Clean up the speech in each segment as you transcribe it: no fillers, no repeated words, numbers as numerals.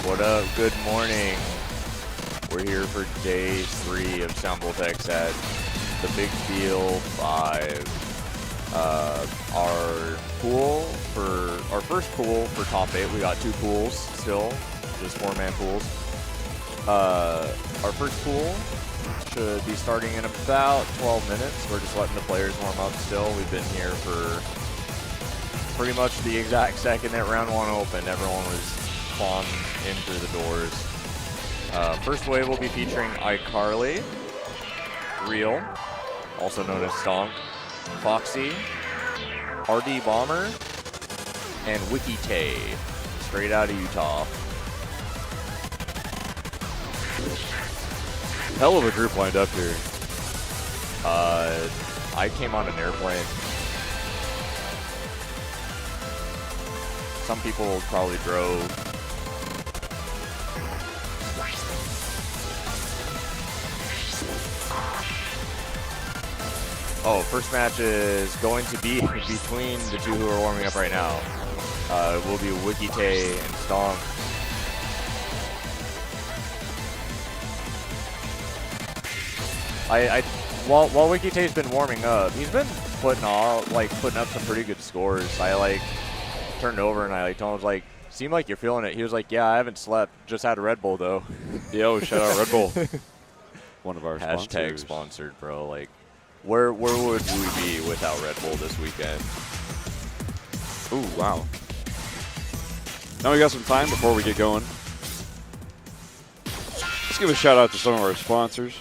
What up? Good morning. We're here for day 3 of Soundbolt X at the Big Deal 5. Our first pool for top 8. We got 2 pools still, just 4-man pools. Our first pool should be starting in about 12 minutes. We're just letting the players warm up still. We've been here for pretty much the exact second that round 1 opened. Everyone was clawing in through the doors. First wave will be featuring iCarly, Real, also known as Stonk, Foxy, RD Bomber, and Wiki Tay, straight out of Utah. Hell of a group lined up here. I came on an airplane. Some people probably drove. Oh, first match is going to be between the 2 who are warming up right now. It will be Wiki Tay and Stonk. While Wiki Tay's been warming up, he's been putting up some pretty good scores. I turned over and I told him, like, seemed like you're feeling it. He was like, yeah, I haven't slept. Just had a Red Bull though. Yo, shout out Red Bull. One of our hashtag sponsored, bro. Like, where would we be without Red Bull this weekend? Ooh, wow. Now we got some time before we get going. Let's give a shout out to some of our sponsors.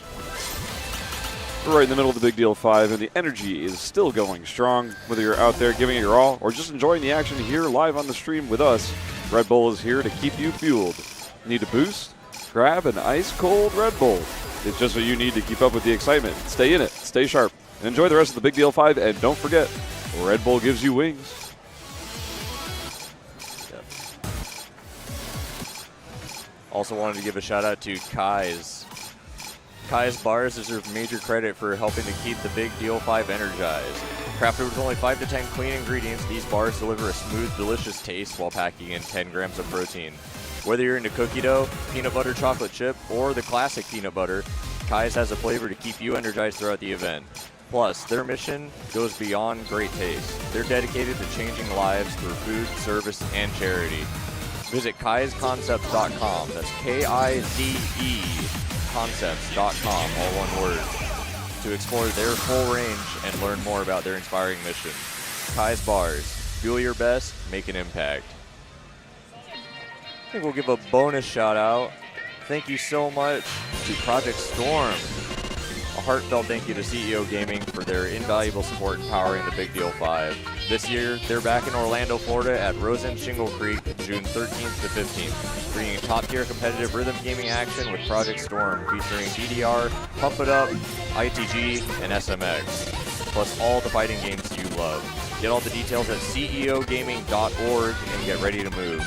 We're right in the middle of the Big Deal 5, and the energy is still going strong. Whether you're out there giving it your all or just enjoying the action here live on the stream with us, Red Bull is here to keep you fueled. Need a boost? Grab an ice-cold Red Bull. It's just what you need to keep up with the excitement. Stay in it, stay sharp, and enjoy the rest of the Big Deal 5. And don't forget, Red Bull gives you wings. Yep. Also wanted to give a shout out to Kai's. Kai's bars deserve major credit for helping to keep the Big Deal 5 energized. Crafted with only 5 to 10 clean ingredients, these bars deliver a smooth, delicious taste while packing in 10 grams of protein. Whether you're into cookie dough, peanut butter chocolate chip, or the classic peanut butter, Kai's has a flavor to keep you energized throughout the event. Plus, their mission goes beyond great taste. They're dedicated to changing lives through food, service, and charity. Visit kaizconcepts.com. That's K-I-Z-E concepts.com, all one word, to explore their full range and learn more about their inspiring mission. Kai's Bars. Fuel your best, make an impact. I think we'll give a bonus shout out. Thank you so much to Project Storm. A heartfelt thank you to CEO Gaming for their invaluable support in powering the Big Deal 5. This year, they're back in Orlando, Florida at Rosen Shingle Creek, June 13th to 15th, bringing top-tier competitive rhythm gaming action with Project Storm, featuring DDR, Pump It Up, ITG, and SMX, plus all the fighting games you love. Get all the details at ceogaming.org and get ready to move.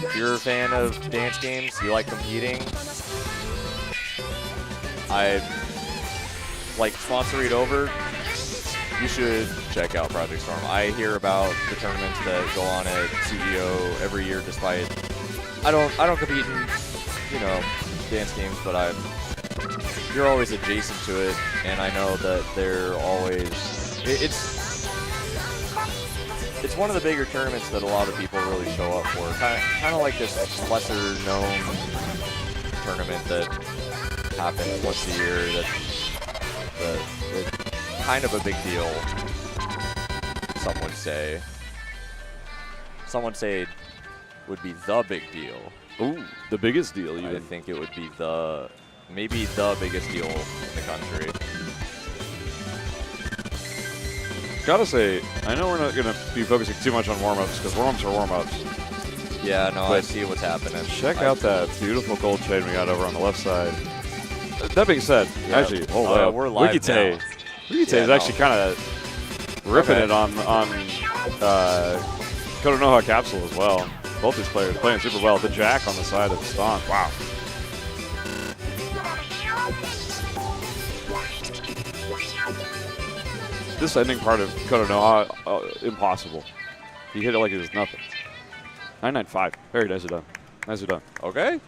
If you're a fan of dance games, you like competing, I'd like sponsor it over, you should check out Project Storm. I hear about the tournaments that go on at CEO every year, despite I don't compete in, dance games, but you're always adjacent to it, and I know that they're always it's one of the bigger tournaments that a lot of people really show up for. Kind of like this lesser known tournament that happens once a year. That's kind of a big deal. Some would say. Someone say it would be the big deal. Ooh, the biggest deal. I think it would be maybe the biggest deal in the country. Gotta say, I know we're not going to be focusing too much on warm-ups because warm-ups are warm-ups. Yeah, no, I see what's happening. Check out that beautiful gold chain we got over on the left side. That being said, actually, hold up. We're live now. Wiki Tay is actually kind of ripping it on Konoha Capsule as well. Both these players playing super well. The Jack on the side of the Stonk. Wow. This ending part of Konoha, impossible. He hit it like it was nothing. 995. Very nicely done. Nicely done. Okay.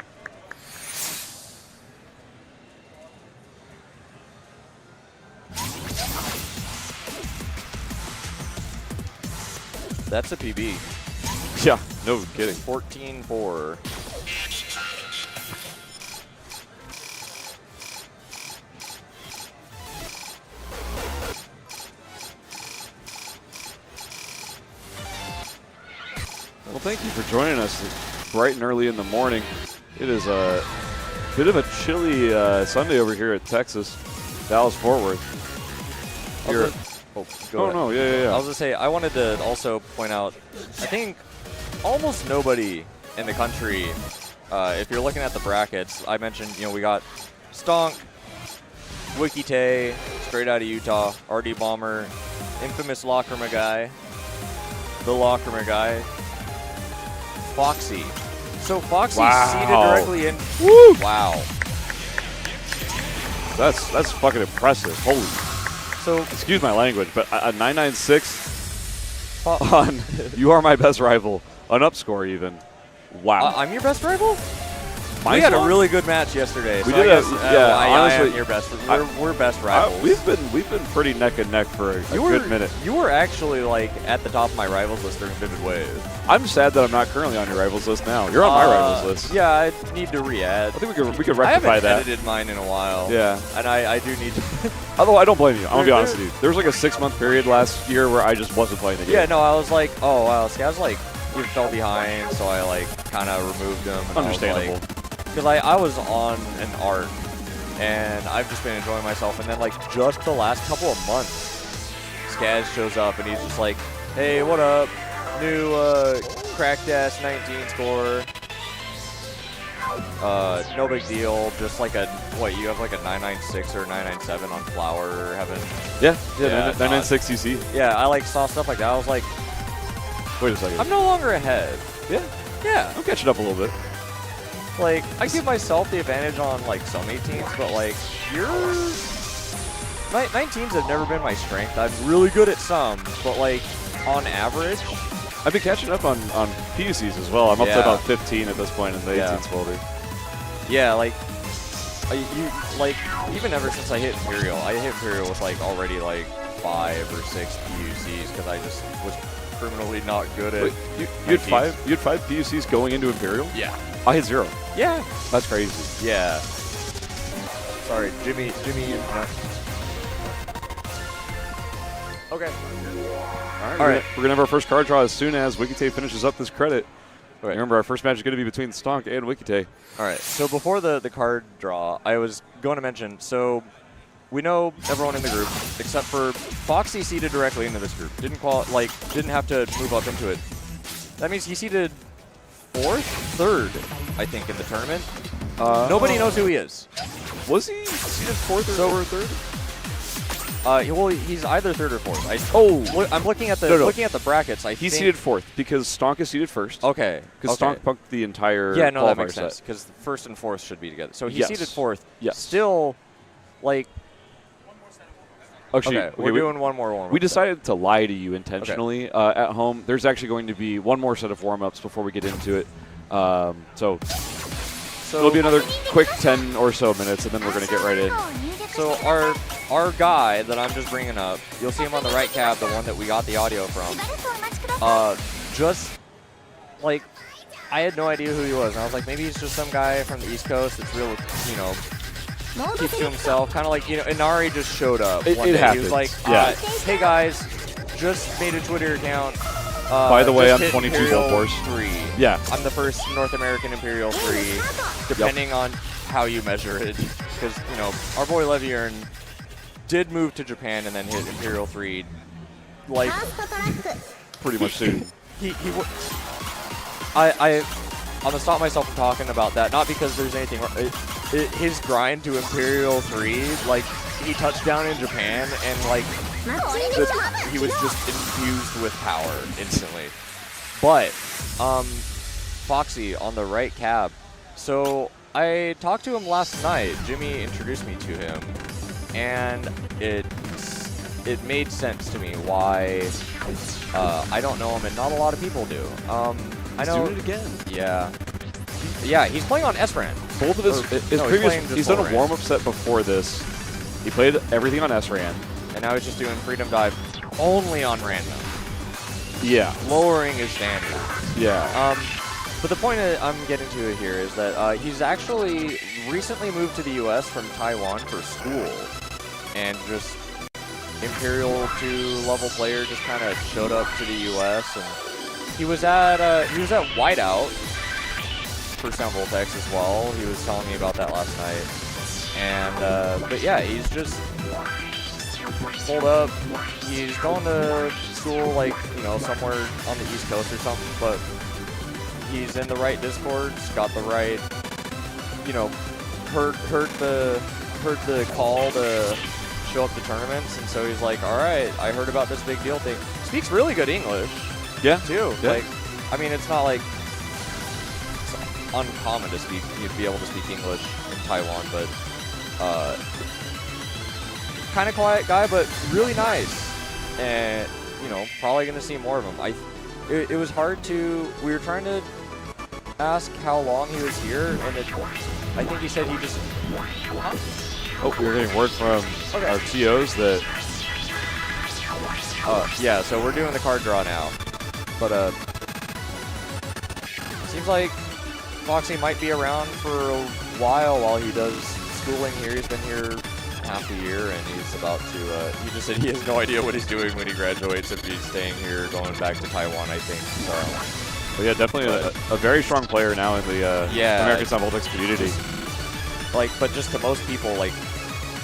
That's a PB. Yeah, no kidding. 14-4. Well, thank you for joining us bright and early in the morning. It is a bit of a chilly Sunday over here at Texas, Dallas-Fort Worth. Here. Go ahead. No, yeah. I was gonna say, I wanted to also point out, I think almost nobody in the country, if you're looking at the brackets, I mentioned, we got Stonk, Wikite, straight out of Utah, RD Bomber, infamous Lockerma guy, the Lockerma guy, Foxy. So Foxy's seated directly in. Woo! Wow. That's fucking impressive. Holy. So excuse my language, but a 996 on You Are My Best Rival, an up score even. Wow. I'm your best rival? My we had a song? really good match yesterday. We so did I guess, honestly, I am your best. We're best rivals. We've been pretty neck and neck for a good minute. You were actually like at the top of my rivals list during Vivid Wave. I'm sad that I'm not currently on your rivals list now. You're on my rivals list. Yeah, I need to re-add. I think we could rectify I haven't that. edited mine in a while. Yeah. And I do need to. Although I don't blame you. I'm gonna be honest with you. There was like a 6-month period last year where I just wasn't playing the game. Yeah, no, I was like, oh wow, see, I was like, we fell behind, so I like kind of removed them. Understandable. Because I was on an arc, and I've just been enjoying myself. And then like just the last couple of months, Skaz shows up and he's just like, hey, what up? New cracked ass 19 score. No big deal. Just like you have like a 996 or 997 on Flower, haven't? Yeah, 996 UC. Yeah, I like saw stuff like that. I was like, wait a second. I'm no longer ahead. Yeah. I'm catching up a little bit. Like, I give myself the advantage on, like, some 18s, but, like, 19s have never been my strength. I'm really good at some, but, like, on average. I've been catching up on PUCs as well. I'm up to about 15 at this point in the 18s folder. Yeah, like, even ever since I hit Imperial with, like, already, like, 5 or 6 PUCs, because I just was criminally not good at you had 5 PUCs going into Imperial? Yeah. I had 0. Yeah. That's crazy. Yeah. Sorry, Jimmy. No. Okay. All right. We're going to have our first card draw as soon as Wikite finishes up this credit. Okay. Remember, our first match is going to be between Stonk and Wikite. All right. So before the card draw, I was going to mention, so we know everyone in the group, except for Foxy seeded directly into this group. Didn't have to move up into it. That means he seeded 4th, 3rd, I think, in the tournament. Nobody knows who he is. Was he seeded 4th or 3rd? Well, he's either 3rd or 4th. I'm looking at the the brackets. He's seeded 4th because Stonk is seeded 1st. Okay. Because Stonk punked the entire that makes sense. Because 1st and 4th should be together. So he's seeded 4th. Yes. Still, like. Actually, we're doing one more warm-up. We decided to lie to you intentionally at home. There's actually going to be one more set of warm-ups before we get into it. So it'll be another quick 10 or so minutes, and then we're going to get right in. So our guy that I'm just bringing up, you'll see him on the right cab, the one that we got the audio from. Just like I had no idea who he was, and I was like, maybe he's just some guy from the East Coast that's real, keeps to himself, kind of like, Inari just showed up. It happens. He was like, hey guys, just made a Twitter account. By the way, I'm 22 Imperial Gold Force. 3. Yeah. I'm the first North American Imperial 3, depending on how you measure it. Because, our boy Leviern did move to Japan and then hit Imperial 3, like, pretty much soon. I'm going to stop myself from talking about that, not because there's anything wrong. His grind to Imperial 3, like, he touched down in Japan, and, like, he was just infused with power instantly. But, Foxy on the right cab. So, I talked to him last night. Jimmy introduced me to him, and it made sense to me why I don't know him, and not a lot of people do. I know. He's doing it again. Yeah. Yeah, he's playing on SRAM. Both of his no, previous, he's done a full warm-up set before this. He played everything on SRAM. And now he's just doing Freedom Dive only on random. Yeah. Lowering his standards. Yeah. But the point I'm getting to here is that he's actually recently moved to the U.S. from Taiwan for school. And just Imperial 2 level player just kind of showed up to the U.S. and he was at Whiteout for Sound Voltex as well. He was telling me about that last night. And but yeah, he's just pulled up. He's going to school like, you know, somewhere on the East Coast or something, but he's in the right Discords, got the right, you know, heard the call to show up to tournaments, and so he's like, all right, I heard about this big deal thing. Speaks really good English. Yeah. Too. Yeah. Like, I mean, it's not like it's uncommon to speak, you'd be able to speak English in Taiwan, but kind of quiet guy, but really nice. And, you know, probably going to see more of him. It was hard to, we were trying to ask how long he was here, and I think he said he just, Oh, we're getting word from our TOs that, yeah, so we're doing the card draw now. But, seems like Foxy might be around for a while he does schooling here. He's been here half a year, and he's about to, he just said he has no idea what he's doing when he graduates, if he's staying here, going back to Taiwan, I think. So, but yeah, definitely a very strong player now in the American Sound Voltex community. Like, but just to most people, like,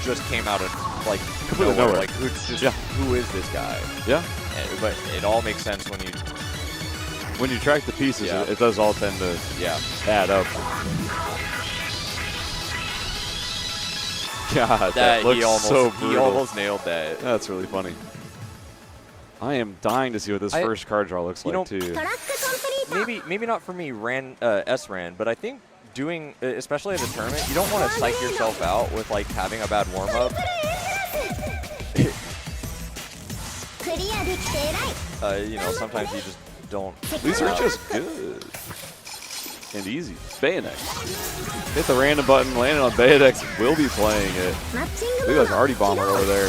just came out of, like, completely nowhere. nowhere. Like, who is this guy? Yeah. But it all makes sense when you track the pieces, Yeah. it does all tend to add up. God, that looks so brutal. He almost nailed that. That's really funny. I am dying to see what this first card draw looks like, too. Maybe not for me, SRAN, but I think doing, especially at a tournament, you don't want to psych yourself out with, like, having a bad warm-up. You know, sometimes you just don't. These are just good and easy. Bayonex. Hit the random button, landed on Bayonex, will be playing it. Look at this Artie Bomber over there.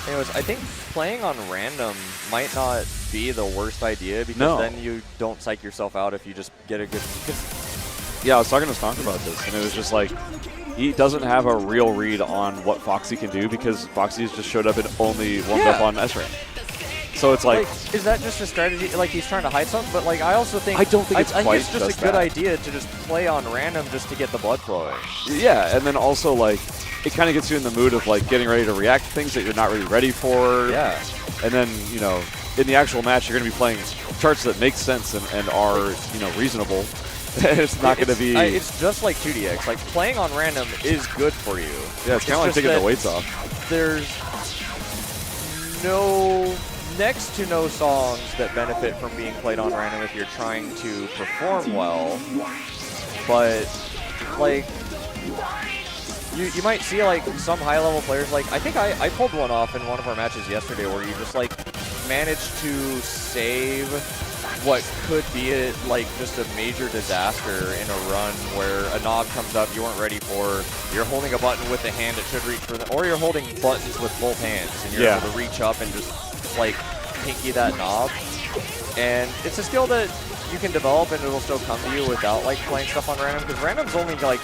Anyways, I think playing on random might not be the worst idea, because then you don't psych yourself out if you just get a good. Yeah, I was talking to Stonk about this, and it was just like, he doesn't have a real read on what Foxy can do, because Foxy's just showed up and only warmed up on SRAM. So it's like, is that just a strategy? Like, he's trying to hide something? But, like, I also think, I don't think it's I think quite it's just a good idea to just play on random just to get the blood flowing. Yeah, and then also, like, it kind of gets you in the mood of, like, getting ready to react to things that you're not really ready for. Yeah. And then, you know, in the actual match, you're going to be playing charts that make sense and are, you know, reasonable. It's not going to be. It's just like 2DX. Like, playing on random is good for you. Yeah, it's kind of like taking the weights off. There's next to no songs that benefit from being played on random if you're trying to perform well. But, like, you might see, like, some high-level players. Like, I think I pulled one off in one of our matches yesterday where you just, like, managed to save what could be just a major disaster in a run where a knob comes up you weren't ready for. You're holding a button with the hand that should reach for them, or you're holding buttons with both hands and you're able to reach up and just, like, pinky that knob. And it's a skill that you can develop and it'll still come to you without, like, playing stuff on random, because random's only, like,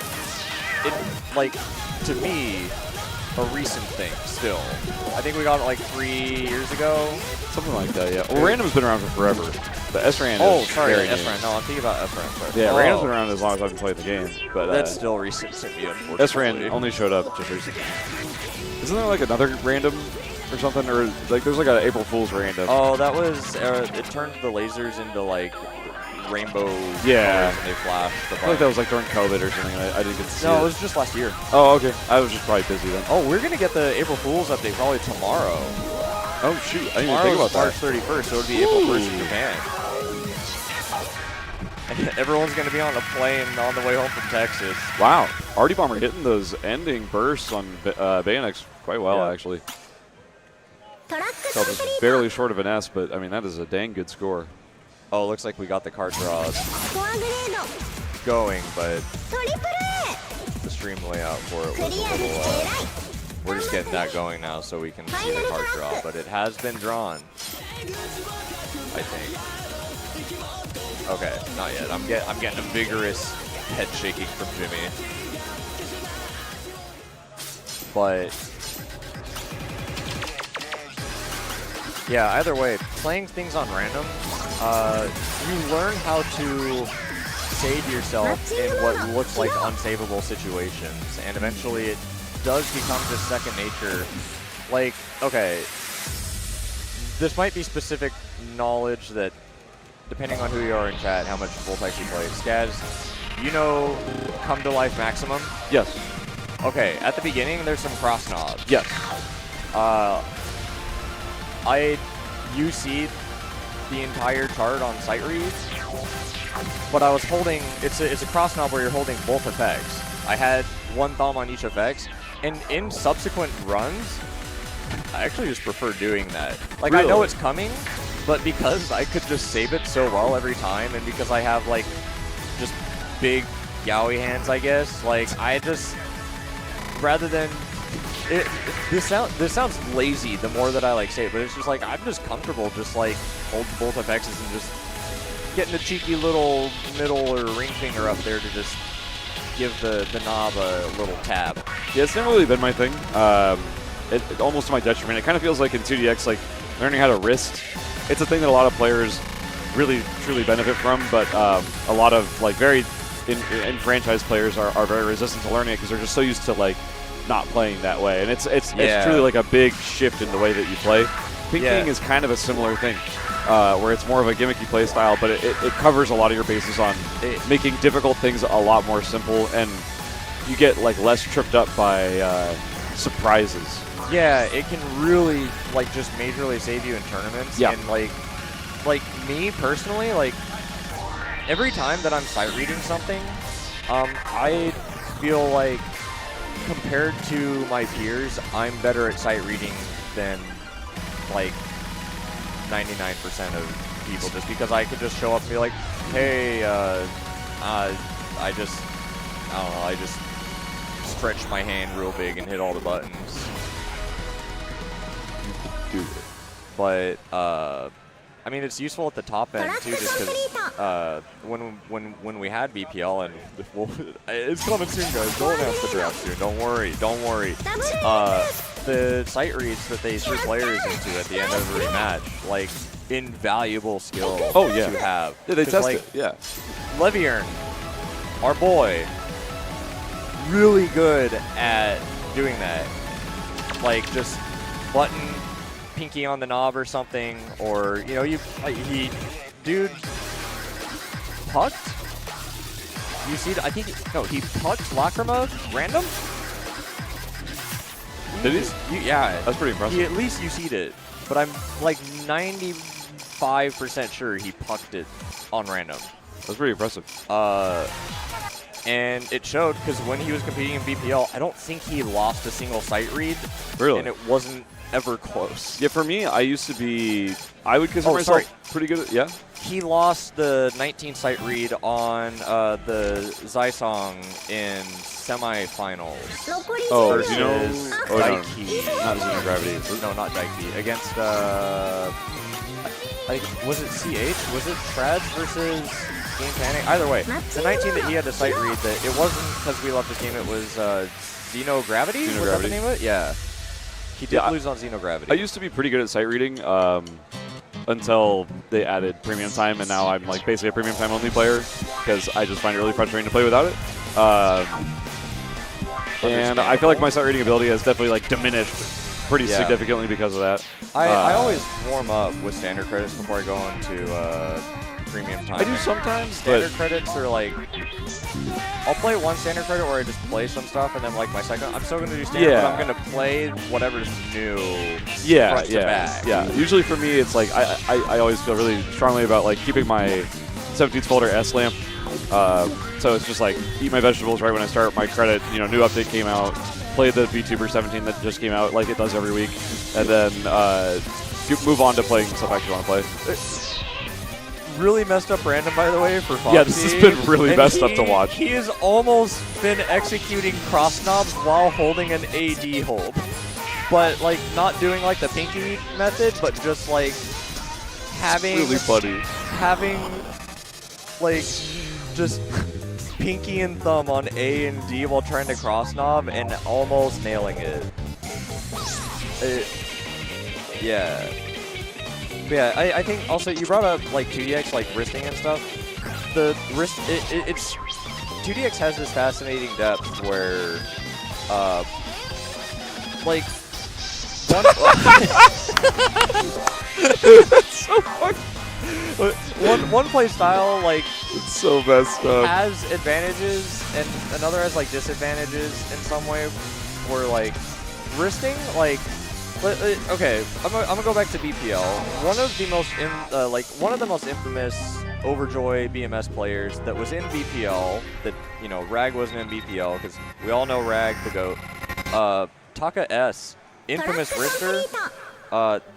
to me, a recent thing still. I think we got it like 3 years ago. Something like that, yeah. Well, random's been around for forever. But SRAN is sorry, very SRAN. No, I'm thinking about SRAN. Yeah, random's been around as long as I've been playing the game. But that's still recent to me, unfortunately. SRAN only showed up just recently. Isn't there like another random or something? Or like there's like an April Fool's random. Oh, that was, it turned the lasers into like rainbow colors and they flashed. I feel like that was like during COVID or something. I didn't get to see it. No, it was just last year. Oh, okay. I was just probably busy then. Oh, we're going to get the April Fool's update probably tomorrow. Oh, shoot. I didn't even think about that. March 31st, so it would be April 1st in Japan. And everyone's going to be on a plane on the way home from Texas. Wow. Artie Bomber hitting those ending bursts on Bayonex quite well, actually. So just barely short of an S, but, I mean, that is a dang good score. Oh, looks like we got the card draws. going, but the stream layout for it was a little, we're just getting that going now so we can see the card draw, but it has been drawn, I think. Okay, not yet. I'm getting a vigorous head shaking from Jimmy. But yeah, either way, playing things on random, you learn how to save yourself in what looks like unsavable situations, and eventually it does become just second nature. Like, okay, this might be specific knowledge that, depending on who you are in chat, how much Voltex you play. Skaz, you know Come to Life Maximum? Yes. Okay, at the beginning, there's some cross knobs. Yes. I UC'd the entire chart on sight reads, but I was holding, it's a cross knob where you're holding both effects. I had one thumb on each effects, and in subsequent runs, I actually just prefer doing that. Like, really? I know it's coming, but because I could just save it so well every time, and because I have, like, just big yaoi hands, I guess, like, I just, rather than, this sounds lazy the more that I, like, say it, but it's just like, I'm just comfortable just, like, holding both effects and just getting a cheeky little middle or ring finger up there to just give the knob a little tab. Yeah, it's never really been my thing. It almost to my detriment. It kind of feels like in 2DX, like, learning how to wrist. It's a thing that a lot of players really, truly benefit from, but a lot of, like, very in-franchise players are very resistant to learning it because they're just so used to, like, not playing that way. And it's truly, like, a big shift in the way that you play. Pinking is kind of a similar thing, where it's more of a gimmicky play style, but it covers a lot of your bases on making difficult things a lot more simple, and you get, like, less tripped up by surprises. Yeah, it can really, like, just majorly save you in tournaments. Yeah. And, like me personally, like, every time that I'm sight reading something, I feel like compared to my peers, I'm better at sight reading than, like, 99% of people, just because I could just show up and be like, hey, I just stretch my hand real big and hit all the buttons. Dude. But I mean, it's useful at the top end too, just because when we had BPL, and it's coming soon, guys. Don't announce the draft soon. Don't worry. The sight reads that they threw players into at the end of every match, like, invaluable skill to have. Yeah, they test, like, it. Yeah. Leviern, our boy, really good at doing that. Like, just button pinky on the knob or something, or, you know, dude pucked. You see, I think, he pucked Lacrima random. Did he? Yeah, that's pretty impressive. He at least UC'd it, but I'm like 95% sure he pucked it on random. That's pretty impressive. And it showed, because when he was competing in BPL, I don't think he lost a single sight read. Really? And it wasn't ever close. Yeah, for me, I used to be, I would consider myself pretty good at, yeah? He lost the 19 sight read on the Zysong in semifinals. Oh, versus Daiki. Not Xeno Gravity. No, not Daiki. Against, was it CH? Was it Trads versus Game Panic? Either way, the 19 that he had to sight read, that it wasn't because we left this game, it was Xeno Gravity? Was that the name of it? Yeah. He did lose on Xeno Gravity. I used to be pretty good at sight reading until they added premium time, and now I'm, like, basically a premium time only player because I just find it really frustrating to play without it. And I feel like my sight reading ability has definitely, like, diminished pretty significantly because of that. I always warm up with standard credits before I go on to premium time. I do sometimes. Standard credits are like, I'll play one standard credit where I just play some stuff, and then, like, my second, I'm still going to do standard, but I'm going to play whatever's new front to back. Yeah, usually for me, it's like, I always feel really strongly about, like, keeping my 17th folder S-Lamp. So it's just like, eat my vegetables right when I start my credit. You know, new update came out, play the VTuber 17 that just came out like it does every week, and then move on to playing stuff I actually want to play. really messed up random, by the way, for Foxy. Yeah, this has been really messed up to watch. He has almost been executing cross knobs while holding an AD hold. But, like, not doing, like, the pinky method, but just, like, having... Really funny. Having, like, just pinky and thumb on A and D while trying to cross knob and almost nailing it. Yeah. But yeah, I think also you brought up, like, 2DX, like, wristing and stuff. The wrist, it's... 2DX has this fascinating depth where, like... That's so funny. One play style, like, It's so messed up. has advantages and another has, like, disadvantages in some way. Where, like, wristing, like, okay, I'm gonna go back to BPL. One of the most infamous Overjoy BMS players that was in BPL. That, you know, Rag wasn't in BPL because we all know Rag the GOAT. Taka S. Infamous wrister,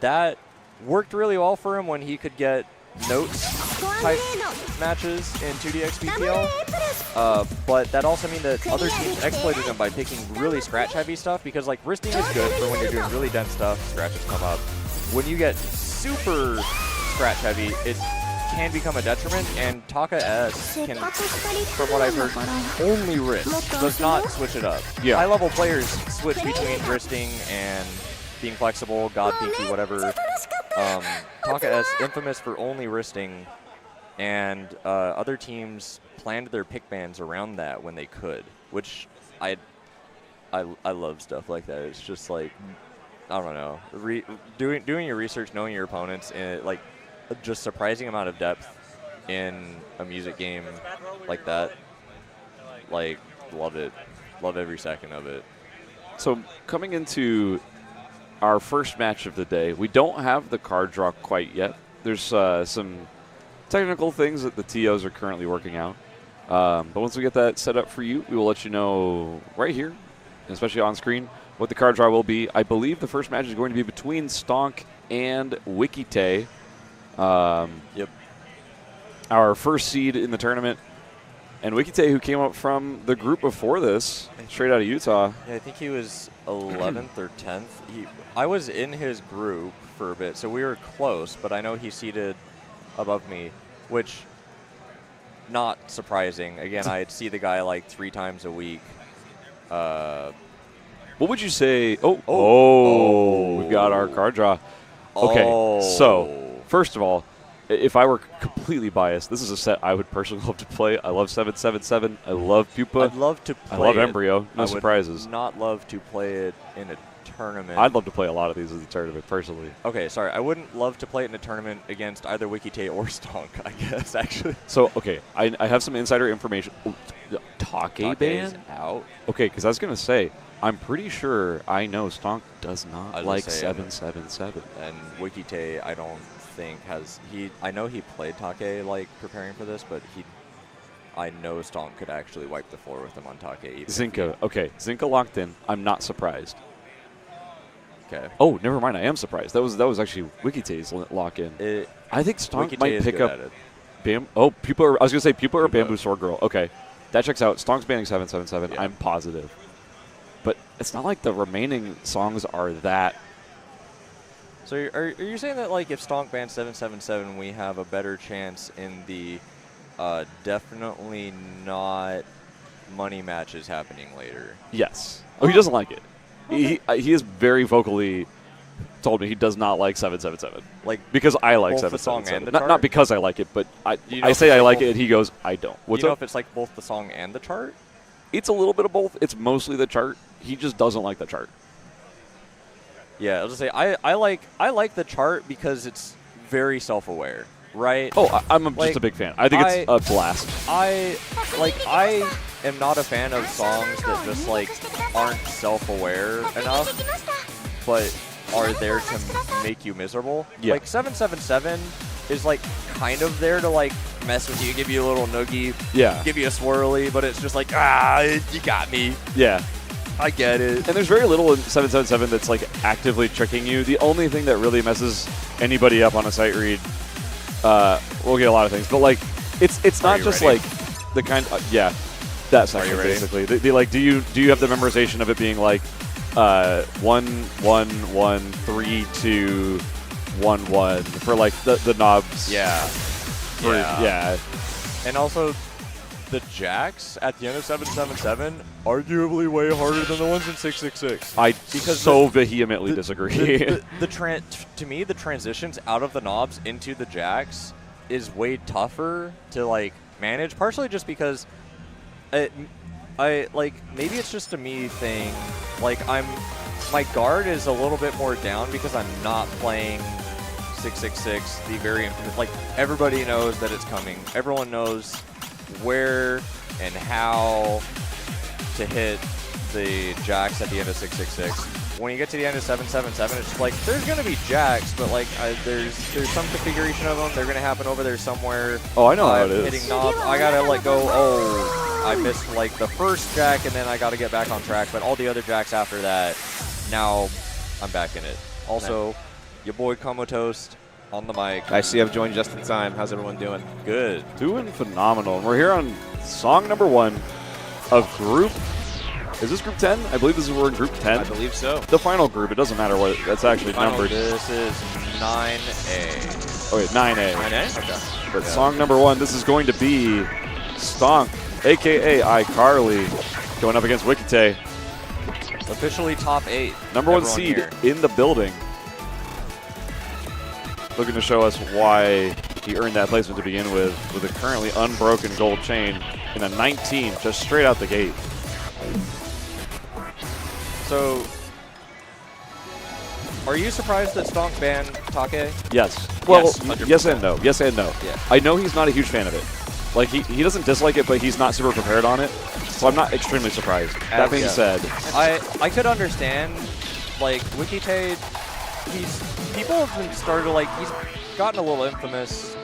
that worked really well for him when he could get notes type matches in 2DX BPL. But that also means that other teams exploited him by picking really scratch heavy stuff because, like, wristing is good for when you're doing really dense stuff, scratches come up. When you get super scratch heavy, it can become a detriment, and Taka S can, from what I've heard, only wrist, does not switch it up. Yeah. High-level players switch between wristing and being flexible, God Pinky, whatever. Taka S, infamous for only wristing, and other teams planned their pick bans around that when they could, which I love stuff like that. It's just like, I don't know, doing your research, knowing your opponents, and like, just surprising amount of depth in a music game like that. Like, love it. Love every second of it. So coming into our first match of the day, we don't have the card draw quite yet. There's some technical things that the TOs are currently working out. But once we get that set up for you, we will let you know right here, especially on screen, what the card draw will be. I believe the first match is going to be between Stonk and Wikite. Yep. Our first seed in the tournament. And Wikite, who came up from the group before this, straight out of Utah. Yeah, I think he was 11th or 10th. I was in his group for a bit, so we were close, but I know he seated above me, which, not surprising. Again, I'd see the guy like 3 times a week. What would you say? Oh, we've got our card draw. Okay, so first of all, if I were completely biased, this is a set I would personally love to play. I love 777. I love Pupa. I'd love to play I love it. Embryo. No surprises. I would not love to play it in a tournament. I'd love to play a lot of these as a tournament, personally. Okay, sorry. I wouldn't love to play it in a tournament against either Wikite or Stonk, I guess, actually. So, okay, I have some insider information. Take ban? Out. Okay, because I was going to say, I'm pretty sure I know Stonk does not like 777. And Wikite, I don't think has I know he played Take like preparing for this, but I know Stonk could actually wipe the floor with him on Take. Zinka, okay, Zinka locked in. I'm not surprised. Okay. Oh, never mind. I am surprised. That was actually Wikite's lock in. I think Stonk might pick up Pupa. I was gonna say Pupa or Bamboo Sword Girl. Okay, that checks out. Stonk's banning 777. Yeah. I'm positive, but it's not like the remaining songs are that. So are you saying that, like, if Stonk bans 777, we have a better chance in the definitely not money matches happening later? Yes. Oh, he doesn't like it. Okay. He has very vocally told me he does not like 777. Like, because I like 777. Not because I like it, but I say I like it, and he goes, I don't. Do you know if it's like both the song and the chart? It's a little bit of both. It's mostly the chart. He just doesn't like the chart. Yeah, I was gonna say I like the chart because it's very self-aware, right? Oh, I'm just a big fan. I think it's a blast. I am not a fan of songs that just like aren't self-aware enough, but are there to make you miserable. Yeah. Like 777 is like kind of there to like mess with you, give you a little noogie, give you a swirly, but it's just like, you got me. Yeah. I get it. And there's very little in 777 that's like actively tricking you. The only thing that really messes anybody up on a sight read we'll get a lot of things, but like it's not just ready? like the kind. Yeah, that section ready? basically. They like, do you have the memorization of it being like 1 1 1 3 2 1 1 for like the knobs? Yeah. Yeah. And also, the jacks at the end of 777 arguably way harder than the ones in 666. Because so vehemently disagree. To me, the transitions out of the knobs into the jacks is way tougher to like manage. Partially just because I like maybe it's just a me thing. Like my guard is a little bit more down because I'm not playing 666, the very infamous. Like everybody knows that it's coming. Everyone knows where and how to hit the jacks at the end of 666. When you get to the end of 777, it's just like there's gonna be jacks, but like there's some configuration of them. They're gonna happen over there somewhere. Oh, I know how it is. Hitting knobs. I gotta let go. Oh, I missed like the first jack, and then I gotta get back on track. But all the other jacks after that, now I'm back in it. Also, your boy Comatose on the mic. I see I've joined just in time. How's everyone doing? Good. Doing phenomenal. And we're here on song number 1 of group. Is this group 10? I believe we're in group 10. I believe so. The final group. It doesn't matter what that's actually numbered. This is 9A. Okay, 9A. 9A? Okay. But song number 1, this is going to be Stonk, a.k.a. iCarly, going up against Wikite. Officially top 8. Number 1 Everyone seed here. in the building. Looking to show us why he earned that placement to begin with a currently unbroken gold chain in a 19 just straight out the gate. So, are you surprised that Stonk banned Take? Yes. Well, Yes, 100%. yes and no. Yes and no. Yeah. I know he's not a huge fan of it. Like, he doesn't dislike it, but he's not super prepared on it. So I'm not extremely surprised. That being Yeah. said, I could understand, like, Wikite, people have been started to, like, he's gotten a little infamous,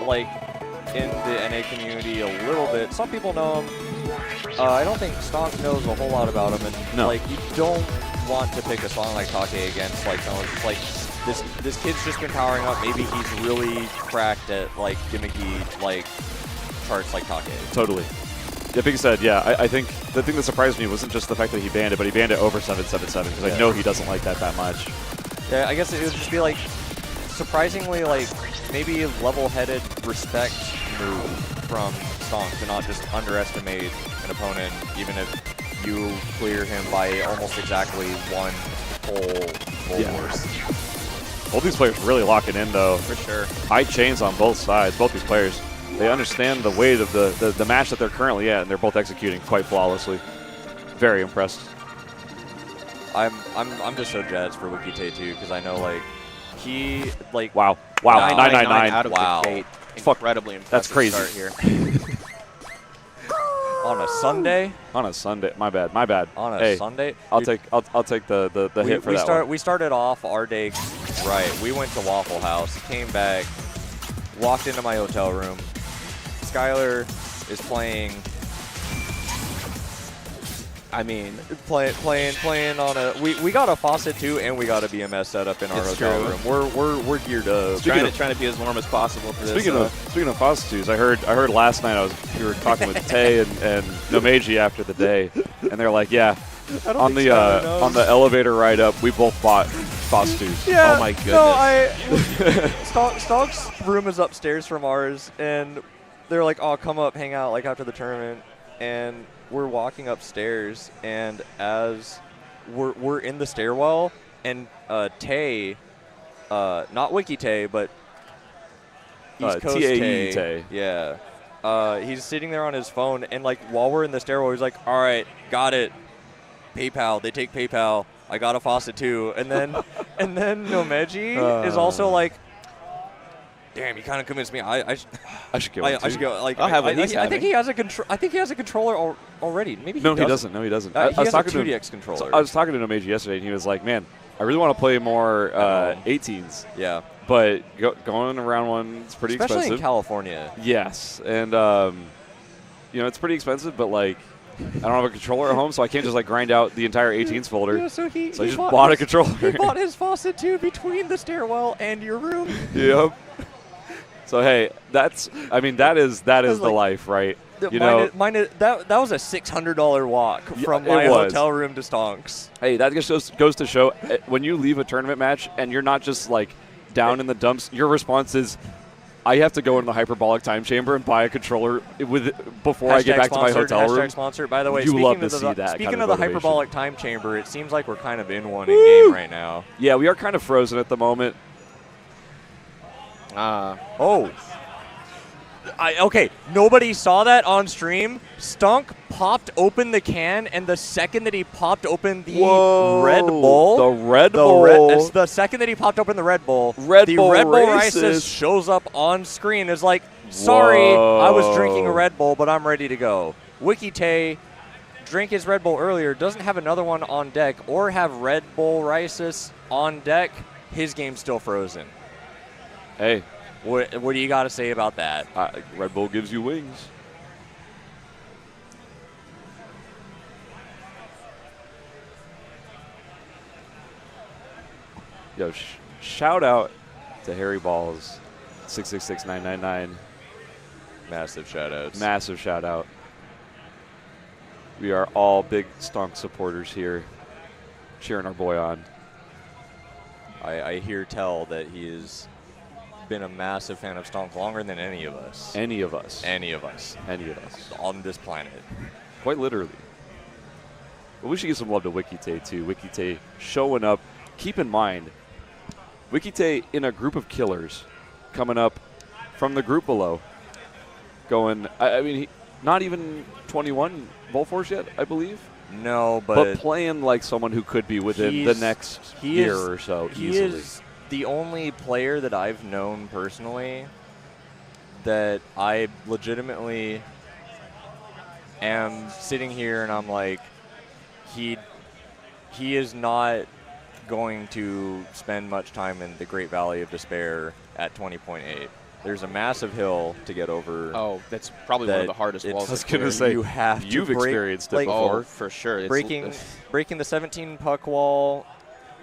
like, in the NA community a little bit. Some people know him. I don't think Stonk knows a whole lot about him, and No. like you don't want to pick a song like Take against like someone who's like this kid's just been powering up. Maybe he's really cracked at like gimmicky like charts like Take. totally. That being said, yeah, I think the thing that surprised me wasn't just the fact that he banned it, but he banned it over 777 because I know he doesn't like that much. Yeah, I guess it would just be like surprisingly like maybe a level-headed respect move from Stonk to not just underestimate an opponent, even if you clear him by almost exactly one full force. Both these players really locking in, though. For sure. High chains on both sides. Both these players, they understand the weight of the match that they're currently at, and they're both executing quite flawlessly. Very impressed. I'm just so jazzed for Wikite too, because I know like he like Wow. 999 out of Wow. the gate. Fuck. Incredibly impressive That's crazy. start here. on a Sunday. On a Sunday. My bad. On a Hey, Sunday. I'll Dude, take the hit for that one. We started off our day right. We went to Waffle House, came back, walked into my hotel room. Skylar is playing. I mean, playing on a. We got a faucet too, and we got a BMS set up in our It's hotel true. room. We're geared up. Speaking Trying to be as warm as possible for this. Speaking of prostitutes, I heard last night we were talking with Tay and Nomeji after the day, and they're like, yeah, on the elevator ride up, we both bought prostitutes. Yeah. Oh my goodness. No, Stonk's room is upstairs from ours, and they're like, "Oh, come up, hang out," like after the tournament, and we're walking upstairs, and as we're in the stairwell, and Tay, not Wiki Tay, but East Coast TAE Tay. Yeah. He's sitting there on his phone, and like while we're in the stairwell, he's like, "All right, got it. PayPal. They take PayPal. I got a faucet too." And then Nomeji is also like, "Damn, you kind of convinced me. I should go. I should go. Like, I'll have what I he's think having. he has a I think he has a controller already. Maybe he No, doesn't. he doesn't. No, he doesn't. He I was has a talking to 2DX controller. So I was talking to Nomeji yesterday, and he was like, "Man, I really want to play more 18s, yeah, but going around one is pretty especially expensive." in California. Yes, and it's pretty expensive, but like, I don't have a controller at home, so I can't just like grind out the entire 18s folder. Yeah, so I just bought a controller. He bought his faucet too between the stairwell and your room. Yep. So hey, that is the like- life, right? You know, that was a $600 walk from it my was. hotel room to Stonks. hey, that just goes to show when you leave a tournament match and you're not just like down in the dumps, your response is, I have to go in the hyperbolic time chamber and buy a controller before I get back to my hotel room. Sponsored. By the way, You love to see that Speaking kind of of the motivation. hyperbolic time chamber, it seems like we're kind of in one in game right now. Yeah, we are kind of frozen at the moment. Okay, nobody saw that on stream. Stunk popped open the can, and the second that he popped open the Red Bull, it's the second that he popped open the Red Bull, the Red Bull Rises shows up on screen. Is like, sorry, I was drinking a Red Bull, but I'm ready to go. Wikite drank his Red Bull earlier, doesn't have another one on deck, or have Red Bull Rises on deck. His game's still frozen. Hey. What do you got to say about that? Red Bull gives you wings. Yo, shout out to Harry Balls, 666999. Massive shout-outs. Massive shout out. We are all big Stonk supporters here, cheering our boy on. I hear tell that he has been a massive fan of Stonk longer than any of us. Any of us. Any of us on this planet. Quite literally. But we should give some love to Wikite, too. Wikite showing up. Keep in mind, Wikite in a group of killers coming up from the group below. Going, not even 21 Bull Force yet, I believe. No, but playing like someone who could be within the next year or so easily. He is the only player that I've known personally that I legitimately am sitting here and I'm like, he is not going to spend much time in the Great Valley of Despair at 20.8. There's a massive hill to get over. Oh, that's probably one of the hardest walls. I was going to say, you've experienced it before. Oh, for sure. Breaking the 17 puck wall,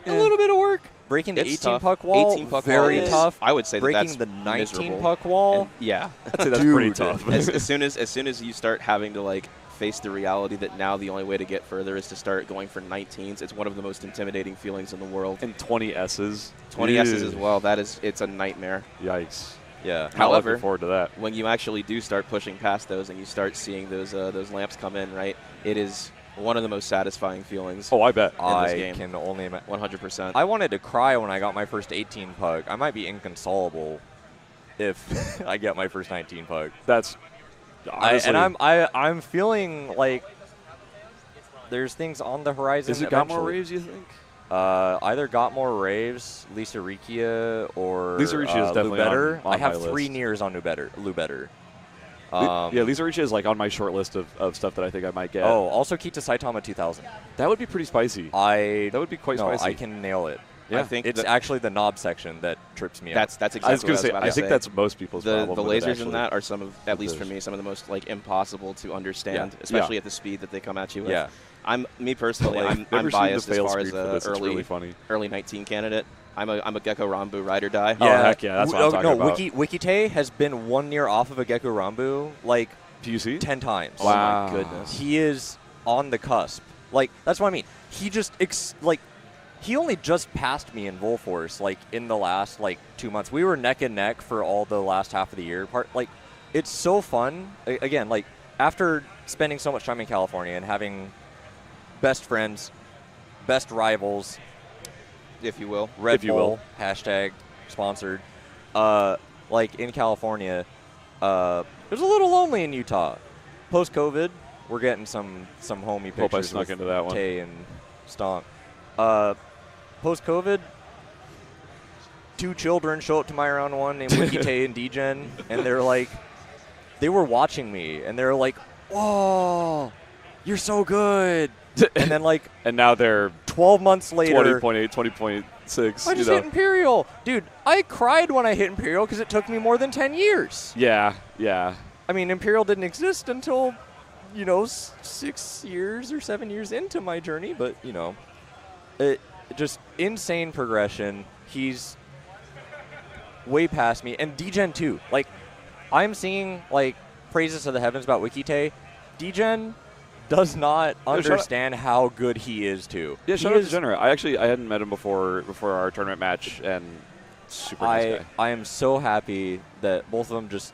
a little bit of work. Breaking the 18 puck wall, 18 puck very wall tough. I would say breaking that's the 19 miserable. puck wall. And yeah, I'd say that's pretty tough. as soon as you start having to like face the reality that now the only way to get further is to start going for 19s, it's one of the most intimidating feelings in the world. And 20 S's. 20 S's as well. It's a nightmare. Yikes. Yeah. However, looking forward to that. When you actually do start pushing past those and you start seeing those lamps come in, right, it is one of the most satisfying feelings. Oh, I bet. I can only imagine. 100%. I wanted to cry when I got my first 18 puck. I might be inconsolable if I get my first 19 puck. That's honestly, I'm feeling like there's things on the horizon. Is it got more raves, you think? Either got more raves, Lisa Rikia, or Lisa Rikia is definitely Lubetter. on I have my 3 list. nears on Lubetter. Yeah, Lisa Rikia is like on my short list of stuff that I think I might get. Oh, also Kita Saitama 2000. That would be pretty spicy. That would be quite spicy. I can nail it. Yeah. I think it's actually the knob section that trips me that's up. That's exactly I was going to say, what I think that's most people's problem. The with lasers it, in that are some of, at least for me, some of the most like impossible to understand, especially at the speed that they come at you with. Yeah. Me personally, I'm biased as far as an early 19 candidate. I'm a Gecko Rambu ride or die. Oh, heck yeah, that's what I'm talking about. Wikite has been 1 near off of a Gecko Rambu like PUC 10 times. Wow. Oh my goodness. He is on the cusp. Like, that's what I mean. He just he only just passed me in Vol Force like in the last 2 months. We were neck and neck for all the last half of the year. It's so fun. Again, after spending so much time in California and having best friends, best rivals, if you will. Red Bull, hashtag sponsored. In California, it was a little lonely in Utah. Post-COVID, we're getting some homie pictures. Hope I snuck into that one. Tay and Stonk. Post-COVID, 2 children show up to my round 1 named Wiki Tay and Degen, and they were watching me, and they're like, "Whoa, you're so good." And then and now they're 12 months later, 20.8, 20.6. I just hit Imperial. Dude, I cried when I hit Imperial because it took me more than 10 years. Yeah. I mean, Imperial didn't exist until, 6 years or 7 years into my journey, but, it just insane progression. He's way past me. And D-Gen too. Like, I'm seeing like praises to the heavens about Wikite. D-Gen does not understand how good he is too. Yeah, shout out to Degenerate. I hadn't met him before our tournament match, and super nice guy. I am so happy that both of them just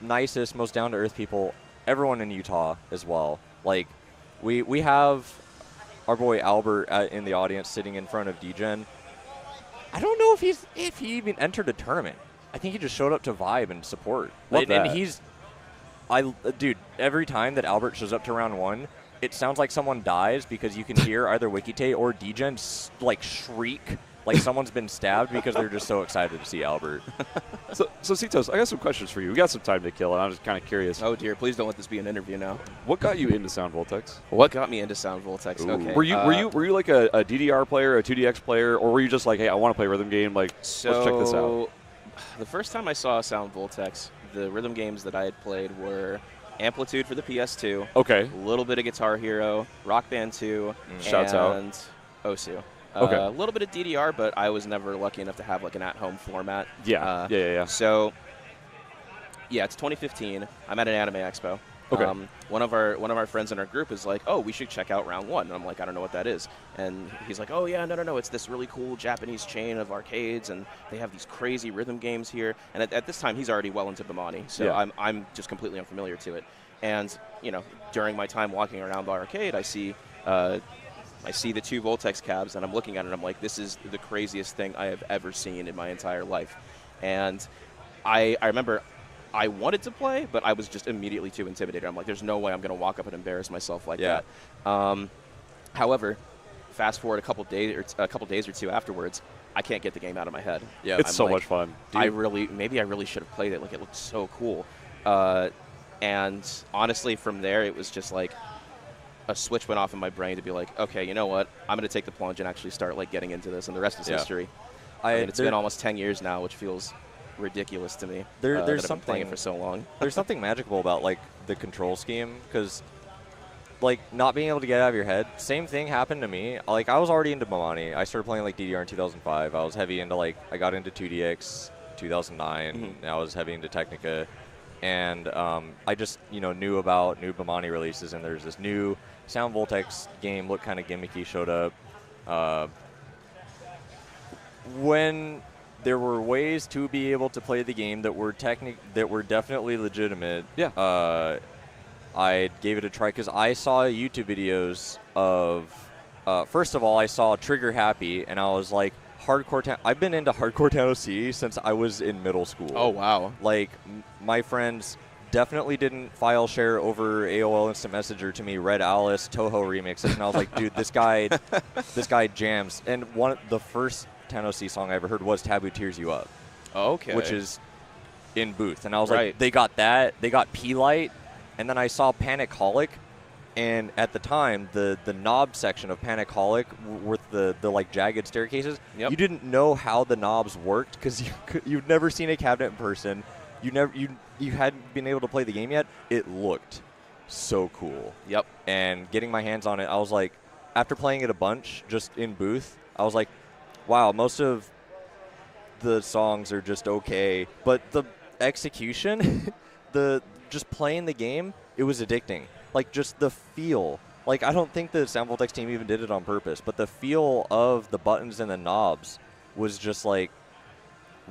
nicest, most down to earth people. Everyone in Utah as well. Like, we have our boy Albert in the audience sitting in front of D-Gen. I don't know if he even entered a tournament. I think he just showed up to vibe and support. And dude, every time that Albert shows up to round 1, it sounds like someone dies because you can hear either Wikite or D-Gen like shriek like someone's been stabbed because they're just so excited to see Albert. So Citos, I got some questions for you. We got some time to kill, and I'm just kind of curious. Oh dear, please don't let this be an interview now. What got you into Sound Voltex? What got me into Sound Voltex? Ooh. Okay. Were you like a DDR player, a 2DX player, or were you just like, hey, I want to play rhythm game? Like, let's check this out. The first time I saw Sound Voltex, the rhythm games that I had played were Amplitude for the PS2. Okay. A little bit of Guitar Hero, Rock Band 2, Shouts out. and Osu. Okay. A little bit of DDR, but I was never lucky enough to have like an at-home format. Yeah. Yeah. So, yeah, it's 2015. I'm at an anime expo. Okay. One of our friends in our group is like, oh, we should check out round 1. And I'm like, I don't know what that is. And he's like, oh yeah, no, it's this really cool Japanese chain of arcades, and they have these crazy rhythm games here. And at this time, he's already well into Bimani, so yeah. I'm just completely unfamiliar to it. And during my time walking around the arcade, I see the 2 Voltex cabs, and I'm looking at it, and I'm like, this is the craziest thing I have ever seen in my entire life. And I remember I wanted to play, but I was just immediately too intimidated. I'm like, there's no way I'm going to walk up and embarrass myself like that. However, fast forward a couple days or two afterwards, I can't get the game out of my head. Yeah, it's so much fun. Maybe I really should have played it. Like, it looked so cool. And honestly, from there, it was just like a switch went off in my brain to be like, okay, you know what? I'm going to take the plunge and actually start like getting into this, and the rest is history. It's been almost 10 years now, which feels ridiculous to me. There's something something playing it for so long. There's something magical about like the control scheme, because like not being able to get out of your head. Same thing happened to me. Like, I was already into Bimani. I started playing like DDR in 2005. I was heavy into I got into 2DX 2009. And I was heavy into Technica, and I just knew about new Bimani releases, and there's this new Sound Voltex game, looked kind of gimmicky, showed up. When there were ways to be able to play the game that were definitely legitimate. Yeah. I gave it a try because I saw YouTube videos of. First of all, I saw Trigger Happy, and I was like, hardcore. I've been into hardcore Town OC since I was in middle school. Oh wow! Like, my friends definitely didn't file share over AOL Instant Messenger to me Red Alice Toho remixes, and I was like, dude, this guy jams. And the first Town OC song I ever heard was Taboo Tears You Up. Okay. Which is in Booth. And I was like, they got that. They got P-Light. And then I saw Panic-Holic. And at the time, the knob section of Panic-Holic with the like jagged staircases, you didn't know how the knobs worked because you'd never seen a cabinet in person. You hadn't been able to play the game yet. It looked so cool. Yep. And getting my hands on it, I was like, after playing it a bunch just in Booth, I was like, wow, most of the songs are just okay, but the execution, just playing the game, it was addicting. Like, just the feel. Like, I don't think the Sound Voltex team even did it on purpose, but the feel of the buttons and the knobs was just like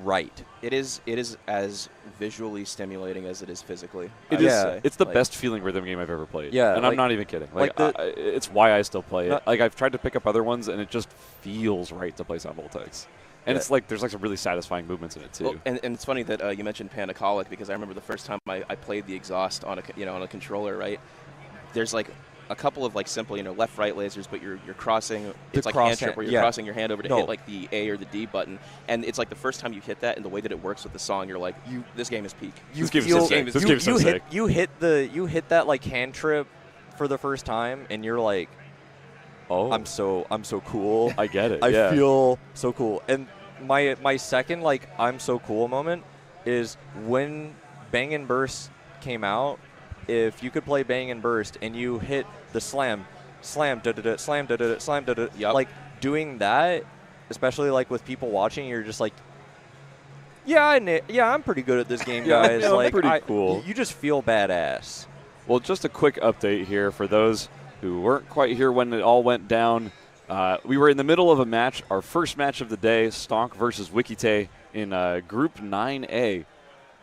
right. It is as visually stimulating as it is physically. It's the best feeling rhythm game I've ever played. Yeah, and I'm not even kidding. It's why I still play it. Like, I've tried to pick up other ones, and it just feels right to play Sound Voltex. And it's like there's like some really satisfying movements in it too. Well, and it's funny that you mentioned Panic-Holic, because I remember the first time I played the exhaust on a controller. Right, there's like a couple of like simple left-right lasers, but you're crossing. It's like hand trip where you're crossing your hand over to hit like the A or the D button, and it's like the first time you hit that, and the way that it works with the song, you're like, this game is peak. This game is so sick. You hit that like hand trip for the first time, and you're like, oh, I'm so cool. I get it. I feel so cool. And my second like I'm so cool moment is when Bang & Burst came out. If you could play Bang & Burst and you hit the slam, da-da-da, slam, da-da-da, slam, da-da-da, like doing that, especially like with people watching, you're just like, yeah, I'm pretty good at this game, Yeah, guys. yeah, I'm like, pretty cool. You just feel badass. Well, just a quick update here for those who weren't quite here when it all went down. We were in the middle of a match, our first match of the day, Stonk versus Wikite in Group 9A.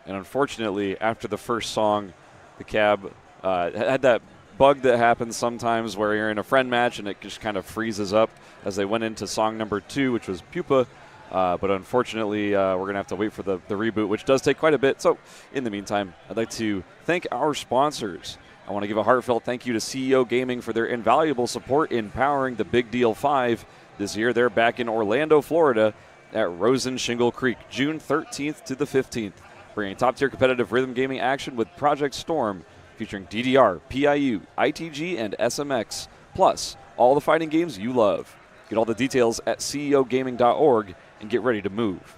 And unfortunately, after the first song, the cab had that bug that happens sometimes where you're in a friend match and it just kind of freezes up as they went into song number 2, which was Pupa. But unfortunately, we're going to have to wait for the reboot, which does take quite a bit. So in the meantime, I'd like to thank our sponsors. I want to give a heartfelt thank you to CEO Gaming for their invaluable support in powering the Big Deal 5. This year, they're back in Orlando, Florida at Rosen Shingle Creek, June 13th to the 15th, bringing top-tier competitive rhythm gaming action with Project Storm, featuring DDR, PIU, ITG, and SMX, plus all the fighting games you love. Get all the details at ceogaming.org and get ready to move.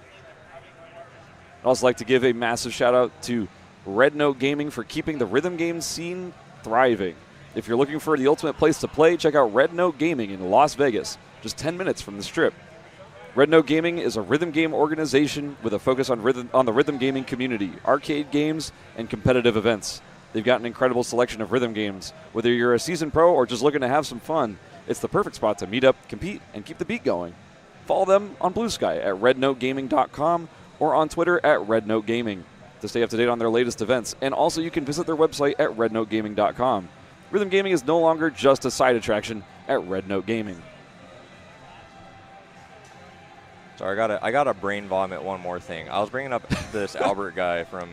I'd also like to give a massive shout-out to Red Note Gaming for keeping the rhythm game scene thriving. If you're looking for the ultimate place to play, check out Red Note Gaming in Las Vegas, just 10 minutes from the Strip. Red Note Gaming is a rhythm game organization with a focus on the rhythm gaming community, arcade games, and competitive events. They've got an incredible selection of rhythm games. Whether you're a seasoned pro or just looking to have some fun, it's the perfect spot to meet up, compete, and keep the beat going. Follow them on Blue Sky at rednotegaming.com or on Twitter at rednotegaming to stay up to date on their latest events. And also you can visit their website at rednotegaming.com. Rhythm gaming is no longer just a side attraction at Red Note Gaming. Sorry, I gotta brain vomit one more thing. I was bringing up this Albert guy from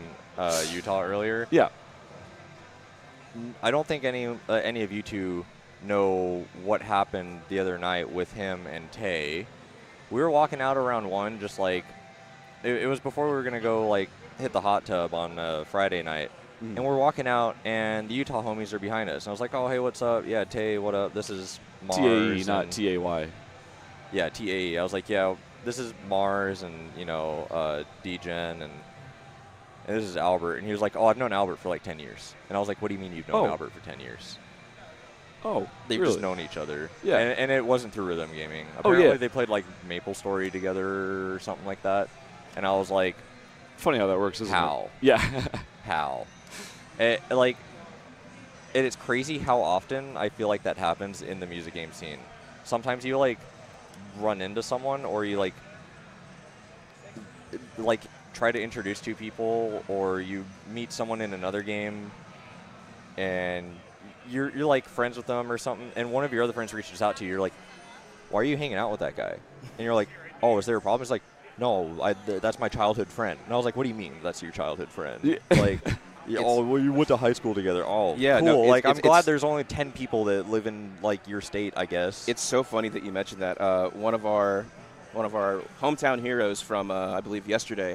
Utah earlier. Yeah. I don't think any of you two know what happened the other night with him and Tay. We were walking out around 1, just like it was before we were gonna go like hit the hot tub on Friday night, and we're walking out, and the Utah homies are behind us. And I was like, "Oh, hey, what's up? Yeah, Tay, what up? This is Mars." TAE, not TAY. Yeah, TAE. I was like, "Yeah, this is Mars, and D-Gen, and this is Albert." And he was like, "Oh, I've known Albert for like 10 years." And I was like, "What do you mean you've known Albert for 10 years?" Oh, They've really? just known each other. Yeah. And it wasn't through rhythm gaming. Oh, Apparently yeah. they played like Maple Story together or something like that. And I was like, Funny how that works, isn't how? it? Yeah. How? It's crazy how often I feel like that happens in the music game scene. Sometimes you like run into someone, or you like try to introduce two people, or you meet someone in another game and you're like friends with them or something, and one of your other friends reaches out to you. You're like, "Why are you hanging out with that guy?" And you're like, "Oh, is there a problem?" It's like, "No, that's my childhood friend." And I was like, "What do you mean that's your childhood friend?" Yeah. Like, "Oh, well, you went to high school together." Oh, Yeah, cool. no, like, I'm glad it's there's only 10 people that live in like your state, I guess. It's so funny that you mentioned that. One of our hometown heroes from I believe yesterday,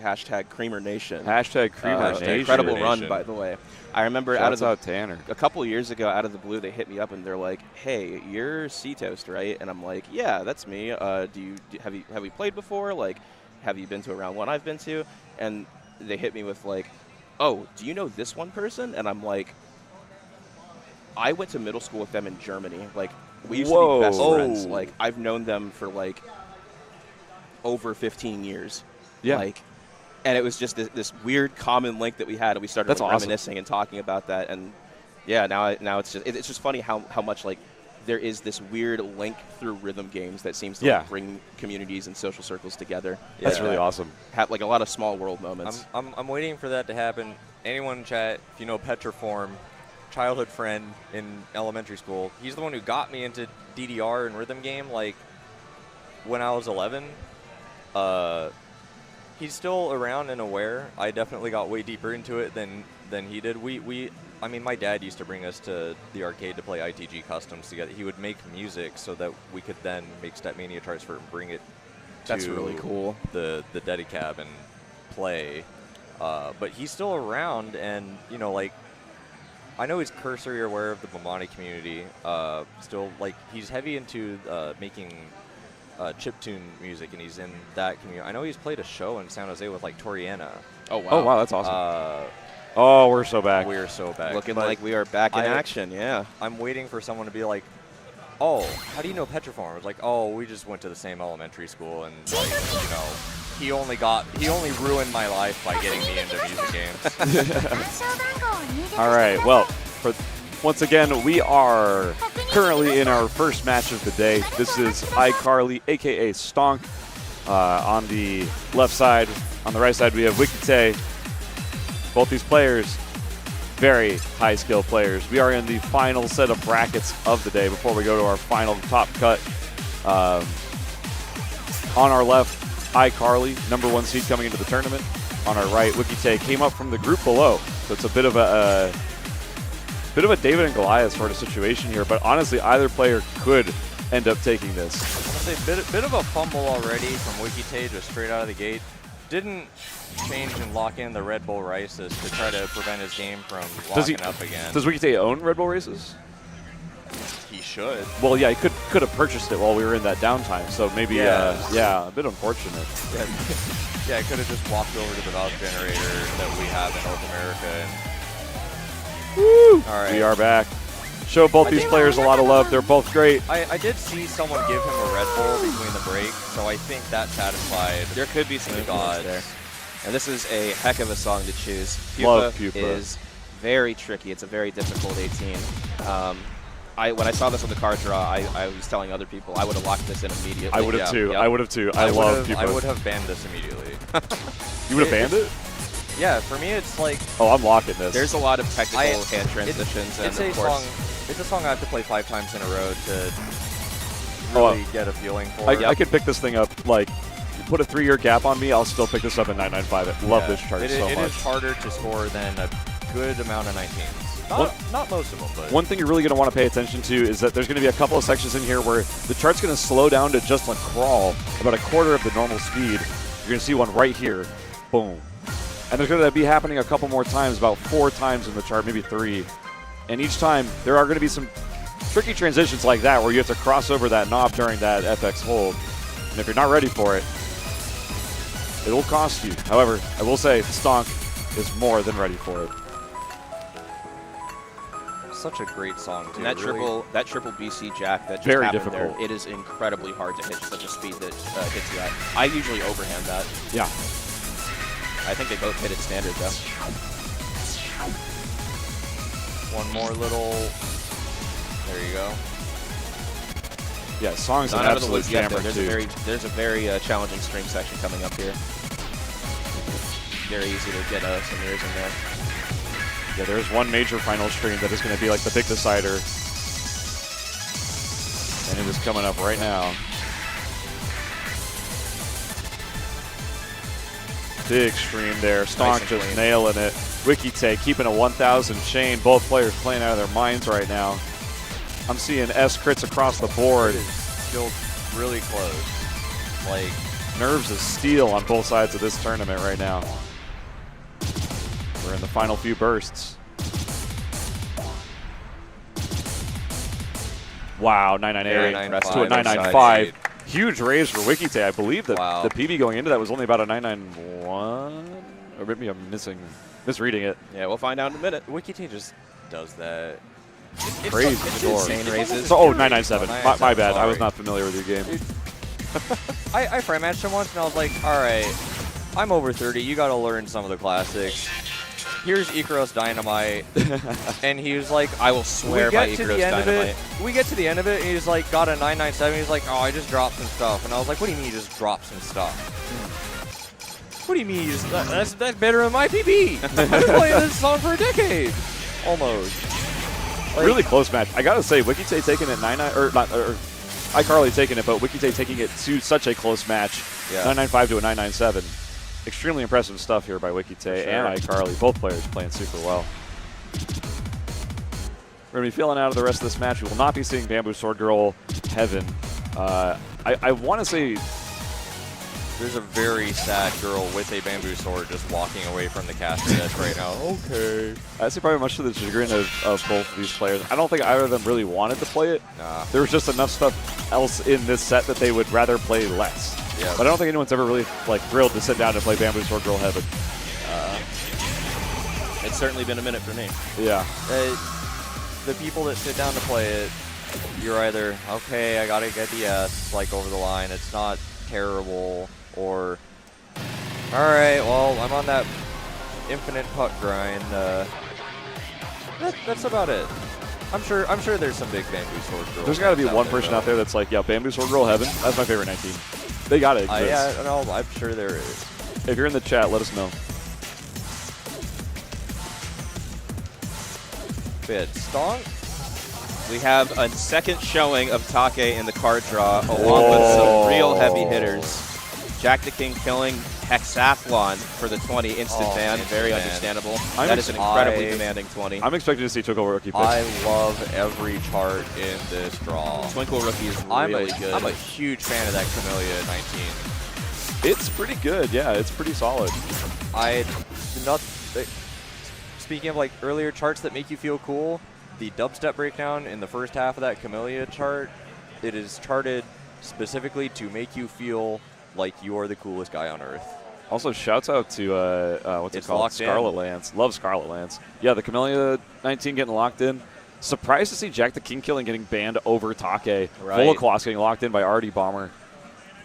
#Creamer Nation. #Creamer Nation. Incredible Nation. run, by the way. I remember Shouts out Tanner. a couple years ago, out of the blue, they hit me up and they're like, "Hey, you're C-Toast, right?" And I'm like, "Yeah, that's me. Have you played before? Like, have you been to a round one I've been to?" And they hit me with like, "Oh, do you know this one person?" And I'm like, "I went to middle school with them in Germany. Like, we used to be best friends. Like, I've known them for like over 15 years." Yeah. Like, and it was just this weird common link that we had, and we started That's like, awesome. reminiscing and talking about that. And yeah, now it's just funny how much like there is this weird link through rhythm games that seems to like, bring communities and social circles together. That's really awesome. Have like a lot of small world moments. I'm waiting for that to happen. Anyone in chat, if you know Petriform, childhood friend in elementary school, he's the one who got me into DDR and rhythm game like when I was 11. He's still around and aware. I definitely got way deeper into it than he did. I mean, my dad used to bring us to the arcade to play ITG customs together. He would make music so that we could then make Stepmania charts for it and bring it to That's really cool. the Dedicab and play. But he's still around, and like, I know he's cursory aware of the Bomani community. Still, like, he's heavy into making chiptune music, and he's in that community. I know he's played a show in San Jose with like Toriana. Oh wow! Oh wow, that's awesome. Oh, we're so back. We're so back. Looking But like we are back in action. Yeah. I'm waiting for someone to be like, "Oh, how do you know Petriform?" I was like, "Oh, we just went to the same elementary school, and like, he only ruined my life by getting me into music games. All right, well, once again, we are currently in our first match of the day. This is iCarly, a.k.a. Stonk, on the left side. On the right side, we have Wikite. Both these players, very high-skill players. We are in the final set of brackets of the day before we go to our final top cut. On our left, iCarly, #1 seed coming into the tournament. On our right, Wikite came up from the group below, so it's a bit of a David and Goliath sort of situation here. But honestly, either player could end up taking this. I'm gonna say bit of a fumble already from Wikite just straight out of the gate. Didn't change and lock in the Red Bull Races to try to prevent his game from locking up again. Does Wikite own Red Bull Races? He should. Well, yeah, he could have purchased it while we were in that downtime, so maybe, yeah, a bit unfortunate. Yeah, I could have just walked over to the valve generator that we have in North America. And Woo! All right. We are back. Show both these players a lot of love. They're both great. I did see someone give him a Red Bull between the break, so I think that satisfied. There could be some influence there. And this is a heck of a song to choose. Love Pupa Pupa. is very tricky. It's a very difficult 18. When I saw this on the card draw, I was telling other people I would have locked this in immediately. I would have too. Yep. I would have too. I love Pupa. I would have banned this immediately. You would have banned it? Yeah, for me it's like Oh, I'm locking this. There's a lot of technical hand transitions, and of course, it's a song I have to play 5 times in a row to really get a feeling for. I could pick this thing up, like, put a 3-year gap on me, I'll still pick this up in 995. I love this chart so much. It is harder to score than a good amount of 19s. Not most of them, but one thing you're really going to want to pay attention to is that there's going to be a couple of sections in here where the chart's going to slow down to just like crawl, about a quarter of the normal speed. You're going to see one right here. Boom. And there's going to be happening a couple more times, about 4 times in the chart, maybe 3. And each time, there are going to be some tricky transitions like that where you have to cross over that knob during that FX hold. And if you're not ready for it, it will cost you. However, I will say, Stonk is more than ready for it. such a great song too. And that triple BC jack that just Very happened difficult. there, it is incredibly hard to hit such a speed that hits you at. I usually overhand that. Yeah. I think they both hit it standard though. One more little. There you go. Yeah, song's Not an out of the absolute loop yet, though. jammer too. There's a very challenging string section coming up here. Very easy to get some mirrors in there. Yeah, there's one major final stream that is going to be like the big decider. And it is coming up right now. Big stream there. Stonk and just clean. nailing it. Wikite keeping a 1,000 chain. Both players playing out of their minds right now. I'm seeing S crits across the board. It is still really close. Like, Nerves of steel on both sides of this tournament right now. We're in the final few bursts. Wow, 998 to a 995. Huge raise for Wikite. I believe that the PB going into that was only about a 991. Or maybe I'm misreading it. Yeah, we'll find out in a minute. Wikite just does that. Crazy score. Insane raises. So, 997. My bad. Sorry. I was not familiar with your game. I frame matched him once and I was like, all right, I'm over 30. You got to learn some of the classics. Here's Icaros Dynamite. And he was like, I will swear by Icaros Dynamite. We get to the end of it, and he's like, got a 997. He's like, oh, I just dropped some stuff. And I was like, what do you mean you just dropped some stuff? What do you mean you just, that's better than my PB? I've been playing this song for a decade. Almost. Like, really close match. I gotta say, Wikite taking it 9-9, or not, or iCarly taking it, but Wikite taking it to such a close match. Yeah. 995 to a 997. Extremely impressive stuff here by Wikite and iCarly. Both players playing super well. We're going to be feeling out of the rest of this match. We will not be seeing Bamboo Sword Girl Heaven. I want to say there's a very sad girl with a bamboo sword just walking away from the casting desk right now. Okay. I'd say probably much to the chagrin of both of these players. I don't think either of them really wanted to play it. Nah. There was just enough stuff else in this set that they would rather play less. Yeah. But I don't think anyone's ever really thrilled to sit down and play Bamboo Sword Girl Heaven. It's certainly been a minute for me. Yeah. The people that sit down to play it, you're either, okay, I got to get the S, over the line. It's not terrible, or All right, well, I'm on that infinite puck grind. That's about it. I'm sure there's some big Bamboo Sword Girl. There's got to be one person out there that's like, yeah, Bamboo Sword Girl Heaven. That's my favorite 19. They got to exist. Yeah, no, I'm sure there is. If you're in the chat, let us know. Bit Stonk. We have a second showing of Take in the card draw, along with some real heavy hitters. Jack the King killing Hexathlon for the 20 instant ban. Very understandable. That is an incredibly demanding 20. I'm expecting to see Twinkle Rookie pitch. I love every chart in this draw. Twinkle Rookie is really good. I'm a huge fan of that Camellia 19. It's pretty good. Yeah, it's pretty solid. Speaking of like earlier charts that make you feel cool, the dubstep breakdown in the first half of that Camellia chart, it is charted specifically to make you feel like you are the coolest guy on earth. Also, shouts out to what's it called? Scarlet Lance. Love Scarlet Lance. Yeah, the Camellia 19 getting locked in. Surprised to see Jack the King killing getting banned over Take. Volocloss getting locked in by RD Bomber.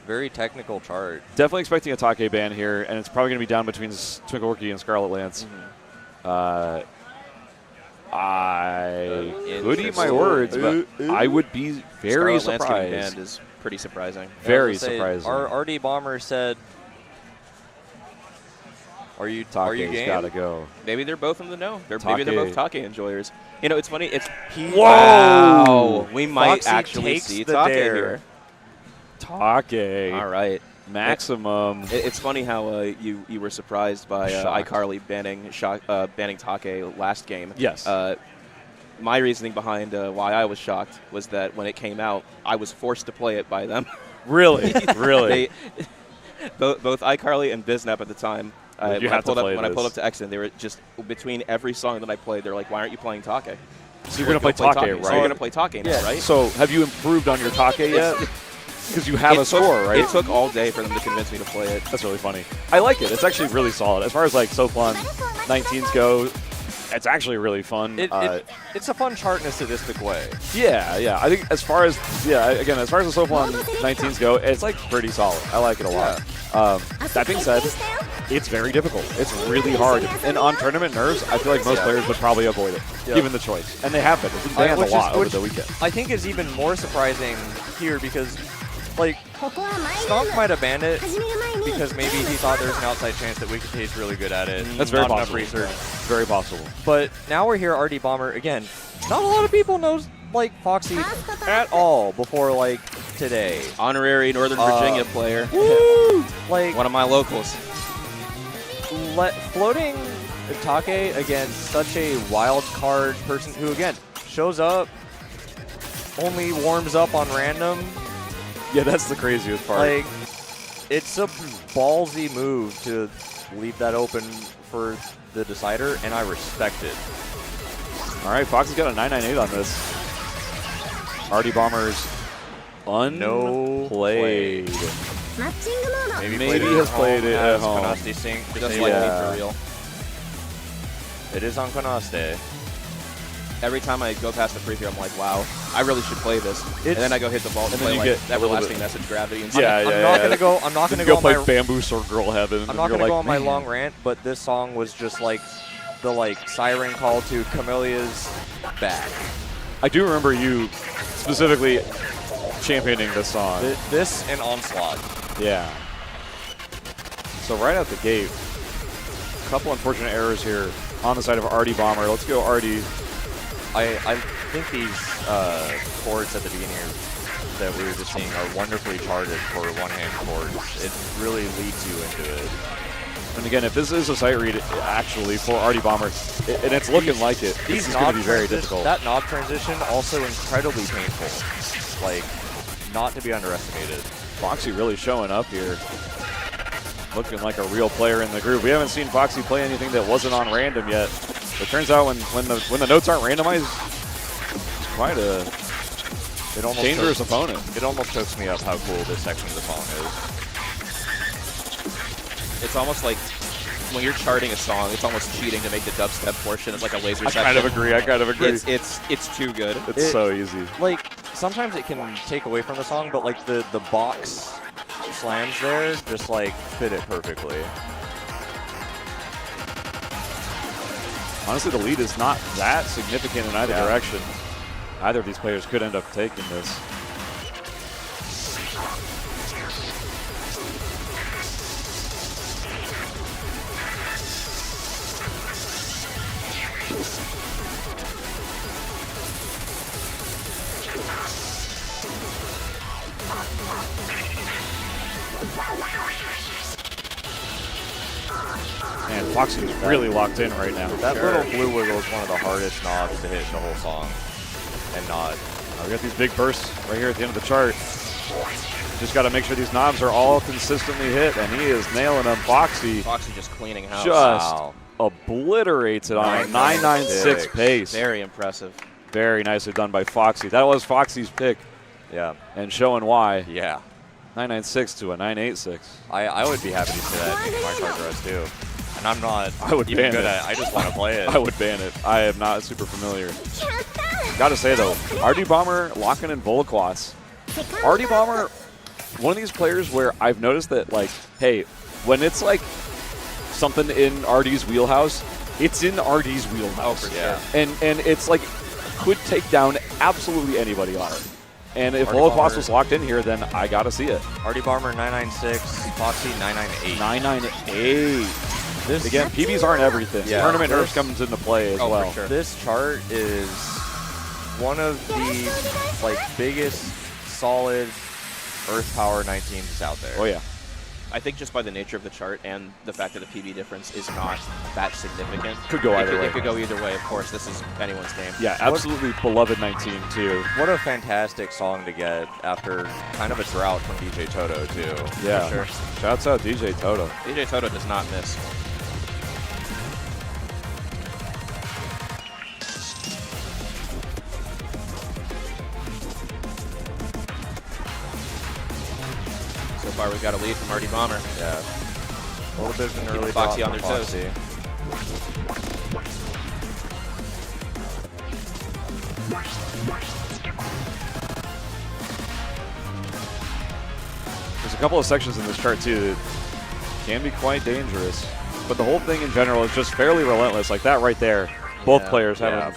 Very technical chart. Definitely expecting a Take ban here, and it's probably going to be down between Twinkle Rookie and Scarlet Lance. I could eat my words, but I would be very Scarlet Lance getting surprised. banned is pretty surprising. Very surprising. Our RD Bomber said, "Are you game?" Gotta go. Maybe they're both in the know. Maybe they're both Take enjoyers. You know, it's funny. Whoa! We might Foxy actually takes see the Take dare. here. Take. All right. Maximum. It's funny how you were surprised by iCarly banning Take last game. Yes. My reasoning behind why I was shocked was that when it came out, I was forced to play it by them. Really? Really? Both iCarly and Biznap at the time. When I pulled up to Exton, they were just between every song that I played. They're like, "Why aren't you playing Take?" So you're going to play Take, right? So you're going to play Take now, right? So have you improved on your Take yet? Because you have a score, right? It took all day for them to convince me to play it. That's really funny. I like it. It's actually really solid. As far as like Soflon 19s go, it's actually really fun. It's a fun chart in a sadistic way. Yeah. I think as far as the Soflon 19s go, it's like pretty solid. I like it a lot. That being said, it's very difficult. It's really hard. And on tournament nerves, I feel like most players would probably avoid it, given the choice. And they have been. It's been banned a lot over the weekend. I think is even more surprising here because, like, Stonk might have banned it because maybe he thought there was an outside chance that Wikitate's really good at it. That's very Not possible. enough research. Very possible. But now we're here, RD Bomber again. Not a lot of people knows like Foxy at all before like today. Honorary Northern Virginia player. Woo! Like one of my locals. Floating Take against such a wild card person who again shows up, only warms up on random. Yeah, that's the craziest part. Like, it's a ballsy move to leave that open for the decider, and I respect it. All right, Fox has got a 998 on this. RD Bombers unplayed. Maybe he has played it at home. Konaste sync. Just like me for real. It is on Konaste. Every time I go past the free throw, I'm like, wow, I really should play this. And then I go hit the vault and play like Everlasting Message Gravity. And I'm not gonna go play Bamboo Sword Girl Heaven. I'm not gonna go on my long rant, but this song was just like the siren call to Camellia's back. I do remember you specifically championing this song. This and Onslaught. Yeah. So right out the gate, a couple unfortunate errors here on the side of RD Bomber. Let's go RD. I think these chords at the beginning that we were just seeing are wonderfully charted for one-hand chords. It really leads you into it. And again, if this is a sight read actually for RD Bomber, and it's looking like it, this is going to be very difficult. That knob transition also incredibly painful. Like, not to be underestimated. Foxy really showing up here. Looking like a real player in the group. We haven't seen Foxy play anything that wasn't on random yet. It turns out when the notes aren't randomized, it's quite a dangerous opponent. It almost chokes me up how cool this section of the song is. It's almost like when you're charting a song, it's almost cheating to make the dubstep portion as like a laser section. I kind of agree. It's too good. It's so easy. Like, sometimes it can take away from the song, but like the box slams there just like fit it perfectly. Honestly, the lead is not that significant in either direction. Either of these players could end up taking this. And Foxy's really locked in right now. That little blue wiggle is one of the hardest knobs to hit the whole song. And not. We got these big bursts right here at the end of the chart. Just got to make sure these knobs are all consistently hit, and he is nailing them. Foxy just cleaning house. just obliterates it on a 996 pace. Very impressive. Very nicely done by Foxy. That was Foxy's pick. Yeah. And showing why. Yeah. 996 to a 986. I would be happy to see that in my card dress too. And I'm not I would even ban good it. at it. I just want to play it. I would ban it. I am not super familiar. Gotta say though, RD Bomber locking in Volquas. RD Bomber, one of these players where I've noticed that, like, hey, when it's like something in RD's wheelhouse, it's in RD's wheelhouse. Oh, for Yeah. And it's like could take down absolutely anybody on it. And if RD Volquas Bomber. was locked in here, then I gotta see it. RD Bomber 996, Foxy 998. 998. This Again, PBs aren't everything. Yeah. Tournament nerfs comes into play as well. For sure. This chart is one of the biggest solid Earth Power 19s out there. Oh yeah. I think just by the nature of the chart and the fact that the PB difference is not that significant. Could go either way. It could go either way, of course. This is anyone's game. Yeah, absolutely beloved 19 too. What a fantastic song to get after kind of a drought from DJ Toto too. Yeah. For sure. Shouts out DJ Toto. DJ Toto does not miss. So far, we've got a lead from RD Bomber. Yeah. A little bit of an early Foxy drop on from their toes. Foxy. There's a couple of sections in this chart too that can be quite dangerous. But the whole thing in general is just fairly relentless. Like that right there. Both players having a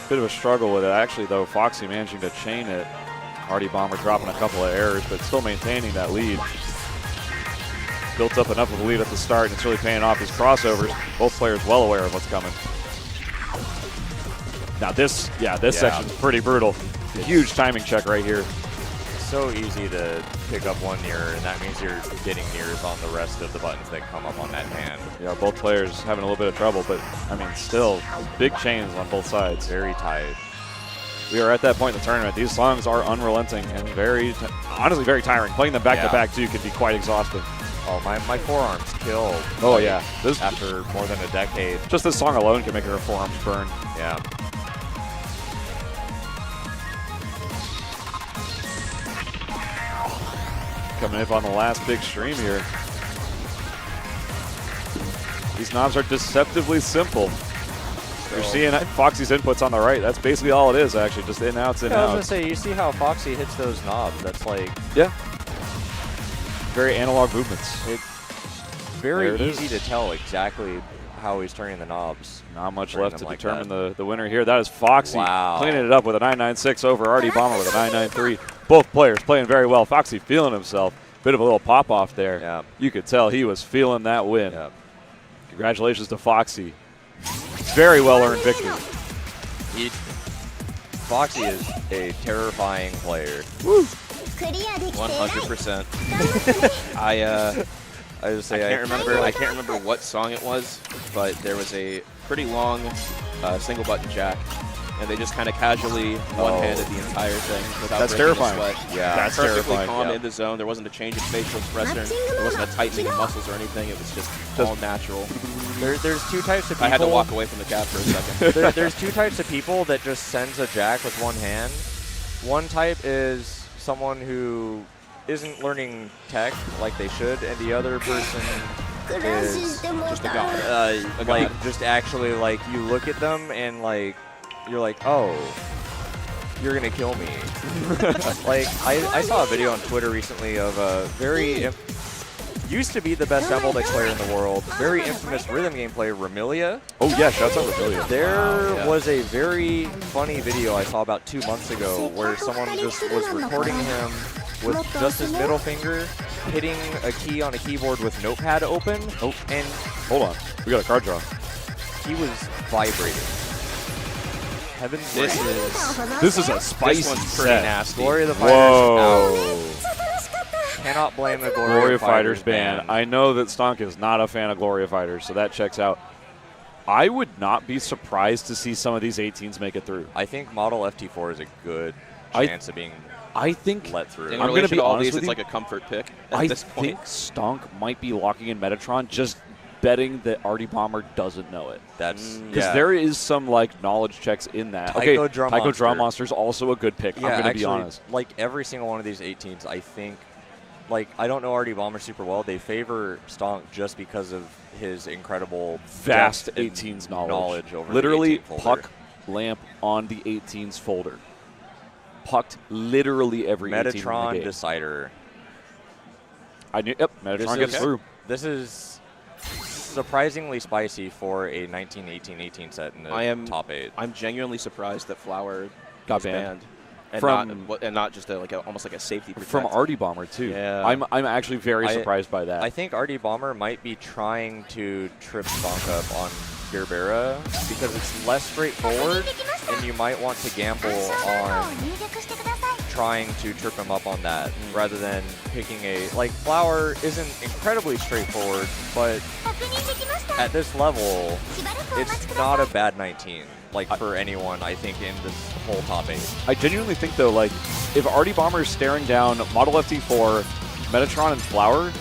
bit of a struggle with it. Actually, though, Foxy managing to chain it. RD Bomber dropping a couple of errors, but still maintaining that lead. Built up enough of a lead at the start, and it's really paying off his crossovers. Both players well aware of what's coming. Now this section's pretty brutal. A huge timing check right here. So easy to pick up one near, and that means you're getting nears on the rest of the buttons that come up on that hand. Yeah, both players having a little bit of trouble, but I mean, still big chains on both sides. Very tight. We are at that point in the tournament. These songs are unrelenting and honestly very tiring. Playing them back to back too can be quite exhausting. Oh, my forearms killed. Oh yeah, this After more than a decade. just this song alone can make your forearms burn. Yeah. Coming up on the last big stream here. These knobs are deceptively simple. You're seeing Foxy's inputs on the right. That's basically all it is, actually. Just in, outs, in, I was outs. going to say, you see how Foxy hits those knobs. That's like Yeah. Very analog movements. very There it easy is. to tell exactly how he's turning the knobs. Not much Bring left them to like determine the winner here. That is Foxy Wow. cleaning it up with a 996 over RD Bomber with a 993. Both players playing very well. Foxy feeling himself. Bit of a little pop-off there. Yeah. You could tell he was feeling that win. Yeah. Congratulations to Foxy. Very well-earned victory. Foxy is a terrifying player. 100%. I just say I can't remember what song it was, but there was a pretty long single button jack, and they just kind of casually one-handed the entire thing without That's breaking a terrifying. sweat. Yeah. That's Perfectly terrifying. calm Yeah. in the zone. There wasn't a change of facial expression. There wasn't a tightening of muscles or anything. It was just all natural. There's two types of people. I had to walk away from the cab for a second. There's two types of people that just sends a jack with one hand. One type is someone who isn't learning tech like they should, and the other person is Just a god. A like god. just actually like you look at them and like you're like, oh, you're gonna kill me. Like I saw a video on Twitter recently of a used to be the best Voltex player in the world, very infamous rhythm game player, Ramilia. Oh, yeah, shouts out Rebellion. There was a very funny video I saw about 2 months ago where someone just was recording him with just his middle finger hitting a key on a keyboard with Notepad open. Oh. And Hold on. We got a card draw. he was vibrating. Heaven's This Grace. This is a spicy This one's pretty set. nasty. Glory of the Fighters Whoa. out. Cannot blame the Glory of Fighters ban. I know that Stonk is not a fan of Glory of Fighters, so that checks out. I would not be surprised to see some of these 18s make it through. I think Model FT4 is a good chance of being I think let through. In I'm gonna relation be to all honest these, with it's you. like a comfort pick at I this point. think Stonk might be locking in Metatron, just betting that Artie Bomber doesn't know it. That's Because there is some like knowledge checks in that. Tycho Okay, Drum Tycho Monster. Drum Monster is also a good pick. Yeah, I'm going to actually, be honest. like every single one of these 18s, I think, like I don't know Artie Bomber super well. They favor Stonk just because of his incredible Vast depth and 18s knowledge over literally the 18 folder. puck lamp on the 18s folder. Pucked literally every 18 in the Metatron game. Decider. I knew. Yep, Metatron gets is- through. This is surprisingly spicy for a 19-18-18 set in the top 8. I'm genuinely surprised that Flower Got was banned. and From- not just almost like a safety protect. From Artie Bomber too. Yeah. I'm actually very surprised by that. I think Artie Bomber might be trying to trip Stonk up on Gerbera because it's less straightforward, and you might want to gamble on trying to trip him up on that rather than picking a like Flower isn't incredibly straightforward, but at this level, it's not a bad 19. Like for anyone, I think in this whole top 8. I genuinely think though, like if Artie Bomber is staring down Model FT4, Metatron, and Flower,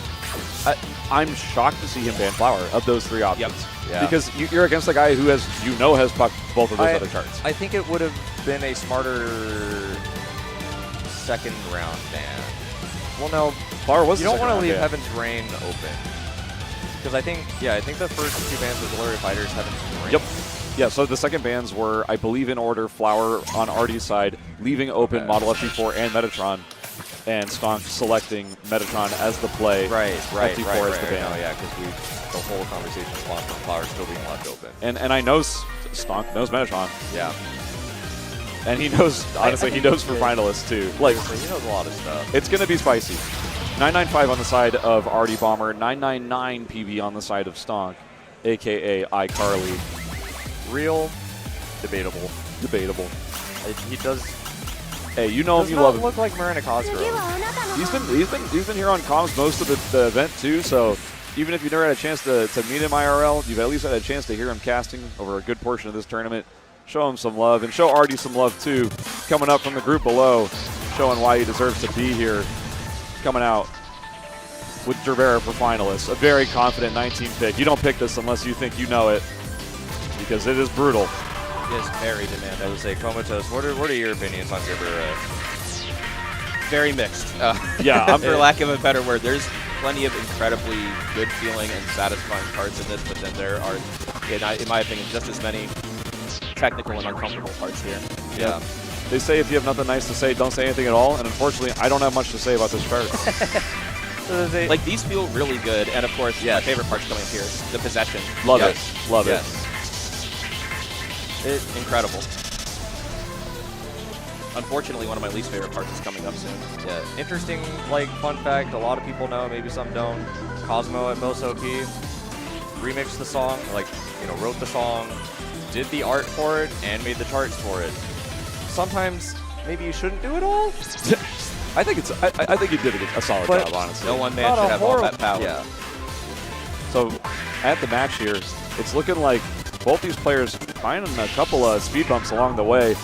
I'm shocked to see him ban Flower of those 3 options. Yeah. Because you're against a guy who has pucked both of those other charts. I think it would have been a smarter second round ban. Well, no, Flower was you the don't want to second leave round ban. Heaven's Reign open. Because I think the first 2 bans with Glory Fighters, Heaven's Reign. Yep. Yeah, so the second bans were, I believe, in order, Flower on Artie's side, leaving open Model FT4 and Metatron, and Stonk selecting Metatron as the play. Right. FT4 as the ban. No, yeah, because the whole conversation spawned from Flower still being left open. And I know Stonk knows Metatron, Yeah. and he knows, honestly, he knows for finalists too. Like, So he knows a lot of stuff. it's going to be spicy. 995 on the side of Artie Bomber, 999 PB on the side of Stonk, a.k.a. iCarly. Real, debatable. Debatable. He does. Hey, you know him, Does you not love him. look like Marina Cosgrove. He's been here on comms most of the event too, so even if you never had a chance to meet him IRL, you've at least had a chance to hear him casting over a good portion of this tournament. Show him some love, and show Artie some love too. Coming up from the group below, showing why he deserves to be here. Coming out with Gerbera for finalists. A very confident 19 pick. You don't pick this unless you think you know it, because it is brutal. It is very demanding. I would say Comatose. What are your opinions on Gerbera? Very mixed. Yeah, for lack of a better word, there's plenty of incredibly good feeling and satisfying parts in this, but then there are, in my opinion, just as many technical and uncomfortable parts here. Yeah. They say if you have nothing nice to say, don't say anything at all, and unfortunately, I don't have much to say about this chart. Like, these feel really good, and of course, my favorite part's coming up here, the possession. Love Yes. it. Love it. It's incredible. Unfortunately, one of my least favorite parts is coming up soon. Yeah. Interesting, like, fun fact, a lot of people know, maybe some don't. Cosmo at Most OP remixed the song, like, wrote the song, did the art for it, and made the charts for it. Sometimes, maybe you shouldn't do it all. I think you did a solid But job, honestly. No one man Not should a have all that horrible- power. Yeah. So at the match here, it's looking like both these players finding a couple of speed bumps along the way.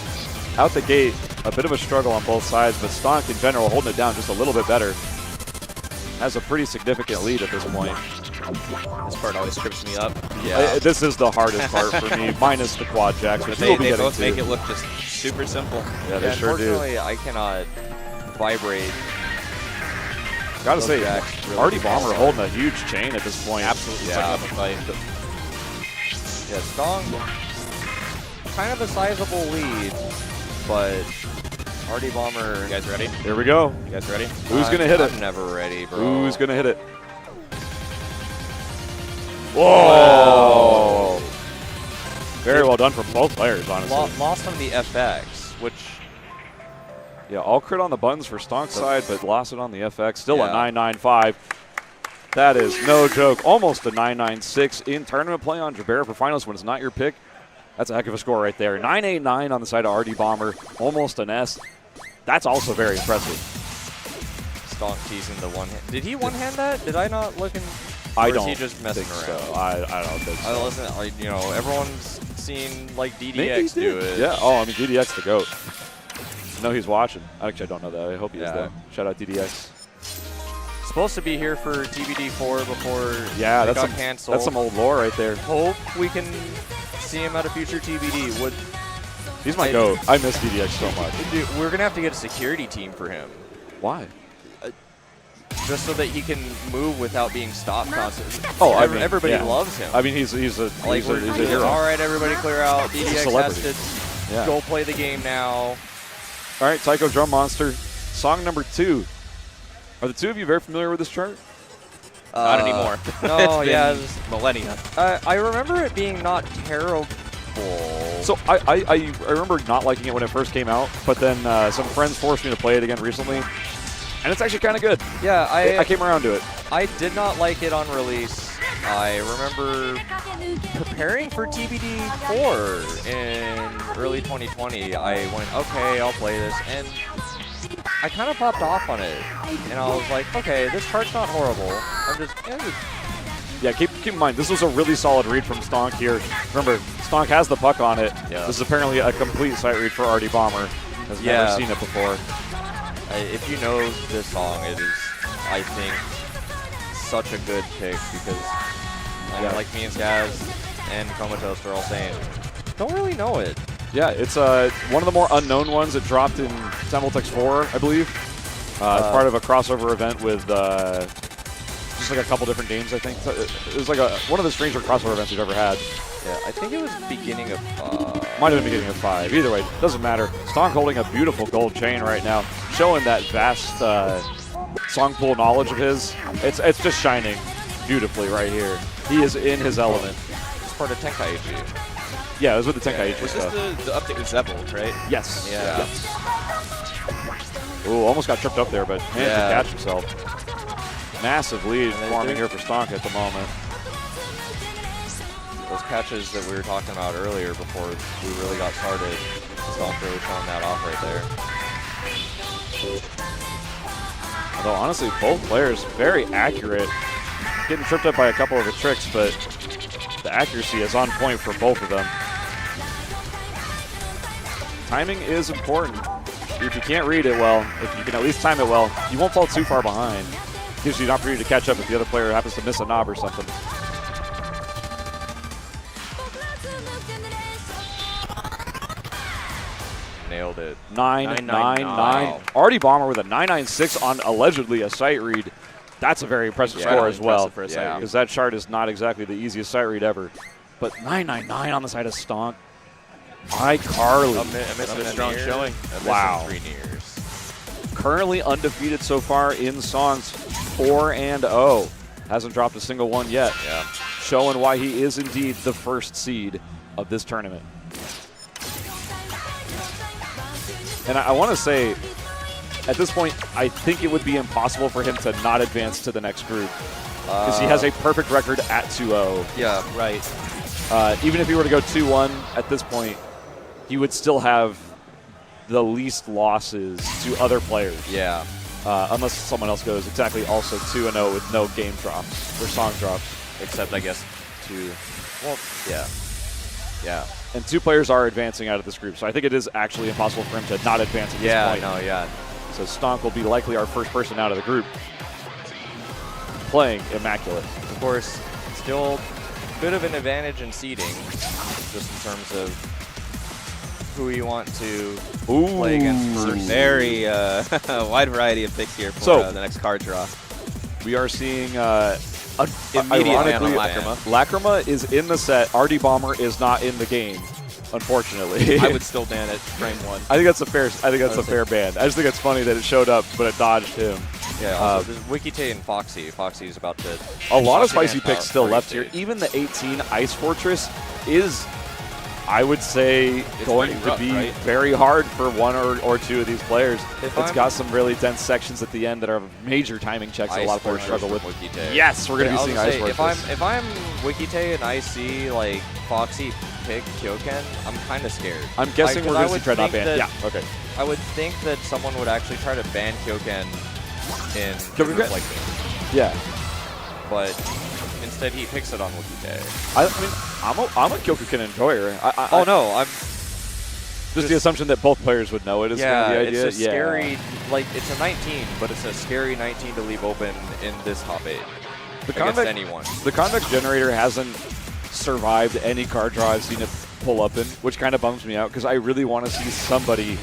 Out the gate, a bit of a struggle on both sides, but Stonk in general holding it down just a little bit better. Has a pretty significant lead at this point. This part always trips me up. Yeah. This is the hardest part for me, minus the quad jacks, which But we'll be they getting both to. make it look just super simple. Yeah, they sure do. Unfortunately, I cannot vibrate. Gotta those say, jacks really Artie do Bomber well. holding a huge chain at this point. Absolutely Yeah. sucking up a fight. Yeah, Stong, kind of a sizable lead, but Artie Bomber. You guys ready? Here we go. You guys ready? Who's gonna hit it? I'm never ready, bro. Who's gonna hit it? Whoa! Very well done from both players, honestly. Lost on the FX, which... Yeah, all crit on the buttons for Stonk's side, but lost it on the FX. Still a Yeah. 9.95. That is no joke. Almost a 9.96 in tournament play on Jabera for finals when it's not your pick. That's a heck of a score right there. 9.89 on the side of RD Bomber. Almost an S. That's also very impressive. Stonk teasing the one hand. Did he one hand that? Did I not look in? I or don't is he just messing think around? so. I don't think so. I wasn't, like, you know, everyone's seen like Maybe he DDX do did. it. Yeah, oh, I mean, DDX the GOAT. I know he's watching. Actually, I don't know that. I hope he is, Yeah. though. Shout out DDX. Supposed to be here for TBD4 before Yeah, it that's got some, canceled. that's some old lore right there. Hope we can see him at a future TBD. He's my GOAT. I miss DDX so much. Dude, we're going to have to get a security team for him. Why? Just so that he can move without being stopped constantly. Oh, I mean, everybody yeah. loves him. I mean, he's a hero. All right, everybody clear out. a DDX has celebrity. to Yeah. go play the game now. All right, Tycho Drum Monster, song number 2. Are the two of you very familiar with this chart? Not anymore. No, It's been yeah. millennia. I remember it being not terrible. So I remember not liking it when it first came out, but then some friends forced me to play it again recently, and it's actually kind of good. Yeah, I came around to it. I did not like it on release. I remember preparing for TBD4 in early 2020. I went, okay, I'll play this, and I kind of popped off on it. And I was like, okay, this chart's not horrible. Yeah, keep in mind, this was a really solid read from Stonk here. Remember, Stonk has the puck on it. Yeah. This is apparently a complete sight read for RD Bomber. Has never seen it before. If you know this song, it is, I think, such a good pick because, like me and Skaz and Comatose are all saying, don't really know it. Yeah, it's one of the more unknown ones. It dropped in Simultex 4, I believe. It's part of a crossover event with just like a couple different games, I think. It was like one of the stranger crossover events we've ever had. Yeah, I think it was beginning of... Might have been beginning of 5. Either way, doesn't matter. Stonk holding a beautiful gold chain right now, showing that vast song pool knowledge of his. It's just shining beautifully right here. He is in his element. It's part of Tenkaichi. Yeah, it was with the Tenkaichi Was this stuff. the update with Zebel, right? Yes. Yeah. Yes. Ooh, almost got tripped up there, but managed to catch himself. Massive lead forming here for Stonk at the moment. Those catches that we were talking about earlier before we really got started, Stonk really showing that off right there. Although, honestly, both players very accurate. Getting tripped up by a couple of the tricks, but the accuracy is on point for both of them. Timing is important. If you can't read it well, if you can at least time it well, you won't fall too far behind. Gives you an opportunity to catch up if the other player happens to miss a knob or something. Nailed it. 9.99. RD Bomber with a 9.96 on allegedly a sight read. That's a very impressive score as well. Yeah. Because that chart is not exactly the easiest sight read ever. But 9.99 on the side of Stonk. iCarly. A strong showing. Wow. 3 nears. Currently undefeated so far in songs 4-0. Hasn't dropped a single one yet. Yeah. Showing why he is indeed the first seed of this tournament. And I want to say, at this point, I think it would be impossible for him to not advance to the next group. Because he has a perfect record at 2-0. Yeah, right. Even if he were to go 2-1 at this point, he would still have the least losses to other players. Yeah. Unless someone else goes exactly also 2-0 with no game drops or song drops. Except, I guess, 2. Well, yeah. Yeah. And 2 players are advancing out of this group, so I think it is actually impossible for him to not advance at this point. No, yeah. So Stonk will be likely our first person out of the group. Playing immaculate. Of course, still a bit of an advantage in seeding, just in terms of who you want to play against first. Very wide variety of picks here for the next card draw. We are seeing Immediately on ironically, Lacrima. Lacrima is in the set. RD Bomber is not in the game, unfortunately. I would still ban it frame 1. I think that's a fair ban. I just think it's funny that it showed up, but it dodged him. Yeah, also there's Wikite and Foxy. Foxy is about to... A lot of Foxy spicy Power- picks still Party left here. stage. Even the 18 Ice Fortress is, I would say, going pretty to rough, be right? very hard for one or two of these players. If It's I'm- got some really dense sections at the end that are major timing checks that a lot of players struggle with. Yes, we're going to be seeing Ice Fortress. If I'm Wikite and I see like Foxy pick Kyoken, I'm kind of scared. I'm guessing we're going to see Dreadnought ban. Yeah, okay. I would think that someone would actually try to ban Kyoken in Kyoken? Reflecting, Yeah. but instead he picks it on Wikite. I mean, I'm a Kyokuken enjoyer. Oh no, I'm Just the assumption that both players would know it is yeah. kind of the idea. It's a scary, like it's a 19, but it's a scary 19 to leave open in this top 8 against convex- anyone. The convex generator hasn't survived any card draw I've seen it pull up in, which kind of bums me out because I really want to see somebody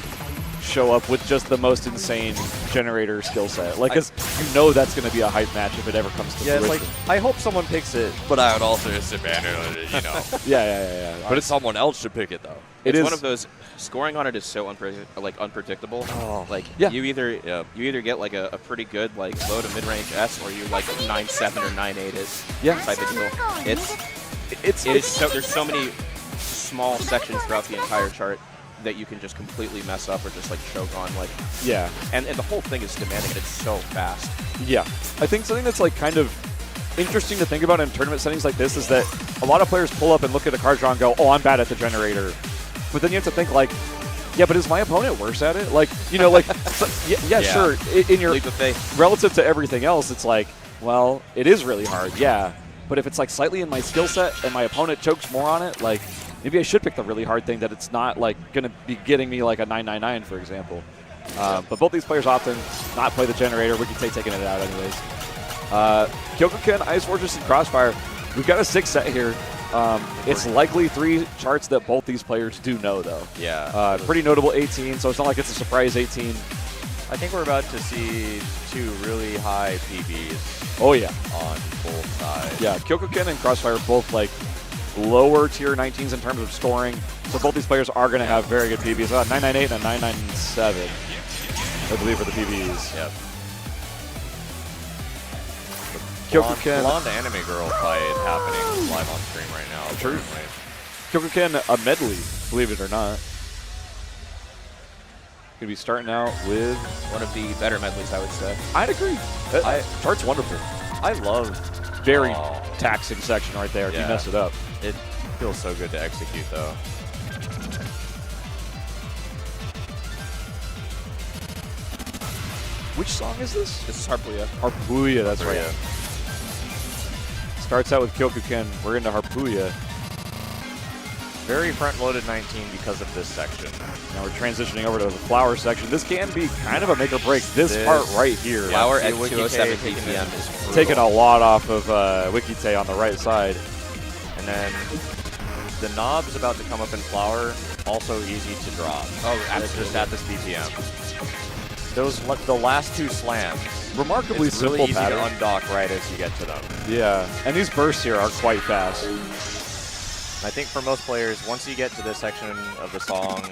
show up with just the most insane generator skill set. Like, 'cause you know that's going to be a hype match if it ever comes to Yeah, it's fruition. like I hope someone picks it, but I would also just abandon it, you know. Yeah. But it's someone else should pick it though. It It's is one of those, scoring on it is so unpredictable. Oh. Like, Yeah. you either get like a pretty good like low to mid-range S, or you like 9-7 or 9-8 is Yeah. type of deal. It's It is so, there's so many small sections throughout the entire chart that you can just completely mess up or just like choke on, like, yeah. and the whole thing is demanding it. It's so fast. Yeah. I think something that's like kind of interesting to think about in tournament settings like this is that a lot of players pull up and look at the card draw and go, oh, I'm bad at the generator. But then you have to think like, yeah, but is my opponent worse at it? Like, you know, like, so, yeah, Yeah. sure. In your Leap of faith. relative to everything else, it's like, well, it is really hard, yeah. But if it's like slightly in my skill set and my opponent chokes more on it, like maybe I should pick the really hard thing that it's not like going to be getting me like a 999, for example. But both these players often not play the generator. We can take taking it out anyways. Kyokuken, Ice Fortress, and Crossfire. We've got a 6 set here. It's likely 3 charts that both these players do know, though. Yeah. Pretty notable 18, so it's not like it's a surprise 18. I think we're about to see 2 really high PBs Oh, yeah. on both sides. Yeah, Kyokuken and Crossfire both like lower tier 19s in terms of scoring. So both these players are going to have very good PBs. 998 and a 997, I believe, are the PBs. Yep. Kyokuken, Blonde anime girl fight happening live on stream right now. True. apparently. Kyokuken, a medley, believe it or not. Going to be starting out with... One of the better medleys, I would say. I'd agree. Chart's wonderful. I love Very Oh. taxing section right there if you Yeah. mess it up. it. Feels so good to execute though. Which song is this? This is Harpuya. Harpuya, that's right. Yeah. Starts out with Kyokuken. We're into Harpuya. Very front-loaded 19 because of this section. Now we're transitioning over to the flower section. This can be kind of a make or break. This part right here. Flower see at Wikite 207 taking BPM it. is brutal. Taking a lot off of Wikite on the right side. And then the knob's about to come up in flower, also easy to drop. Oh, It's just absolutely. at this BPM. The last 2 slams. Remarkably It's simple really easy pattern. to undock right as you get to them. Yeah, and these bursts here are quite fast. I think for most players, once you get to this section of the song,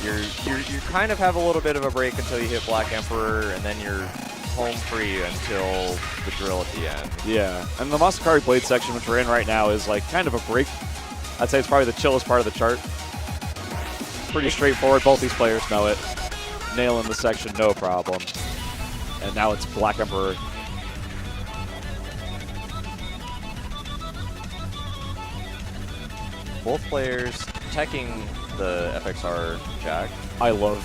you kind of have a little bit of a break until you hit Black Emperor, and then you're home free until the drill at the end. Yeah, and the Masakari Blade section, which we're in right now, is like kind of a break. I'd say it's probably the chillest part of the chart. Pretty straightforward. Both these players know it. Nailing the section, no problem. And now it's Black Emperor. Both players teching the FXR jack. I love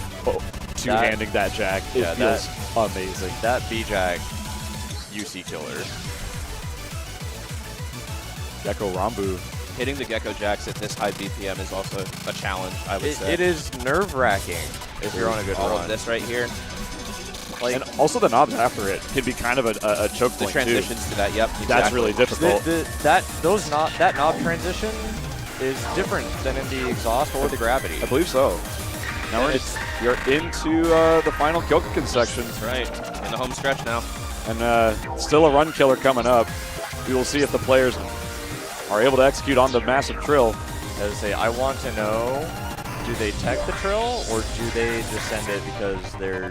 two-handing that jack. It Yeah, feels amazing. That B-jack UC killer. Gecko Rambu. Hitting the Gecko Jacks at this high BPM is also a challenge, I would say. It is nerve-wracking if you're on a good All run. of this right here. Like, And also the knobs after it can be kind of a choke The point, transitions to that, yep. too. Exactly. That's really difficult. that knob transition is different than in the exhaust or the gravity. I believe so. Now you're into the final Kyokuken section. That's right. In the home stretch now. And still a run killer coming up. We will see if the players are able to execute on the massive trill. As I say, I want to know, do they tech the trill or do they just send it because they're...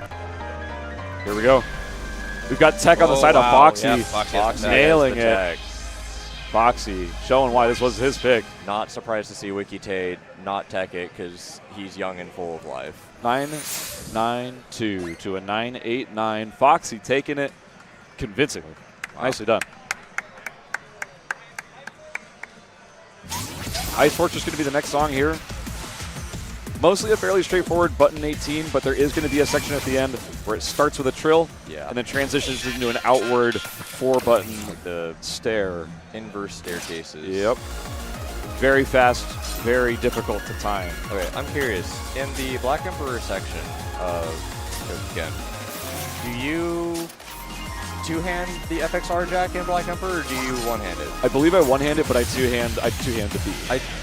Here we go. We've got tech on the Oh, side of wow. Foxy. Yeah, Foxy has the tech. nailing The it. tech. Foxy showing why this was his pick. Not surprised to see Wikite not tech it because he's young and full of life. 9-9-2 to a 9-8-9. Foxy taking it convincingly. Wow. Nicely done. Ice Fortress going to be the next song here. Mostly a fairly straightforward button 18, but there is going to be a section at the end where it starts with a trill Yeah. and then transitions into an outward 4-button stair. Inverse staircases. Yep. Very fast, very difficult to time. Okay, I'm curious. In the Black Emperor section of Ken, do you two-hand the FXR jack in Black Emperor, or do you one-hand it? I believe I one-hand it, but I two-hand the B.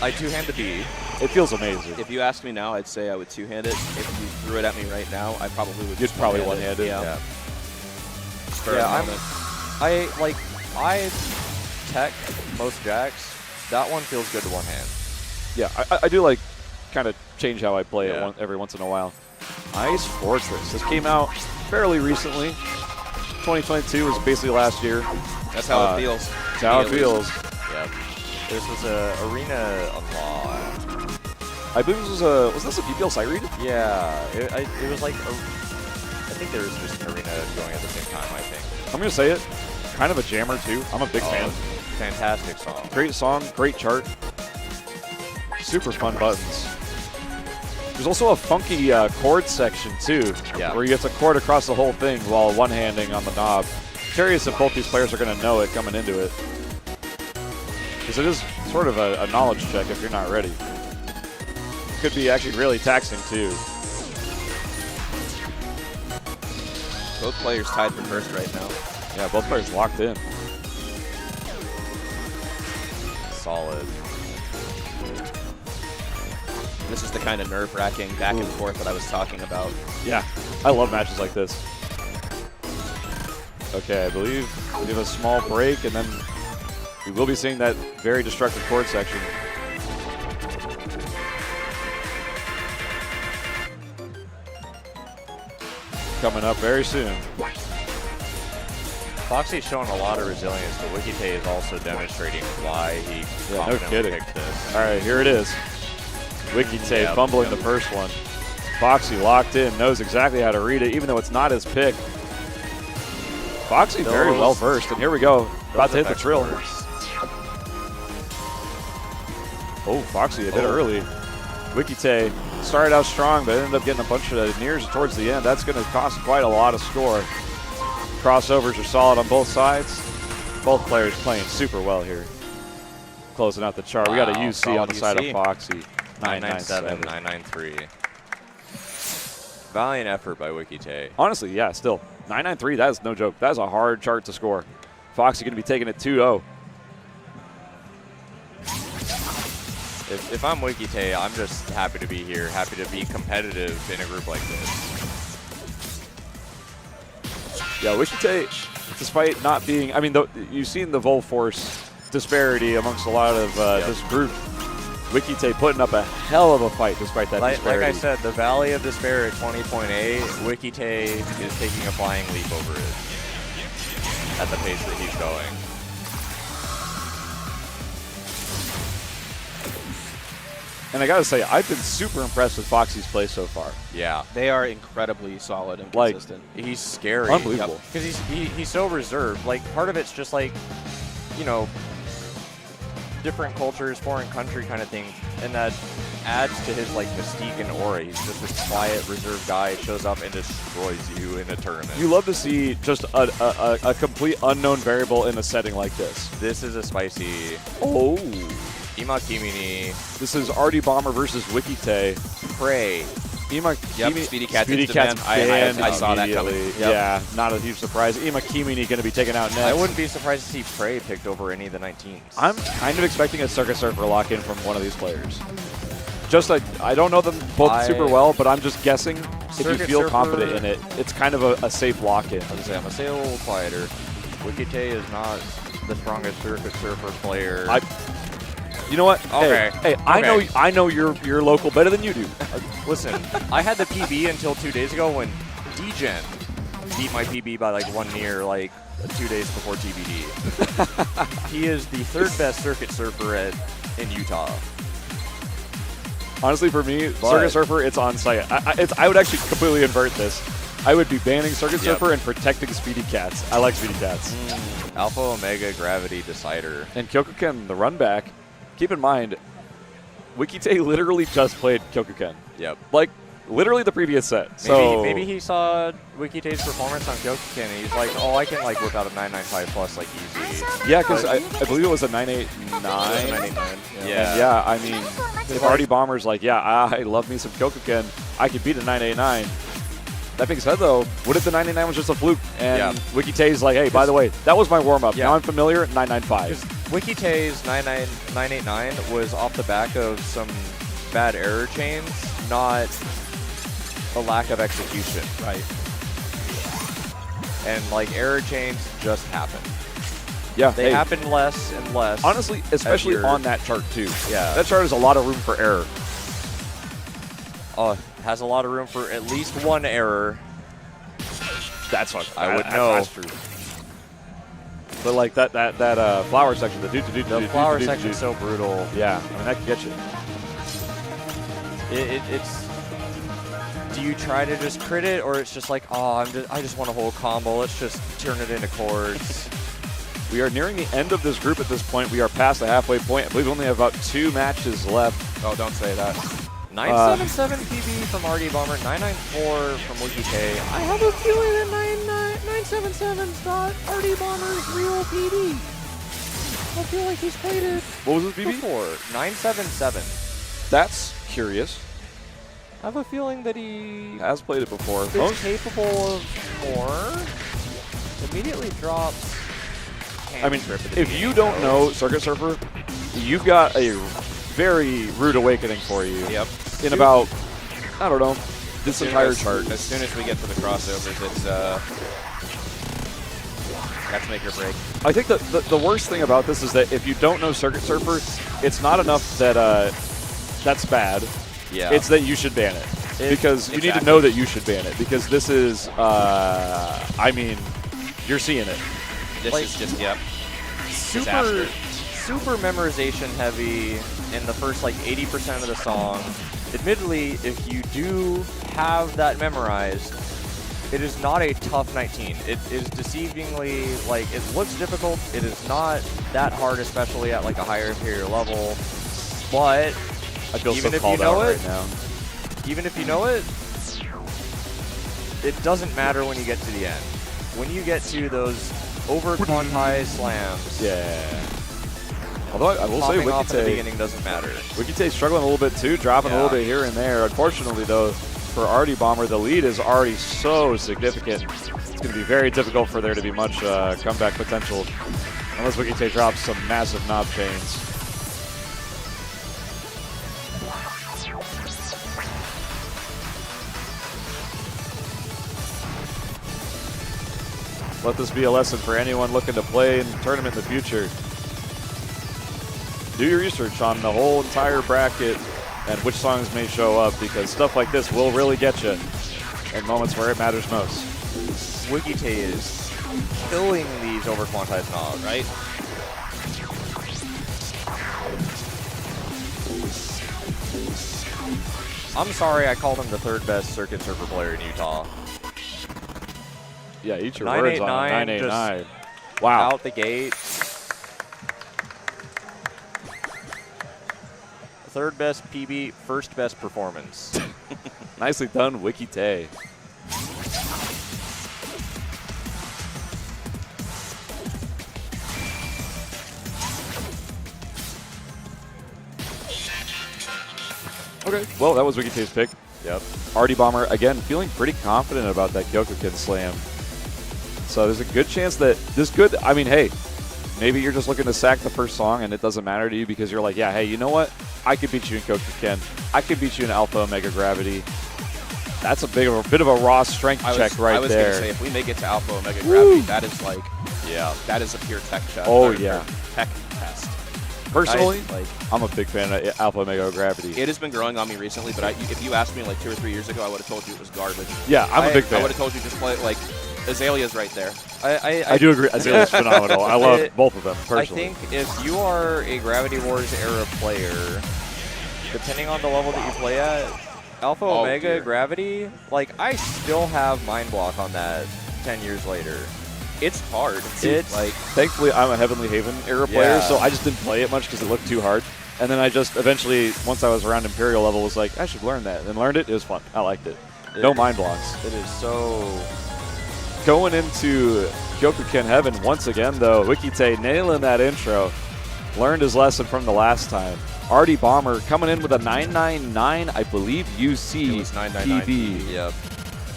I two-hand the B. It feels amazing. If you ask me now, I'd say I would two-hand it. If you threw it at me right now, I probably would. You'd just probably one-hand one-hand it. Yeah. Yeah. I tech most jacks. That one feels good to one hand. Yeah, I do like kind of change how I play Yeah. it every once in a while. Ice Fortress. This came out fairly recently. 2022 was basically last year. That's how it feels. That's how it feels. Yeah. This was a arena unlock. I believe this was this a PPL site read? Yeah. It was like I think there was just an arena going at the same time. I think. I'm gonna say it. Kind of a jammer too. I'm a big fan. Fantastic song. Great song, great chart. Super fun buttons. There's also a funky chord section too, Yeah. where you have to chord across the whole thing while one-handing on the knob. Curious if both these players are going to know it coming into it, because it is sort of a knowledge check if you're not ready. Could be actually really taxing too. Both players tied for first right now. Yeah, both players locked in. Solid. This is the kind of nerve-wracking back and forth that I was talking about. Yeah, I love matches like this. Okay, I believe we have a small break, and then we will be seeing that very destructive chord section. Coming up very soon. Foxy's showing a lot of resilience, but Wikite is also demonstrating why he Yeah, no confidently kidding. picked this. All right, here it is. Wikite Yep, fumbling yep. the first one. Foxy locked in, knows exactly how to read it, even though it's not his pick. Foxy very Those- well versed, and here we go. About to hit the effects trill. works. Oh, Foxy a bit early. Wikite started out strong, but ended up getting a bunch of nears towards the end. That's going to cost quite a lot of score. Crossovers are solid on both sides. Both players playing super well here. Closing out the chart. We got a Wow, UC on the side of UC. Foxy. 997, 993. Valiant effort by Wikite. Honestly, yeah, still. 993, that is no joke. That is a hard chart to score. Foxy going to be taking it 2-0. If I'm Wikite, I'm just happy to be here, happy to be competitive in a group like this. Yeah, Wikite, despite not being, I mean, you've seen the Vol Force disparity amongst a lot of this group. Wikite putting up a hell of a fight despite that Like disparity. I said, the Valley of Despair at 20.8, Wikite is taking a flying leap over it at the pace that he's going. And I got to say, I've been super impressed with Foxy's play so far. Yeah. They are incredibly solid and Like, consistent. He's scary. Unbelievable. Because he's so reserved. Like, part of it's just like, you know, different cultures, foreign country kind of thing. And that adds to his, like, mystique and aura. He's just this quiet, reserved guy, shows up and destroys you in a tournament. You love to see just a complete unknown variable in a setting like this. This is a spicy Oh. Imakimini This is Artie Bomber versus Wikite. Prey. Speedy Cat's Speedy instant Cat's ban. banned I saw that coming. immediately. Yep. Yeah, not a huge surprise. Imakimini going to be taken out next. I wouldn't be surprised to see Prey picked over any of the 19s. I'm kind of expecting a Circus Surfer lock-in from one of these players. Just like, I don't know them both super well, but I'm just guessing if you Circuit feel Surfer- confident in it, it's kind of a safe lock-in. I was gonna say, I'm gonna say a little quieter. Wikite is not the strongest Circuit Surfer player. You know what? Okay. Hey, Okay. I know your local better than you do. Listen, I had the PB until 2 days ago when D-Gen beat my PB by like 1 near like 2 days before TBD. He is the 3rd best circuit surfer in Utah. Honestly, for me, Circuit Surfer, it's on site. I would actually completely invert this. I would be banning Circuit Surfer and protecting Speedy Cats. I like Speedy Cats. Alpha Omega Gravity Decider. And Kyokuken, the run back, keep in mind, Wikite literally just played Kyokuken. Yep. Like, literally the previous set. Maybe he saw Wikite's performance on Kyokuken and he's like, oh, I can like whip out a 995 plus like easy. Yeah, because I believe it was a 989. 989. Yeah. And yeah, I mean, if Artie Bomber's like, yeah, I love me some Kyokuken, I could beat a 989. That being said, though, what if the 989 was just a fluke? And Wikite's like, hey, by the way, that was my warm-up. Now I'm familiar, 995. Wikite's 989 was off the back of some bad error chains, not a lack of execution. Right. And like error chains just happen. Yeah, They happen less and less. Honestly, especially on that chart, too. Yeah. That chart has a lot of room for error. Has a lot of room for at least 1 error. That's what I would know. That's true. But like that flower section, the flower section's so brutal. Yeah, I mean that can get you. It's. Do you try to just crit it, or it's just like, oh, I just want a whole combo. Let's just turn it into chords. We are nearing the end of this group at this point. We are past the halfway point. I believe we only have about 2 matches left. Oh, don't say that. 977 PB from RD Bomber, 994 from Wikite. I have a feeling that 977's not RD Bomber's real PB. I feel like he's played it What was his PB? before. 977. That's curious. I have a feeling that he Has played it before. is capable of more. Immediately drops. I mean, if you don't know Circuit Surfer, you've got a very rude awakening for you. Yep. In about, I don't know, this entire chart. As soon as we get to the crossovers, it's that's make or break. I think the worst thing about this is that if you don't know Circuit Surfer, it's not enough that that's bad. Yeah. It's that you should ban it. Because you need to know that you should ban it. Because this is, I mean, you're seeing it. This is just, super memorization heavy in the first like 80% of the song. Admittedly, if you do have that memorized, it is not a tough 19. It is deceivingly, like, it looks difficult. It is not that hard, especially at like a higher inferior level. But I feel even so if called you know out it, right now. even if you know it, it doesn't matter when you get to the end. When you get to those over-quantized slams, Yeah. Although I will say popping off at the Wikite, beginning doesn't matter. Wikite's struggling a little bit too, dropping a little bit here and there. Unfortunately, though, for Artie Bomber, the lead is already so significant. It's going to be very difficult for there to be much comeback potential unless Wikite drops some massive knob chains. Let this be a lesson for anyone looking to play in the tournament in the future. Do your research on the whole entire bracket and which songs may show up, because stuff like this will really get you in moments where it matters most. Wikite is killing these over-quantized knobs, right? I'm sorry I called him the 3rd best circuit surfer player in Utah. Yeah, eat your words on 989. Wow. Out the gate. 3rd best PB, 1st best performance. Nicely done, Wikite. Okay, well, that was Wikite's pick. Yep. Artie Bomber, again, feeling pretty confident about that Gyokuken slam. So there's a good chance that this could, I mean, hey, maybe you're just looking to sack the first song and it doesn't matter to you because you're like, yeah, hey, you know what? I could beat you in Gyokuken. I could beat you in Alpha Omega Gravity. That's a bit of a raw strength check right there. I was going to say, if we make it to Alpha Omega Gravity, that is like, that is a pure tech test. Oh, yeah. Tech test. Personally, I'm a big fan of Alpha Omega Gravity. It has been growing on me recently, but if you asked me like 2 or 3 years ago, I would have told you it was garbage. Yeah, I'm a big fan. I would have told you just play it like Azalea's right there. I do agree. Azalea's phenomenal. I love both of them personally. I think if you are a Gravity Wars era player, depending on the level that you play at, Alpha, Omega, dear. Gravity, like I still have Mind Block on that 10 years later. It's hard. It's like Thankfully, I'm a Heavenly Haven era player, Yeah. so I just didn't play it much because it looked too hard. And then I just eventually, once I was around Imperial level, was like, I should learn that. And learned it. It was fun. I liked it. No mind blocks. It is so... Going into Kyokuken Heaven once again, though, Wikite nailing that intro. Learned his lesson from the last time. Artie Bomber coming in with a 999, I believe, UC It was 999 PB. Yep.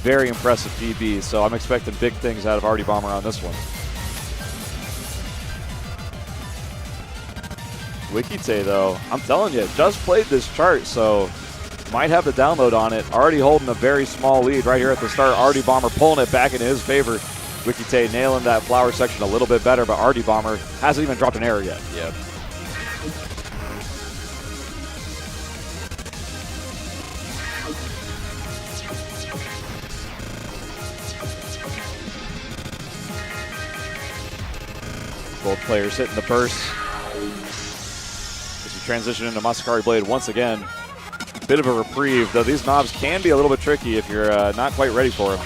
Very impressive PB, so I'm expecting big things out of Artie Bomber on this one. Wikite, though, I'm telling you, just played this chart, so might have the download on it. Already holding a very small lead right here at the start. Artie Bomber pulling it back into his favor. Wikite nailing that flower section a little bit better, but Artie Bomber hasn't even dropped an error yet. Yep. Both players hitting the burst. As we transition into Masakari Blade once again. Bit of a reprieve, though these knobs can be a little bit tricky if you're not quite ready for them.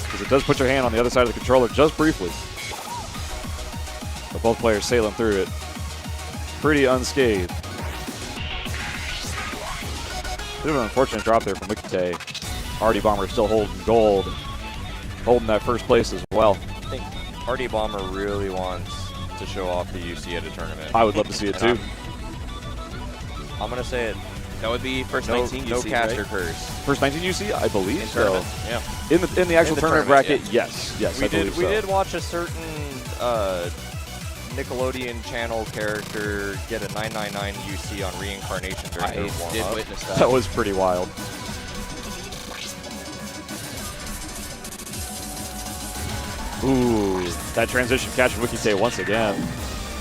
Because it does put your hand on the other side of the controller just briefly. But both players sailing through it pretty unscathed. Bit of an unfortunate drop there from Wikite. Artie Bomber still holding gold. Holding that first place as well. I think Artie Bomber really wants to show off the UC at a tournament. I would love to see it too. I'm going to say it. that would be first No, 19 no UC, caster right? curse. First 19 UC, I believe so. Tournament, yeah. In the actual the tournament tournament, bracket, yeah. yes, We I believe did, we so. did watch a certain Nickelodeon channel character get a 999 UC on reincarnation during I their did warm-up. witness That that. was pretty wild. Ooh, that transition catch from Wikite once again.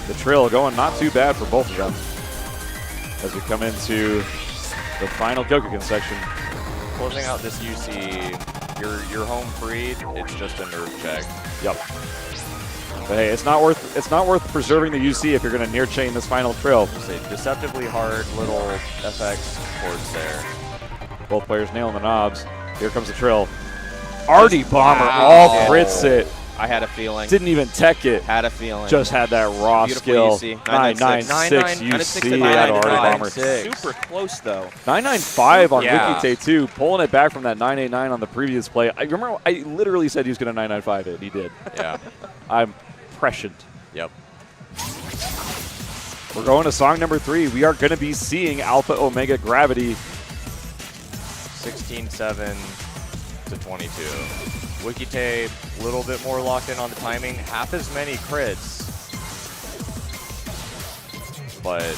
The trill going not too bad for both of them. As we come into the final Kyokugen section. Closing out this UC, you're home freed. It's just a nerve check. Yep. But hey, it's not worth preserving the UC if you're going to near chain this final trill. Just a deceptively hard little FX course there. Both players nailing the knobs. Here comes the trill. Artie Bomber all crits it. I had a feeling. Didn't even tech it. Had a feeling. Just had that raw Beautiful skill. UC. 996 996 UC to at 999. Artie Bomber. Super close, though. 995 on Yeah. Wikite too, pulling it back from that 989 on the previous play. I remember I literally said he was going to 995 it. He did. Yeah. I'm prescient. Yep. We're going to song number 3. We are going to be seeing Alpha Omega Gravity. 16-7 to 22. Wikite, a little bit more locked in on the timing. Half as many crits. But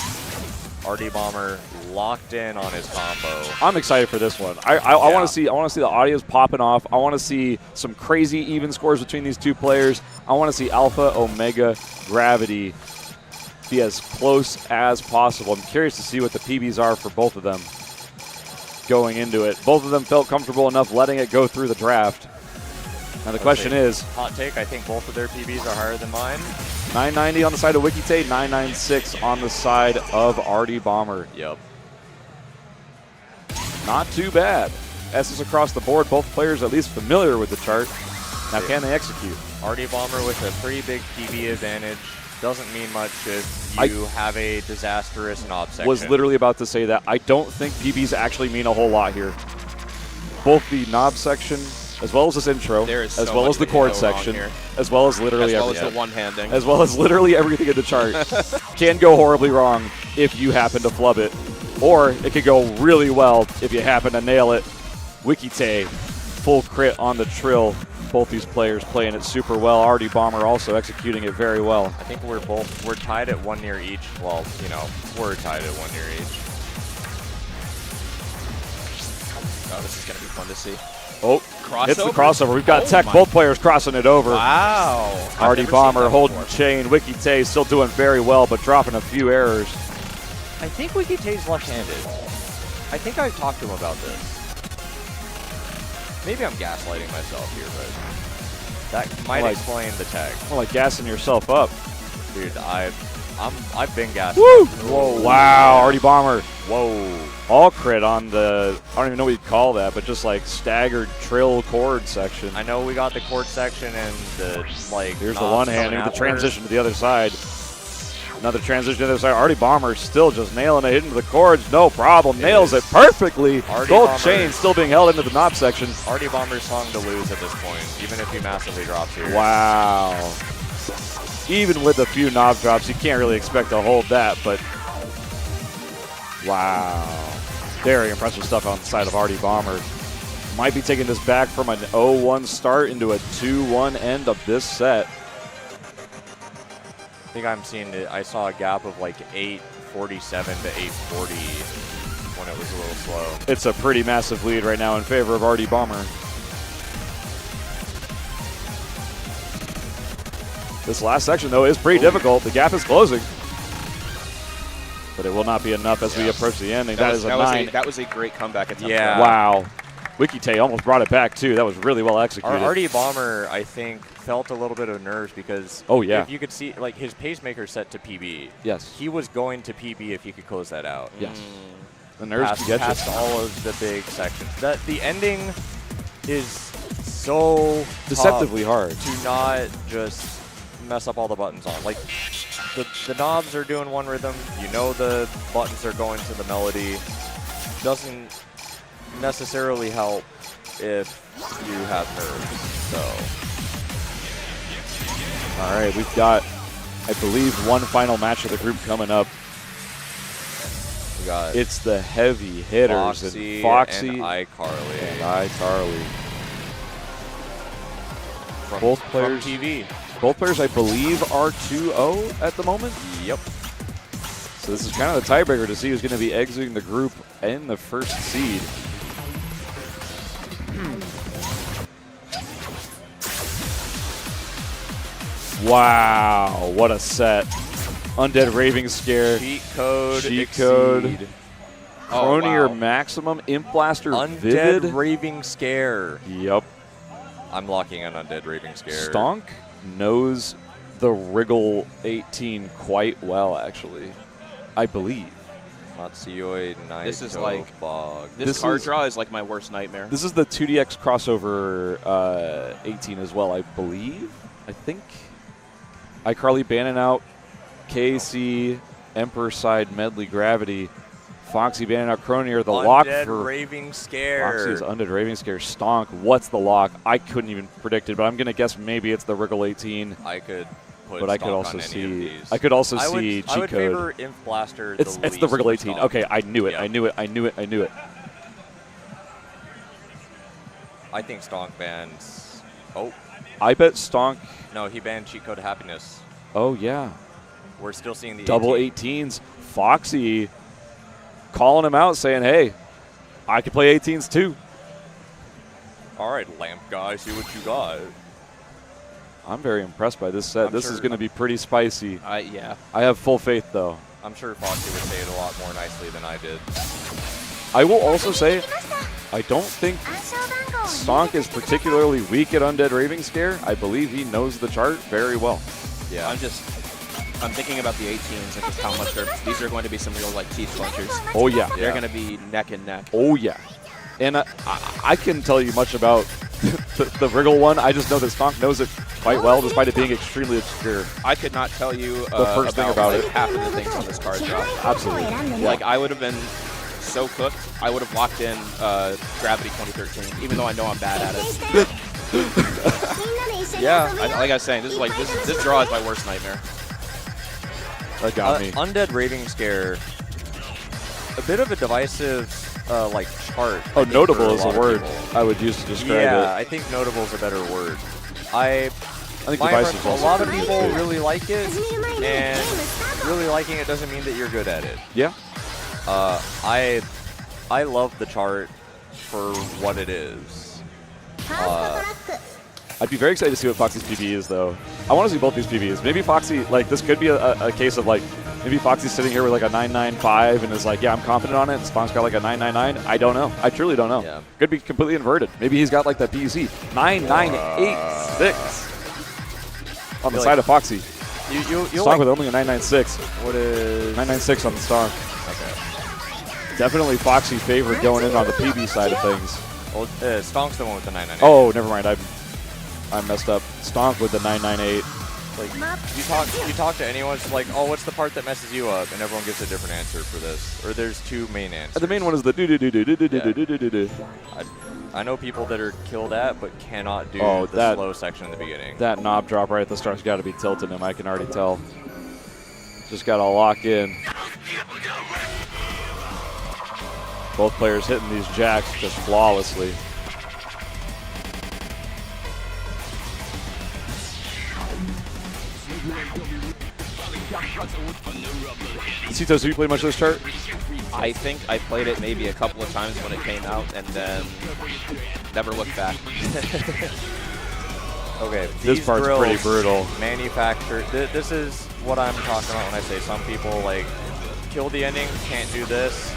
Artie Bomber locked in on his combo. I'm excited for this one. I want to see the audios popping off. I want to see some crazy even scores between these two players. I want to see Alpha Omega Gravity be as close as possible. I'm curious to see what the PBs are for both of them going into it. Both of them felt comfortable enough letting it go through the draft. Now the question is, Hot take, I think both of their PBs are higher than mine. 990 on the side of Wikite, 996 on the side of Artie Bomber. Yep. Not too bad. S's across the board, both players at least familiar with the chart. Now can they execute? Artie Bomber with a pretty big PB advantage. Doesn't mean much if you have a disastrous knob section. Was literally about to say that. I don't think PBs actually mean a whole lot here. Both the knob section, as well as this intro, There is as so well much as the that can chord go wrong section, here. as well as literally As well as everything. the one-handing. As well as literally everything in the chart can go horribly wrong if you happen to flub it. Or it could go really well if you happen to nail it. Wikite, full crit on the trill. Both these players playing it super well. Artie Bomber also executing it very well. I think we're tied at 1 near each. Well, you know, we're tied at 1 near each. Oh, this is going to be fun to see. Oh, Crossover? hits the crossover. We've got Oh tech, my- both players crossing it over. Wow. I've Artie never seen Bomber that holding before. chain. Wikite still doing very well, but dropping a few errors. I think Wikite's left-handed. I think I've talked to him about this. Maybe I'm gaslighting myself here, but that might Like- explain the tag. Well, like gassing yourself up. Dude, I've been gassed. Woo! Whoa. Wow, Artie Bomber. Whoa. All crit on the, I don't even know what you'd call that, but just like staggered trill chord section. I know we got the chord section and the, like, Here's the knobs one-handing, coming the after. transition to the other side. Another transition to the other side. Artie Bomber still just nailing it, hitting the chords, no problem. Nails it perfectly. Artie Gold Bomber. chain still being held into the knob section. Artie Bomber's song to lose at this point, even if he massively drops here. Wow. Even with a few knob drops, you can't really expect to hold that, but wow. Very impressive stuff on the side of Artie Bomber. Might be taking this back from an 0-1 start into a 2-1 end of this set. I think I'm seeing it. I saw a gap of like 847 to 840 when it was a little slow. It's a pretty massive lead right now in favor of Artie Bomber. This last section, though, is pretty difficult. The gap is closing. But it will not be enough as we approach the ending. That is a 9. That was a great comeback attempt. Yeah. Wow. Wikite almost brought it back, too. That was really well executed. Artie Bomber, I think, felt a little bit of nerves because if you could see, like, his pacemaker set to PB. Yes. He was going to PB if he could close that out. Yes. The nerves Past, can get past you. all of the big sections. The ending is so Deceptively hard. to not just mess up all the buttons on. Like, the knobs are doing one rhythm. You know the buttons are going to the melody. Doesn't necessarily help if you have nerves. So, All right, we've got, I believe, one final match of the group coming up. we got It's the heavy hitters. Foxy and Foxy and iCarly. and iCarly. From, both from players- TV. Both players, I believe, are 2-0 at the moment. Yep. So this is kind of the tiebreaker to see who's going to be exiting the group in the first seed. Wow, what a set. Undead Raving Scare. Cheat code. Cheat code. Exceed. Cronier wow. Maximum. Imp-Blaster Undead Vivid. Raving Scare. Yep. I'm locking on Undead Raving Scare. Stonk knows the Wriggle 18 quite well, actually. I believe. Matsuyoi, Naito, This is like- Bog. This card draw is like my worst nightmare. This is the 2DX crossover 18 as well, I believe. I think. iCarly banning out KC, Emperor Side, Medley Gravity. Foxy banning out Cronier. The lock Undead for Raving Scare. Foxy is Undead Raving Scare. Stonk. What's the lock? I couldn't even predict it, but I'm going to guess maybe it's the Wriggle 18. I could put But I could Stonk also on any of see. these. I could also I would, see I G would code. favor Imp Blaster. It's the least Wriggle over 18. Stonk. Okay, I knew it. Yeah. I knew it. I knew it. I knew it. I think Stonk bans. Oh, I bet Stonk. no, he banned Cheat Code Happiness. Oh yeah. We're still seeing the Double 18. 18s. Foxy calling him out, saying, "Hey, I can play 18s too." All right, lamp guy, see what you got. I'm very impressed by this set. I'm This is sure- going to be pretty spicy. Yeah. I have full faith, though. I'm sure Foxy would say it a lot more nicely than I did. I will also say, I don't think Stonk is particularly weak at Undead Raving Scare. I believe he knows the chart very well. Yeah. I'm thinking about the 18s and just how much these are going to be some real like teeth punchers. Oh yeah. They're going to be neck and neck. Oh yeah. And I couldn't tell you much about the Wriggle one. I just know that Stonk knows it quite well, despite it being extremely obscure. I could not tell you The first thing about like it. half of the things on this card draw. Absolutely. Like I would have been so cooked. I would have locked in Gravity 2013, even though I know I'm bad at it. Yeah. Like I was saying, this draw is my worst nightmare. That got me. Undead Raving Scare. A bit of a divisive, like, chart. I Oh, think, notable for is lot a of word people. I would use to describe Yeah, it. I think notable is a better word. I think My divisive friend, is a lot also of pretty people good. really like it, and really liking it doesn't mean that you're good at it. Yeah. I love the chart for what it is. I'd be very excited to see what Foxy's PB is, though. I want to see both these PBs. Maybe Foxy, like, this could be a case of, like, Maybe Foxy's sitting here with like a 995 and is like, yeah, I'm confident on it. And Stonk's got like a 999. I don't know. I truly don't know. Yeah. Could be completely inverted. Maybe he's got like that PUC. 9986 on the side of Foxy. You'll Stonk like, with only a 996. what is 996 on the Stonk. Okay. Definitely Foxy favored going in on the PB side of things. Well, Stonk's the one with the 998. Oh, never mind. I messed up. Stonk with the 998. Like you talk to anyone, it's like, oh, what's the part that messes you up? And everyone gives a different answer for this. Or there's two main answers. The main one is the do do do do do do do do do do. I know people that are killed at, but cannot do Oh, the that- slow section in the beginning. That knob drop right at the start's got to be tilting him. I can already tell. Just got to lock in. Both players hitting these jacks just flawlessly. Citos, have you played much of this chart? I think I played it maybe a couple of times when it came out, and then never looked back. Okay, This these part's drills pretty brutal. Manufactured. This is what I'm talking about when I say some people like kill the ending, can't do this.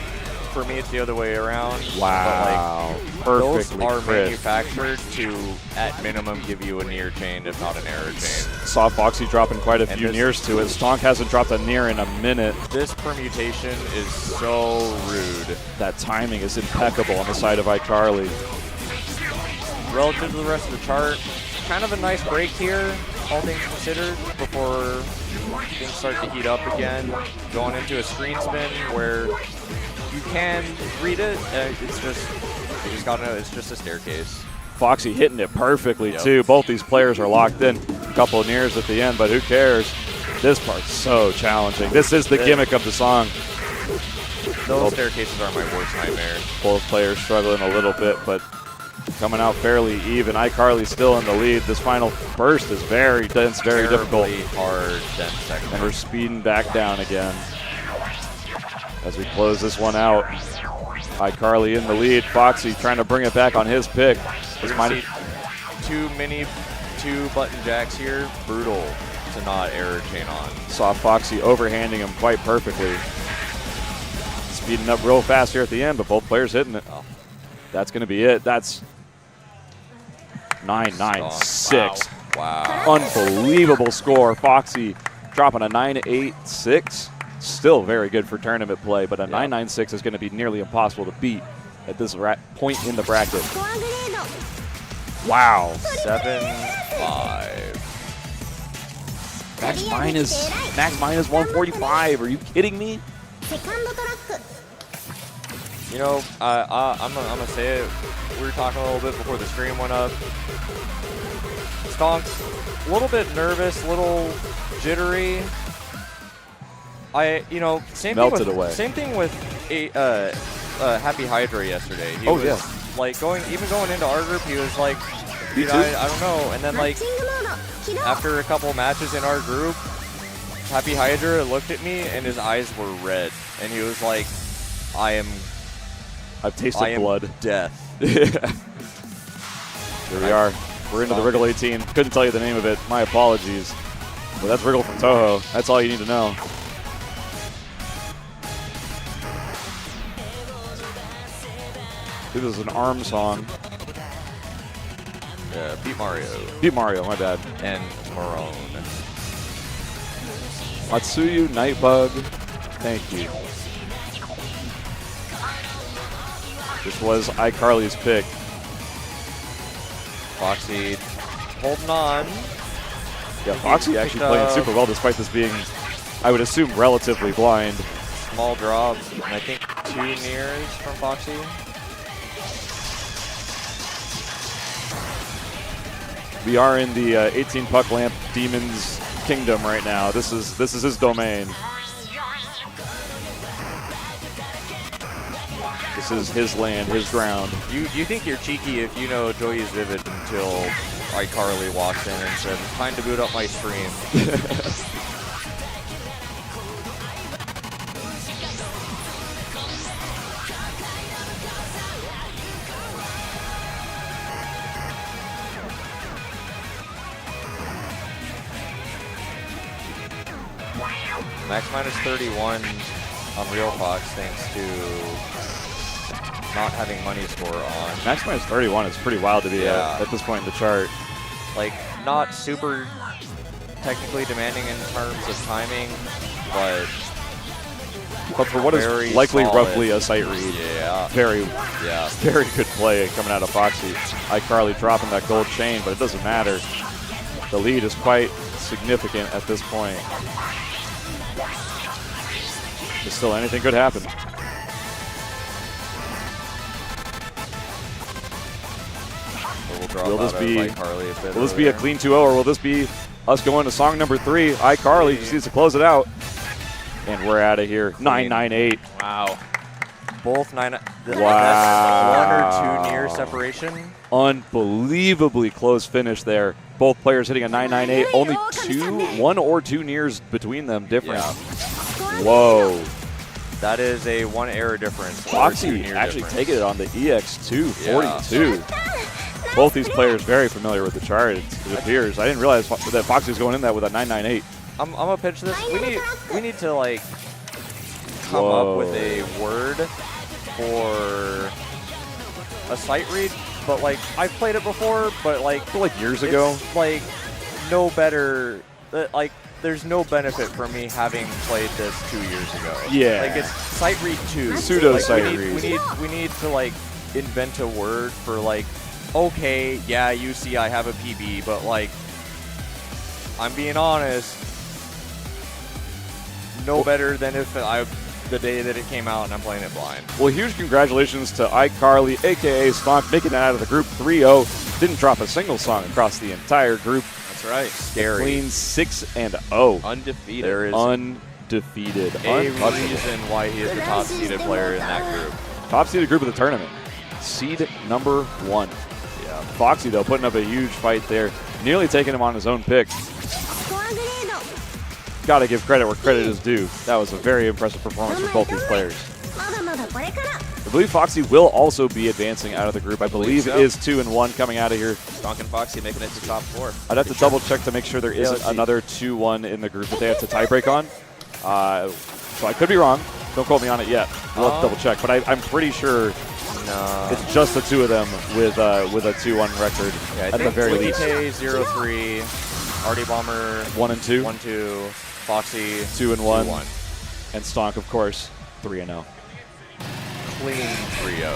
For me, it's the other way around. Wow. But like, those Perfectly are crisp. manufactured to, at minimum, give you a near chain, if not an error chain. Saw Foxy dropping quite a And few this- nears to it. Stonk hasn't dropped a near in a minute. This permutation is so rude. That timing is impeccable on the side of iCarly. Relative to the rest of the chart, kind of a nice break here, all things considered, before things start to heat up again. Going into a screen spin where you can read it. It's just, you just gotta know it's just a staircase. Foxy hitting it perfectly, Yep. too. Both these players are locked in. A couple of nears at the end, but who cares? This part's so challenging. This is the gimmick of the song. Those staircases are my worst nightmare. Both players struggling a little bit, but coming out fairly even. iCarly still in the lead. This final burst is very dense, very difficult. Terribly hard, dense second. And we're speeding back down again as we close this one out. iCarly in the lead. Foxy trying to bring it back on his pick. We're gonna see two button jacks here. Brutal to not error chain on. Saw Foxy overhanding him quite perfectly. Speeding up real fast here at the end, but both players hitting it. Oh. That's going to be it. That's 996. Wow. Unbelievable score. Foxy dropping a 986. Still very good for tournament play, but a 996 is going to be nearly impossible to beat at this point in the bracket. Wow. 7-5. Max minus 145. Are you kidding me? You know, I'm gonna say it. We were talking a little bit before the stream went up. Stonk's a little bit nervous, a little jittery. Same Melted thing with, away. Same thing with Happy Hydra yesterday. He Oh, was, yeah. like going into our group, he was like, Me dude, too. I don't know. And then like after a couple matches in our group, Happy Hydra looked at me and his eyes were red, and he was like, I've tasted I am blood. death. Here we are. We're into the Wriggle 18. Couldn't tell you the name of it. My apologies. But that's Wriggle from Toho. That's all you need to know. This is an ARM song. Beat Mario Beat Mario, my bad. and Marone. Matsuyu, Nightbug. Thank you. This was iCarly's pick. Foxy holding on. Yeah, Foxy actually playing super well despite this being, I would assume, relatively blind. Small drops, and I think 2 nears from Foxy. We are in the 18 puck lamp demon's kingdom right now. This is his domain. This is his land, his ground. You think you're cheeky if you know Joey is vivid until iCarly walks in and says, "Time to boot up my stream." Max minus 31 on Real Fox thanks to not having money score on. Max minus 31 is pretty wild to be Yeah. at this point in the chart. Like, not super technically demanding in terms of timing, but for what is very likely solid. roughly a sight read, Yeah. very Yeah. very good play coming out of Foxy. iCarly dropping that gold chain, but it doesn't matter. The lead is quite significant at this point. But still, anything could happen. We'll drop Will this out of be- iCarly a bit Will this be a earlier. clean 2-0, or will this be us going to song number 3? iCarly just needs to close it out. And we're out of here. 9-9-8. Wow. Both 9. Wow. That's 1 or 2 near separation. Unbelievably close finish there. Both players hitting a 9-9-8. Only 1 or 2 nears between them difference. Yeah. Whoa. That is a 1 error difference. or 2 Foxy near actually difference. taking it on the EX2 42. Both these players very familiar with the chart, it appears. I didn't realize that Foxy was going in that with a 9-9-8. I'm gonna pitch this. We need to like come Whoa. up with a word for a sight read, but like I've played it before, but like I feel like years ago. it's, like no better. Like there's no benefit for me having played this 2 years ago. Yeah. like it's sight read 2. Pseudo Like, sight we read. need we need to like invent a word for like. Okay, yeah, you see I have a PB, but like I'm being honest. No better than if the day that it came out and I'm playing it blind. Well, huge congratulations to iCarly, a.k.a. Stonk, making it out of the group 3-0. Didn't drop a single song across the entire group. That's right. Scary. Clean 6-0. Undefeated. There is Undefeated. a Untouchable. reason why he is the top seeded player in that group. Top seeded group of the tournament. Seed number 1. Yeah. Foxy, though, putting up a huge fight there. Nearly taking him on his own pick. Got to give credit where credit is due. That was a very impressive performance for both these players. I believe Foxy will also be advancing out of the group. I believe so. it is 2-1 coming out of here. Donk and Foxy making it to top 4. I'd have to double check to make sure there isn't let's see. another 2-1 in the group that they have to tiebreak on. So I could be wrong. Don't quote me on it yet. We'll have to double check. But I'm pretty sure No. it's just the two of them with a 2-1 record Yeah, I at the think very least. K 0-3, RD Bomber 1-2, 1-2, Foxy 2-1, 2-1. and Stonk, of course, 3-0. Clean trio.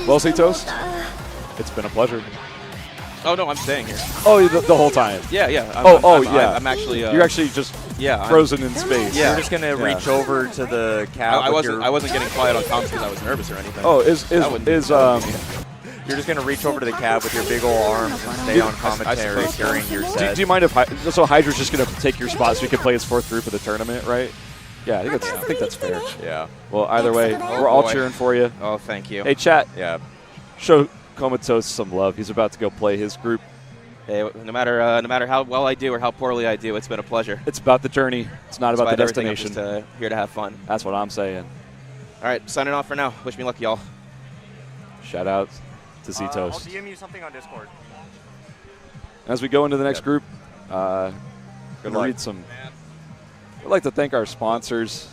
Well, see, Toast, it's been a pleasure. Oh, no, I'm staying here. Oh, the whole time. Yeah, yeah. Yeah. I'm actually. You're actually just yeah, frozen in space. Yeah. You're just gonna reach over to the cab. I with wasn't getting quiet on comms because I was nervous or anything. Oh, That wouldn't be You're just gonna reach over to the cab with your big old arms and stay on commentary suppose so. carrying your do set. you mind if so Hydra's just going to take your spot so you can play his 4th group of the tournament, right? Yeah, I think that's fair. Yeah. Well, either way, we're all boy. cheering for you. Oh, thank you. Hey, chat, Yeah. show Comatose some love. He's about to go play his group. Hey, no matter how well I do or how poorly I do, it's been a pleasure. It's about the journey. It's not about the Despite everything, I'm destination. just here to have fun. That's what I'm saying. All right, signing off for now. Wish me luck, y'all. Shout out to Z I'll Toast. DM you something on Discord. As we go into the next Yep. group, going to luck. read some. I'd like to thank our sponsors.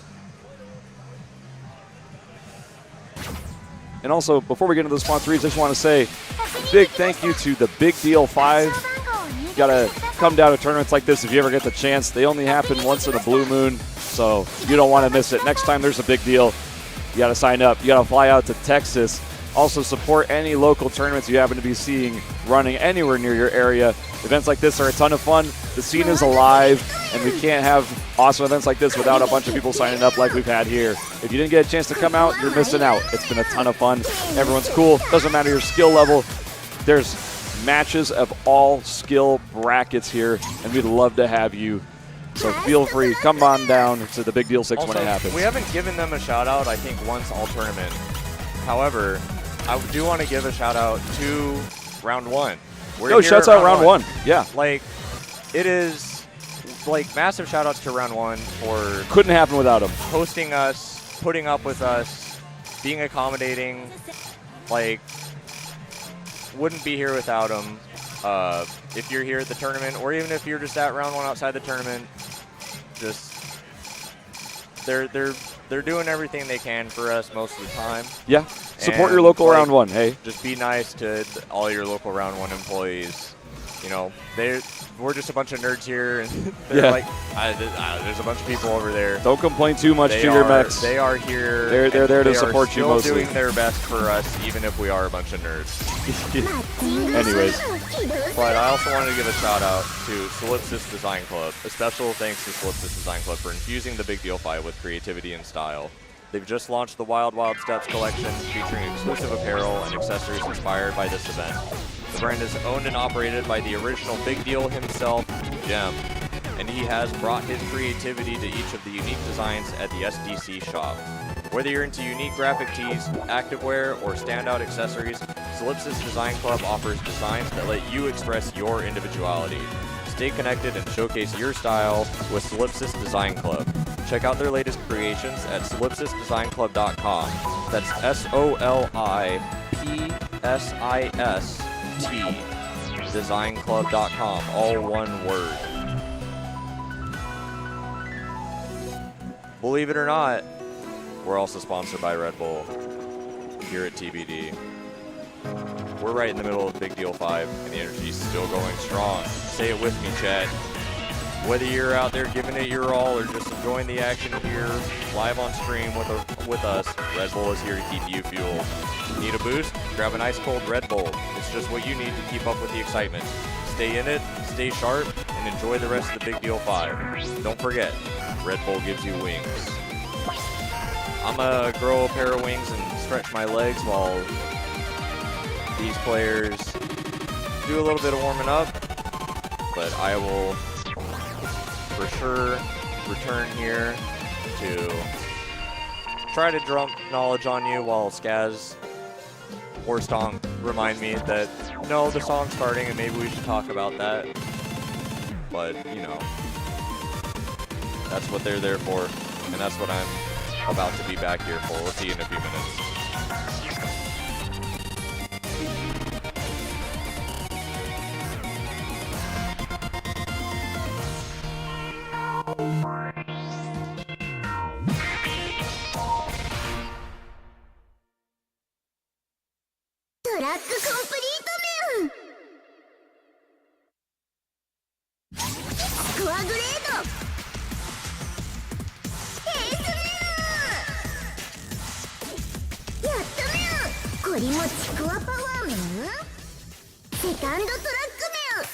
And also, before we get into the sponsorees, I just want to say a big thank you to the Big Deal 5. You got to come down to tournaments like this if you ever get the chance. They only happen once in a blue moon, so you don't want to miss it. Next time there's a big deal, you got to sign up. You got to fly out to Texas. Also, support any local tournaments you happen to be seeing running anywhere near your area. Events like this are a ton of fun. The scene is alive, and we can't have awesome events like this without a bunch of people signing up like we've had here. If you didn't get a chance to come out, you're missing out. It's been a ton of fun. Everyone's cool. Doesn't matter your skill level. There's matches of all skill brackets here, and we'd love to have you. So feel free, come on down to the Big Deal 6 when it happens. We haven't given them a shout out, I think, once all tournament. However, I do want to give a shout out to round 1. We're No, here shouts at out round 1. Yeah. Like, it is, like, massive shout outs to round 1 for Couldn't happen without them. hosting us, putting up with us, being accommodating. Like, wouldn't be here without them. If you're here at the tournament, or even if you're just at round 1 outside the tournament, just they're doing everything they can for us most of the time. Yeah. Support your And, local like, round one. Hey. Just be nice to all your local round one employees. You know, we're just a bunch of nerds here, and they're Yeah. like, there's a bunch of people over there. Don't complain too much They to your are- mechs. They are here. They're and there to they support you are mostly. still doing their best for us, even if we are a bunch of nerds. Anyways. But I also wanted to give a shout out to Solipsis Design Club. A special thanks to Solipsis Design Club for infusing the Big Deal 5 with creativity and style. They've just launched the Wild Wild Steps collection featuring exclusive apparel and accessories inspired by this event. The brand is owned and operated by the original Big Deal himself, Jem, and he has brought his creativity to each of the unique designs at the SDC shop. Whether you're into unique graphic tees, activewear, or standout accessories, Solipsis Design Club offers designs that let you express your individuality. Stay connected and showcase your style with Solipsis Design Club. Check out their latest creations at solipsisdesignclub.com. That's SOLIPSIST designclub.com, all one word. Believe it or not, we're also sponsored by Red Bull here at TBD. We're right in the middle of Big Deal 5, and the energy's still going strong. Say it with me, Chad. Whether you're out there giving it your all or just enjoying the action here live on stream with us, Red Bull is here to keep you fueled. Need a boost? Grab an ice cold Red Bull. It's just what you need to keep up with the excitement. Stay in it, stay sharp, and enjoy the rest of the Big Deal 5. Don't forget, Red Bull gives you wings. I'm gonna grow a pair of wings and stretch my legs while these players do a little bit of warming up, but I will for sure return here to try to dump knowledge on you while Skaz or Stonk remind me that no, the song's starting and maybe we should talk about that. But, you know, that's what they're there for, and that's what I'm about to be back here for. We'll see you in a few minutes. トラックコンプリートメンスコアグレードエースメンやったメンこりもちくわパワーメンセカンドトラックメ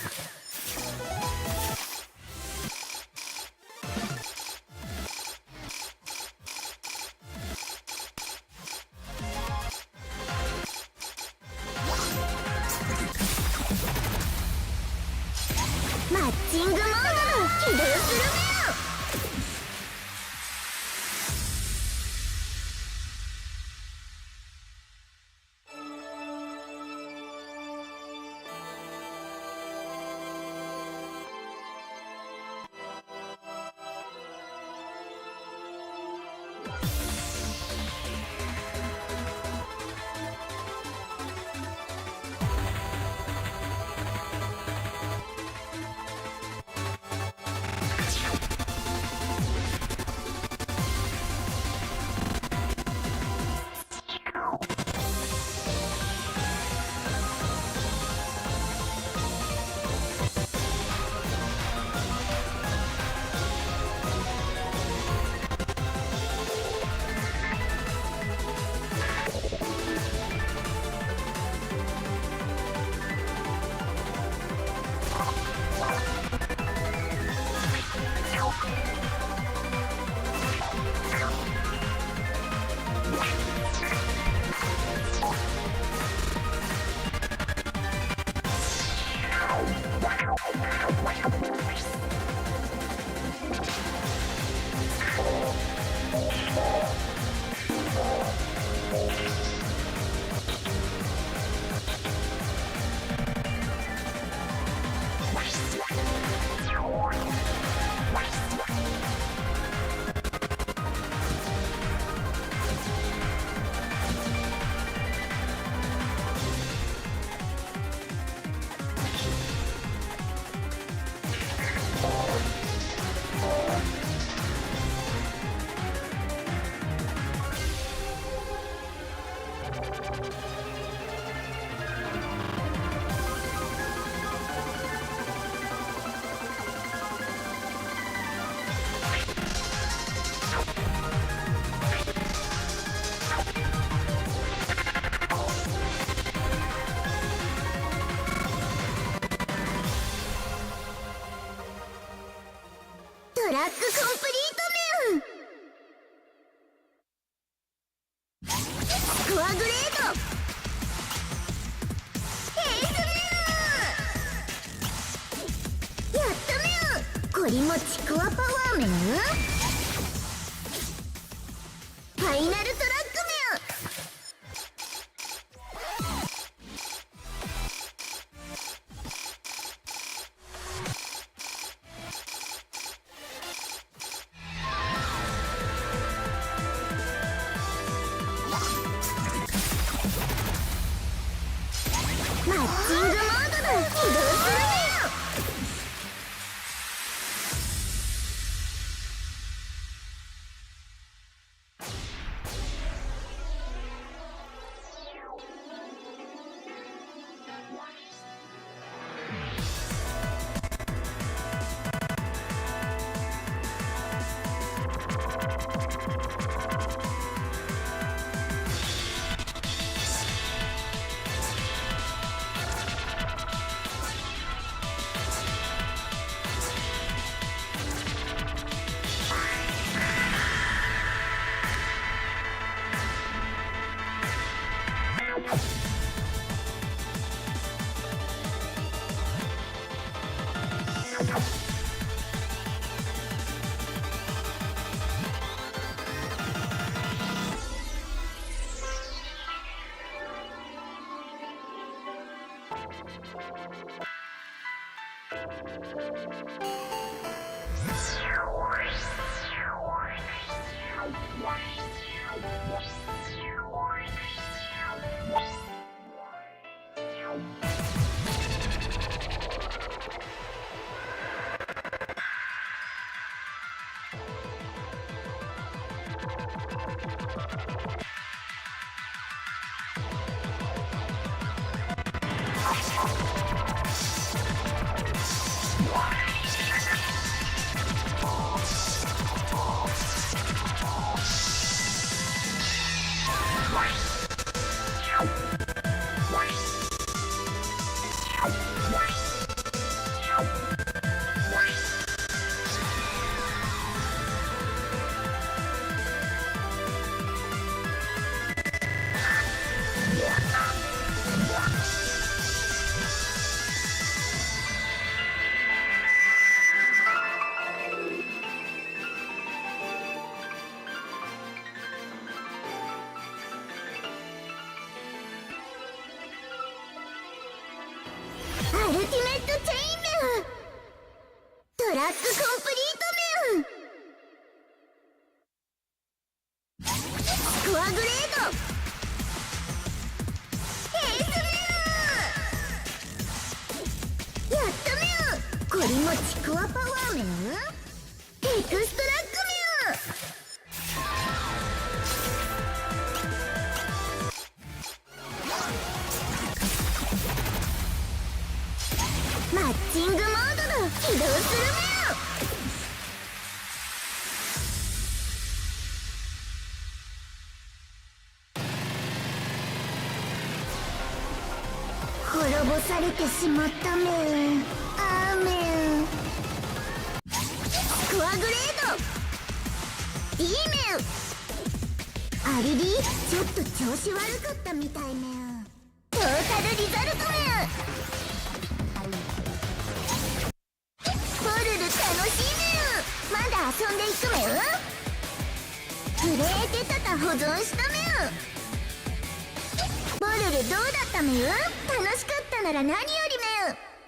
ンマッチングモードの起動するメンラックコンプリートメンスコアグレードヘイスメンやったメンゴリモチコアパワーメンファイナルトラックメンマッチングモードだ起動するメアルティメットチェインメントラックコンプリートメンスコアグレードヘイスメンやったメンゴリモチコアパワーメンエクストラックメンマッチングモードだ起動するメン滅ぼされてしまったメンアーメンスコアグレード D メンアリリーちょっと調子悪かったみたいメントータルリザルトメンポルル楽しいメンまだ遊んでいくメンプレイデータ保存したメンポルルどうだったメン楽しかったなら何より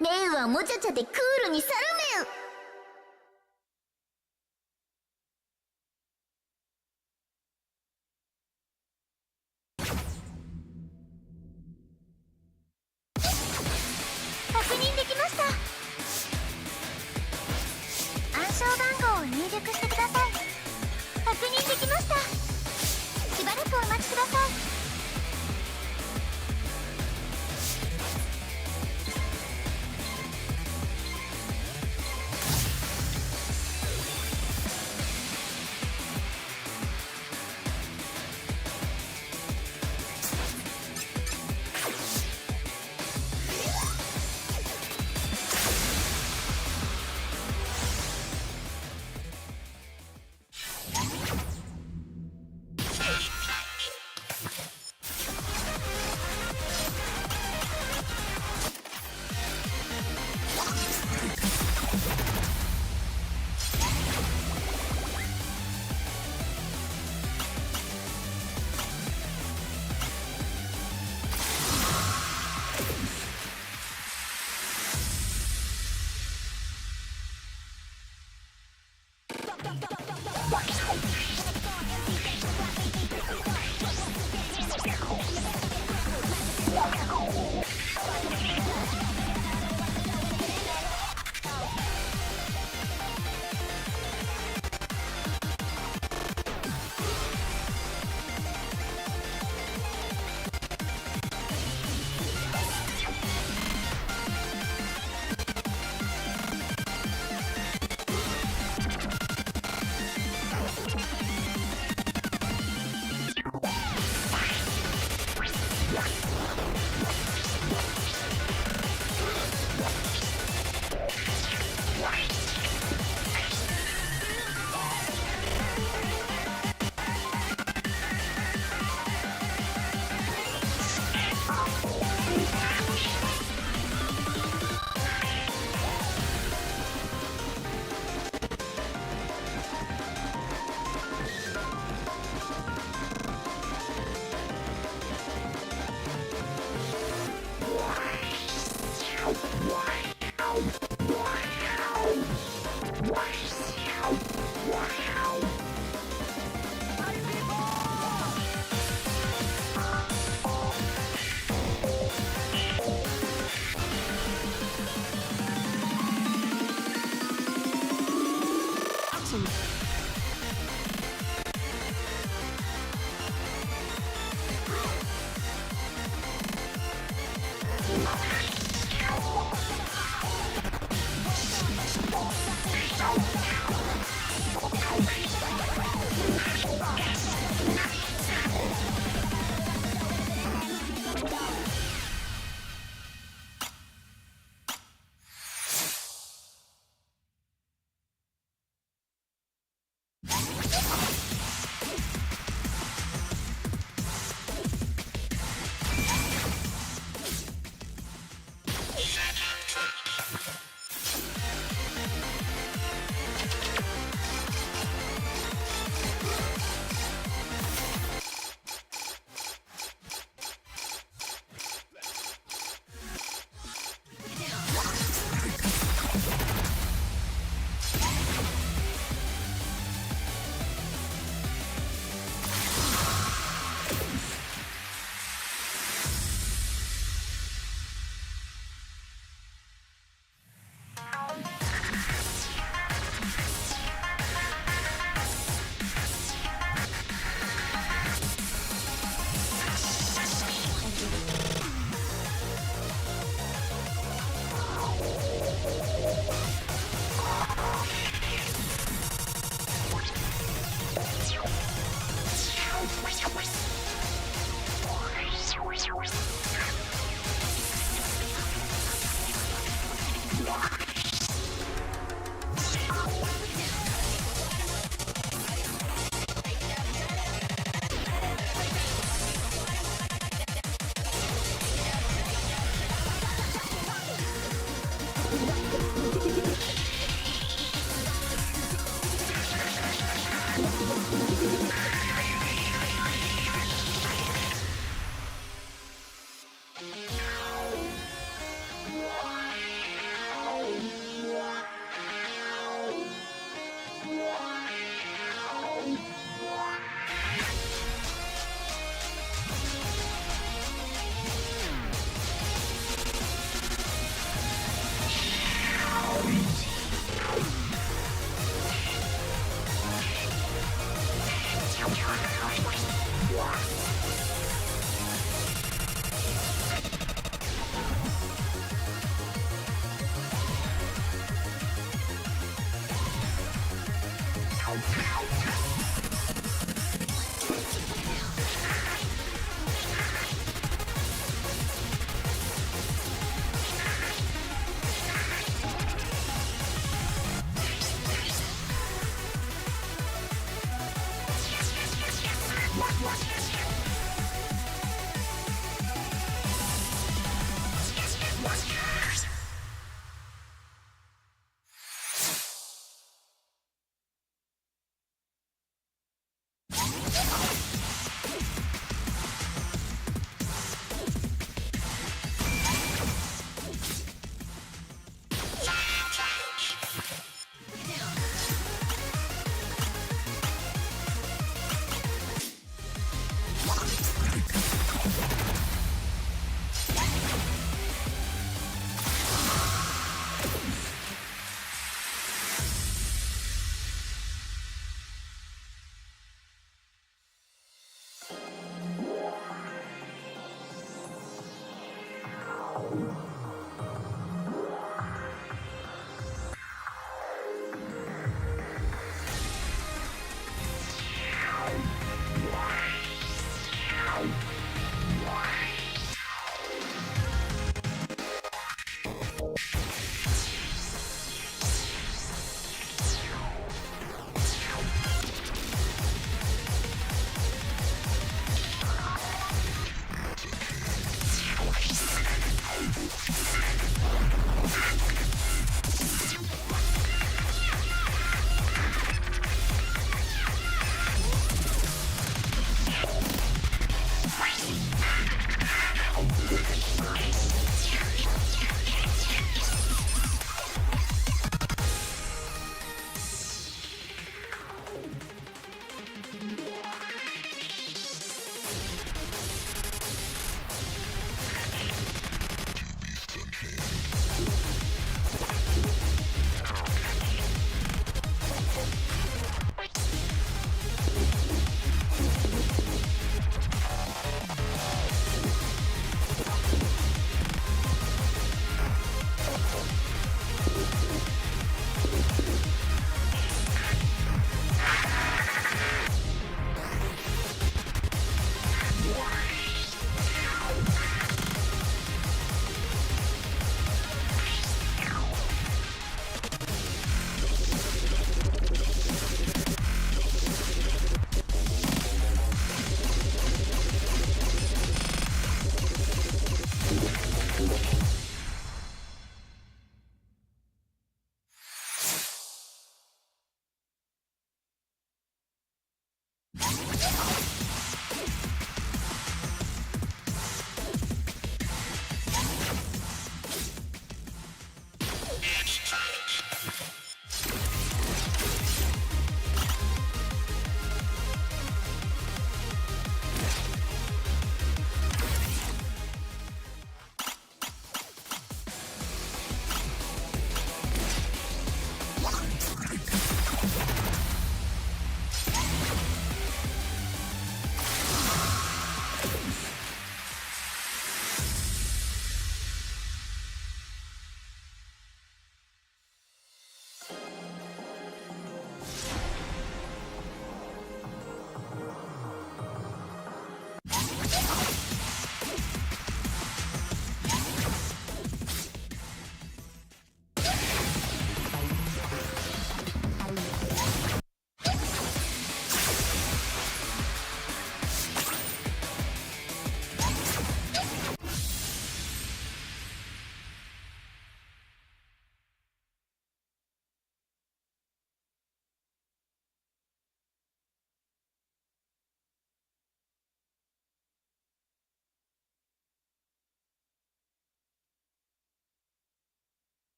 メンはもちゃちゃでクールに去るメン確認できました暗証番号を入力してください確認できましたしばらくお待ちください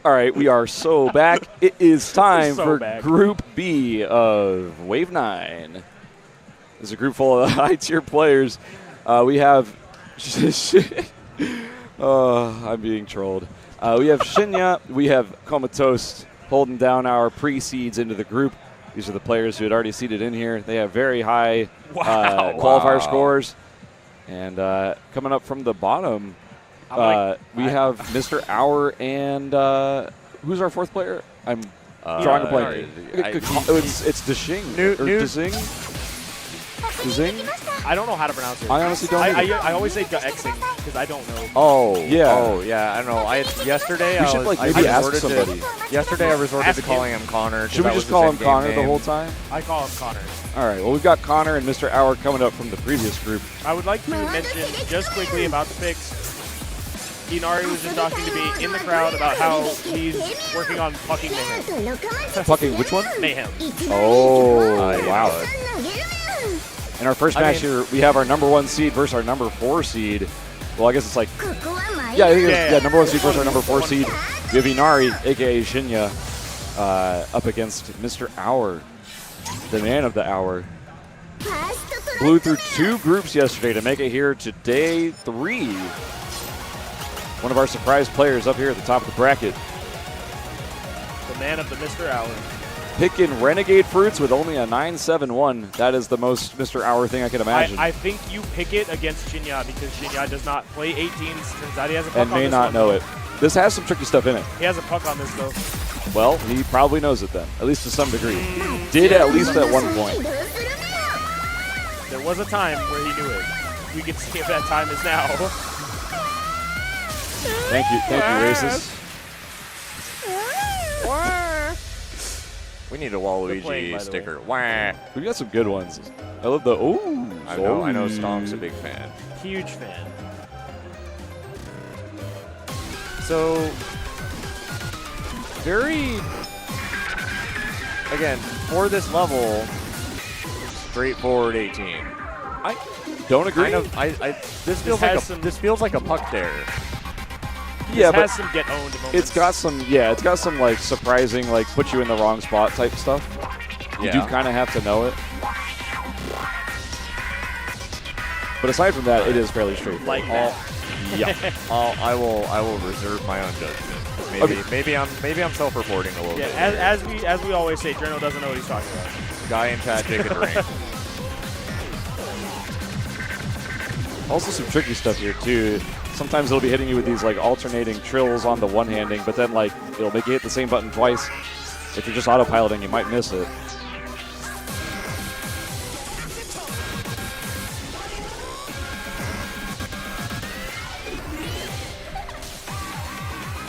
All right, we are so back. It is time So for back. Group B of Wave 9. There's a group full of high-tier players. We have... I'm being trolled. We have Shinya, we have Comatose holding down our pre-seeds into the group. These are the players who had already seeded in here. They have very high qualifier scores. And coming up from the bottom, we have Mr. Hour and who's our fourth player? I'm drawing a blank. It's Deshing. Or Dezing? Dezing? I don't know how to pronounce it. I honestly don't either. I always say Xing because I don't know. Oh, Yeah. Oh, yeah. I don't know. We should maybe ask somebody. Yesterday, I resorted Ask to calling him Connor. 'cause Should we that just was call his him in-game Connor the name. whole time? I call him Connor. All right. Well, we've got Connor and Mr. Hour coming up from the previous group. I would like to mention just quickly about the picks. Inari was just talking to me in the crowd about how he's working on Pucking Mayhem. Fucking which one? Mayhem. Oh, wow. wow. In our first match here, we have our number 1 seed versus our number 4 seed. Well, I guess it's like, yeah, I think it's, Yeah. number 1 seed versus our number 4 seed. We have Inari, a.k.a. Shinya, up against Mr. Hour, the man of the hour. Blew through 2 groups yesterday to make it here to day 3. One of our surprise players up here at the top of the bracket. The man of the Mr. Hour. Picking Renegade Fruits with only a 9.71. That is the most Mr. Hour thing I can imagine. I think you pick it against Shinya because Shinya does not play 18s. Turns out he has a puck and on may this not one, know though. it. This has some tricky stuff in it. He has a puck on this though. Well, he probably knows it then, at least to some degree. Did at least at one point. There was a time where he knew it. We can see if that time is now. Thank you, Races. We need a They're playing, by Waluigi the sticker. Wah. We've got some good ones. I love the I know Stomp's a big fan. Huge fan. So, very, again, for this level, straightforward 18. I don't agree. This feels like has some- this feels like a puck there. Yeah, This but has some get owned moments. it's got some like surprising, like put you in the wrong spot type stuff. You do Yeah. kind of have to know it. But aside from that, it is fairly straightforward. like that. Yeah. I will reserve my own judgment. Maybe I'm self-reporting a little Yeah, bit. as we always say, Drano doesn't know what he's talking about. Guy in chat taking a drink. Also some tricky stuff here too. Sometimes it'll be hitting you with these like alternating trills on the one-handing, but then like it'll make you hit the same button twice. If you're just autopiloting, you might miss it.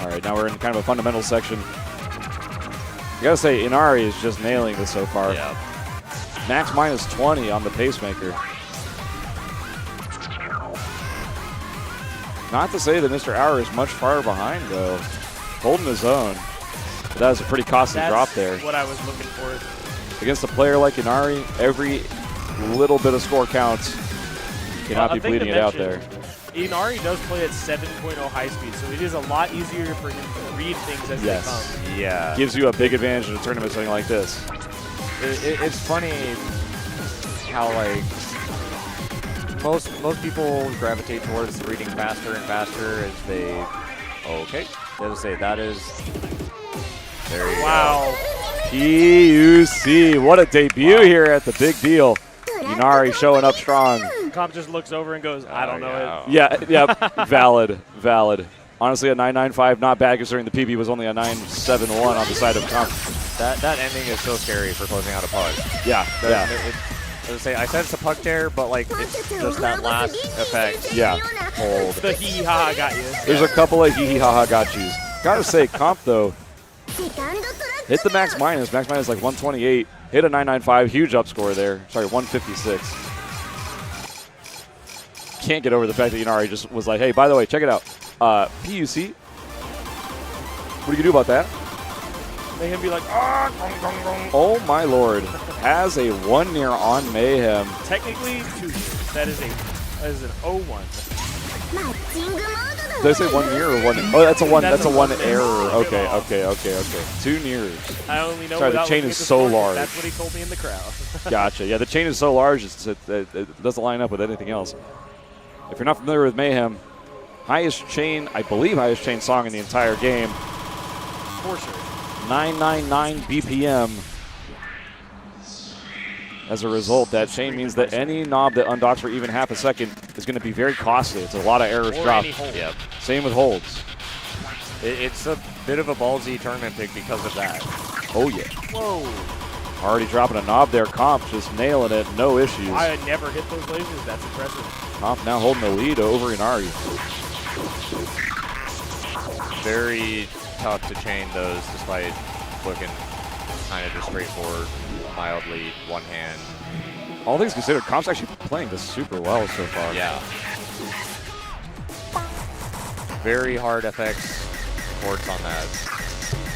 All right, now we're in kind of a fundamental section. I gotta say, Inari is just nailing this so far. Yeah. Max minus 20 on the pacemaker. Not to say that Mr. Hour is much far behind, though. Holding his own. But that was a pretty costly That's drop there. what I was looking for. Against a player like Inari, every little bit of score counts. You cannot be A thing to bleeding it out there. mention, Inari does play at 7.0 high speed, so it is a lot easier for him to read things as they come. Yeah. Gives you a big advantage in a tournament setting like this. It's funny how like most people gravitate towards reading faster and faster as they. Okay, as I say, that is. There you Wow. PUC, what a debut here at the big deal. Inari showing up strong. Comp just looks over and goes, I don't know it. Yeah, valid. Honestly, a 9.95, not bad considering the PB was only a 9.71 on the side of Comp. That ending is so scary for closing out a puck. Yeah. As I say, I said it's a puck tear, but like it's just that last effect. Yeah. Hold. The hee ha got you. There's a couple of hee ha ha got yous. Gotta say, Comp though, hit the max minus. Max minus like 128. Hit a 9.95. Huge up score there. Sorry, 156. Can't get over the fact that Inari just was like, hey, by the way, check it out. PUC. What do you do about that? They can be like, Oh my lord. Has a 1 near on Mayhem. technically 2 years. That is an 0-1. Did I say 1 year or 1? Oh, that's a one. That's That's a a 1 one. error. Okay. Okay. 2 nears. I only know Sorry, the without chain looking is at the so score, 'cause large. That's what he told me in the crowd. Gotcha. Yeah, the chain is so large, it doesn't line up with anything else. If you're not familiar with Mayhem, highest chain song in the entire game, For sure. 999 BPM. As a result, that chain means that any knob that undocks for even half a second is going to be very costly. It's a lot of errors Or dropped. any hold. Yep. Same with holds. It's a bit of a ballsy tournament pick because of that. Oh, yeah. Whoa. Already dropping a knob there. Comp just nailing it. No issues. I had never hit those lasers. That's impressive. Comp now holding the lead over Inari. Very tough to chain those despite looking kind of just straightforward, mildly one hand. All things considered, Comp's actually playing this super well so far. Yeah. Very hard FX ports on that.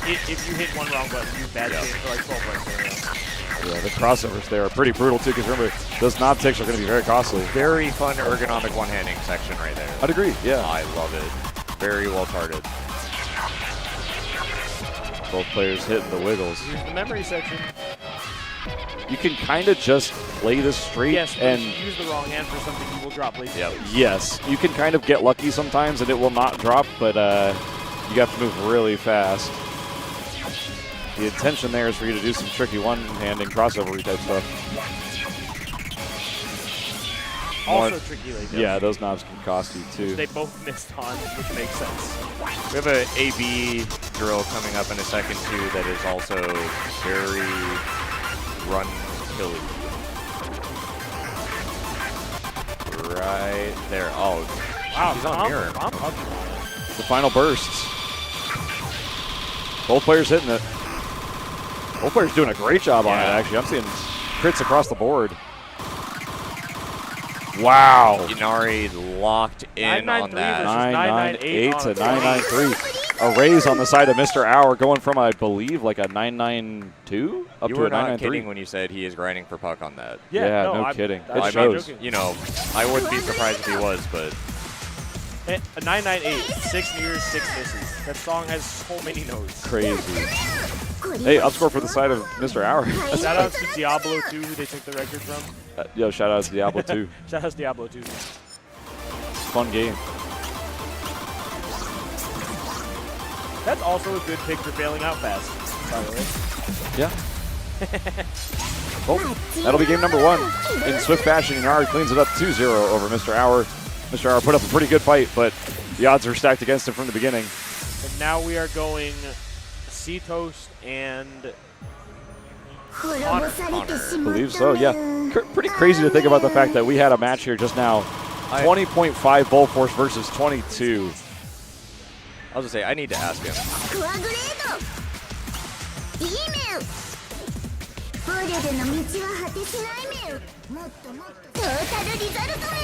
If you hit one wrong button, you bad chain for like 12 runs in a row. Yeah, the crossovers there are pretty brutal too, because remember, those knob ticks are going to be very costly. Very fun ergonomic one-handing section right there. I'd agree, yeah. I love it. Very well charted. Both players hitting the wiggles. Here's the memory section. You can kind of just play this straight Yes, but and if you use the wrong hand for something, you will drop laser. Yep. yes, you can kind of get lucky sometimes and it will not drop, but you have to move really fast. The intention there is for you to do some tricky one-handing crossover type stuff. Also tricky laser. Yeah, those knobs can cost you too. They both missed on, which makes sense. We have an AB drill coming up in a second too that is also very run-killy. Right there. Oh, Wow, he's on mirror. I'm hugging on it. The final bursts. Both players hitting it. Both players doing a great job on it, Yeah. actually. I'm seeing crits across the board. Wow. Inari locked in on 993 that. versus 998 to 998 993. A raise on the side of Mr. Hour going from, I believe, like a 992 up You to were a not 993. kidding when you said he is grinding for puck on that. Yeah, no I'm- kidding. I'm It not shows. joking. You know, I wouldn't be surprised if he was, but A 998, 6 nears, 6 misses. That song has so many notes. Crazy. Hey, upscore for the side of Mr. Hour. Shout out to Diablo 2, who they took the record from. Yo, shout out to Diablo 2. Shout out to Diablo 2. Fun game. That's also a good pick for bailing out fast, by the way. Yeah. Well, that'll be game number 1. In swift fashion, Inari cleans it up 2-0 over Mr. Hour. Mr. Hour put up a pretty good fight, but the odds are stacked against him from the beginning. And now we are going C-Toast and I Believe so, yeah. Pretty crazy to think about the fact that we had a match here just now. 20.5 Bull Force versus 22. I was gonna say I need to ask him. D 面ボルドの道は果てしない面もっともっとトータルリザルト面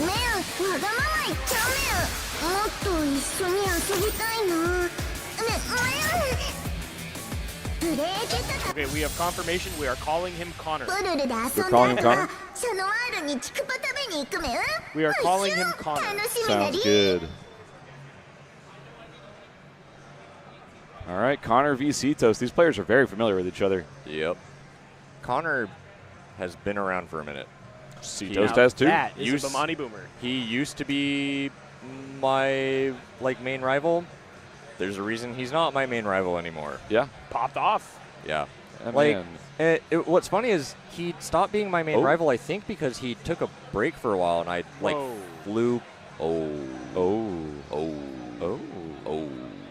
わがまま言っちゃう面もっと一緒に遊びたいなプレーケタ Okay, we have confirmation. We are calling him Connor. ボルルで遊んだ You're calling him 後 Connor? はシャノワールにチクパ食べに行く面 We are calling him Connor. 楽しみだ Sounds り good. All right, Connor v. Cetos. These players are very familiar with each other. Yep. Connor has been around for a minute. Cetos Now has too. That is Use- a Bomani Boomer. He used to be my main rival. There's a reason he's not my main rival anymore. Yeah. Popped off. Yeah. And Like, man, what's funny is he stopped being my main Oh. rival, I think, because he took a break for a while, and I Whoa. flew. Oh. oh, Oh.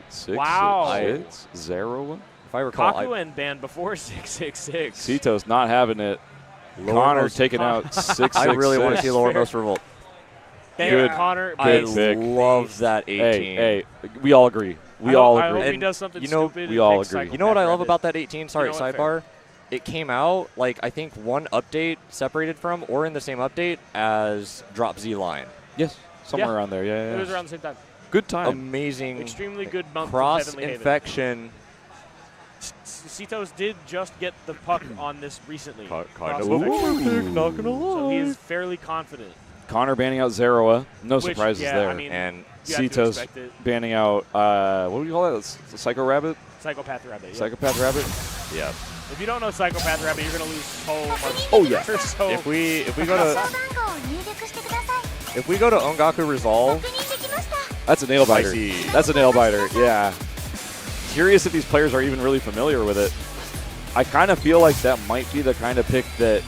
6, Wow. 6, 0. If I recall, Kaku and banned before 666. Cetos not having it. Lowermost- Connor taking out 6. I really want to see Lowermost Revolt. Dang, Good. Connor. I Big pick. love that 18. Hey, we all agree. I We all hope- I hope agree. he does something you know, stupid. we and all picks agree. You know what I love Psychopath about that 18? Sorry, You know what? sidebar. It came out, I think one update separated from, or in the same update as Drop Z Line. Yes, somewhere Yeah. around there. Yeah, It was yeah. around the same time. Good time. Amazing Extremely good month of cross Heavenly Haven. infection. Cetos did just get the puck on this recently. Kind Cross of infection. not gonna So he lie. is fairly confident. Connor banning out Zeroa. No Which, surprises yeah, there. I mean, And you have to Cetos expect it. banning out, what do you call that? It's a Psycho Rabbit? Psychopath Rabbit. Yeah. Psychopath Rabbit? yeah, If you don't know Psychopath Rabbit, you're gonna lose so much. Oh, yeah. So if we go 相 to 番号を入力してください if we go to Ongaku Resolve, 確認できました That's a nail biter. Spicy. That's a nail biter, yeah. Curious if these players are even really familiar with it. I kind of feel like that might be the kind of pick that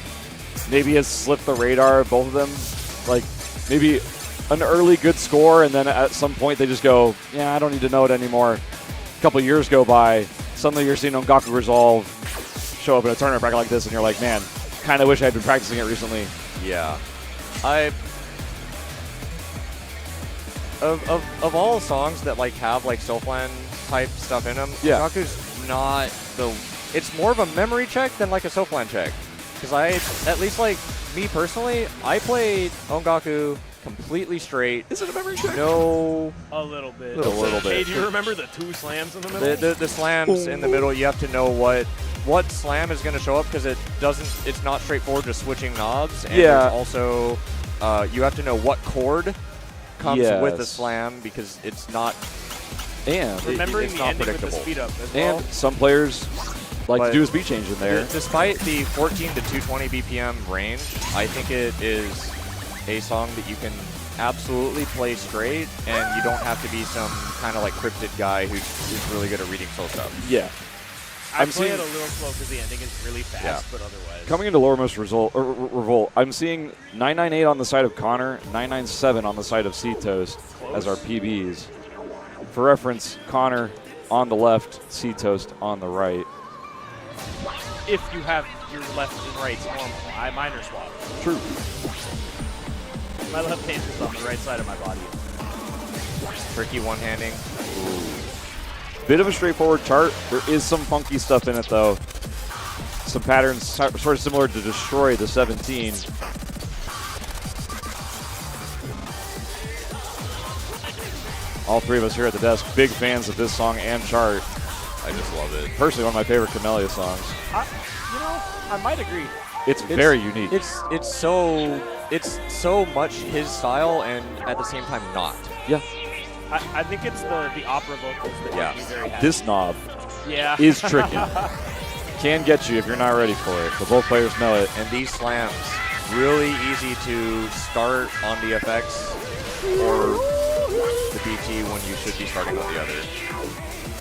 maybe has slipped the radar of both of them. Like, maybe an early good score, and then at some point they just go, yeah, I don't need to know it anymore. A couple years go by, suddenly you're seeing Ongaku Resolve show up in a tournament bracket like this, and you're like, man, kind of wish I had been practicing it recently. yeah, of all songs that have Soulflan type stuff in them, Yeah. Ongaku's not the. It's more of a memory check than a Soulflan check, because at least me personally, I played Ongaku completely straight. Is it a memory check? No, a little bit. A little bit. Hey, do you remember the 2 slams in the middle? the slams in the middle. You have to know what slam is going to show up, because it's not straightforward just switching knobs. And Yeah. there's also you have to know what chord comes with the Yes. slam, because it's not. And Remembering it's the not ending with the predictable. speed up as well. and some players like to But do a speed change in there. Despite the 14 to 220 BPM range, I think it is a song that you can absolutely play straight, and you don't have to be some kind of cryptid guy who's really good at reading soul stuff. Yeah. I I'm play seeing- it a little slow because the ending is really fast, Yeah. but otherwise. Coming into Lowermost Revolt, I'm seeing 998 on the side of Connor, 997 on the side of Cetos as our PBs. For reference, Connor on the left, Cetos on the right. If you have your left and right normal, mine are swapped. True. My left hand is on the right side of my body. Tricky one-handing. Bit of a straightforward chart. There is some funky stuff in it, though. Some patterns sort of similar to Destroy the 17. All three of us here at the desk, big fans of this song and chart. I just love it. Personally, one of my favorite Camellia songs. I might agree. It's very unique. It's so much his style, and at the same time not. Yeah. I think it's the opera vocals that Yeah. make me very happy. This knob yeah. is tricky. Can get you if you're not ready for it, but both players know it. And these slams, really easy to start on the FX or the BT when you should be starting on the other.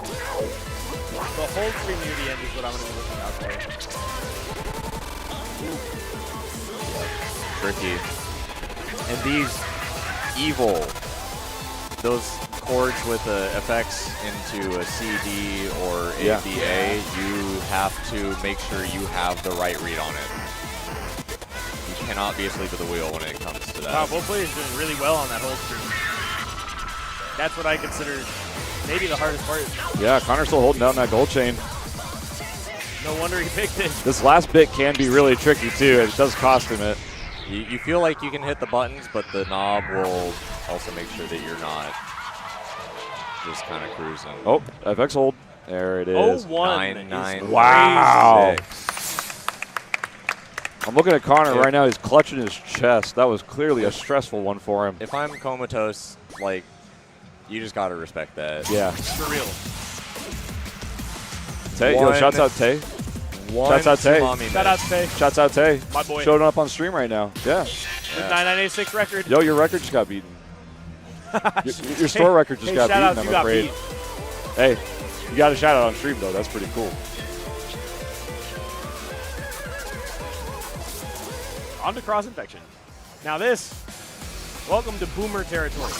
The whole stream near the end is what I'm going to be looking out for. Tricky. And these evil, those chords with the FX into a CD or Yeah. ABA, you have to make sure you have the right read on it. You cannot be asleep at the wheel when it comes to that. Wow, both players doing really well on that hold stream. That's what I consider maybe the hardest part. Yeah, Connor's still holding down that gold chain. No wonder he picked it. This last bit can be really tricky, too. It does cost him it. You feel like you can hit the buttons, but the knob will also make sure that you're not just kind of cruising. Oh, FX hold. There it is. 0-1. 9-9. Wow. 6. I'm looking at Connor right now. He's clutching his chest. That was clearly a stressful one for him. If I'm comatose, like, you just got to respect that. Yeah. For real. Tay, yo, shouts out Tay. Shouts out Tay. Shout out to Tay. Shouts out Tay. My boy. Showing up on stream right now. Yeah. The 9986 record. Yo, your record just got beaten. your store record just got shout beaten, out, I'm afraid. Hey, you got a shout out on stream, though. That's pretty cool. On to cross infection. Now this, welcome to Boomer territory.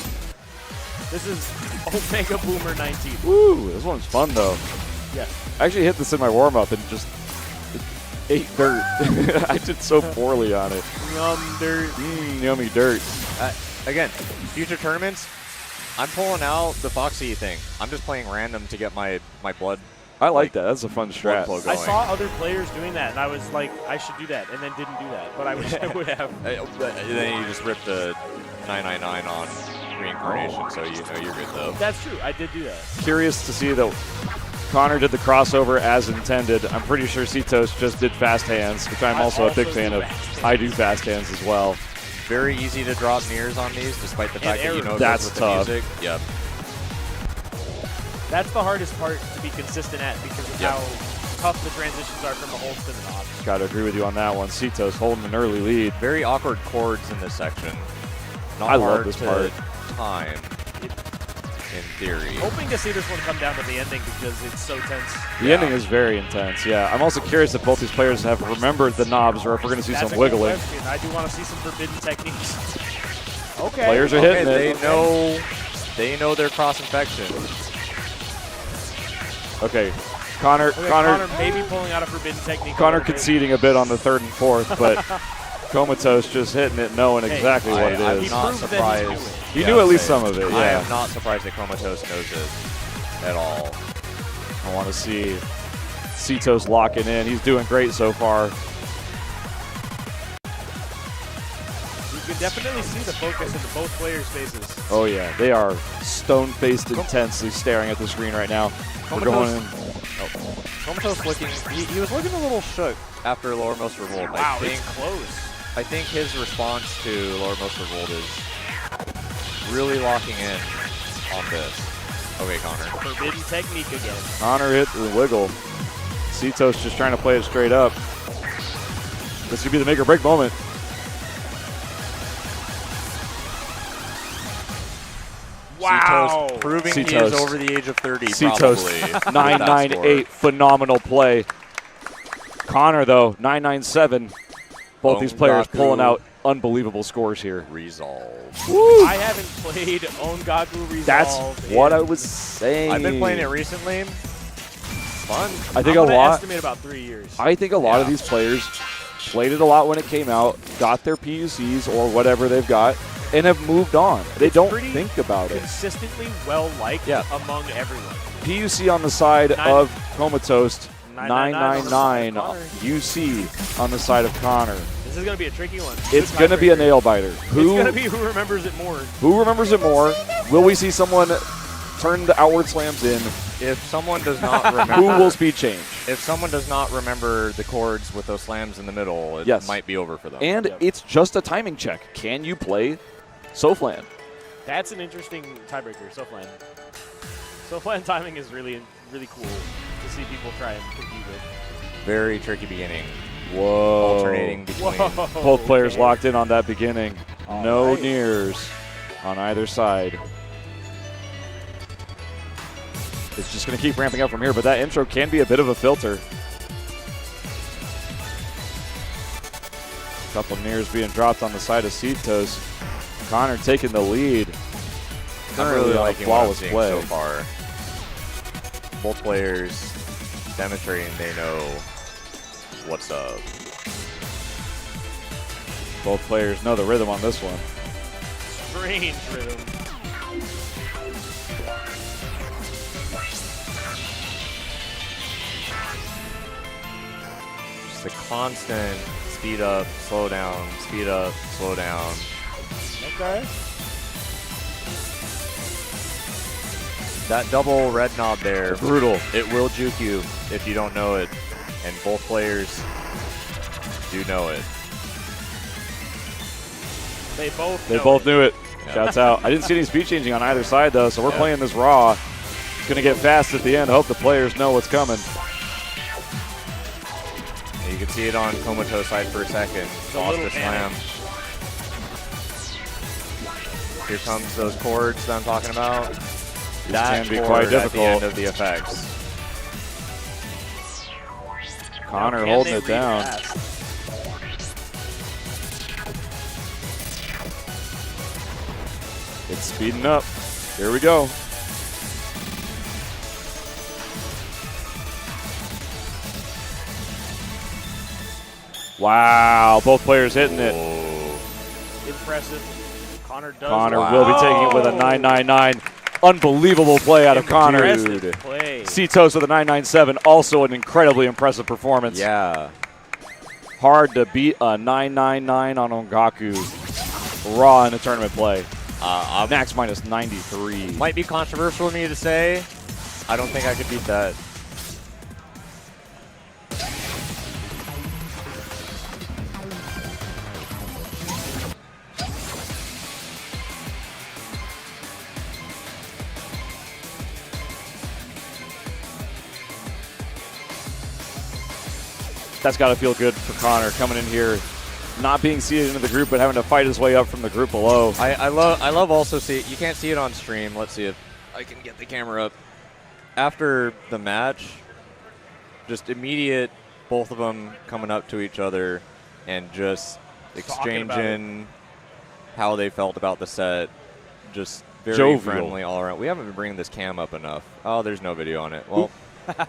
This is Omega Boomer 19. Woo, this one's fun, though. Yeah. I actually hit this in my warm-up and just ate dirt. I did so poorly on it. Yum dirt. Yummy dirt. Again, future tournaments, I'm pulling out the Foxy thing. I'm just playing random to get my blood. I like that. That's a fun blood flow strat. going. I saw other players doing that, and I was like, I should do that, and then didn't do that. But I wish I would have. Then you just rip the 999 on reincarnation, so you know you're good though. That's true. I did do that. Curious to see that Connor did the crossover as intended. I'm pretty sure Citos just did fast hands, which I'm also a big fan of. I do fast hands as well. Very easy to drop nears on these, despite the fact that you know it That's goes with tough. the music. Yep. That's the hardest part to be consistent at because of Yep. how tough the transitions are from the holds to the knob. Got to agree with you on that one. Citos holding an early lead. Very awkward chords in this section. Not I love hard this to part. time, in theory. Hoping to see this one come down to the ending because it's so tense. The ending is very intense, yeah. I'm also curious if both these players have remembered the knobs or if we're going to see That's some a good wiggling. question. I do want to see some forbidden techniques. Okay. Players are Okay, hitting it. they know their cross infection. Okay, Connor maybe pulling out a forbidden technique. Connor conceding a bit on the third and fourth, but Comatose just hitting it, knowing exactly what it I'm is. not proved that he knew surprised. He Yeah, knew at least same. some of it, I yeah. am not surprised that Comatose knows this at all. I want to see Citos locking in. He's doing great so far. You can definitely see the focus in both players' faces. Oh yeah, they are stone-faced intensely staring at the screen right now. We're going in. Comatose looking, he was looking a little shook after Lowermost Revolt. Wow, I think, it's close. I think his response to Lowermost Revolt is really locking in on this. Okay, Connor. Forbidden technique again. Connor hit the wiggle. Citos just trying to play it straight up. This could be the make or break moment. Wow. Citos proving he Citos. is over the age of 30, Citos, probably. with that 998, phenomenal play. Connor, though, 997. Both these players Ongaku. pulling out unbelievable scores here. score. Resolve. Woo! I haven't played Ongaku Resolve. That's in- what I was saying. I've been playing it recently. Fun. I think I'm a gonna lot. estimate about 3 years. I think a lot of Yeah. these players played it a lot when it came out, got their PUCs or whatever they've got, and have moved on. They It's don't pretty think about it. Consistently well liked Yeah. among everyone. PUC on the side Nine- of Comatose, 999 999. on the side of UC on the side of Connor. This is going to be a tricky one. It's Good going to be a tiebreaker. nail biter. It's going to Who be who remembers it more. remembers it more? Will we see someone turn the outward slams in? If someone does not remember, Who will speed change? if someone does not remember the chords with those slams in the middle, it Yes. might be over for them. And Yep. it's just a timing check. Can you play Soflan? That's an interesting tiebreaker. Soflan. Soflan timing is really, really cool to see people try and compete with. Very tricky beginning. Whoa. Alternating between. Whoa. Both players okay. locked in on that beginning. All No right. nears on either side. It's just going to keep ramping up from here, but that intro can be a bit of a filter. Couple nears being dropped on the side of Citos. Connor taking the lead. I'm Currently really on a liking what I'm flawless seeing play. so far. Both players demonstrating they know what's up. Both players know the rhythm on this one. Strange rhythm. Just the constant speed up, slow down, speed up, slow down. Okay. That double red knob there, Brutal. it will juke you if you don't know it, and both players do know it. They both. They know both it. knew it. Yeah. Shouts out. I didn't see any speed changing on either side, though, so we're playing this raw. It's going to get fast at the end. I hope the players know what's coming. You can see it on Comatose side for a second. a Lost little the slam. Here comes those chords that I'm talking about. That can be chord quite at the difficult. end of the effects. Connor Can holding they it read down. fast? It's speeding up. Here we go. Wow, both players hitting it. Impressive. Connor does. Connor it. will be taking it with a 999. Unbelievable play out of Connor. Impressive play. Cetos with a 997. Also an incredibly impressive performance. Yeah. Hard to beat a 999 on Ongaku. Raw in a tournament play. Max minus 93. Might be controversial of me to say. I don't think I could beat that. That's got to feel good for Connor coming in here, not being seeded into the group, but having to fight his way up from the group below. I love also see you can't see it on stream. Let's see if I can get the camera up. After the match, just immediate, both of them coming up to each other and just exchanging how they felt about the set. Just very Jovial. friendly all around. We haven't been bringing this cam up enough. Oh, there's no video on it. Well,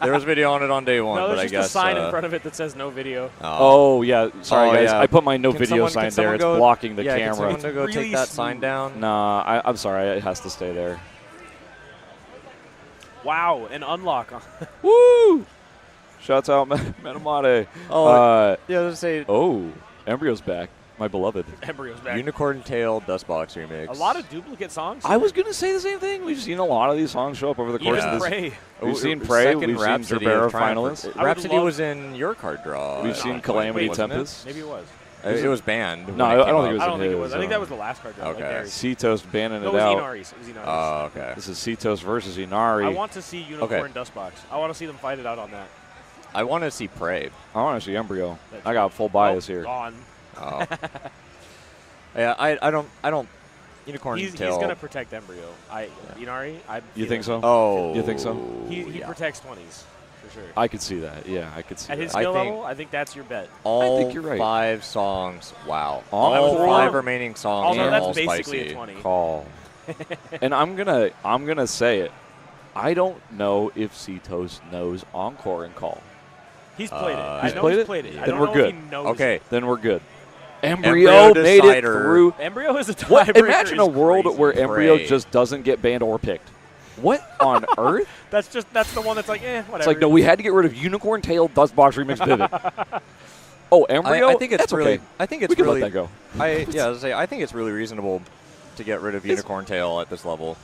there was video on it on day one, No, but there's I just guess a sign in front of it that says no video. Oh, yeah. Sorry, Oh, guys. yeah. I put my no Can video someone- sign can someone there. go- It's blocking the yeah, can camera. someone go Really take that sign smooth. down? Nah, I'm sorry. It has to stay there. Wow, an unlock. Woo! Shouts out, Metamate. Oh, yeah, let's say Embryo's back. My beloved. Embryo's back. Unicorn Tail Dustbox remix. A lot of duplicate songs. I was going to say the same thing. We've seen a lot of these songs show up over the course Even of this. Prey. We've seen Second Prey. We've seen Rhapsody Gerbera of Triumph. finalists. I would Rhapsody love- was in your card draw. We've at seen one Calamity point, wasn't it? Tempest. Maybe it was. It was banned. No, when I don't came think it was out. I don't think it his, was. I think that was the last card draw. Okay. Like Gary's. Cetos banning No, it it was out. Inari's. It was Inari's. Oh, okay. This is Cetos versus Inari. I want to see Unicorn Dustbox. I want to see them fight it out on that. I want to see Prey. I want to see Embryo. I got full bias here. Gone. Oh. Yeah, I don't. Unicorn He's Tail. going to protect Embryo. Inari, You think so? Oh. You think so? He yeah. protects 20s, for sure. I could see that. Yeah, I could see At his that. I skill think- level, I think that's your bet. All I think you're right. 5 songs. Wow. All All four? 5 remaining songs Although are that's all basically spicy. a 20. Call. And I'm gonna say it. I don't know if Cetos knows Encore and Call. He's played it. I He's know played he's it? played it. I Then don't we're know good. if he knows Okay. it. Then we're good. Embryo Embryo made it Decider. through. Embryo is a tiebreaker. What? Imagine a is world crazy. where Embryo Prey. just doesn't get banned or picked. What on earth? That's the one that's like, whatever. It's like, no, we had to get rid of Unicorn Tail Dustbox Remix Vivid. Oh, Embryo? I think it's That's really. okay. I think it's We can really. let that go. I was say I think it's really reasonable to get rid of Unicorn Tail at this level.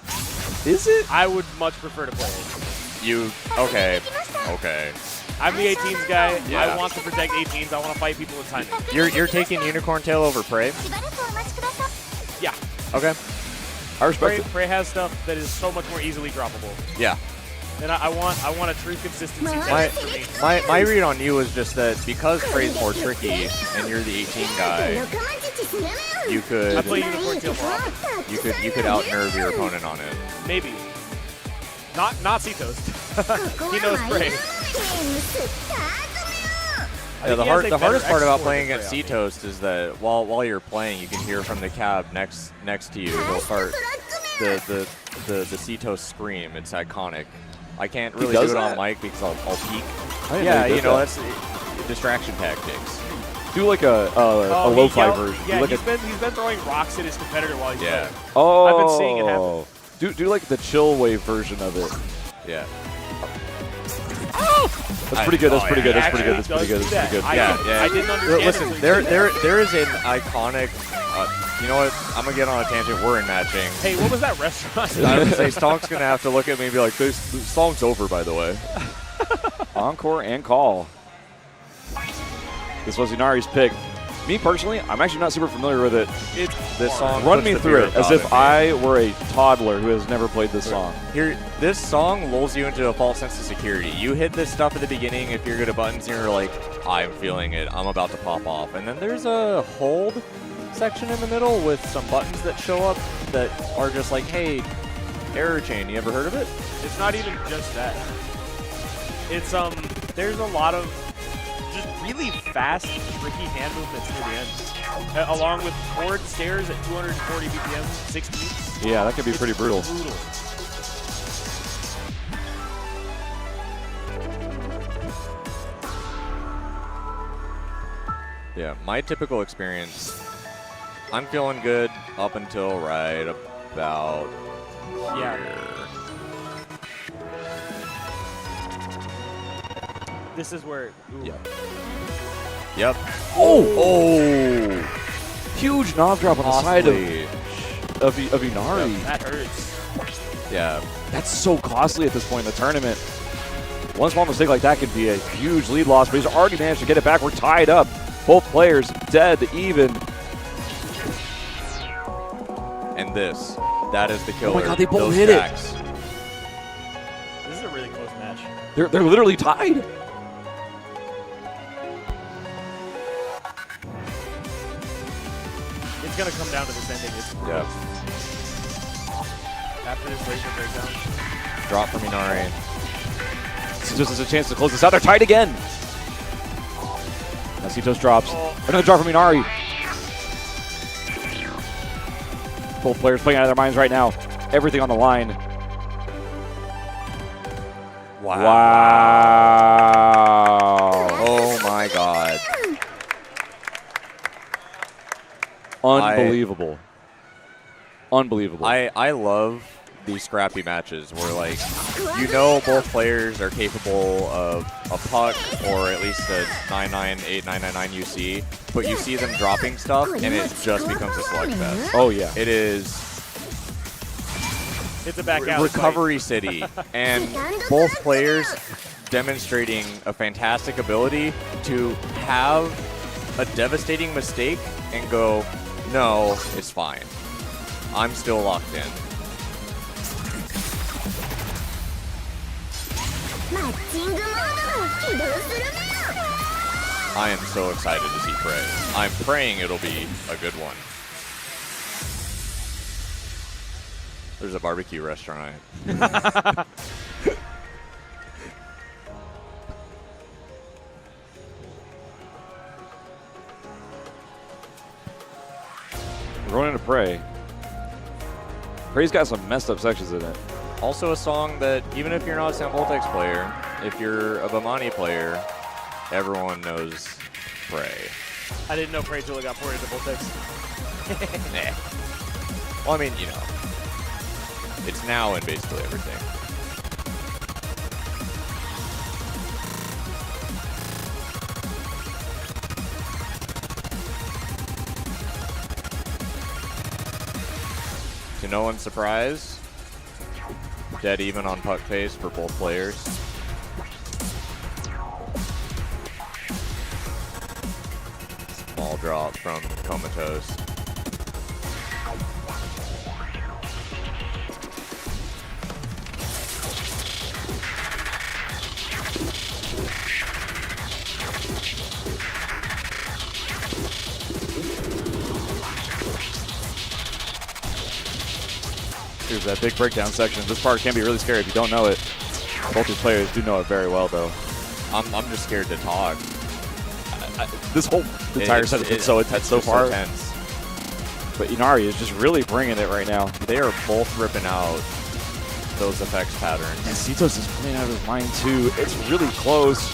Is it? I would much prefer to play it. You okay? Okay. I'm the 18s guy. Yeah. I want to protect 18s. I want to fight people with timing. You're taking Unicorn Tail over Prey? しばらくお待ちください Yeah. Okay. I respect Prey, it. Prey has stuff that is so much more easily droppable. Yeah. And I want a true consistency My, test for me. my read on you was just that because Prey's more tricky and you're the 18 guy, you I could play Unicorn Tail more often. you could out-nerve your opponent on it. Maybe. Not Cetos. He knows Prey. I Yeah, think he has a the hardest better part about export playing than at Prey, I think. Cetos is that while you're playing, you can hear from the cab next to you. They'll start the Cetos scream. It's iconic. I can't really do does it that? on mic because I'll peek. I didn't know Yeah, he did you know that. that's distraction tactics. Do like a lo-fi version. Yeah, do like he's been throwing rocks at his competitor while he's playing. Oh. I've been seeing it happen. Do like the chill wave version of it. Yeah. That's pretty good. That's pretty good. That's pretty good. That's Actually pretty good. does That's do pretty that. good. I didn't understand. Listen, it there is an iconic. You know what? I'm gonna get on a tangent. We're in matching. Hey, what was that restaurant? I would say Stonk's gonna have to look at me and be like, "This song's over, by the way." Encore and call. This was Inari's pick. Me personally, I'm actually not super familiar with it. This song. Run puts me the through fear it of as God if in me. I were a toddler who has never played this song. Here, this song lulls you into a false sense of security. You hit this stuff at the beginning if you're good at buttons, and you're like, I'm feeling it. I'm about to pop off. And then there's a hold section in the middle with some buttons that show up that are just like, hey, error chain. You ever heard of it? It's not even just that. It's there's a lot of just really fast, tricky hand movements near the end, along with forward stairs at 240 BPM, 6 beats. Yeah, that could be pretty brutal. Yeah, my typical experience, I'm feeling good up until right about Yeah. here. This is where. Ooh. Yep. Oh! Huge knob drop on the side Costly. of Inari. That hurts. Yeah. That's so costly at this point in the tournament. One small mistake like that could be a huge lead loss, but he's already managed to get it back. We're tied up. Both players dead even. And that is the killer. Oh my God, they both Those hit it. jacks. This is a really close match. They're literally tied. It's gonna come down to this ending. It's Yeah. after this laser breakdown. Drop from Inari. Citos has a chance to close this out. They're tied again. Now Citos drops. Another drop from Inari. Both players playing out of their minds right now. Everything on the line. Wow. Wow. Oh my God. Unbelievable. Unbelievable. I love these scrappy matches where, like, you know both players are capable of a puck or at least a 998-999 UC, but you see them dropping stuff and it just becomes a slugfest. Oh, yeah. It is It's a back out. recovery city, and both players demonstrating a fantastic ability to have a devastating mistake and go, no, it's fine. I'm still locked in. I am so excited to see Prey. I'm praying it'll be a good one. There's a barbecue restaurant. We're going into Prey. Prey's got some messed up sections in it. Also a song that, even if you're not a Sam Voltex player, if you're a Bamani player, everyone knows Prey. I didn't know Prey till it got ported to Voltex. Nah. Well, I mean, you know, it's now in basically everything. To no one's surprise, dead even on puck pace for both players. Small drop from Comatose. Here's that big breakdown section. This part can be really scary if you don't know it. Both these players do know it very well, though. I'm just scared to talk. This whole entire set has been so intense so just far. tense. But Inari is just really bringing it right now. They are both ripping out those effects patterns. And Citos is playing out of his mind, too. It's really close.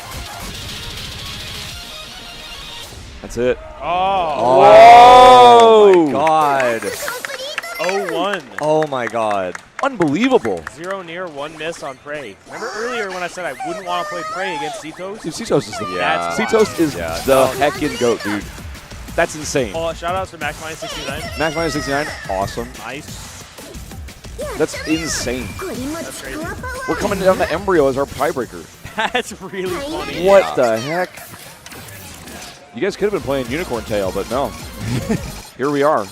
That's it. Oh, Oh my god. 0-1. Oh my god. Unbelievable. 0 near, 1 miss on Prey. Remember earlier when I said I wouldn't want to play Prey against Cetos? Dude, Cetos is the Yeah. Cetos is Yeah. the heckin' goat, dude. That's insane. Oh, shout outs to Max Minus 69. Max minus 69, awesome. Nice. That's insane. That's crazy. We're coming down to Embryo as our tiebreaker. That's really funny. What the heck? You guys could have been playing Unicorn Tail, but no. Here we are.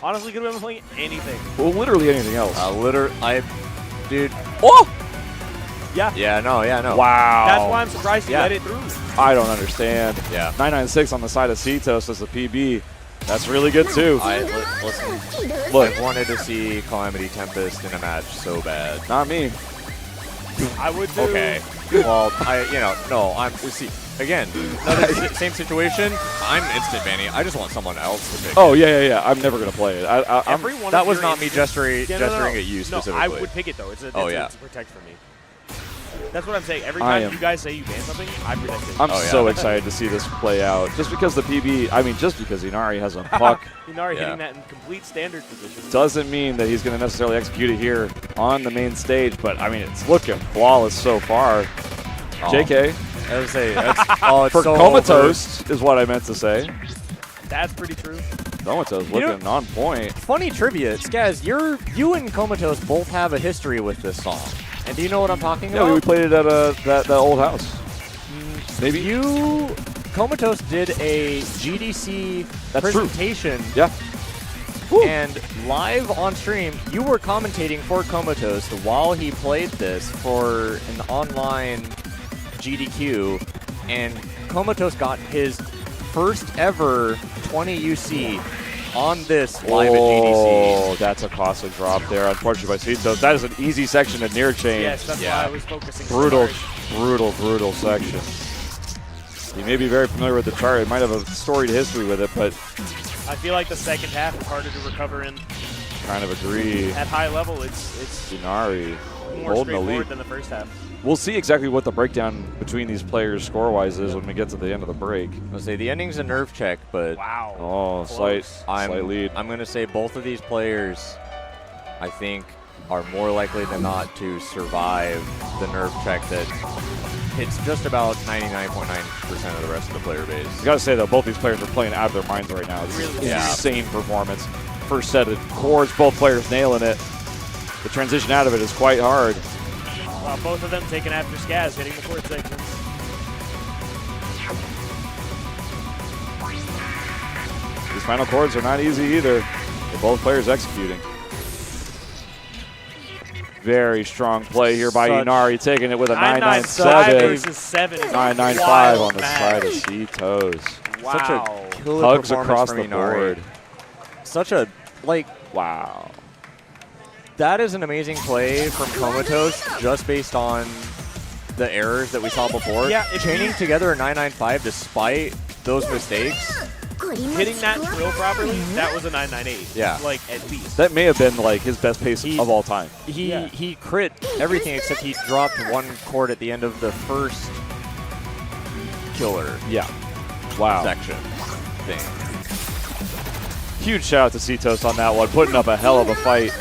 Honestly, could have been playing anything. Well, literally anything else. Dude. Oh! Yeah. Yeah, no. Wow. That's why I'm surprised you Yeah. let it through. I don't understand. Yeah. 996 on the side of Cetos as the PB. That's really good, too. Listen, Look, I wanted to see Calamity Tempest in a match so bad. not me. I would do. Okay. Well, see, again, same situation. I'm instant banning. I just want someone else to pick. Oh, yeah. I'm never going to play it. I'm, Every one That of was your not me gesturing Yeah, no. at you No, specifically. I would pick it though. It's a protect for me. That's what I'm saying. Every I time am- you guys say you ban something, I protect it. I'm Oh, yeah. so excited to see this play out. Just because the PB, just because Inari has a puck Inari Yeah. hitting that in complete standard position. doesn't mean that he's going to necessarily execute it here on the main stage. But, it's looking flawless so far. Oh. JK. I would say it's For so Comatose is what I meant to say. That's pretty true. Comatose You know- looking on point. Funny trivia, Skaz, you and Comatose both have a history with this song. And do you know what I'm talking Yeah, about? we played it at that old house. Maybe. Comatose did a GDC That's true. presentation. Yeah. And live on stream, you were commentating for Comatose while he played this for an online GDQ, and Comatose got his first ever 20 UC on this live at Oh, GDC. that's a costly drop there, unfortunately by Cetos. That is an easy section to near chain. Yes, that's Yeah. why I was focusing. Brutal, Sorry. brutal section. You may be very familiar with the chart. It might have a storied history with it, but I feel like the second half is harder to recover in. kind of agree. At high level, it's Inari more holding the straightforward lead. than the first half. We'll see exactly what the breakdown between these players score-wise is when we get to the end of the break. Let's say the ending's a nerve check, but Wow. Oh, Close. slight lead. I'm going to say both of these players, I think, are more likely than not to survive the nerve check that hits just about 99.9% of the rest of the player base. I gotta say though, both these players are playing out of their minds right now. This is Really? Yeah. insane performance. First set of chords, both players nailing it. The transition out of it is quite hard. Well, both of them taking after Skaz, hitting the chord sections. These final chords are not easy either. They're both players executing. Very strong play here by Such- Inari, taking it with a 995 997. versus 7. is a 995 wild on the match. side of Cetos. Wow. Such a killer Hugs performance across from the Inari. board. Such a, Wow. that is an amazing play from Comatose just based on the errors that we saw before. Yeah, if Chaining you- together a 995 despite those mistakes. Hitting that trill properly, that was a 998. Yeah. Like, at least. That may have been like his best pace He- of all time. Yeah. He crit everything except he dropped one chord at the end of the first killer Yeah. Wow. section thing. Huge shout out to Cetos on that one, putting up a hell of a fight.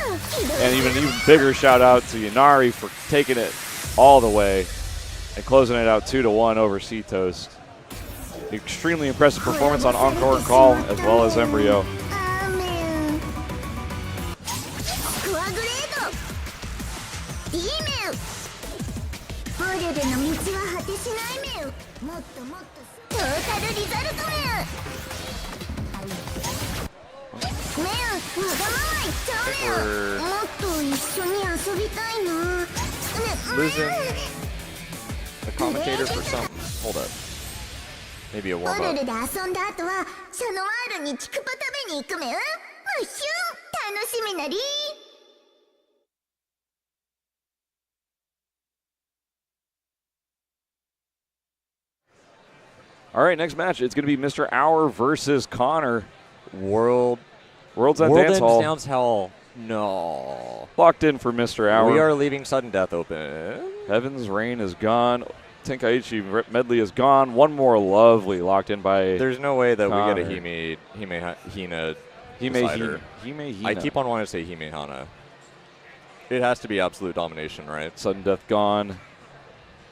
And even bigger shout out to Inari for taking it all the way and closing it out 2-1 over Cetos. Extremely impressive performance on Encore and Call as well as Embryo. スコアグレード D 面ブルルの道は果てしない面もっともっとトータルリザルト面面わがまま言っちゃう面もっと一緒に遊びたいな Losing a commentator for something. Hold up. Maybe a ブ warm ル up. ルで遊んだ後はシャノワールにチクパ食べに行く面ムッシュ楽しみなり All right, next match. It's going to be Mr. Hour versus Connor. World World's on World Dance Ends Hall. Dance Hell. No. Locked in for Mr. Hour. We are leaving sudden death open. Heaven's Reign is gone. Tenkaichi medley is gone. One more lovely locked in by There's no way that we get a Connor. Hina decider. Hime I keep on wanting to say Himehana. It has to be absolute domination, right? Sudden death gone.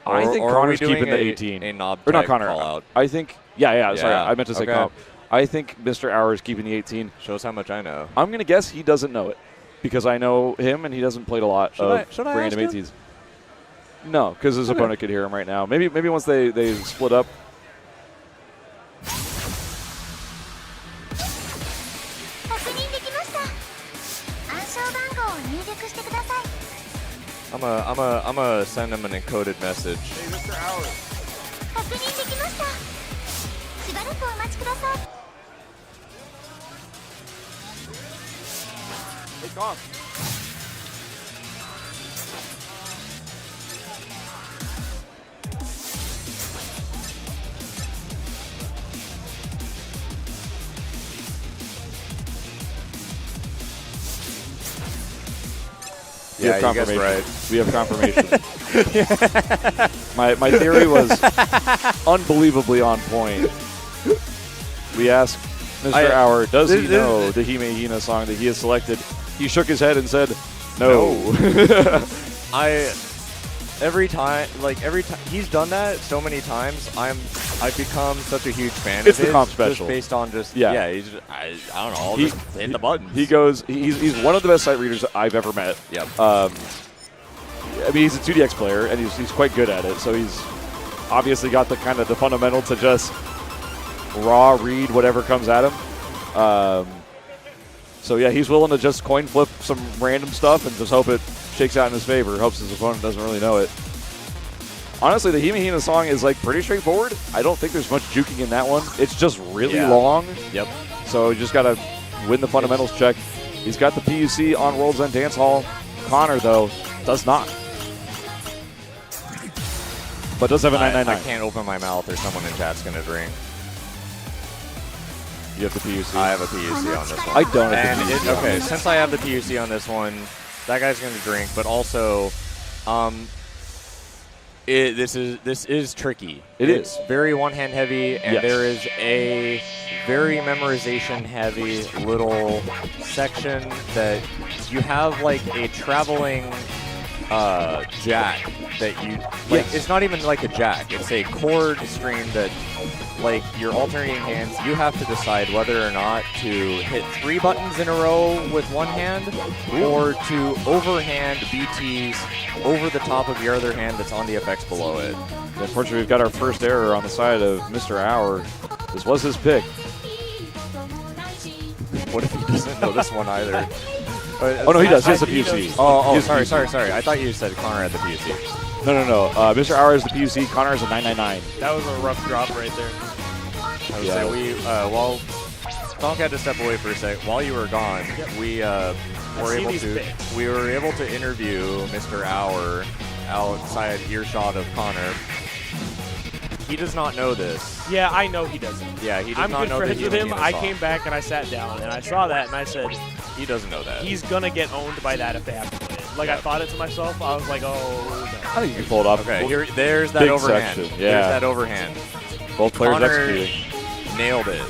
Or- I think or are we Connor's keeping doing the a- 18. a knob or not type Connor. call out? I think, yeah, sorry. Yeah, I meant to say okay. comp. I think Mr. Hour is keeping the 18. Shows how much I know. I'm going to guess he doesn't know it because I know him and he doesn't play a lot Should I random ask him? 18s. No, because his opponent could hear him right now. Maybe once they split up. I'm a send him an encoded message. Hey, Mr. Hour. Take off. We have Yeah, you guys confirmation. We have confirmation. my theory was unbelievably on point. We asked Mr. Hour, does he know the Hime Hina song that he has selected? He shook his head and said, no. Every time he's done that so many times, I've become such a huge fan It's of the comp his, special. just based on just Yeah. he's just, I don't know, I'll He- just hit the buttons. He goes, he's one of the best sight readers I've ever met. Yep. I mean, he's a 2DX player, and he's quite good at it. So he's obviously got the kind of the fundamental to just raw read whatever comes at him. So yeah, he's willing to just coin flip some random stuff and just hope it shakes out in his favor. Hopes his opponent doesn't really know it. Honestly, the Hime Hina song is like pretty straightforward. I don't think there's much juking in that one. It's just really Yeah. long. Yep. So you just got to win the fundamentals check. He's got the PUC on World's End Dance Hall. Connor, though, does not. But does have a I 999. can't open my mouth or someone in chat's gonna drink. You have the PUC. I have a PUC on this one. I don't have And the PUC. okay, since I have the PUC on this one, that guy's gonna drink. But also, this is tricky. It's very one-hand heavy, and Yes. there is a very memorization heavy little section that you have like a traveling jack that you like. Yes. It's not even like a jack. It's a chord stream that like your alternating hands, you have to decide whether or not to hit 3 buttons in a row with one hand or to overhand BTs over the top of your other hand that's on the effects below it. Unfortunately, we've got our first error on the side of Mr. Hour. This was his pick. What if he doesn't know this one either? Oh, no, he does. He has the PUC. Oh, He has the sorry. PUC. I thought you said Connor had the PUC. No. Mr. Hour has the PUC. Connor has a 999. That was a rough drop right there. I would Yeah. say while Donk had to step away for a sec, while you were gone, we were able to interview Mr. Hour outside earshot of Connor. He does not know this. Yeah, I know he doesn't. Yeah, he does I'm not good know friends the with him. Hina I song. came back and I sat down and I saw that and I said, He doesn't know that. he's gonna get owned by that if they have to win it. Like I thought it to myself. I was like, oh no. I think you can pull it off. Okay, there's that Big overhand. section, There's yeah. that overhand. Both players Connor executing. nailed it.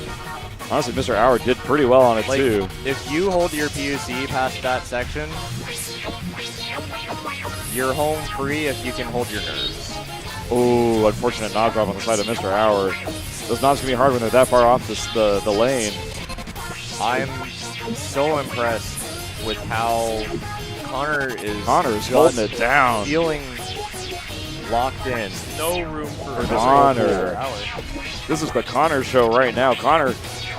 Honestly, Mr. Hour did pretty well on it, Like, too. if you hold your PUC past that section, you're home free if you can hold your nerves. Oh, unfortunate knock drop on the side of Mr. Hour. Those knocks can be hard when they're that far off the lane. I'm so impressed with how Connor is holding it down. feeling locked in. No room for Connor. Hour. This is the Connor show right now. Connor,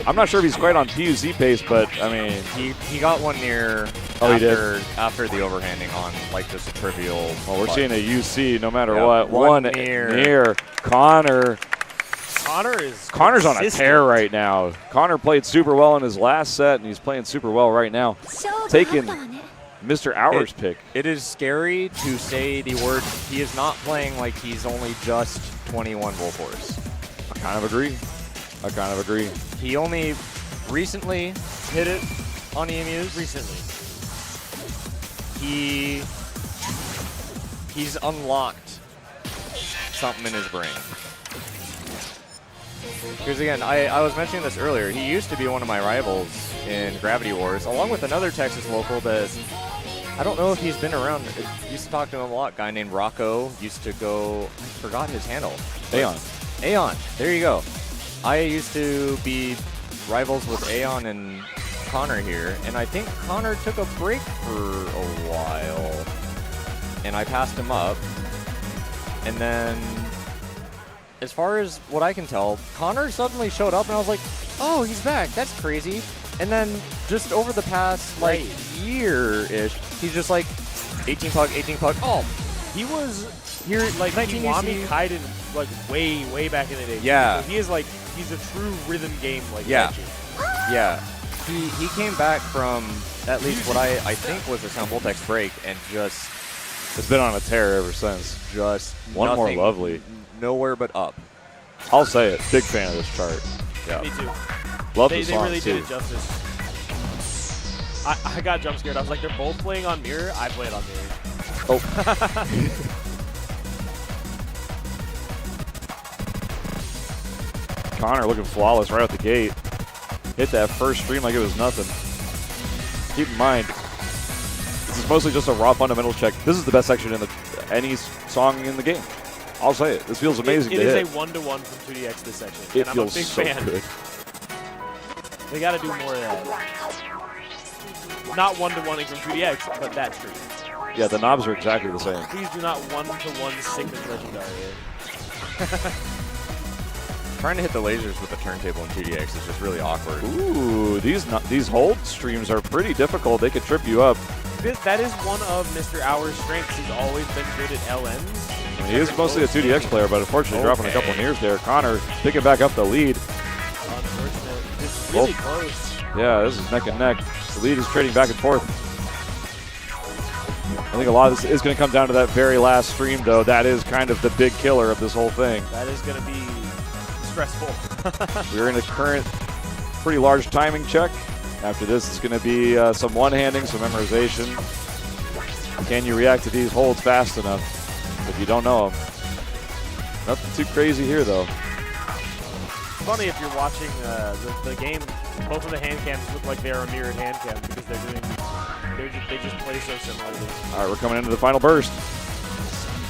I'm not sure if he's quite on PUC pace, but, I mean, He got one near Oh, he did? after the overhanding on like just a trivial. well, we're but seeing a UC no matter Yeah, what. one One near. near. Connor's on a consistent. tear right now. Connor played super well in his last set, and he's playing super well right now. Taking Mr. Hour's pick. It is scary to say the word. He is not playing like he's only just 21 Volt Force. I kind of agree. He only recently hit it on EMUs. Recently. He's unlocked something in his brain. Because again, I was mentioning this earlier. He used to be one of my rivals in Gravity Wars, along with another Texas local that I don't know if he's been around. I used to talk to him a lot. Guy named Rocco used to go. I forgot his handle. Aeon. Aeon. There you go. I used to be rivals with Aeon and Connor here, and I think Connor took a break for a while, and I passed him up. And then, as far as what I can tell, Connor suddenly showed up, and I was like, oh, he's back. That's crazy. And then, just over the past, like, year-ish, he's just like, 18 puck. Oh, He was here like 19 Kiwami UC. Kaiden like way back in the day. Yeah. He is like he's a true rhythm game like Yeah. legend. yeah. He came back from at least what I think was a Sound Voltex break and just It's been on a tear ever since. One more nothing, lovely. nowhere but up. I'll say it. Big fan of this chart. Yeah. Me too. Love They the song really too. did it justice. I got jump scared. I was like, they're both playing on mirror. I played on mirror. Oh. Connor looking flawless right out the gate. Hit that first stream like it was nothing. Keep in mind, this is mostly just a raw fundamental check. This is the best section in any song in the game. I'll say it. This feels amazing It to is hit. a 1-to-1 from 2DX this section. It and I'm a feels big so fan. good. They got to do more of that. Not 1-to-1ing from 2DX, but that tree. Yeah, the knobs are exactly the same. Please do not 1-to-1 Sigmund Legendary. Trying to hit the lasers with the turntable in 2DX is just really awkward. Ooh, these hold streams are pretty difficult. They could trip you up. That is one of Mr. Hour's strengths. He's always been good at LNs. I mean, he is mostly a 2DX player, but unfortunately dropping a couple Okay. nears there. Connor picking back up the lead. Unfortunate. It's really close. Yeah, this is neck and neck. The lead is trading back and forth. I think a lot of this is going to come down to that very last stream, though. That is kind of the big killer of this whole thing. That is going to be stressful. We're in a current pretty large timing check. After this, it's going to be some one-handing, some memorization. Can you react to these holds fast enough if you don't know them? Nothing too crazy here, though. Funny if you're watching the game, both of the hand cams look like they're a mirrored hand cam because they just play so similarly. All right, we're coming into the final burst.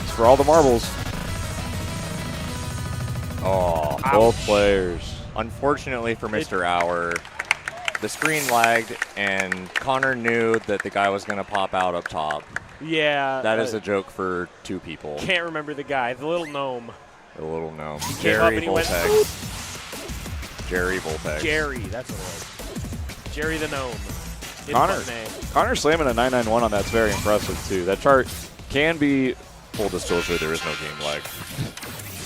It's for all the marbles. Oh, Both players. unfortunately for Mr. Hour, the screen lagged and Connor knew that the guy was going to pop out up top. Yeah. That is a joke for two people. Can't remember the guy, the little gnome. A little gnome. He came up Jerry and he went, Voltex. Jerry Voltex. Jerry, that's what it was. Jerry the gnome. In Connor. Fortnite. Connor slamming a 991 on that's very impressive, too. That chart can be... Full disclosure, there is no game lag.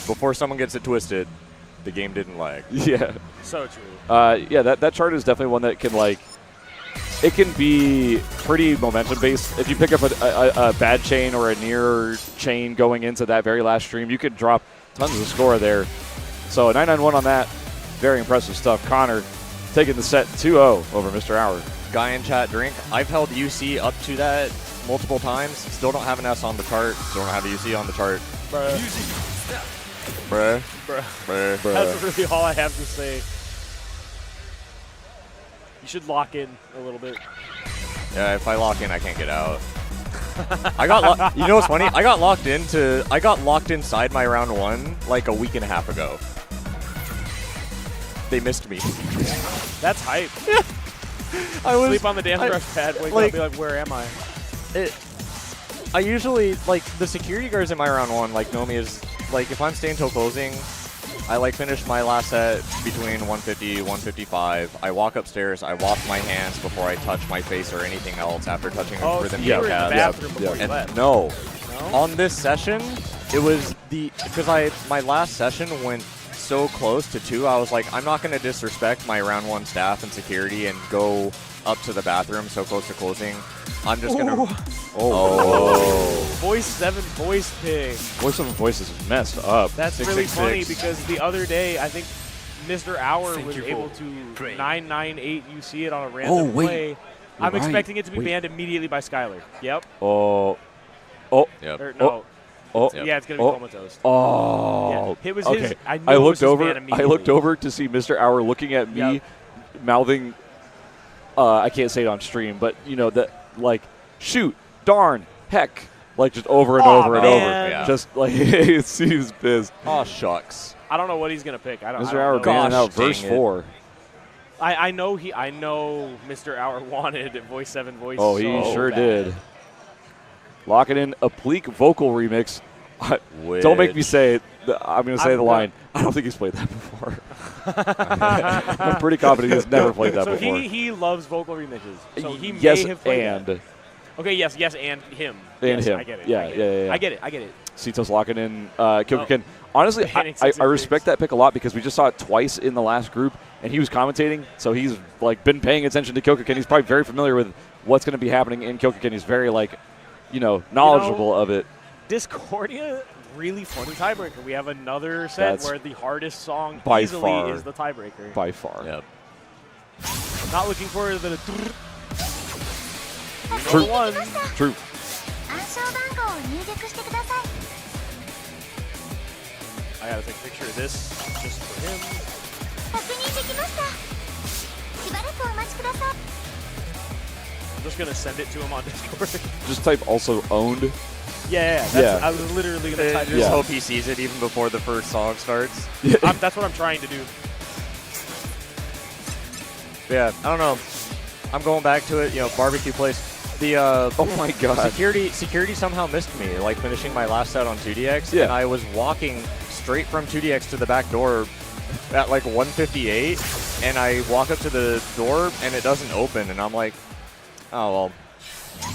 Before someone gets it twisted, the game didn't lag. Yeah. So true. Yeah, that chart is definitely one that can, like... It can be pretty momentum-based. If you pick up a bad chain or a near chain going into that very last stream, you could drop tons of score there. So a 991 on that, very impressive stuff. Connor taking the set 2-0 over Mr. Hour. Guy in chat, drink. I've held UC up to that multiple times. Still don't have an S on the chart. Still don't have a UC on the chart. Bruh. Bruh. Bruh. Bruh. That's really all I have to say. You should lock in a little bit. Yeah, if I lock in, I can't get out. I got you know what's funny? I got locked inside my round one like a week and a half ago. They missed me. That's hype. I was Sleep on the dance brush pad, wake up and be like, where am I? I usually, like, the security guards in my round one, like, know me as, like, if I'm staying till closing, I, like, finish my last set between 150, 155. I walk upstairs, I wash my hands before I touch my face or anything else after touching a rhythm you were in the cab. bathroom before you And left. no, No? on this session, it was because my last session went so close to 2, I was like, I'm not going to disrespect my round one staff and security and go up to the bathroom so close to closing. I'm just going to... Oh. Voice 7 voice pig. Voice of Voice is messed up. That's really 666. funny because the other day, I think Mr. Hour was able to 998 UC it on a random play. I'm expecting it to be banned immediately by Skylar. Yep. Oh. Yep. Or, no. Oh, Yeah, it's gonna be comatose. Oh, Yeah, it was okay. his. I, knew I it was looked his over. man I immediately. looked over to see Mr. Hour looking at me, Yep. mouthing. I can't say it on stream, but you know that like shoot, darn, heck, like just over and over and man. over. Yeah. Just like he was pissed. Oh, shucks. I don't know what he's gonna pick. I don't. Mr. I don't Hour know. banning out Gosh, verse dang it. 4. I know Mr. Hour wanted voice 7 voice. Oh, he so sure bad. did. Locking in a Pleek vocal remix. Don't make me say it. I'm going to say the line. I don't think he's played that before. I'm pretty confident he's never played that So before. he loves vocal remixes. So he yes, may have played and that. Okay, yes, and him. And Yes, him. I get it. Yeah, I get yeah, it. yeah. I get it. I get it. Cito's locking in Kyokuken. Honestly, Banning I 6 and respect 6. that pick a lot because we just saw it twice in the last group, and he was commentating, so he's like been paying attention to Kyokuken. He's probably very familiar with what's going to be happening in Kyokuken. He's very knowledgeable of it. Discordia, really funny tiebreaker. We have another set That's where the hardest song by easily far. is the tiebreaker. By far. Yep. Not looking for the True. number one. True. 暗証番号を入力してください。 I gotta take a picture of this just for him. 確認できました。しばらくお待ちください。 I'm just gonna send it to him on Discord. Just type also owned. Yeah. I was literally gonna type Just it. hope he sees it even before the first song starts. That's what I'm trying to do. Yeah, I don't know. I'm going back to it. Barbecue place. The Oh my god. security somehow missed me, like finishing my last set on 2DX, Yeah. and I was walking straight from 2DX to the back door at like 1:58, and I walk up to the door and it doesn't open, and I'm like, oh well,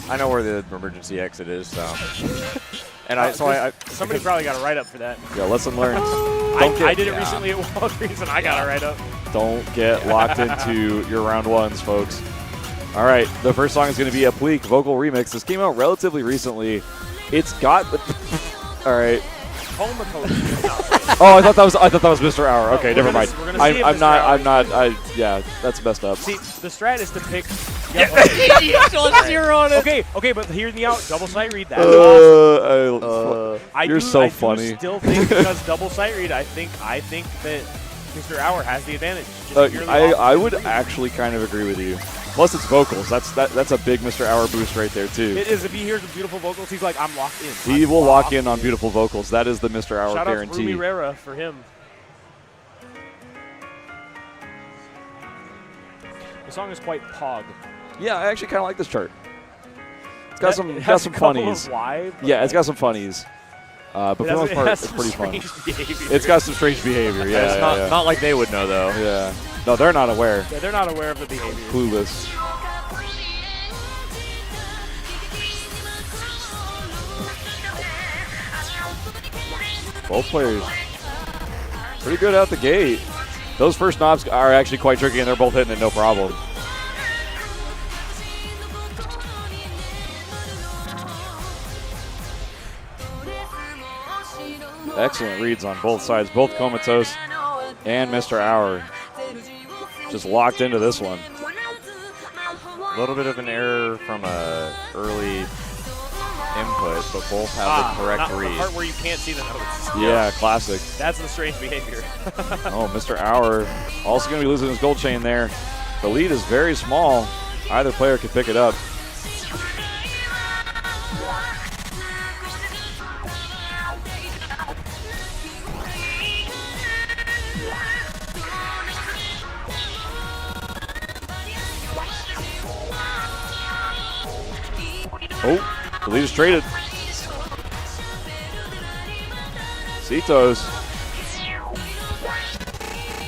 I know where the emergency exit is, so. And I Somebody probably got a write up for that. Yeah, lesson learned. I did it recently at Walgreens and I got a write up. Don't get locked into your round ones, folks. All right, the first song is going to be a Pleek vocal remix. This came out relatively recently. It's got the all right. Comatose. Oh, I thought that was Mr. Hour. Okay, we're never gonna- mind. we're gonna see if I'm Mr. not. Hour I'm not. Yeah, that's messed up. See, the strat is to pick. zero on it. Okay, but hear me out. Double sight read that. You're so funny. I still think because double sight read, I think that Mr. Hour has the advantage. Just purely off I his would read. actually kind of agree with you. Plus, it's vocals. That's a big Mr. Hour boost right there too. It is. If he hears the beautiful vocals, he's like, I'm locked in. He I'm will lock locked in on beautiful vocals. That is the Mr. Hour Shout out to guarantee. Rumi Rera for him. The song is quite pog. Yeah, I actually kind of like this chart. It's got some It got has some a couple funnies. of live, but Yeah, it's got some funnies. But for the most part, it's pretty fun. It's got some strange behavior. Yeah, It's yeah, yeah. not like they would know though. Yeah. No, they're not aware. Yeah, they're not aware of the behavior. Clueless. Both players pretty good out the gate. Those first knobs are actually quite tricky, and they're both hitting it no problem. Excellent reads on both sides. Both Comatose and Mr. Hour just locked into this one. A little bit of an error from a early input, but both have the correct not read. The part where you can't see the notes. Yeah, classic. That's the strange behavior. Oh, Mr. Hour also going to be losing his gold chain there. The lead is very small. Either player can pick it up. Oh, the lead is traded. Cito's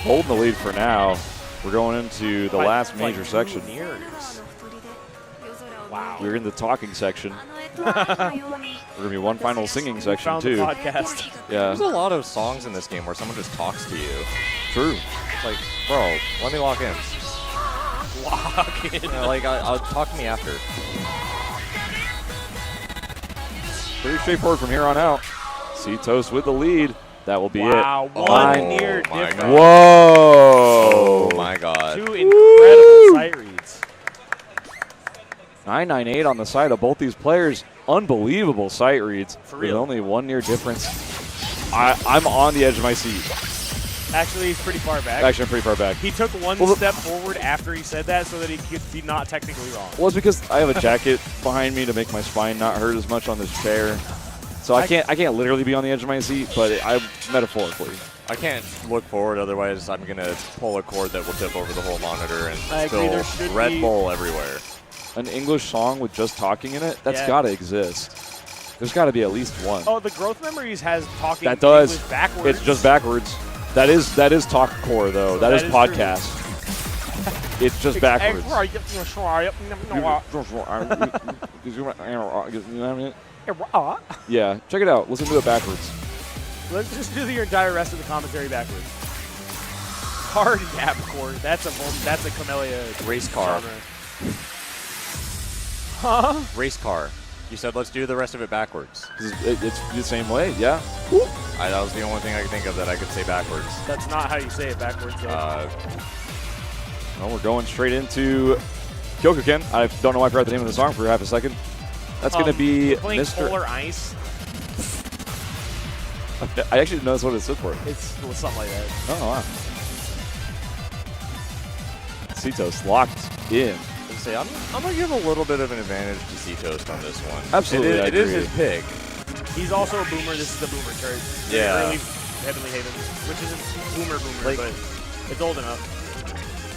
holding the lead for now. We're going into the last major section. Wow. We're in the talking section. We're going to be one final singing section, Found too. the podcast. Yeah, There's a lot of songs in this game where someone just talks to you. true. It's like, bro, let me lock in. Lock in. I'll talk to me after. Pretty straightforward from here on out. Cito's with the lead. That will be Wow, it. one Nine- near Oh my difference. God. Whoa! Oh my god. Two incredible sight reads. 998 on the side of both these players. unbelievable sight reads. For With real. only 1 near difference. I'm on the edge of my seat. Actually, he's pretty far back. Actually, I'm pretty far back. He took one Well, step forward after he said that so that he could be not technically wrong. Well, it's because I have a jacket behind me to make my spine not hurt as much on this chair. So I can't literally be on the edge of my seat, but I metaphorically. I can't look forward, otherwise I'm going to pull a cord that will tip over the whole monitor and I agree, there spill should Red be- Bull everywhere. An English song with just talking in it, that's Yeah. got to exist. There's got to be at least one. Oh, the Growth Memories has talking That does. English backwards. It's just backwards. That is talk core though. So that is true. podcast. It's just backwards. Yeah, check it out. Listen to it backwards. Let's just do the entire rest of the commentary backwards. Hard gap chord. That's a Camellia Race car. genre. Huh? Race car. You said let's do the rest of it backwards. 'Cause it's the same way, yeah. That was the only thing I could think of that I could say backwards. That's not how you say it backwards, though. Well, we're going straight into Kyokuken. I don't know why I forgot the name of the song for half a second. That's going to be we're playing Mr. Polar Ice. I actually didn't know that's what it stood for. It's something like that. Oh, wow. Cetos locked in. Say, I'm going to give a little bit of an advantage to Seatoast on this one. Absolutely, I It is agree. his pick. He's also a boomer. This is the boomer chart. Yeah. Early Heavenly Havens, which isn't boomer, Like- but it's old enough.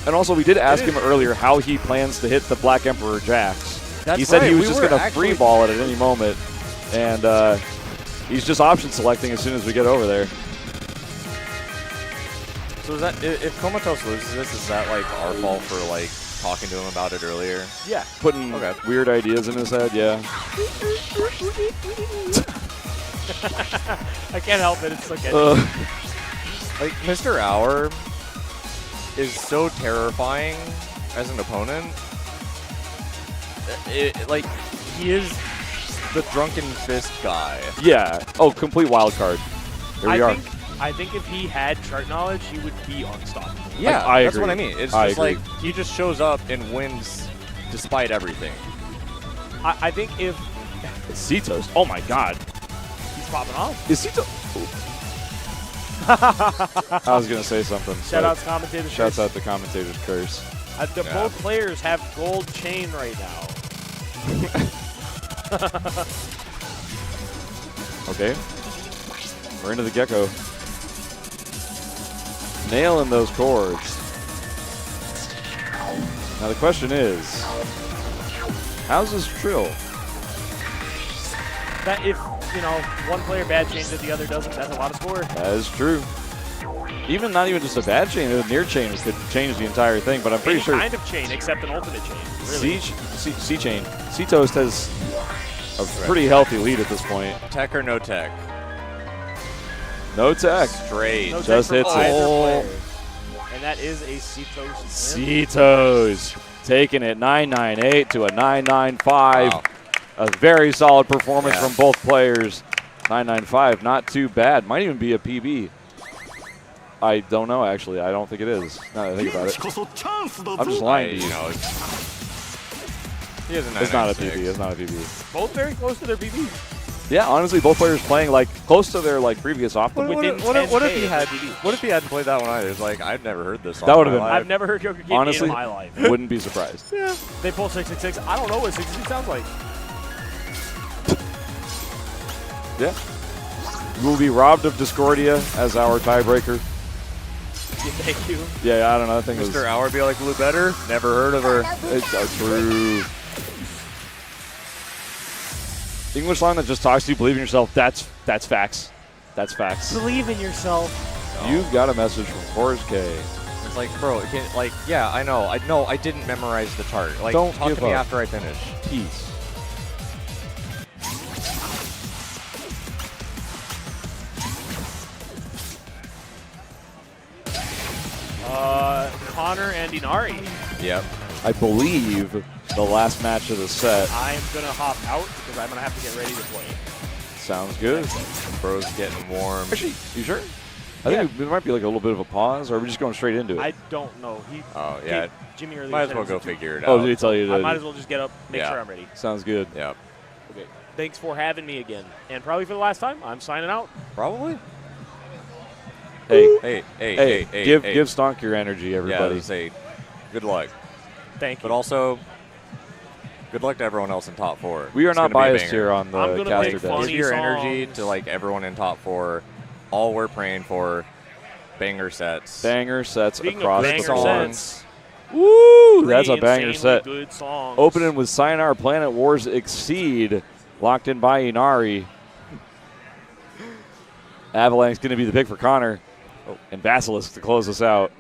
And also, we did ask It him is. earlier how he plans to hit the Black Emperor Jax. That's He said he right, was we just were going to actually- free ball it at any moment. And he's just option selecting as soon as we get over there. So is that if Comatose loses this, is that like our fault for like talking to him about it earlier? Yeah. Putting Okay. weird ideas in his head, yeah. I can't help it. It's so catchy. Like Mr. Hour is so terrifying as an opponent. Like he is the drunken fist guy. Yeah. Oh, complete wild card. Here we are. I think if he had chart knowledge, he would be unstoppable. Yeah, I that's agree. what I mean. It's I just agree. like he just shows up and wins despite everything. I think if Cetos. Oh, my God. he's popping off. Is Cetos? I was going to say something. Shout but out to commentators. Shouts out the commentator's curse. Both players have gold chain right now. Okay. We're into the gecko. Nailing those chords. Now the question is, how's this trill? That if one player bad chains it, the other doesn't, that's a lot of score. That is true. Not even just a bad chain, a near chain could change the entire thing, but I'm pretty Any sure kind of chain except an ultimate chain. Really. C chain. Cetos has a pretty healthy lead at this point. Tech or no tech? No tech. Straight. No Just tech hits from it. either Oh. player. And that is a Cetos. Cetos taking it 998 to a 995. Wow. A very solid performance Yeah. from both players. 995, not too bad. Might even be a PB. I don't know, actually. I don't think it is. Now that I think about it. I'm just lying to you. He has a It's not a 996. PB. It's not a PB. Both very close to their PB. Yeah, honestly, both players playing like close to their previous off. What Within if 10K he of had? PB. What if he hadn't played that one either? It's like I've never heard this song. That would've in my been- life. I've never heard Joker Kid Honestly, in my life. wouldn't be surprised. Yeah. They pull 666. I don't know what 666 sounds like. Yeah. We will be robbed of Discordia as our tiebreaker. Thank you. Yeah, I don't know. I think it was Mr. Hour be like Blue Better. Never heard of her. It's true. English line that just talks to you, believe in yourself. That's facts. That's facts. Believe in yourself. You've got a message from Forrest K. It's like, bro, yeah, I know. I didn't memorize the chart. Like, Don't talk give to me up. after I finish. Peace. Connor and Inari. Yep. I believe the last match of the set. I am going to hop out because I'm going to have to get ready to play. Sounds good. Bro's getting warm. Actually, you sure? I think there might be like a little bit of a pause, or are we just going straight into it? I don't know. Oh, yeah. Jimmy earlier Might as said well it go was figure it out. Oh, did he tell you I to? might as well just get up, make Yeah. sure I'm ready. Sounds good. Yep. Thanks for having me again. And probably for the last time, I'm signing out. Probably. Hey, Hey, give Stonk your energy, Yeah, everybody. say good luck. Thank you. But also, good luck to everyone else in top 4. We are It's not gonna be a biased banger. here on I'm the gonna caster make desk. funny Give your energy songs. to like everyone in top 4. All we're praying for, banger sets. Banger sets Speaking of across banger the board. sets, Woo! That's a banger insanely set. Good songs. Opening with Sayonara Planet Wars Exceed, locked in by Inari. Avalanche going to be the pick for Connor. Oh, and Basilisk to close us out.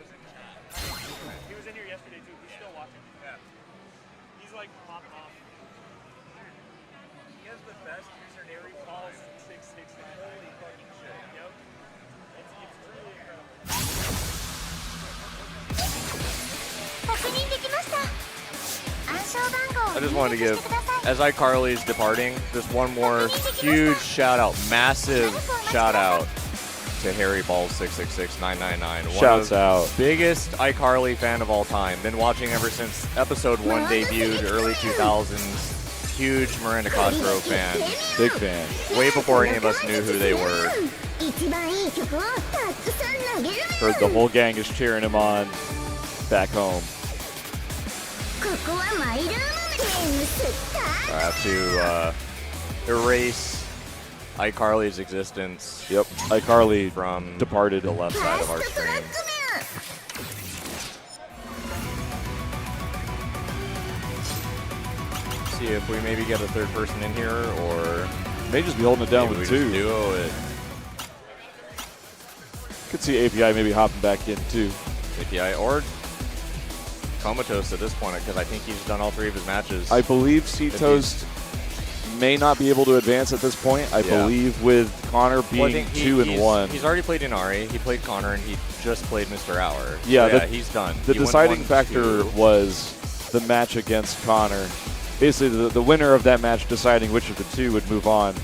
He was in here yesterday too. He's still watching. Yeah. He's like popping off. He has the best username. He calls 669. Holy fucking shit. Yep. It's truly incredible. 確認できました暗証番号を I just wanted to 入 give, 力してください as iCarly's departing, just one more huge shout out, massive shout out to Harry Balls 666999. Shouts out. Biggest iCarly fan of all time. Been watching ever since episode 1 debuted, early 2000s. Huge Miranda Castro fan. Big fan. Way before any of us knew who they were. 一番いい曲をたくさん投げる Heard the whole gang is cheering him on back home. ここはマイルームですタ I have to erase iCarly's existence Yep. iCarly from departed. the left ファ side ー of our ストトラッ screen. ク目 See if we maybe get a third person in here, or May just be holding it down maybe with we 2. just duo it. Could see API maybe hopping back in too. API or Comatose at this point, because I think he's done all 3 of his matches. I believe C-Toast may not be able to advance at this point. I Yeah. believe with Connor Well, I being think 2 and he's- 1. He's already played Inari, he played Connor, and he just played Mr. Hour. Yeah, So, the- he's done. The He went deciding 1-2. factor was the match against Connor. Basically, the winner of that match deciding which of the 2 would move on.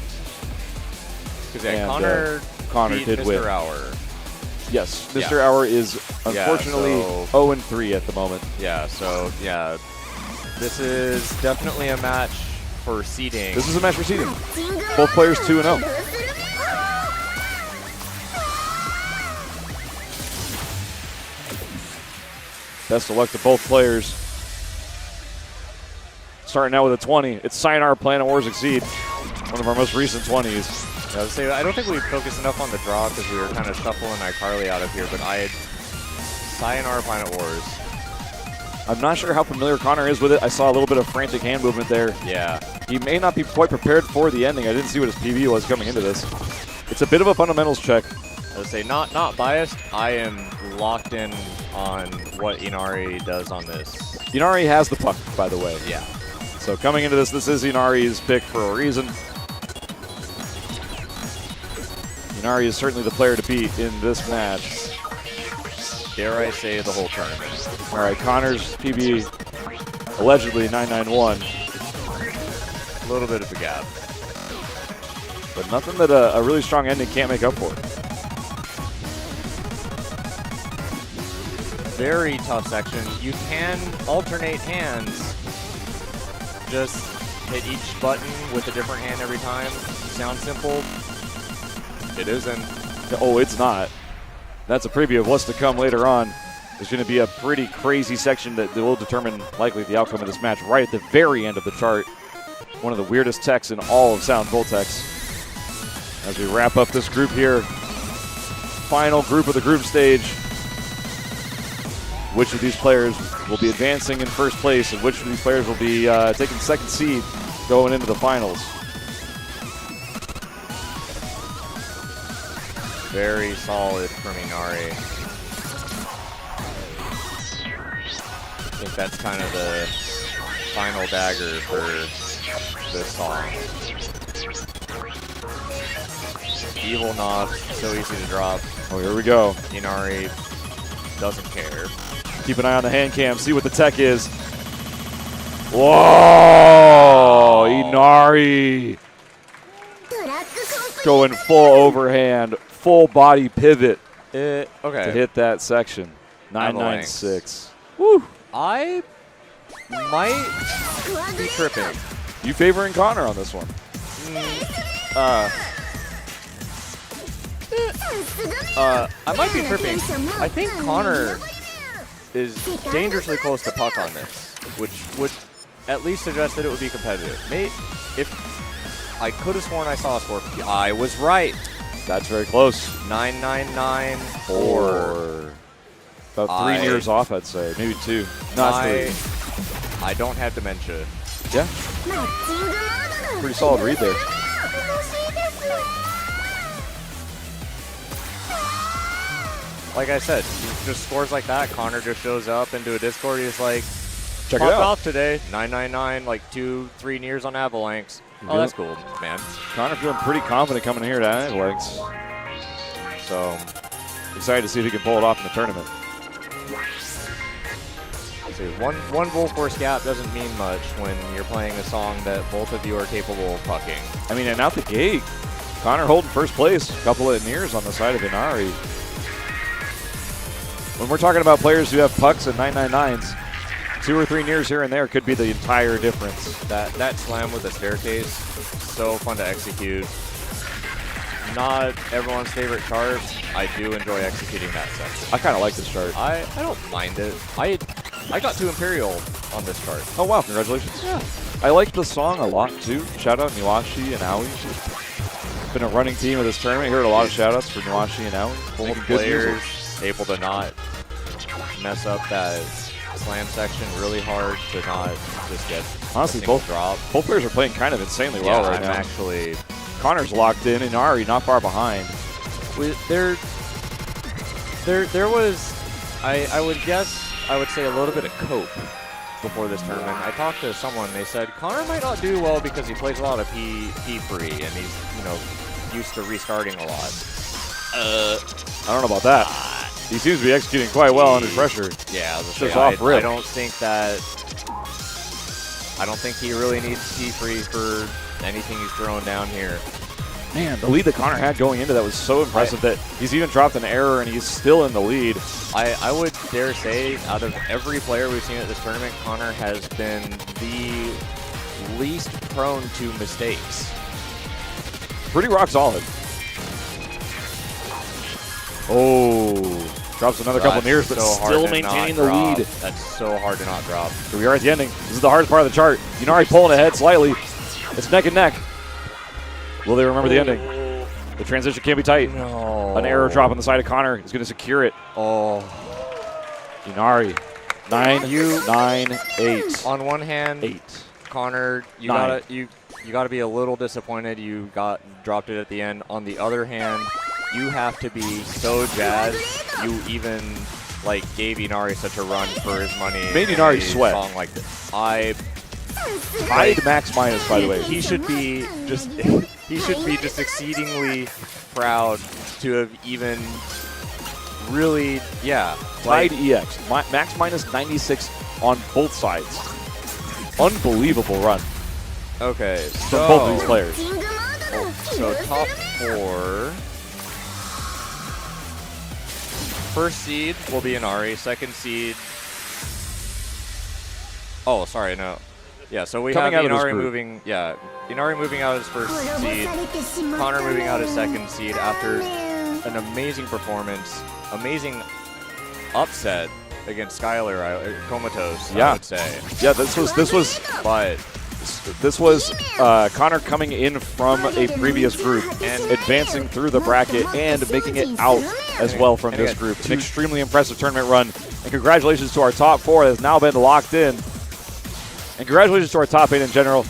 'Cause, yeah, and, Connor beat did Mr. win. Hour. Yes, Yeah. Mr. Hour is unfortunately so- 0-3 at the moment. Yeah, so, yeah. This is definitely a match for seeding. This is a match for seeding. マッチング Both players 2 and 0. どうする Best of luck to both players. Starting out with a 20. It's Sayonara Planet Wars Exceed. One of our most recent 20s. I would say, I don't think we focused enough on the draw because we were kind of shuffling iCarly out of here, but I had Sayonara Planet Wars. I'm not sure how familiar Connor is with it. I saw a little bit of frantic hand movement there. Yeah. He may not be quite prepared for the ending. I didn't see what his PB was coming into this. It's a bit of a fundamentals check. I would say, not biased. I am locked in on what Inari does on this. Inari has the puck, by the way. Yeah. So coming into this is Inari's pick for a reason. Inari is certainly the player to beat in this match. Dare I say the whole tournament. All right, Connor's PB allegedly 991, A little bit of a gap. but nothing that a really strong ending can't make up for. Very tough section. You can alternate hands. Just hit each button with a different hand every time. Sounds simple. It isn't. Oh, it's not. That's a preview of what's to come later on. There's going to be a pretty crazy section that will determine likely the outcome of this match right at the very end of the chart. One of the weirdest techs in all of Sound Voltex. As we wrap up this group here, final group of the group stage. Which of these players will be advancing in first place and which of these players will be taking second seed going into the finals? Very solid from Inari. I think that's kind of the final dagger for this song. Evil knob, so easy to drop. Oh, here we go. Inari doesn't care. Keep an eye on the hand cam, see what the tech is. Whoa! Inari トラックコンプ going full overhand, full body pivot Okay. to hit that section. Avalanche. 996. Woo! I might スクワグbe レー tripping. You favoring Connor on this one? I might be tripping. I think Connor is dangerously close to Puck on this, which would at least suggest that it would be competitive. If I could have sworn I saw a score, I was right. That's very close. 9-9-9-4. About 3 years off, I'd say. Maybe 2. Not 3. I don't have dementia. Yeah. Pretty solid read there. Like I said, just scores like that. Connor just shows up into a Discord. He's like, Check it "Popped out. off today. 999, like 2-3 nears on Avalanche. Oh, that's cool, man." Connor feeling pretty confident coming here to Avalanche. So excited to see if he can pull it off in the tournament. See, one Volt Force gap doesn't mean much when you're playing a song that both of you are capable of pucking. I mean, and out the gate, Connor holding first place. A couple of nears on the side of Inari. When we're talking about players who have pucks and 999s, 2 or 3 nears here and there could be the entire difference. That slam with the staircase, so fun to execute. Not everyone's favorite chart. I do enjoy executing that section. I kind of like this chart. I don't mind it. I got 2 Imperial on this chart. Oh, wow. Congratulations. Yeah. I like the song a lot, too. Shout out Niwashi and Aoi. Been a running team of this tournament. Heard a lot of shout outs for Niwashi and Aoi. Both players able to not mess up that slam section really hard to not just get honestly a single drop. Both players are playing kind of insanely well right I'm now. Actually, Connor's locked in, and Ari not far behind. There was, I would say a little bit of cope before this tournament. I talked to someone, they said Connor might not do well because he plays a lot of P-free and he's, used to restarting a lot. I don't know about that. He seems to be executing quite well under pressure. Yeah, just off rip. I don't think he really needs P-free for anything he's throwing down here. Man, the lead that Connor had going into that was so impressive that he's even dropped an error and he's still in the lead. I would dare say, out of every player we've seen at this tournament, Connor has been the least prone to mistakes. Pretty rock solid. Oh, drops another couple nears, but still maintaining the lead. That's so hard to not drop. Here we are at the ending. This is the hardest part of the chart. Inari pulling ahead slightly. It's neck and neck. Will they remember the ending? The transition can't be tight. No. An arrow drop on the side of Connor is going to secure it. Oh. Inari, 9-9-8. On one hand, 8. Connor, you gotta be a little disappointed you dropped it at the end. On the other hand, you have to be so jazzed you even gave Inari such a run for his money. Made Inari sweat. Song like this. Tied max minus, by the way. He should be just exceedingly proud to have even really, tied EX. Max minus 96 on both sides. Unbelievable run. Okay, from both of these players. So top 4. First seed will be Inari. Second seed. Oh, sorry, no. Yeah, so we have Inari moving. Yeah, Inari moving out as first seed. Connor moving out as second seed after an amazing performance, amazing upset against Skylar Comatose. I would say. Yeah, this was Connor coming in from a previous group and advancing through the bracket and making it out as well from this group. An extremely impressive tournament run. And congratulations to our top 4 that has now been locked in. And congratulations to our top 8 in general. I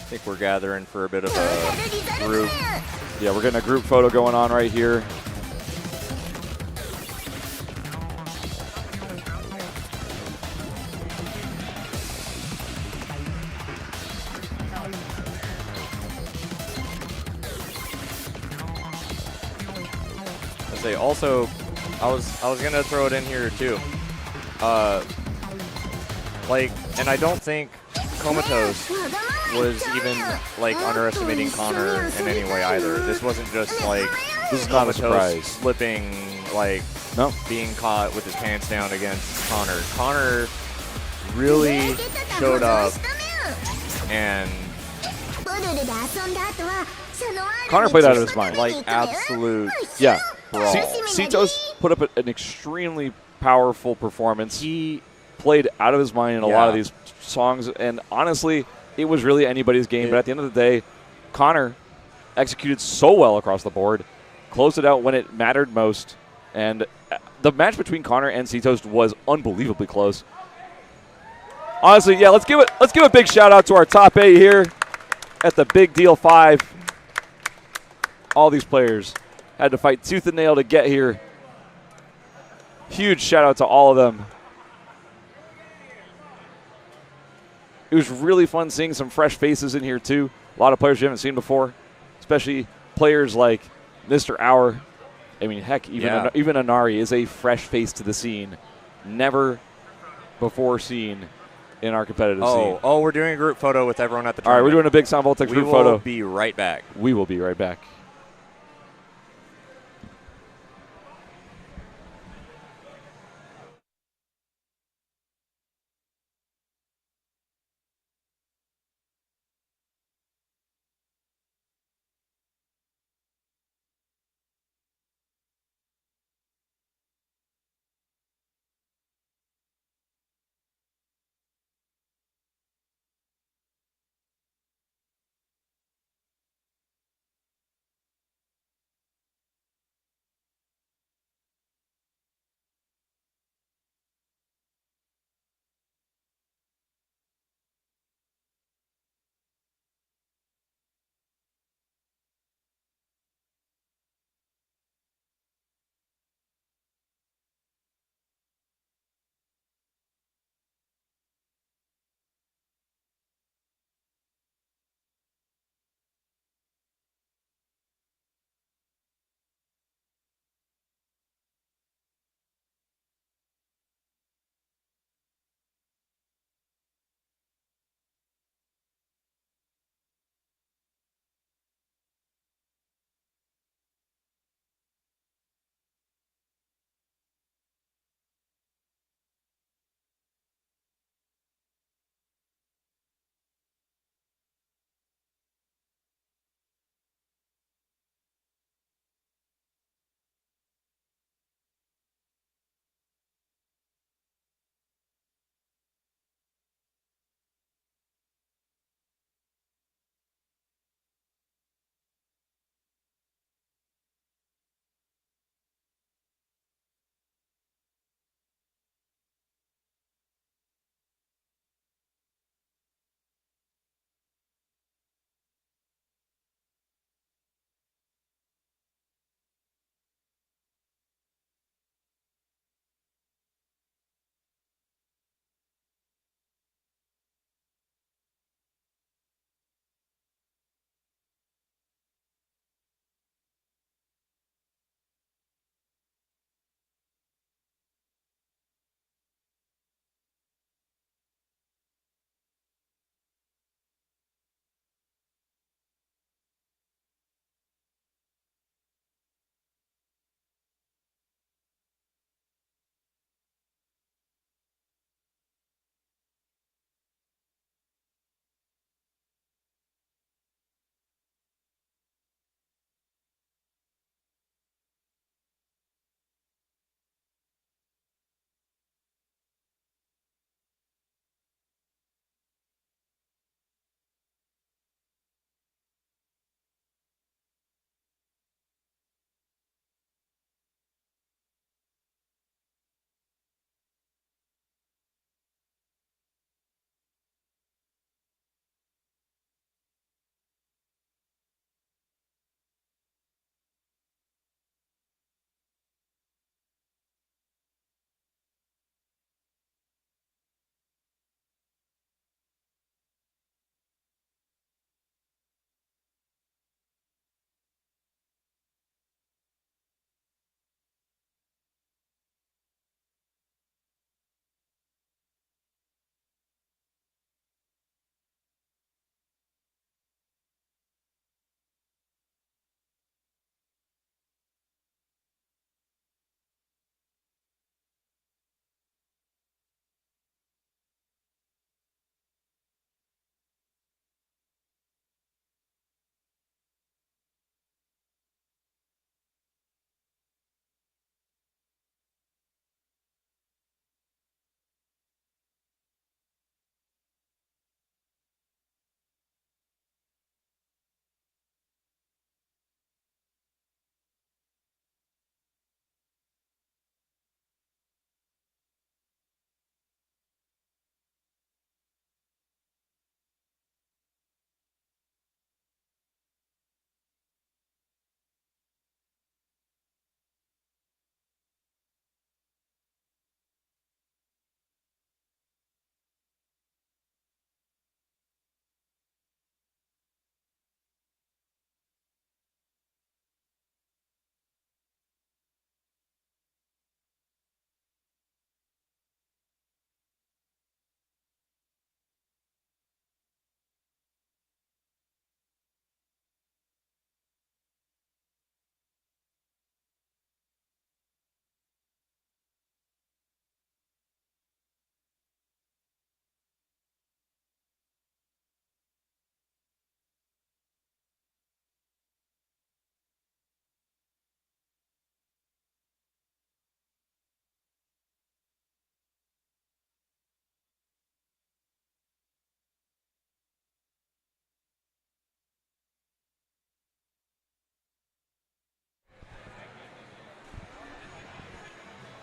think we're gathering for a bit of a group. Yeah, we're getting a group photo going on right here. Also, I was gonna throw it in here too. And I don't think Comatose was even underestimating Connor in any way either. This wasn't just this is not a surprise. Slipping, being caught with his pants down against Connor. Connor really showed up and Connor played out of his mind. like absolute Yeah. brawl. Citos put up an extremely powerful performance. He played out of his mind in a lot of these songs, and honestly, it was really anybody's game. But at the end of the day, Connor executed so well across the board, closed it out when it mattered most, and the match between Connor and Citos was unbelievably close. Honestly, yeah, let's give a big shout out to our top 8 here at the Big Deal 5. All these players had to fight tooth and nail to get here. Huge shout out to all of them. It was really fun seeing some fresh faces in here too. A lot of players you haven't seen before, especially players like Mr. Hour. I mean, heck, even Anari is a fresh face to the scene. Never before seen in our competitive scene. Oh, we're doing a group photo with everyone at the All right, tournament. we're doing a big Sound Voltex group photo. We will be right back. We will be right back.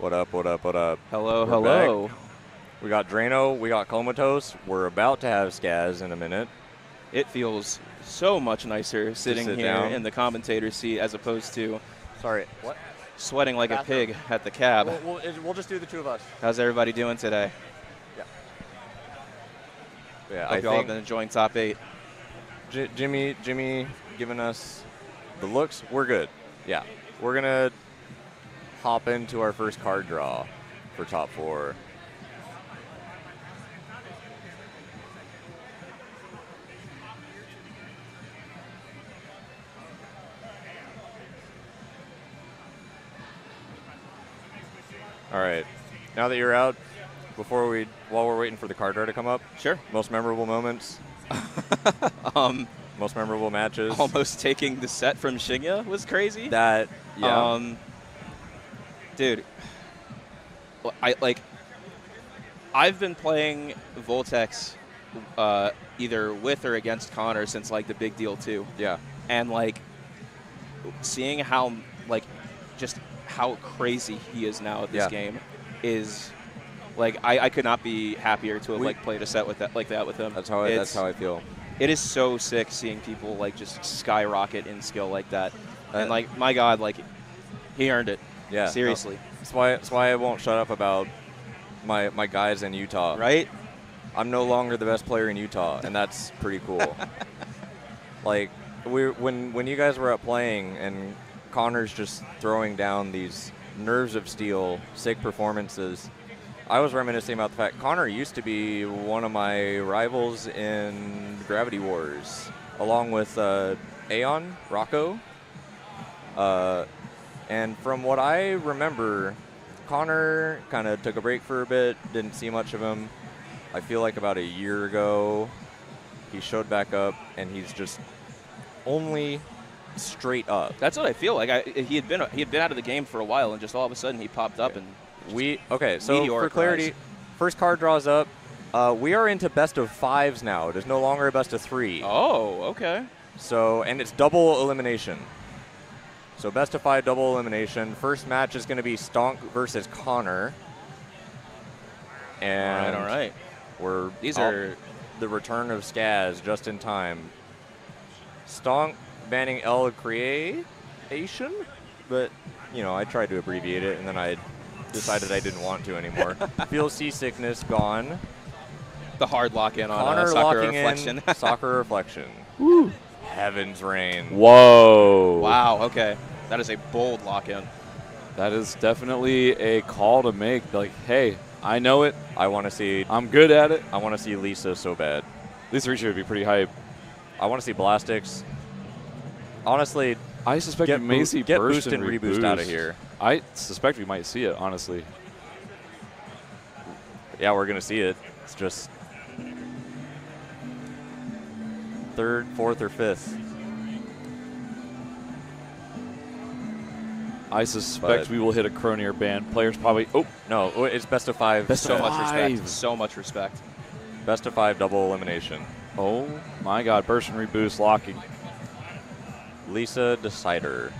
What up, what up, what up? Hello, We're hello. back. We got Drano, we got Comatose. We're about to have Skaz in a minute. It feels so much nicer sitting sit here down. in the commentator seat as opposed to Sorry, what? sweating like a Bathroom. pig at the cab. We'll just do the two of us. How's everybody doing today? Yeah, Hope I you all have think been enjoying top 8. Jimmy giving us the looks. We're good. Yeah, we're gonna hop into our first card draw for top 4. All right. Now that you're out, while we're waiting for the card draw to come up, Sure. most memorable moments, most memorable matches. Almost taking the set from Shinya was crazy. That, yeah. Dude, I've been playing Voltex either with or against Connor since like the Big Deal 2. Yeah. And like seeing how just how crazy he is now at this game is like I could not be happier to have played a set with that with him. That's how I feel. It is so sick seeing people like just skyrocket in skill like that. And like my God, like he earned it. Yeah. Seriously. No, that's why I won't shut up about my guys in Utah. Right? I'm no longer the best player in Utah, and that's pretty cool. Like when you guys were up playing and Connor's just throwing down these nerves of steel, sick performances, I was reminiscing about the fact Connor used to be one of my rivals in Gravity Wars, along with Aeon, Rocco. And from what I remember, Connor kind of took a break for a bit, didn't see much of him. I feel like about a year ago, he showed back up, and he's just only straight up. That's what I feel like. He had been out of the game for a while, and just all of a sudden he popped up and So for clarity, first card draws up. We are into best of 5s now. It is no longer a best of 3. Oh, okay. So, and it's double elimination. So best of 5 double elimination. First match is going to be Stonk versus Connor. And all right. These are the return of Skaz just in time. Stonk banning L creation, but I tried to abbreviate it, and then I decided I didn't want to anymore. Feel seasickness gone. The hard lock-in on Connor Soccer locking Reflection. in Soccer Reflection. Woo. Heaven's rain. Whoa. Wow, okay. That is a bold lock-in. That is definitely a call to make. Like, hey, I know it. I want to see. I'm good at it. I want to see Lisa so bad. Lisa Ricci would be pretty hype. I want to see Blastix. Honestly, I suspect we may see get burst boost and reboost out of here. I suspect we might see it, honestly. Yeah, we're going to see it. It's just 3rd, 4th, or 5th. I suspect we will hit a Cronier ban. Players probably. Oh no, it's best of 5. So much respect. So much respect. Best of 5 double elimination. Oh my God! Burst and reboost locking. Lisa Decider.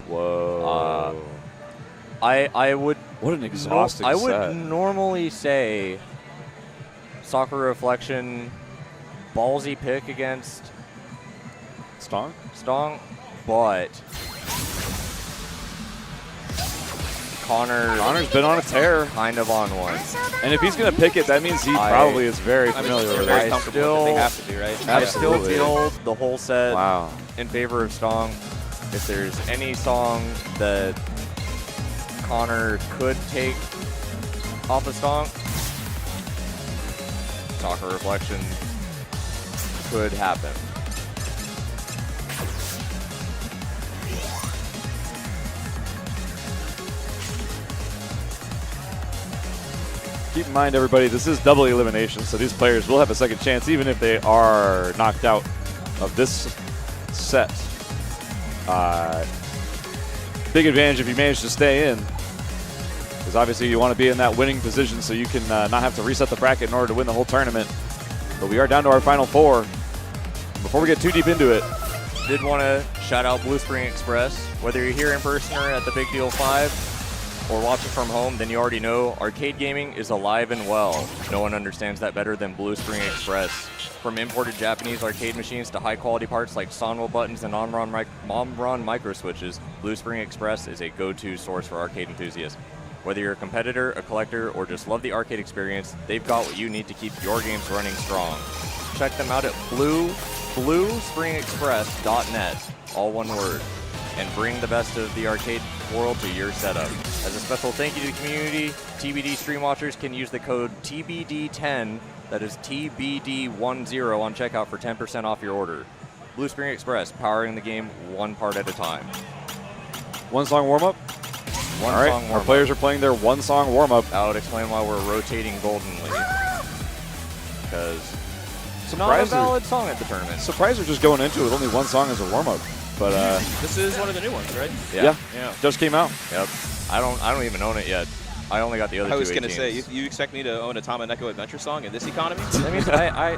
Whoa! I would. What an exhausting I set. would normally say Soccer Reflection, ballsy pick against Stonk, but Connor's been on a tear. Kind of on one. And if he's going to pick it, that means he probably is very familiar with very it. comfortable with it. They have to be, right? I still feel the whole set wow. in favor of Stonk. If there's any song that Connor could take off of Stonk, Soccer Reflection could happen. Keep in mind, everybody, this is double elimination, so these players will have a second chance, even if they are knocked out of this set. Big advantage if you manage to stay in, because obviously you want to be in that winning position so you can not have to reset the bracket in order to win the whole tournament. But we are down to our final 4. Before we get too deep into it, did want to shout out Blue Spring Express. Whether you're here in person or at the Big Deal 5 or watching from home, then you already know arcade gaming is alive and well. No one understands that better than Blue Spring Express. From imported Japanese arcade machines to high-quality parts like Sonwell buttons and Omron micro switches, Blue Spring Express is a go-to source for arcade enthusiasts. Whether you're a competitor, a collector, or just love the arcade experience, they've got what you need to keep your games running strong. Check them out at bluespringexpress.net, all one word, and bring the best of the arcade world to your setup. As a special thank you to the community, TBD stream watchers can use the code TBD10, that is TBD10 on checkout for 10% off your order. Blue Spring Express, powering the game one part at a time. One song warm-up? One All right, song our warm-up. players are playing their one song warm-up. I would explain why we're rotating Goldenly. Because it's not a Surprised valid song at the tournament. Surprised they're just going into it with only one song as a warm-up. But This is one of the new ones, right? yeah, Yeah. just came out. Yep. I don't even own it yet. I only got the other two I was gonna 18s. say, you expect me to own a Tama Neko Adventure song in this economy? That means I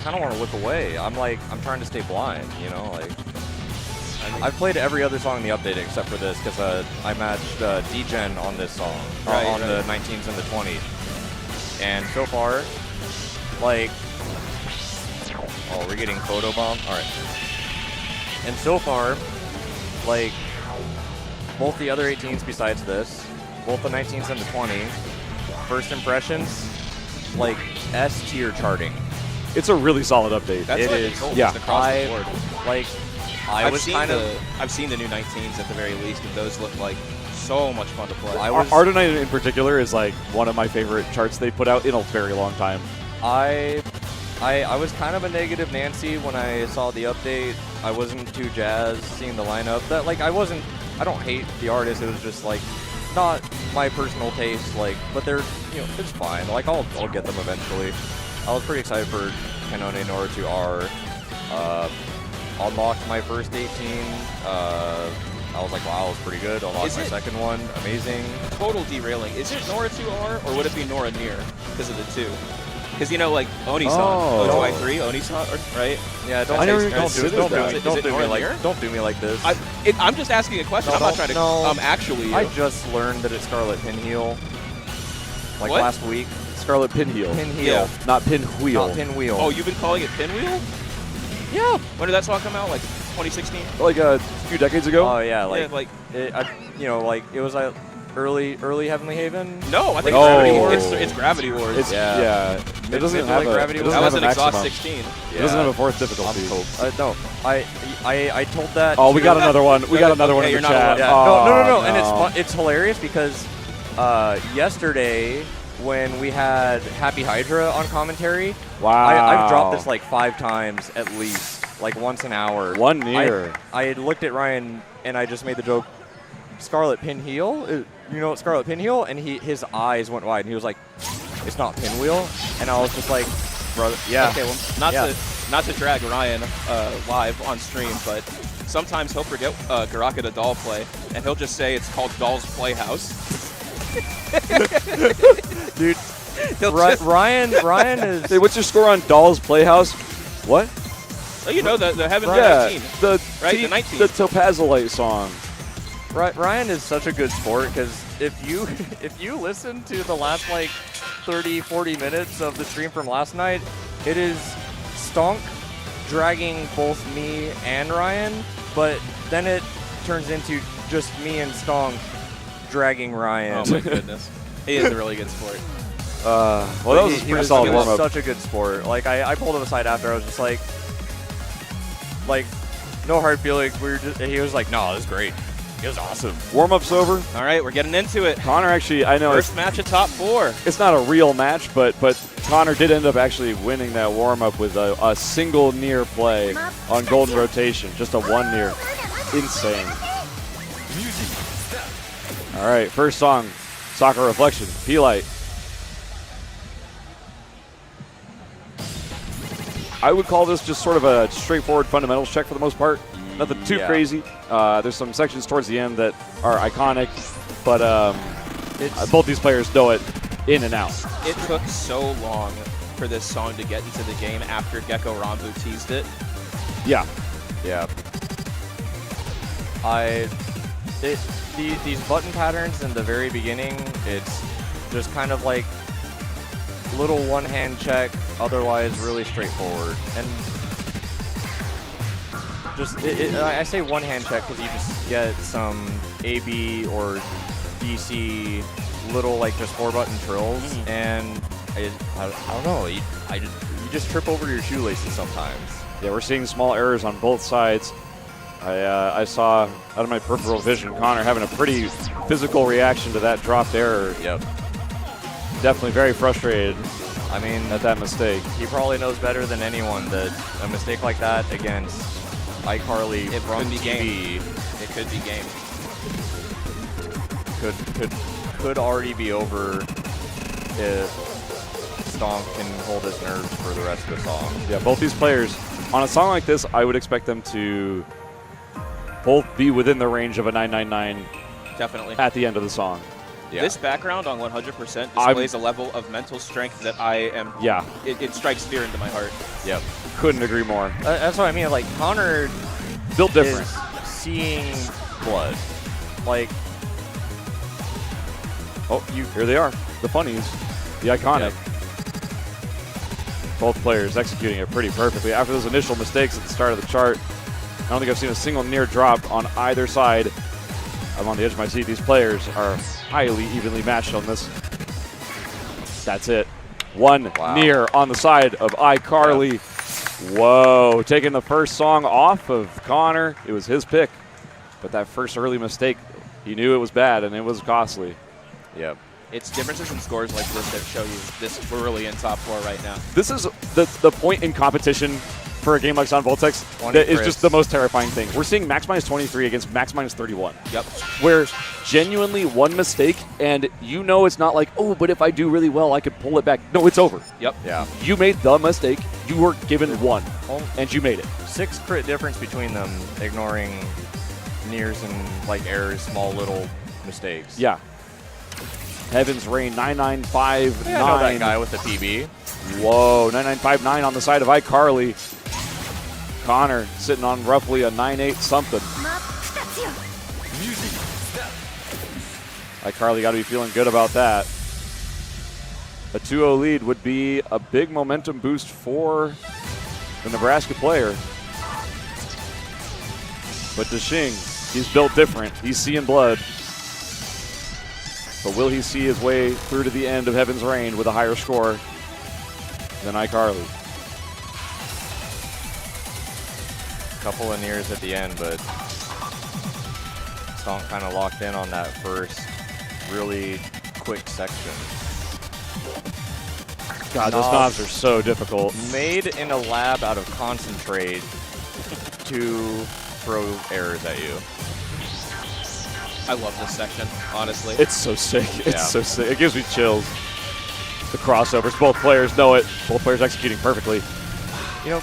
kind of want to look away. I'm trying to stay blind, you know, like. I've played every other song in the update except for this because I matched D-Gen on this song, on the 19s and the 20s. And so far, like, oh, we're getting photobombed? All right. And so far, like, both the other 18s besides this, both the 19s and the 20s, first impressions, like, S-tier charting. It's a really solid update. That's It what is. it's told Yeah. us across the board. Like, I've seen the new 19s at the very least, and those look like so much fun to play. Ardenite in particular is like one of my favorite charts they put out in a very long time. I was kind of a negative Nancy when I saw the update. I wasn't too jazzed seeing the lineup. That like I don't hate the artist. It was just like not my personal taste. Like, but they're it's fine. Like I'll get them eventually. I was pretty excited for Kanone Noru R. Unlocked my first 18. I was like, wow, it was pretty good. Unlocked my second one. Amazing. Total derailing. Is it Nora 2R or would it be Nora Near because of the 2? Because like Oni-san, O2I3, Oni-san, right? Yeah, don't do me like this. I'm just asking a question. I'm not trying to actually. I just learned that it's Scarlet Pinwheel. Like What? last week. Scarlet Pinwheel. Pinwheel. Not Pinwheel. Not Pinwheel. Oh, you've been calling it Pinwheel? yeah. When did that song come out? Like 2016? Like a few decades ago. Oh yeah, like, Yeah, like it was early Heavenly Haven. no, I think Oh. Gravity Wars. It's Gravity Wars. It's Yeah. It doesn't Mid- have like a. Gravity It Wars. doesn't that was have an a Exhaust maximum. 16. It doesn't have a fourth difficulty. No, I told that. Oh, we got another one. We got another one Okay, in the you're not chat. allowed. Yeah, no, Oh, and it's hilarious because yesterday when we had Happy Hydra on commentary, Wow. I've dropped this like 5 times at least, like once an hour. One near. I had looked at Ryan and I just made the joke, Scarlet Pinwheel? You know what Scarlet Pinwheel? And his eyes went wide and he was like, it's not Pinwheel? And I was just like, brother, yeah. Okay, well, not to drag Ryan live on stream, but sometimes he'll forget Garaka the doll play, and he'll just say it's called Doll's Playhouse. Dude, Ryan is... Hey, what's your score on Doll's Playhouse? What? Oh, you know the Heaven Yeah, 19. the Right, the 19. the Topazolite song. Ryan is such a good sport because if you listen to the last like 30-40 minutes of the stream from last night, it is Stonk dragging both me and Ryan, but then it turns into just me and Stonk dragging Ryan. Oh my goodness, he is a really good sport. Well, that was a pretty solid he warm was up. such a good sport. Like I pulled him aside after. I was just like no hard feelings. He was like, no, this is great. It was awesome. Warm up's over. All right, we're getting into it. Connor actually, I know First match of top 4. it's not a real match, but Connor did end up actually winning that warm up with a single near play on Golden Rotation, just a 1 near. Insane. All right, first song, Soccer Reflection, P-Light. I would call this just sort of a straightforward fundamentals check for the most part. Nothing too crazy. There's some sections towards the end that are iconic, but both these players know it in and out. It took so long for this song to get into the game after Gecko Rambu teased it. Yeah. Yeah. These button patterns in the very beginning, it's just kind of like little one-hand check, otherwise really straightforward. And just, I say one-hand check because you just get some AB or DC little like just 4-button trills, and I don't know, you just trip over your shoelaces sometimes. Yeah, we're seeing small errors on both sides. I saw out of my peripheral vision Connor having a pretty physical reaction to that dropped error. Yep. Definitely very frustrated. I mean, at that mistake. He probably knows better than anyone that a mistake like that against iCarly from TV, it could be game. Could already be over if Stonk can hold his nerve for the rest of the song. Yeah, both these players, on a song like this, I would expect them to both be within the range of a 999 Definitely. At the end of the song. Yeah. This background on 100% displays a level of mental strength that I am. Yeah. It strikes fear into my heart. Yep. Couldn't agree more. That's what I mean. Like, Connor built different. Is seeing blood. Like, here they are. The funnies. The iconic. Yep. Both players executing it pretty perfectly. After those initial mistakes at the start of the chart, I don't think I've seen a single near drop on either side. I'm on the edge of my seat. These players are highly evenly matched on this. That's it. One near on the side of iCarly. Yep. Whoa, taking the first song off of Connor. It was his pick. But that first early mistake, he knew it was bad and it was costly. Yep. It's differences in scores like this that show you this. We're really in top 4 right now. This is the point in competition for a game like Son Voltex that is just the most terrifying thing. We're seeing max minus 23 against max minus 31. Yep. Where genuinely one mistake, and you know it's not like, oh, but if I do really well, I could pull it back. No, it's over. Yep. Yeah. You made the mistake. You were given one, and you made it. 6 crit difference between them, ignoring nears and like errors, small little mistakes. Yeah. Heaven's Rain 9959. Yeah, I know that guy with the PB. Whoa, 9959 on the side of iCarly. Connor sitting on roughly a 9.8 something. iCarly got to be feeling good about that. A 2-0 lead would be a big momentum boost for the Nebraska player. But Dashing, he's built different. He's seeing blood. But will he see his way through to the end of Heaven's Rain with a higher score than iCarly? Couple of nears at the end, but Stonk kind of locked in on that first really quick section. God, those knobs are so difficult. Made in a lab out of concentrate to throw errors at you. I love this section, honestly. It's so sick. It's so sick. It gives me chills. The crossovers, both players know it. Both players executing perfectly. You know,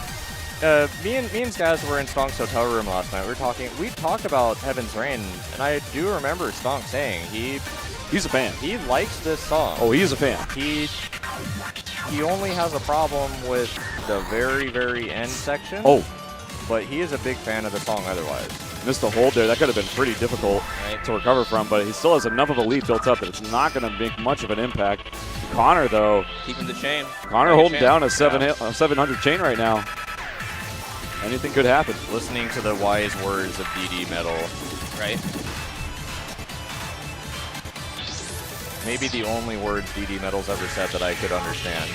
me and Skaz were in Stonk's hotel room last night. We talked about Heaven's Rain, and I do remember Stonk saying he's a fan. He likes this song. Oh, he's a fan. He only has a problem with the very, very end section. Oh. But he is a big fan of the song otherwise. Missed the hold there. That could have been pretty difficult to recover from, but he still has enough of a lead built up that it's not going to make much of an impact. Connor, though. Keeping the chain. Connor holding down a 700 chain right now. Anything could happen. Listening to the wise words of DD Metal. Right. Maybe the only words DD Metal's ever said that I could understand.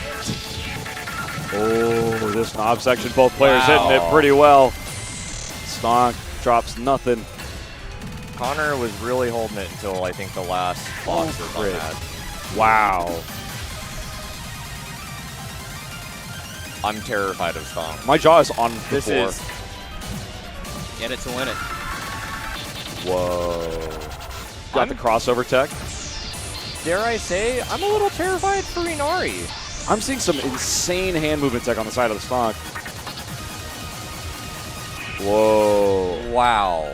Oh, this knob section, both players hitting it pretty well. Stonk drops nothing. Connor was really holding it until I think the last boxes on that. Wow. I'm terrified of Stonk. My jaw is on the floor. Get it to win it. Whoa. Got the crossover tech. Dare I say, I'm a little terrified for Inari. I'm seeing some insane hand movement tech on the side of the Stonk. Whoa. Wow.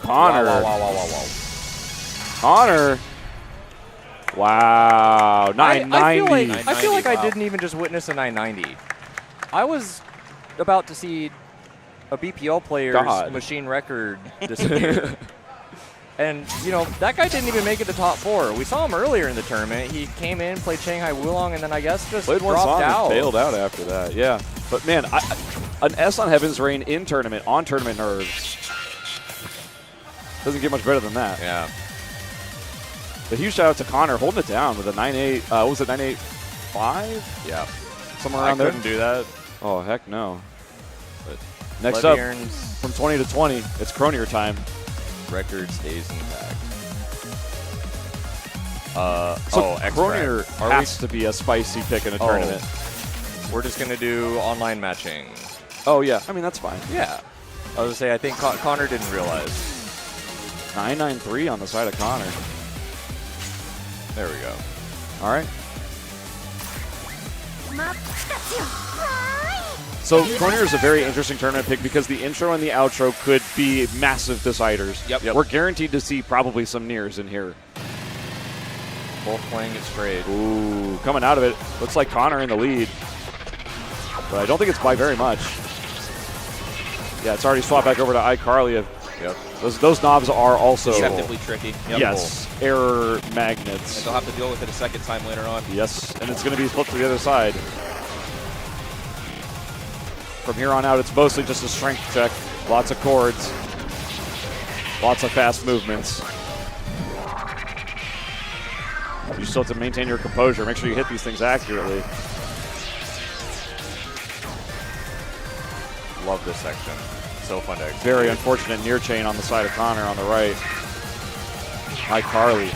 Connor. Wow. Connor. Wow. 990. I feel like I didn't even just witness a 990. I was about to see a BPL player's God. machine record disappeared. And, you know, that guy didn't even make it to top 4. We saw him earlier in the tournament. He came in, played Shanghai Wulong, and then I guess just Played one dropped song out. and bailed out after that, yeah. But, man, an S on Heaven's Reign in tournament, on tournament nerves, doesn't get much better than that. Yeah. But huge shout out to Connor holding it down with a 9.8, what was it, 9.85? Yeah. Somewhere I around there? couldn't do that. Oh, heck no. But Next up, Leviern's from 20 to 20, it's Cronier time. record stays intact. So X-Crack. Cronier Are has to be a spicy pick in a tournament. We're just going to do online matching. Oh, yeah. I mean, that's fine. Yeah. I was going to say, I think Connor didn't realize. 993 on the side of Connor. There we go. All right. 真っ二つよは So Cronier is a very interesting tournament pick because the intro and the outro could be massive deciders. Yep. We're guaranteed to see probably some nears in here. Both playing it straight. Ooh, coming out of it. Looks like Connor in the lead. But I don't think it's by very much. Yeah, it's already swapped back over to iCarly. Yep. Those knobs are also, Deceptively tricky. Yep. yes, error magnets. And they'll have to deal with it a second time later on. Yes, and it's going to be flipped to the other side. From here on out, it's mostly just a strength check. Lots of chords. Lots of fast movements. You still have to maintain your composure. Make sure you hit these things accurately. Love this section. So fun to execute. Very unfortunate near chain on the side of Connor on the right. iCarly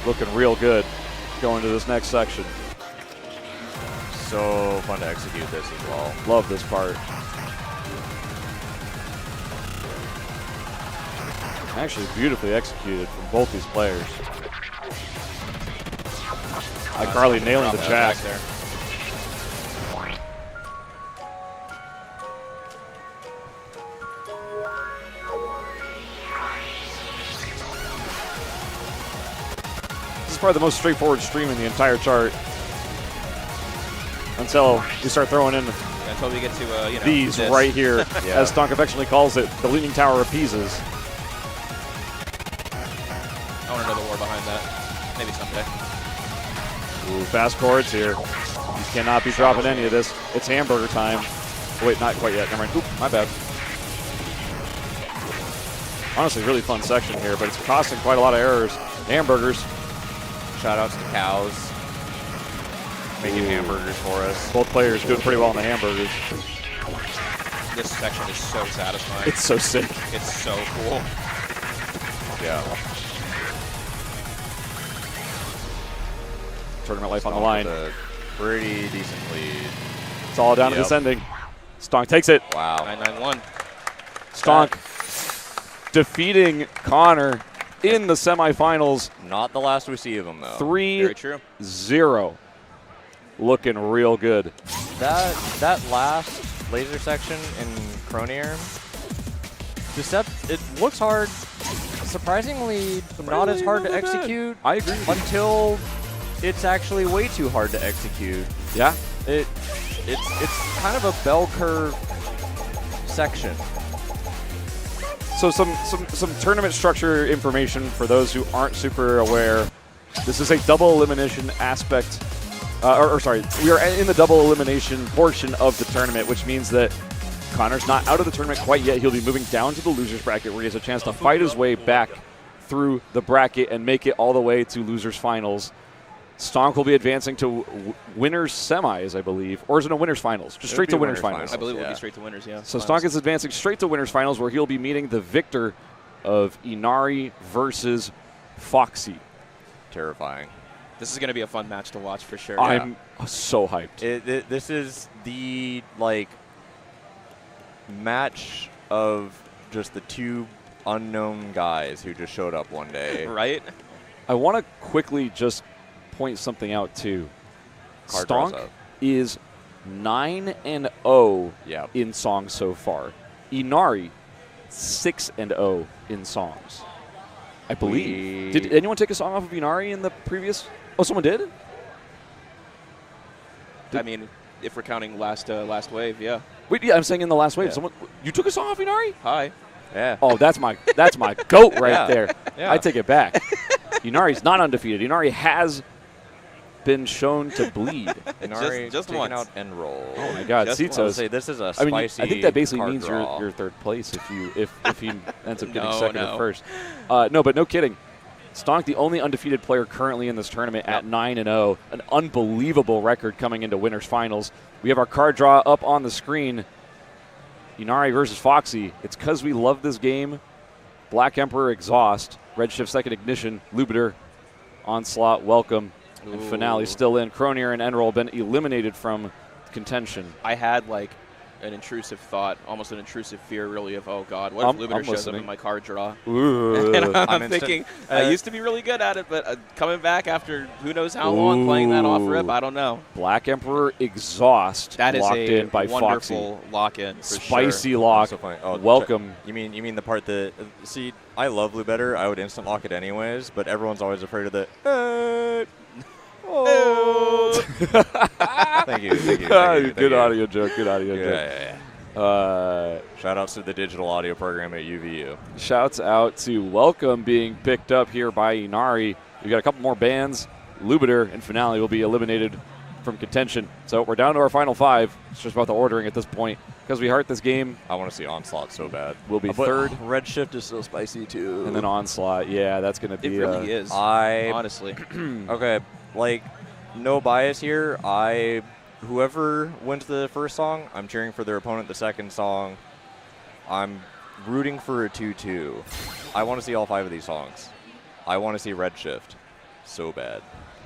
looking real good going to this next section. So fun to execute this as well. Love this part. Actually beautifully executed from both these players. iCarly nailing the jack. Back there. This is probably the most straightforward stream in the entire chart. Until you start throwing in Until we get to you know, these this. right here, Yeah. as Stonk affectionately calls it, the Leaning Tower of Pisas. I want to know the war behind that. Maybe someday. Ooh, fast chords here. You cannot be dropping any of this. It's hamburger time. Wait, not quite yet. Never mind. Oop, my bad. Honestly, really fun section here, but it's costing quite a lot of errors. Hamburgers. Shout outs to cows. Making hamburgers for us. Both players doing pretty well on the hamburgers. This section is so satisfying. It's so sick. It's so cool. Yeah. Tournament life on the Stonk line. with a pretty decent lead. It's all down to Yep. this ending. Stonk takes it. Wow. 991. Stonk defeating Connor in the semifinals. Not the last we see of him, though. Very true. 3-0. Looking real good. That last laser section in Cronier, it looks hard. Surprisingly, not as hard to not bad. execute I agree with you. until it's actually way too hard to execute. Yeah. It's kind of a bell curve section. So some tournament structure information for those who aren't super aware. This is a double elimination aspect. We are in the double elimination portion of the tournament, which means that Connor's not out of the tournament quite yet. He'll be moving down to the losers bracket where he has a chance to fight his way back through the bracket and make it all the way to losers finals. Stonk will be advancing to winners semis, I believe. Or is it a winners finals? Just straight to winners finals. I believe we'll Yeah. be straight to winners, yeah. So Finals. Stonk is advancing straight to winners finals where he'll be meeting the victor of Inari versus Foxy. Terrifying. This is going to be a fun match to watch for sure. I'm so hyped. This is the match of just the two unknown guys who just showed up one day. Right? I want to quickly just point something out too. Card draws Stonk up. is 9-0 Yep. in songs so far. Inari 6-0 in songs. I believe. Did anyone take a song off of Inari in the previous? Oh, someone did? I mean, if we're counting last wave, yeah. Wait, yeah, I'm saying in the last wave. Yeah. Someone, you took us off, Inari? Hi. Yeah. Oh, that's my goat right Yeah. there. Yeah. I take it back. Inari's not undefeated. Inari has been shown to bleed. Inari just taking once. out Enroll. Oh my God, Just I would Cito's. say this is a I mean, spicy. I think that basically card means draw. you're third place if he ends up getting No, second no. or first. No, but no kidding. Stonk, the only undefeated player currently in this tournament at 9-0, an unbelievable record coming into winners finals. We have our card draw up on the screen. Inari versus Foxy. It's because we love this game. Black Emperor Exhaust, Redshift Second Ignition, Lubiter, Onslaught, Welcome, and Finale still in. Cronier and Enroll been eliminated from contention. I had like an intrusive thought, almost an intrusive fear, really, of oh god, what I'm if Lubiter shows up listening. in my card draw? Ooh. And I'm instant- thinking I used to be really good at it, but coming back after who knows how long playing that off rip, I don't know. Black Emperor Exhaust That is locked a in by wonderful Foxy. lock-in. For Spicy sure. lock. So funny. Oh, Welcome. You mean the part that see? I love Blue better. I would instant lock it anyways, but everyone's always afraid of the. Oh. Thank you. Good audio joke. Good audio joke. Yeah. Shout outs to the digital audio program at UVU. Shouts out to Welcome being picked up here by Inari. We got a couple more bands. Lubiter and Finale will be eliminated from contention. So we're down to our final five. It's just about the ordering at this point. Because we heart this game, I want to see Onslaught so bad. we'll be But third. Redshift is so spicy too. And then Onslaught. Yeah, that's going to It be really is. I Honestly. okay, like no bias here. Whoever wins the first song, I'm cheering for their opponent the second song. I'm rooting for a 2-2. I want to see all 5 of these songs. I want to see Redshift so bad.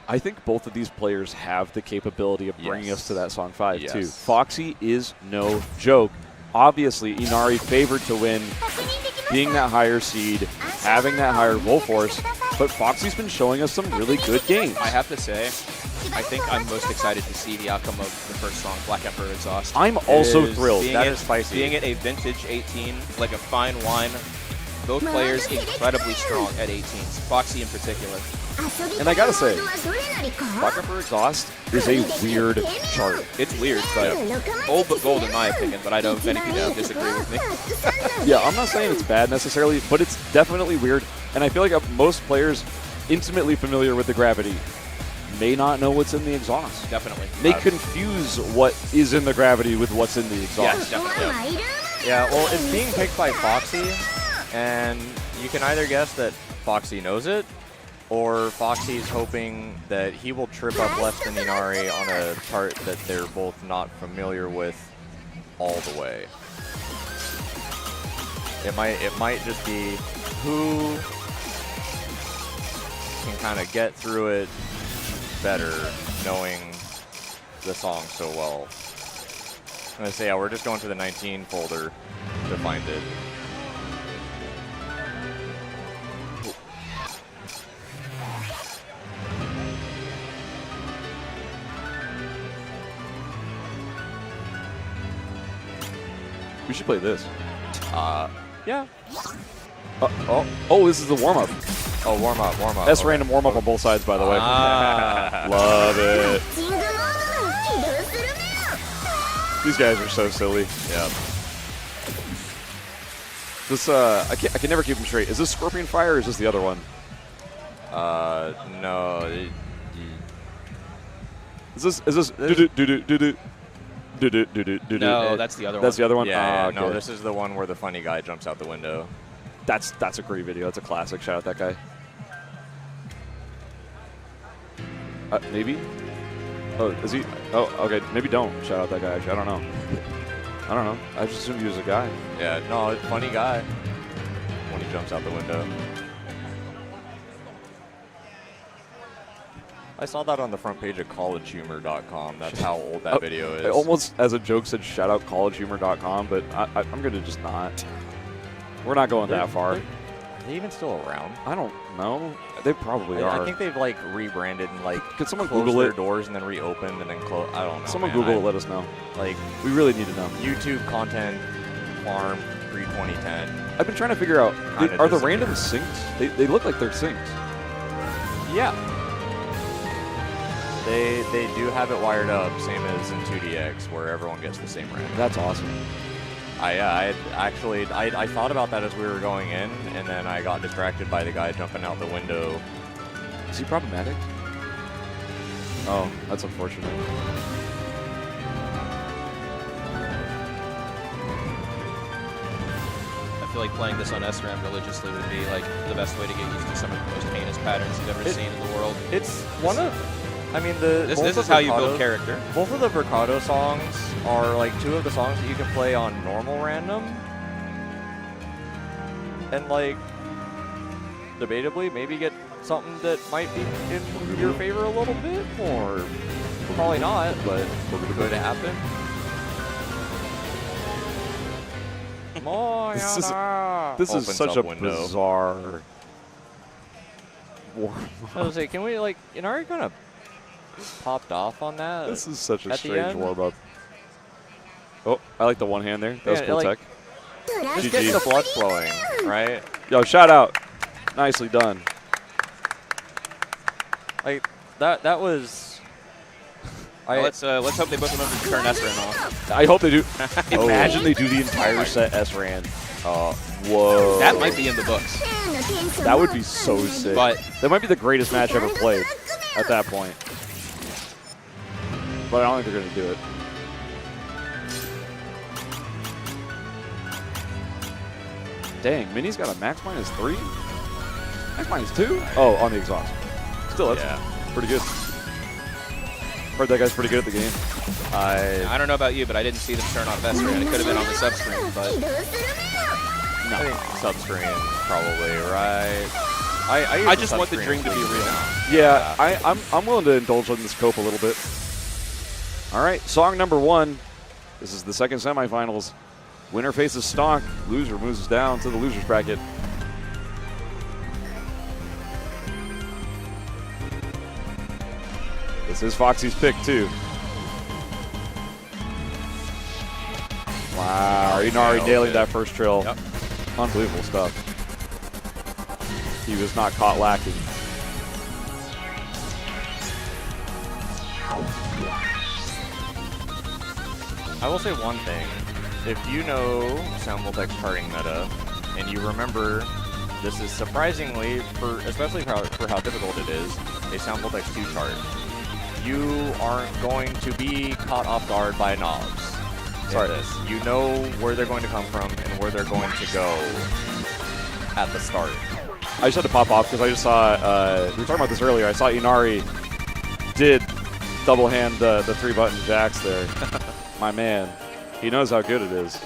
I think both of these players have the capability of bringing Yes. us to that song 5 too. Yes. Foxy is no joke. Obviously, Inari favored to win, being that higher seed, having that higher roll force, but Foxy's been showing us some really good games. I have to say, I think I'm most excited to see the outcome of the first song, Black Emperor Exhaust. I'm also is thrilled. Being That it, is spicy. Being it a vintage 18, like a fine wine, both players incredibly strong at 18s, Foxy in particular. And I gotta say, Black Emperor Exhaust is a weird chart. It's weird, but old but gold in my opinion, but I know many people disagree with me. Yeah, I'm not saying it's bad necessarily, but it's definitely weird. And I feel like most players intimately familiar with the gravity may not know what's in the exhaust. Definitely. May confuse what is in the gravity with what's in the exhaust. Yes, definitely. Yeah, well, it's being picked by Foxy, and you can either guess that Foxy knows it, or Foxy's hoping that he will trip up less than Inari on a chart that they're both not familiar with all the way. It might just be who can kind of get through it better knowing the song so well. I'm going to say, yeah, we're just going to the 19 folder to find it. We should play this. Yeah. Oh, this is the warm-up. Oh, warm up. That's Okay. random warm-up on both sides, by the way. Ah. Love it. キングモード起動するメロ These guys are so silly. Yeah. This I can never keep them straight. Is this Scorpion Fire or is this the other one? No. Is this do-do-do-do-do-do? Do-do-do-do-do-do? No, that's the other one. That's the other one? Yeah, Ah, okay. no, this is the one where the funny guy jumps out the window. That's a great video. That's a classic. Shout out that guy. Maybe? Oh, is he? Oh, okay. Maybe don't shout out that guy. Actually, I don't know. I just assumed he was a guy. Yeah, no, it's funny guy when he jumps out the window. I saw that on the front page of collegehumor.com. That's how old that video is. I almost, as a joke, said shout out collegehumor.com, but I'm going to just not. We're not going that far. Are they even still around? I don't know. They probably I are. think they've like rebranded and like Could someone closed Google their it? doors and then reopened and then closed. I don't know. Someone man. Google it, let us know. Like We really need to know. YouTube content farm pre-2010. I've been trying to figure out, Kinda are the disappeared. randoms synced? They look like they're synced. Yeah. They do have it wired up, same as in 2DX, where everyone gets the same random. That's awesome. I thought about that as we were going in, and then I got distracted by the guy jumping out the window. Is he problematic? Oh, that's unfortunate. I feel like playing this on SRAM religiously would be like the best way to get used to some of the most heinous patterns you've ever seen in the world. It's one of, I mean, this is how you build character. Both of the Bricado songs are like two of the songs that you can play on normal random, and like, debatably, maybe get something that might be in your favor a little bit, or probably not, but it's going to happen. This is such a bizarre war. I was like, can we like, Inari kind of popped off on that? This is such a at the strange end? warm up. Oh, I like the one hand there. That was cool like, tech. Just GG. get the blood flowing, right? Yo, shout out. Nicely done. Like that was. Let's hope they both remember to turn SRAM off. I hope they do. Imagine they do the entire set SRAN. Whoa. That might be in the books. That would be so sick. But that might be the greatest match ever played at that point. But I don't think they're going to do it. Dang, Minnie's got a max -3? Max -2? Oh, on the exhaust. Still, that's pretty good. Heard that guy's pretty good at the game. I don't know about you, but I didn't see them turn on SRAM. It could have been on the sub-screen, but I think subscreen probably, right? I just want the dream to be real. Yeah, I'm willing to indulge in this cope a little bit. All right, song number 1. This is the second semifinals. Winner faces Stonk. Loser moves down to the losers bracket. This is Foxy's pick, too. Wow, Inari nailing that first trill. Yep. Unbelievable stuff. He was not caught lacking. I will say one thing. If you know Sound Voltec's charting meta, and you remember, this is surprisingly, especially for how difficult it is, a Sound Voltec's 2 chart. You aren't going to be caught off guard by knobs. Sorry, this. You know where they're going to come from and where they're going to go at the start. I just had to pop off because I just saw, we were talking about this earlier, I saw Inari did double hand the 3-button jacks there. My man, he knows how good it is.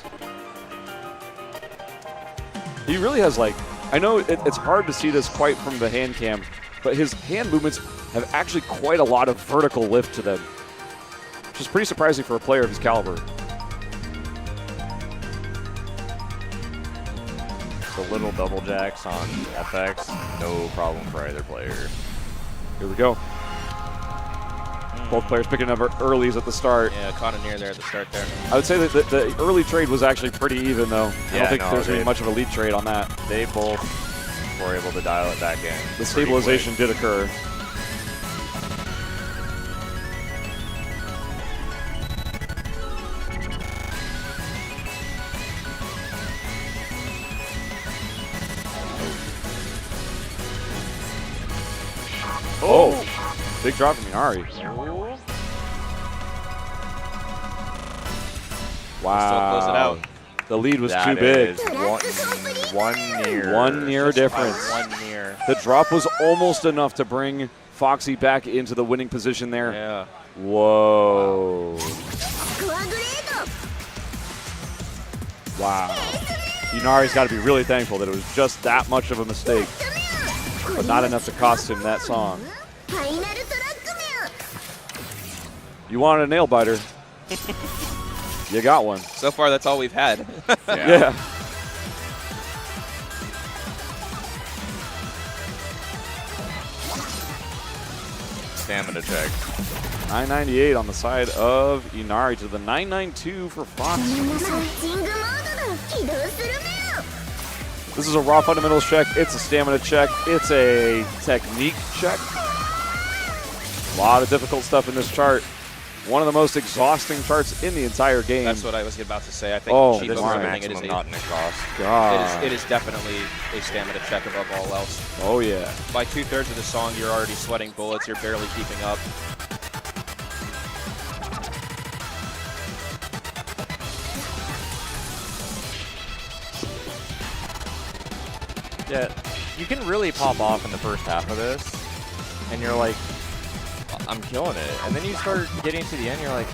He really has like, I know it's hard to see this quite from the hand cam, but his hand movements have actually quite a lot of vertical lift to them, which is pretty surprising for a player of his caliber. The little double jacks on FX, no problem for either player. Here we go. Both players picking up earlies at the start. Yeah, caught a near there at the start there. I would say that the early trade was actually pretty even, though. I don't think there's really much of a lead trade on that. They both were able to dial it back in. The stabilization did occur. Oh! Big drop from Inari. Wow. Still close it out. The lead was too big. One near difference. One near. The drop was almost enough to bring Foxy back into the winning position there. Yeah. Whoa. Wow. Inari's got to be really thankful that it was just that much of a mistake, but not enough to cost him that song. You wanted a nail biter. You got one. So far, that's all we've had. Yeah. Stamina check. 998 on the side of Inari to the 992 for Fox. This is a raw fundamentals check. It's a stamina check. It's a technique check. A lot of difficult stuff in this chart. One of the most exhausting charts in the entire game. That's what I was about to say. I think Oh, Chief This is my. a overloading it is maximum, not an exhaust. God. it is definitely a stamina check above all else. Oh, yeah. By 2/3 of the song, you're already sweating bullets. You're barely keeping up. Yeah, you can really pop off in the first half of this, and you're like, I'm killing it. And then you start getting to the end, you're like,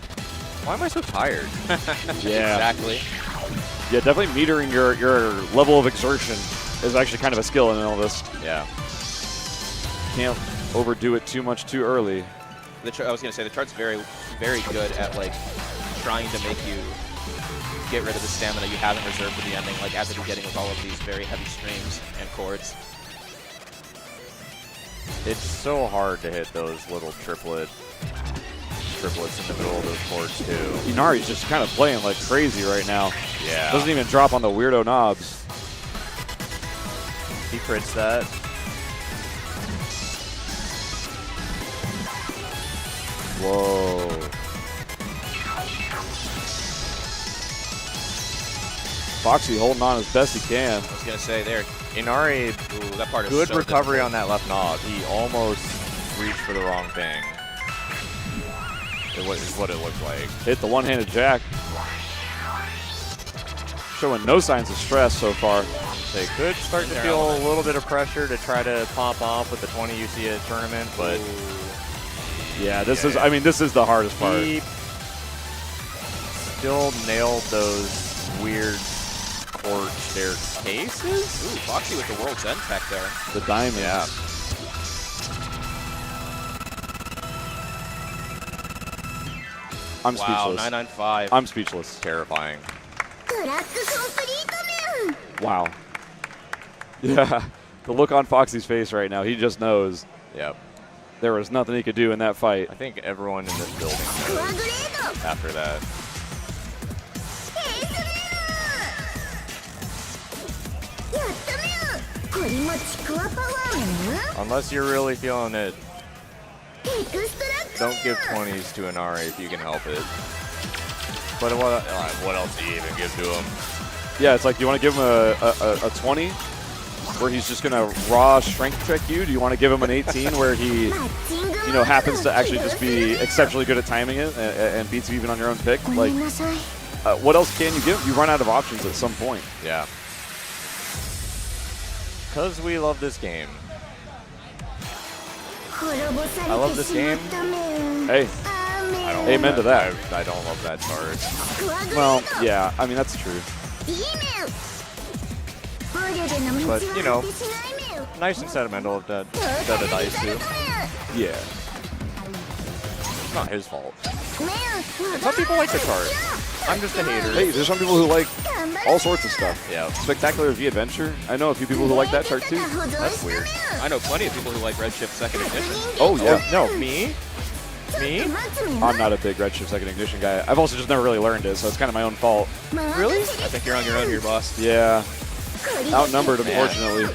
why am I so tired? Yeah. Exactly. Yeah, definitely metering your level of exertion is actually kind of a skill in all this. Yeah. Can't overdo it too much too early. I was going to say, the chart's very, very good at, like, trying to make you get rid of the stamina you have in reserve for the ending, like at the beginning with all of these very heavy streams and chords. It's so hard to hit those little triplets in the middle of those chords, too. Inari's just kind of playing like crazy right now. Yeah. Doesn't even drop on the weirdo knobs. He crits that. Whoa. Foxy holding on as best he can. I was going to say, there, Inari, ooh, that part is good so recovery difficult. on that left knob. He almost reached for the wrong thing. Is what it looked like. Hit the one-handed jack. Showing no signs of stress so far. They could start to feel a little bit of pressure to try to pop off with the 20 you see at tournament, but Yeah, this is, I mean, this is the hardest part. he still nailed those weird court staircases. Ooh, Foxy with the World's End tech there. The diamond. Yeah. I'm Wow, speechless. 995. I'm speechless. Terrifying. トラックコンプリートメン Wow. Yeah. The look on Foxy's face right now, he just knows Yep. there was nothing he could do in that fight. I think everyone in this building スコアグレ knows ード after that. エースメンやったメンこれもちくわパワーメン Unless you're really feeling it, エクストラック don't give 20s to Inari if you can help it. But what else do you even give to him? Yeah, it's like, you want to give him a 20 where he's just going to raw strength check you? Do you want to give him an 18 where he, マッチング you know, happens to actually just be exceptionally good at timing it and beats you even on your own pick? ごめ Like, んなさい what else can you give? You run out of options at some point. Yeah. Because we love this game. 滅ぼさ I love れて this しま game. ったメン Hey, アーメン I don't Amen love to that. I don't love that chart. スコアグレード well, yeah, I mean, that's true. いいメン暴力の道を But, you know, 果てしないメン Nice and sentimental of that of dice too. Yeah. It's not his fault. メン Some people like the chart. I'm just a hater. Hey, there's some people who like 頑張れ all sorts of stuff. Yeah. Spectacular V Adventure. I know a few people who like that chart too. That's weird. I know plenty of people who like Redshift Second Ignition. Oh, yeah. No, me? Me? I'm not a big Redshift Second Ignition guy. I've also just never really learned it, so it's kind of my own fault. Really? I think you're on your own here, boss. Yeah, outnumbered, Man. unfortunately.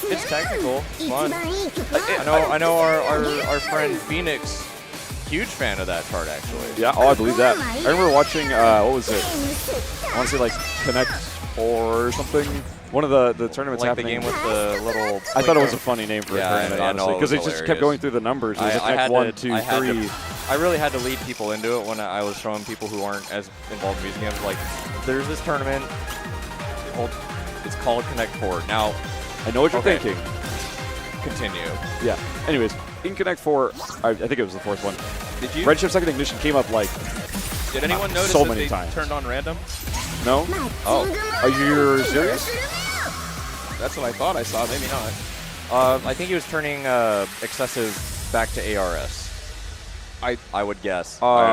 It's technical. Fun. I know our friend Phoenix, huge fan of that chart actually. Yeah, oh, I believe that. I remember watching, what was it? I want to say like Connect 4 or something. One of the tournaments Like the happening. game with the little. I thought it was a funny name for Yeah, a tournament, I know, honestly, it because was it just kept hilarious. going through the numbers. It was I like had 1, to- 2, I had 3. I really had to lead people into it when I was showing people who aren't as involved in music games. Like, there's this tournament. It's called Connect 4. Now, I know what you're Okay. thinking. continue. Yeah. Anyways, in Connect 4, I think it was the fourth one. Did you? Redshift Second Ignition came up like, Did anyone notice so that many they times. turned on random? no? Oh, Are you serious? That's what I thought I saw. Maybe not. I think he was turning excessive back to ARS. I would guess. Are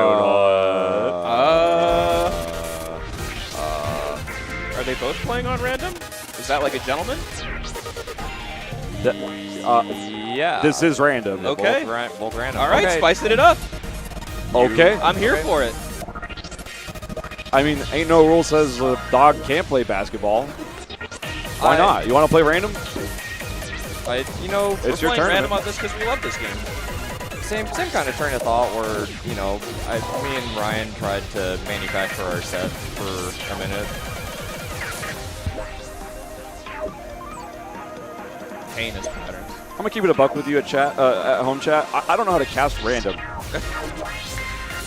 they both playing on random? Is that like a gentleman? Yeah. This is random. Okay. Both random. All right, Okay. spicing it up. Okay. I'm here for it. I mean, ain't no rule says a dog can't play basketball. Why I- not? You want to play random? You know, We're It's your playing tournament. random on this because we love this game. same kind of train of thought where, you know, me and Ryan tried to manufacture our set for a minute. Heinous patterns. I'm gonna keep it a buck with you at chat, at home chat. I don't know how to cast random.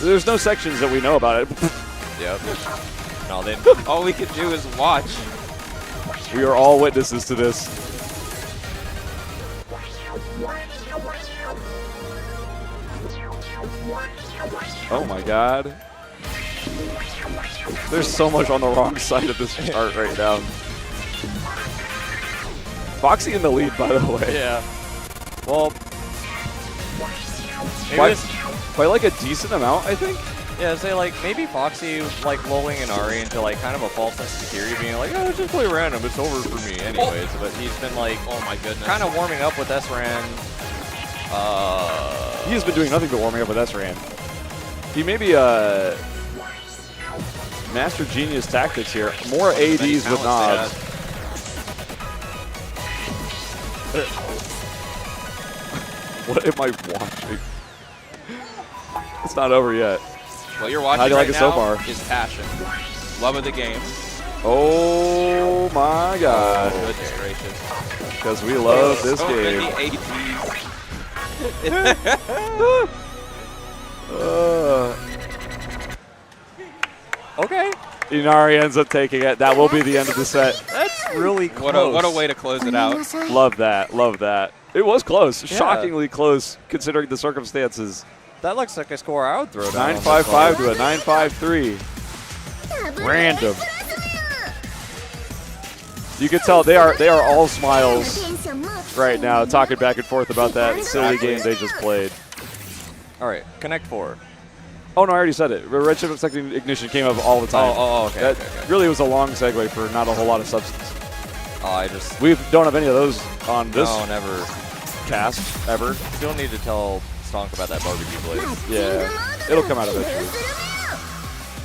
There's no sections that we know about it. Yep. No, then All we could do is watch. We are all witnesses to this. Oh my god. There's so much on the wrong side of this chart right now. Foxy in the lead, by the way. yeah. Well, maybe By like a decent amount, I think. yeah, say like maybe Foxy like lulling an Ari into like kind of a false sense of security, being like, oh, just play random, it's over for me anyways. But he's been like, Oh my goodness. kind of warming up with SRAN. He has been doing nothing but warming up with SRAN. He may be master genius tactics here. More ADs with knobs. What am I watching? It's not over yet. What you're watching How do you like right it so now far? is passion. Love of the game. Oh my god. Goodness gracious. Because we love this So game. many ADs. Okay, Inari ends up taking it. That will be the end of the set. that's really close. What a way to close it out. Love that. Love that. It was close. Yeah. Shockingly close considering the circumstances. That looks like a score I would throw down. on this 9.55 one. to a 9.53. Random. You can tell they are all smiles right now, talking back and forth about that silly game they just played. All right, Connect 4. Oh no, I already said it. Redshift Second Ignition came up all the time. Okay. That okay. really was a long segue for not a whole lot of substance. Oh, I just We don't have any of those on this no, never. cast ever. You don't need to tell Stonk about that barbecue blade. Yeah, it'll come out eventually.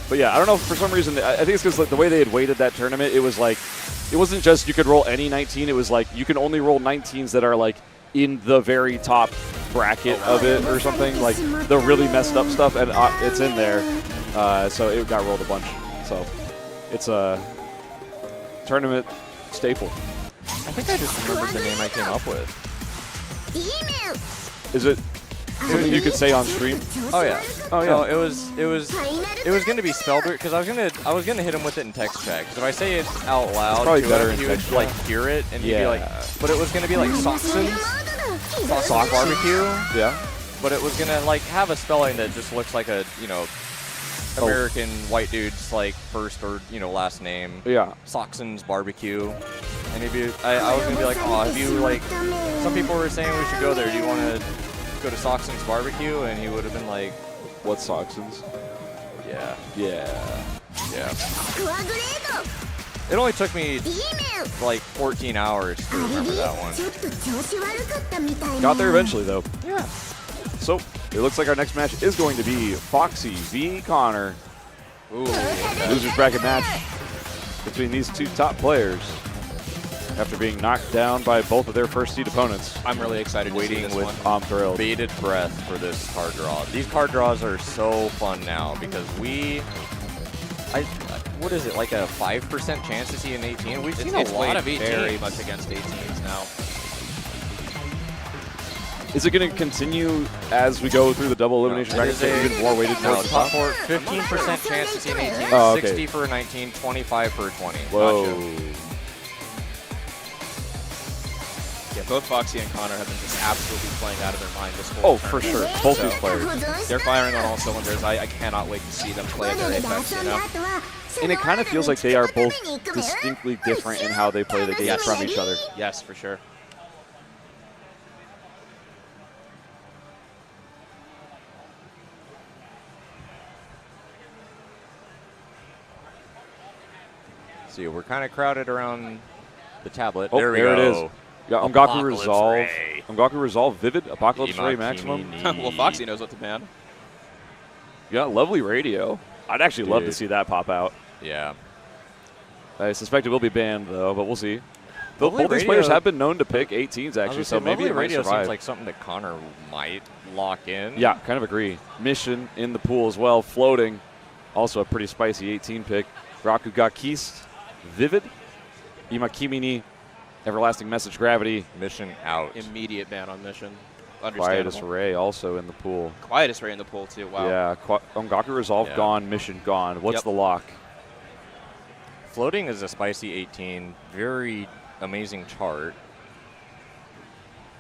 But yeah, I don't know, for some reason, I think it's because like, the way they had weighted that tournament, it was like, it wasn't just you could roll any 19, it was like you can only roll 19s that are like in the very top bracket of it or something, like the really messed up stuff, and it's in there. So it got rolled a bunch. So it's a tournament staple. I think I just remembered the name I came up with. Is it something you could say on stream? Oh yeah. Oh yeah. No, it was gonna be spelled weird because I was gonna hit him with it in text chat. Because if I say it out loud, probably to better him, in he would text like chat. hear it and he'd be Yeah. like, but it was gonna be like Soxons, Sox barbecue. Yeah. But it was gonna like have a spelling that just looks like a American white dude's like first or last name. Yeah. Soxons barbecue. And he'd be, I was gonna be like, oh, have you like? Some people were saying we should go there. Do you want to go to Soxons barbecue? And he would have been like, What Soxons? yeah, Yeah. yeah. It only took me like 14 hours to remember that one. Got there eventually though. Yeah. So it looks like our next match is going to be Foxy v Connor. Ooh. Losers bracket match between these two top players after being knocked down by both of their first seed opponents. I'm really excited to see Waiting this with one. I'm thrilled. bated breath for this card draw. These card draws are so fun now because what is it, like a 5% chance to see an 18? We've seen It's a lot played of 18s. very much against 18s now. Is it going to continue as we go through the double elimination it bracket? is So a- even more weighted No, towards the top top? four, 15% chance to see an 18, Oh, okay. 60 for a 19, 25 for a 20. Whoa. Yeah, both Foxy and Connor have been just absolutely playing out of their mind this Oh, whole for tournament. sure. Both So, these players. They're firing on all cylinders. I cannot wait to see them play at their apex, And it kind of feels like they are both distinctly different in how they play the game Yes. from each other. Yes, for sure. See, we're kind of crowded around the tablet. Oh, there we there go. it is. Yeah, Ungaku Apocalypse Resolve. Ray. Ungaku Resolve Vivid, Apocalypse Ray Imakini Maximum. ni. Well, Foxy knows what to ban. Yeah, lovely radio. I'd actually love to Dude. see that pop out. Yeah. I suspect it will be banned though, but we'll see. both these Radio- players have been known to pick 18s, I actually, was so gonna say, maybe it Lovely might Radio survive. seems like something that Connor might lock in. Yeah, kind of agree. Mission in the pool as well, floating. Also a pretty spicy 18 pick. Rakugakist, Vivid, Imakimini, Everlasting Message, Gravity, Mission out. Immediate ban on Mission. Quietus Understandable. Ray also in the pool. Quietus Ray in the pool, too. Wow. Yeah, Ongaku Resolve Yeah. gone, Mission gone. What's Yep. the lock? Floating is a spicy 18. Very amazing chart.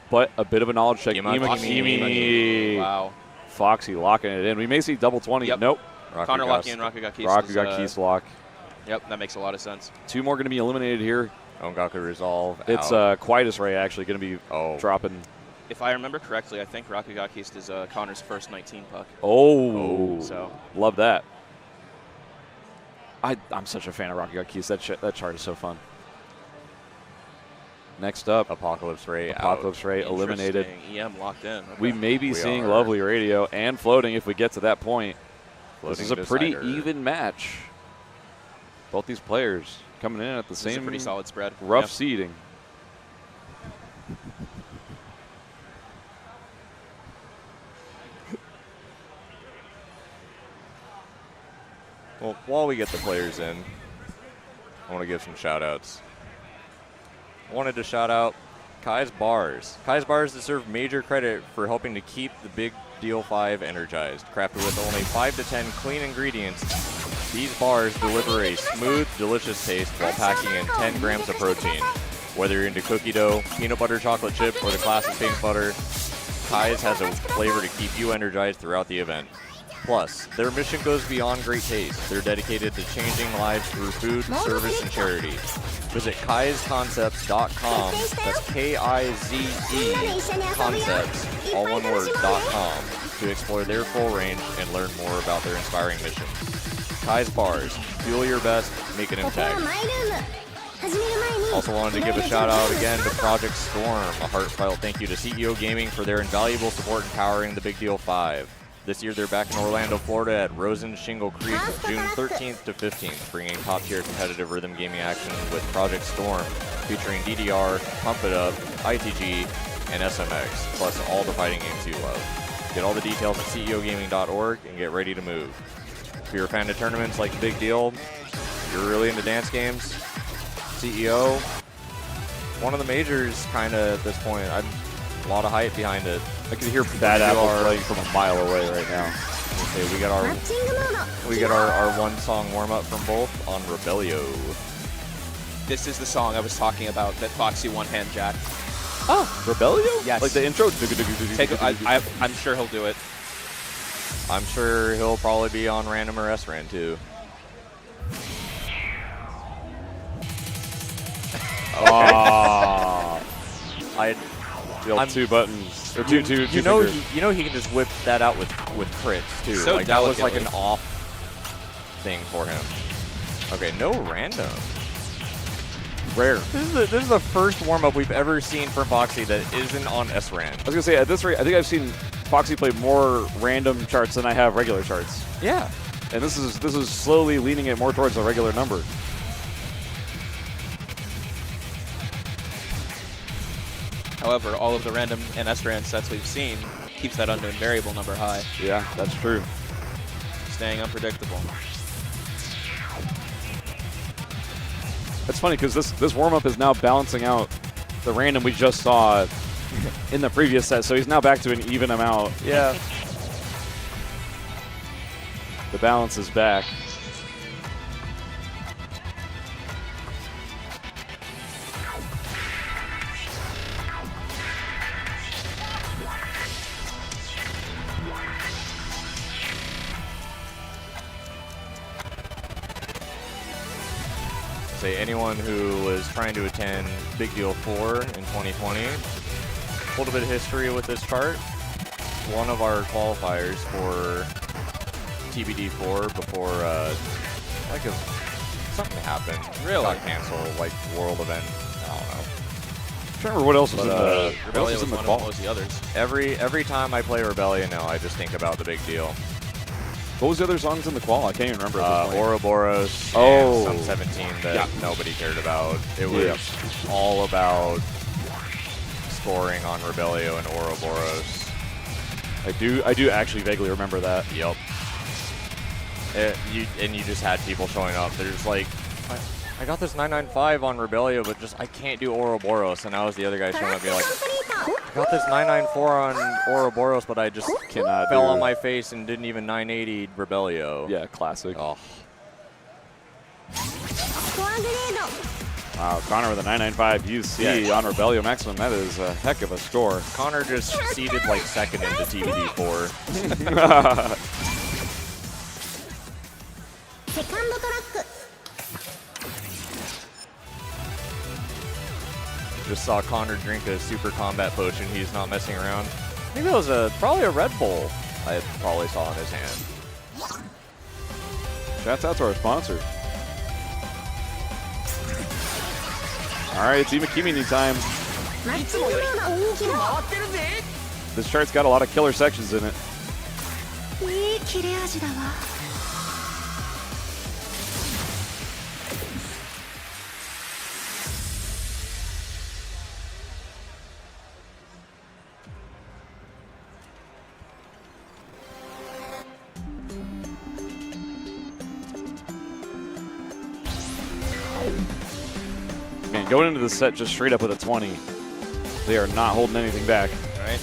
But a bit of a knowledge check. Imakimini. Wow. Foxy locking it in. We may see double 20. Yep. Nope. Connor locking in Rakugakist. Rakugakist lock. Yep, that makes a lot of sense. 2 more going to be eliminated here. Ongaku Resolve It's out. Quietus Ray actually going to be dropping. If I remember correctly, I think Rakugakist is Connor's first 19 puck. Oh. So Love that. I'm such a fan of Rakugakist. That chart is so fun. Next up, Apocalypse Ray Apocalypse Ray eliminated. Interesting. EM locked in. Okay. We may be We seeing are. Lovely Radio and Floating if we get to that point. Floating This is a pretty decider. even match. Both these players coming in at the This is a same pretty solid spread. rough Yeah. seeding. Well, while we get the players in, I want to give some shout-outs. I wanted to shout out Kai's Bars. Kai's Bars deserve major credit for helping to keep the Big Deal 5 energized. Crafted with only 5 to 10 clean ingredients, these bars deliver a smooth, delicious taste while packing in 10 grams of protein. Whether you're into cookie dough, peanut butter chocolate chip, or the classic peanut butter, Kai's has a flavor to keep you energized throughout the event. Plus, their mission goes beyond great taste. They're dedicated to changing lives through food, service, and charity. Visit kaizconcepts.com, that's K-I-Z-E concepts, all one word, .com, to explore their full range and learn more about their inspiring mission. Kai's Bars, fuel your best, make it ここは intact. マイルーム始める前に Also wanted to give a shout out again to Project Storm. A heartfelt thank you to CEO Gaming for their invaluable support in powering the Big Deal 5. This year they're back in Orlando, Florida at Rosen Shingle Creek, June 13th to 15th, bringing top-tier competitive rhythm gaming action with Project Storm, featuring DDR, Pump It Up, ITG, and SMX, plus all the fighting games you love. Get all the details at ceogaming.org and get ready to move. If you're a fan of tournaments like Big Deal, you're really into dance games, CEO, one of the majors kind of at this point. A lot of hype behind it. I can hear Bad Apple are- playing from a mile away right now. Okay, we got マ our ッチングモード we got our one song warm up from both on Rebellio. This is the song I was talking about that Foxy one-hand jack. Rebellio? Yes. Like the intro? I'm sure he'll do it. I'm sure he'll probably be on Random or SRAN too. Oh. I I'm- 2 buttons. Or two you know fingers. he can just whip that out with crits too. So like that was like an delicately. off thing for him. Okay, no random. Rare. This is the first warm up we've ever seen from Foxy that isn't on SRAN. I was going to say, at this rate, I think I've seen Foxy play more random charts than I have regular charts. Yeah. And this is slowly leaning it more towards a regular number. However, all of the random and SRAN sets we've seen keeps that unknown variable number high, Yeah, that's true. staying unpredictable. It's funny because this warm-up is now balancing out the random we just saw in the previous set, so he's now back to an even amount. Yeah. The balance is back. Say anyone who was trying to attend Big Deal 4 in 2020, a little bit of history with this chart. One of our qualifiers for TBD4 before something happened. Really? Got canceled, like world event. I don't know. I'm trying to remember what else was But, in the, what else Rebellion was was in the one call. of most of the others. Every time I play Rebellion now, I just think about the Big Deal. What was the other songs in the qual? I can't even remember. At this point. Ouroboros. Oh. And some 17 that Yeah. nobody cared about. It was all about scoring on Rebellio and Ouroboros. I do actually vaguely remember that. Yep. You just had people showing up. They're just like, I got this 995 on Rebellio, but just I can't do Ouroboros. And now was the other guy showing up being like, I got this 994 on Ouroboros, but I just Cannot fell do on it. my face and didn't even 980 Rebellio. Yeah, classic. Oh. スコアグレード Wow, Connor with a 995 UC on Rebellio Maximum. That is a heck of a score. Connor just seeded like second into TBD4. セカンドトラック Just saw Connor drink a super combat potion. He's not messing around. I think that was probably a Red Bull I probably saw in his hand. Shouts out to our sponsor. All right, it's Imakimini time. マッチングモード起動 This chart's got a lot of killer sections in it. いい切れ味だわ Man, going into the set just straight up with a 20. They are not holding anything back. Right?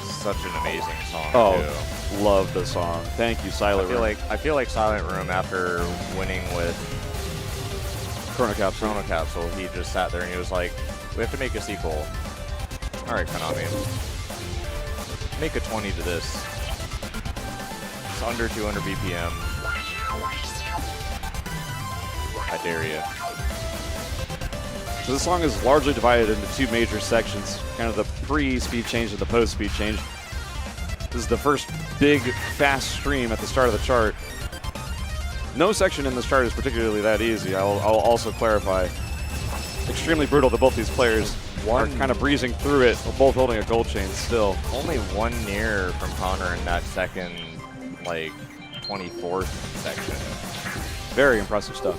Such an amazing song. Oh, too. love the song. Thank you, Silent Room. I feel like Silent Room after winning with Chrono Capsule. Chrono Capsule, he just sat there and he was like, "We have to make a sequel." All right, Konami, make a 20 to this. It's under 200 BPM. I dare you. So this song is largely divided into two major sections, kind of the pre-speed change and the post-speed change. This is the first big, fast stream at the start of the chart. No section in this chart is particularly that easy. I'll also clarify. Extremely brutal to both these players. Are kind of breezing through it, both holding a gold chain still. Only one near from Connor in that second, like, 24th section. Very impressive stuff.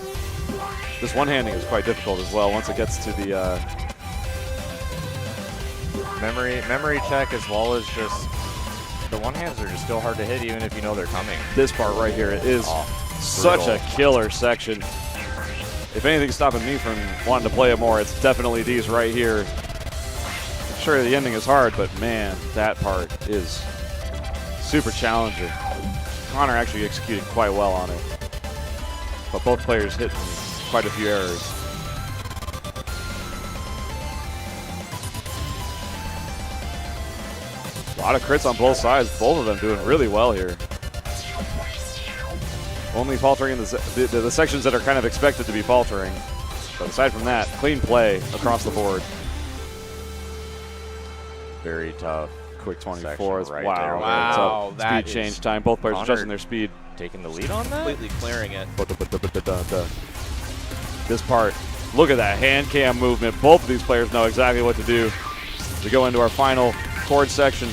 This one-handing is quite difficult as well once it gets to the memory check, as well as just the one-hands are just still hard to hit even if you know they're coming. this part right here. It is such a killer section. If anything's stopping me from wanting to play it more, it's definitely these right here. Sure, the ending is hard, but man, that part is super challenging. Connor actually executed quite well on it, but both players hit quite a few errors. A lot of crits on both sides, both of them doing really well here. Only faltering in the sections that are kind of expected to be faltering. But aside from that, clean play across the board. Very tough. Quick 24. Section right Wow. there. Wow, It's that speed is change time. Both players Connor adjusting their speed. Taking the lead on that? Completely clearing it. This part, look at that hand cam movement. Both of these players know exactly what to do. We go into our final chord section.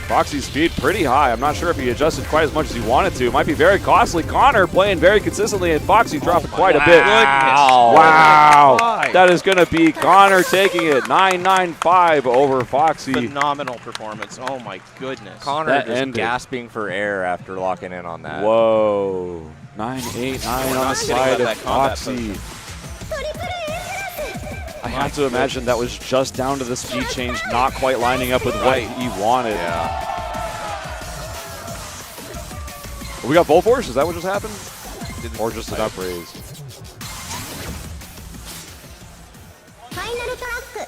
Foxy's speed pretty high. I'm not sure if he adjusted quite as much as he wanted to. It might be very costly. Connor playing very consistently, and Foxy dropping quite a bit. Wow. That is going to be Connor taking it 9-9-5 over Foxy. Phenomenal performance. Oh my goodness. Connor That just ended. gasping for air after locking in on that. Whoa. 9-8-9 on the not side kidding of about that combat Foxy. トリプルエース I have to imagine that was just down to the speed change not quite lining up with what he wanted. Yeah. We got Bull Force? Is that what just happened? Or just an upraise? ファイナルトラック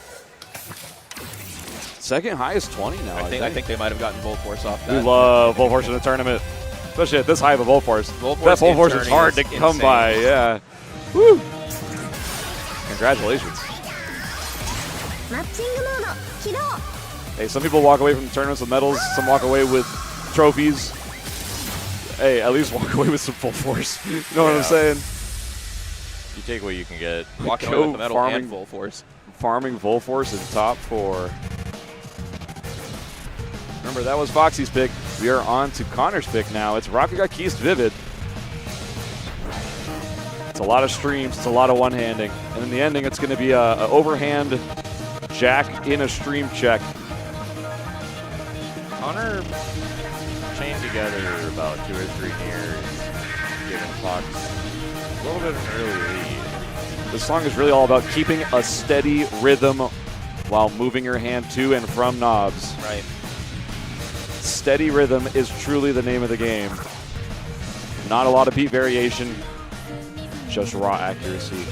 Second highest 20 now, I think they might have gotten Volt Force off We that. love Bull Force in a tournament. Especially at this high of a Bull Force. Bull That Force Bull Force in is turning hard to is come insane. by, yeah. Woo! Congratulations. マッチングモード起動 Hey, some people walk away from tournaments with medals, some walk away with trophies. Hey, at least walk away with some Full Force. You know what I'm saying? You take what you can get. Walking Go away with the medal farming. and Full Force. Farming Full Force in top 4. Remember, that was Foxy's pick. We are on to Connor's pick now. It's Rakuga Keist Vivid. It's a lot of streams. It's a lot of one-handing. And in the ending, it's going to be a overhand jack in a stream check. Connor chained together about 2 or 3 years, giving Fox a little bit of an early lead. This song is really all about keeping a steady rhythm while moving your hand to and from knobs. Right. Steady rhythm is truly the name of the game. Not a lot of beat variation, just raw accuracy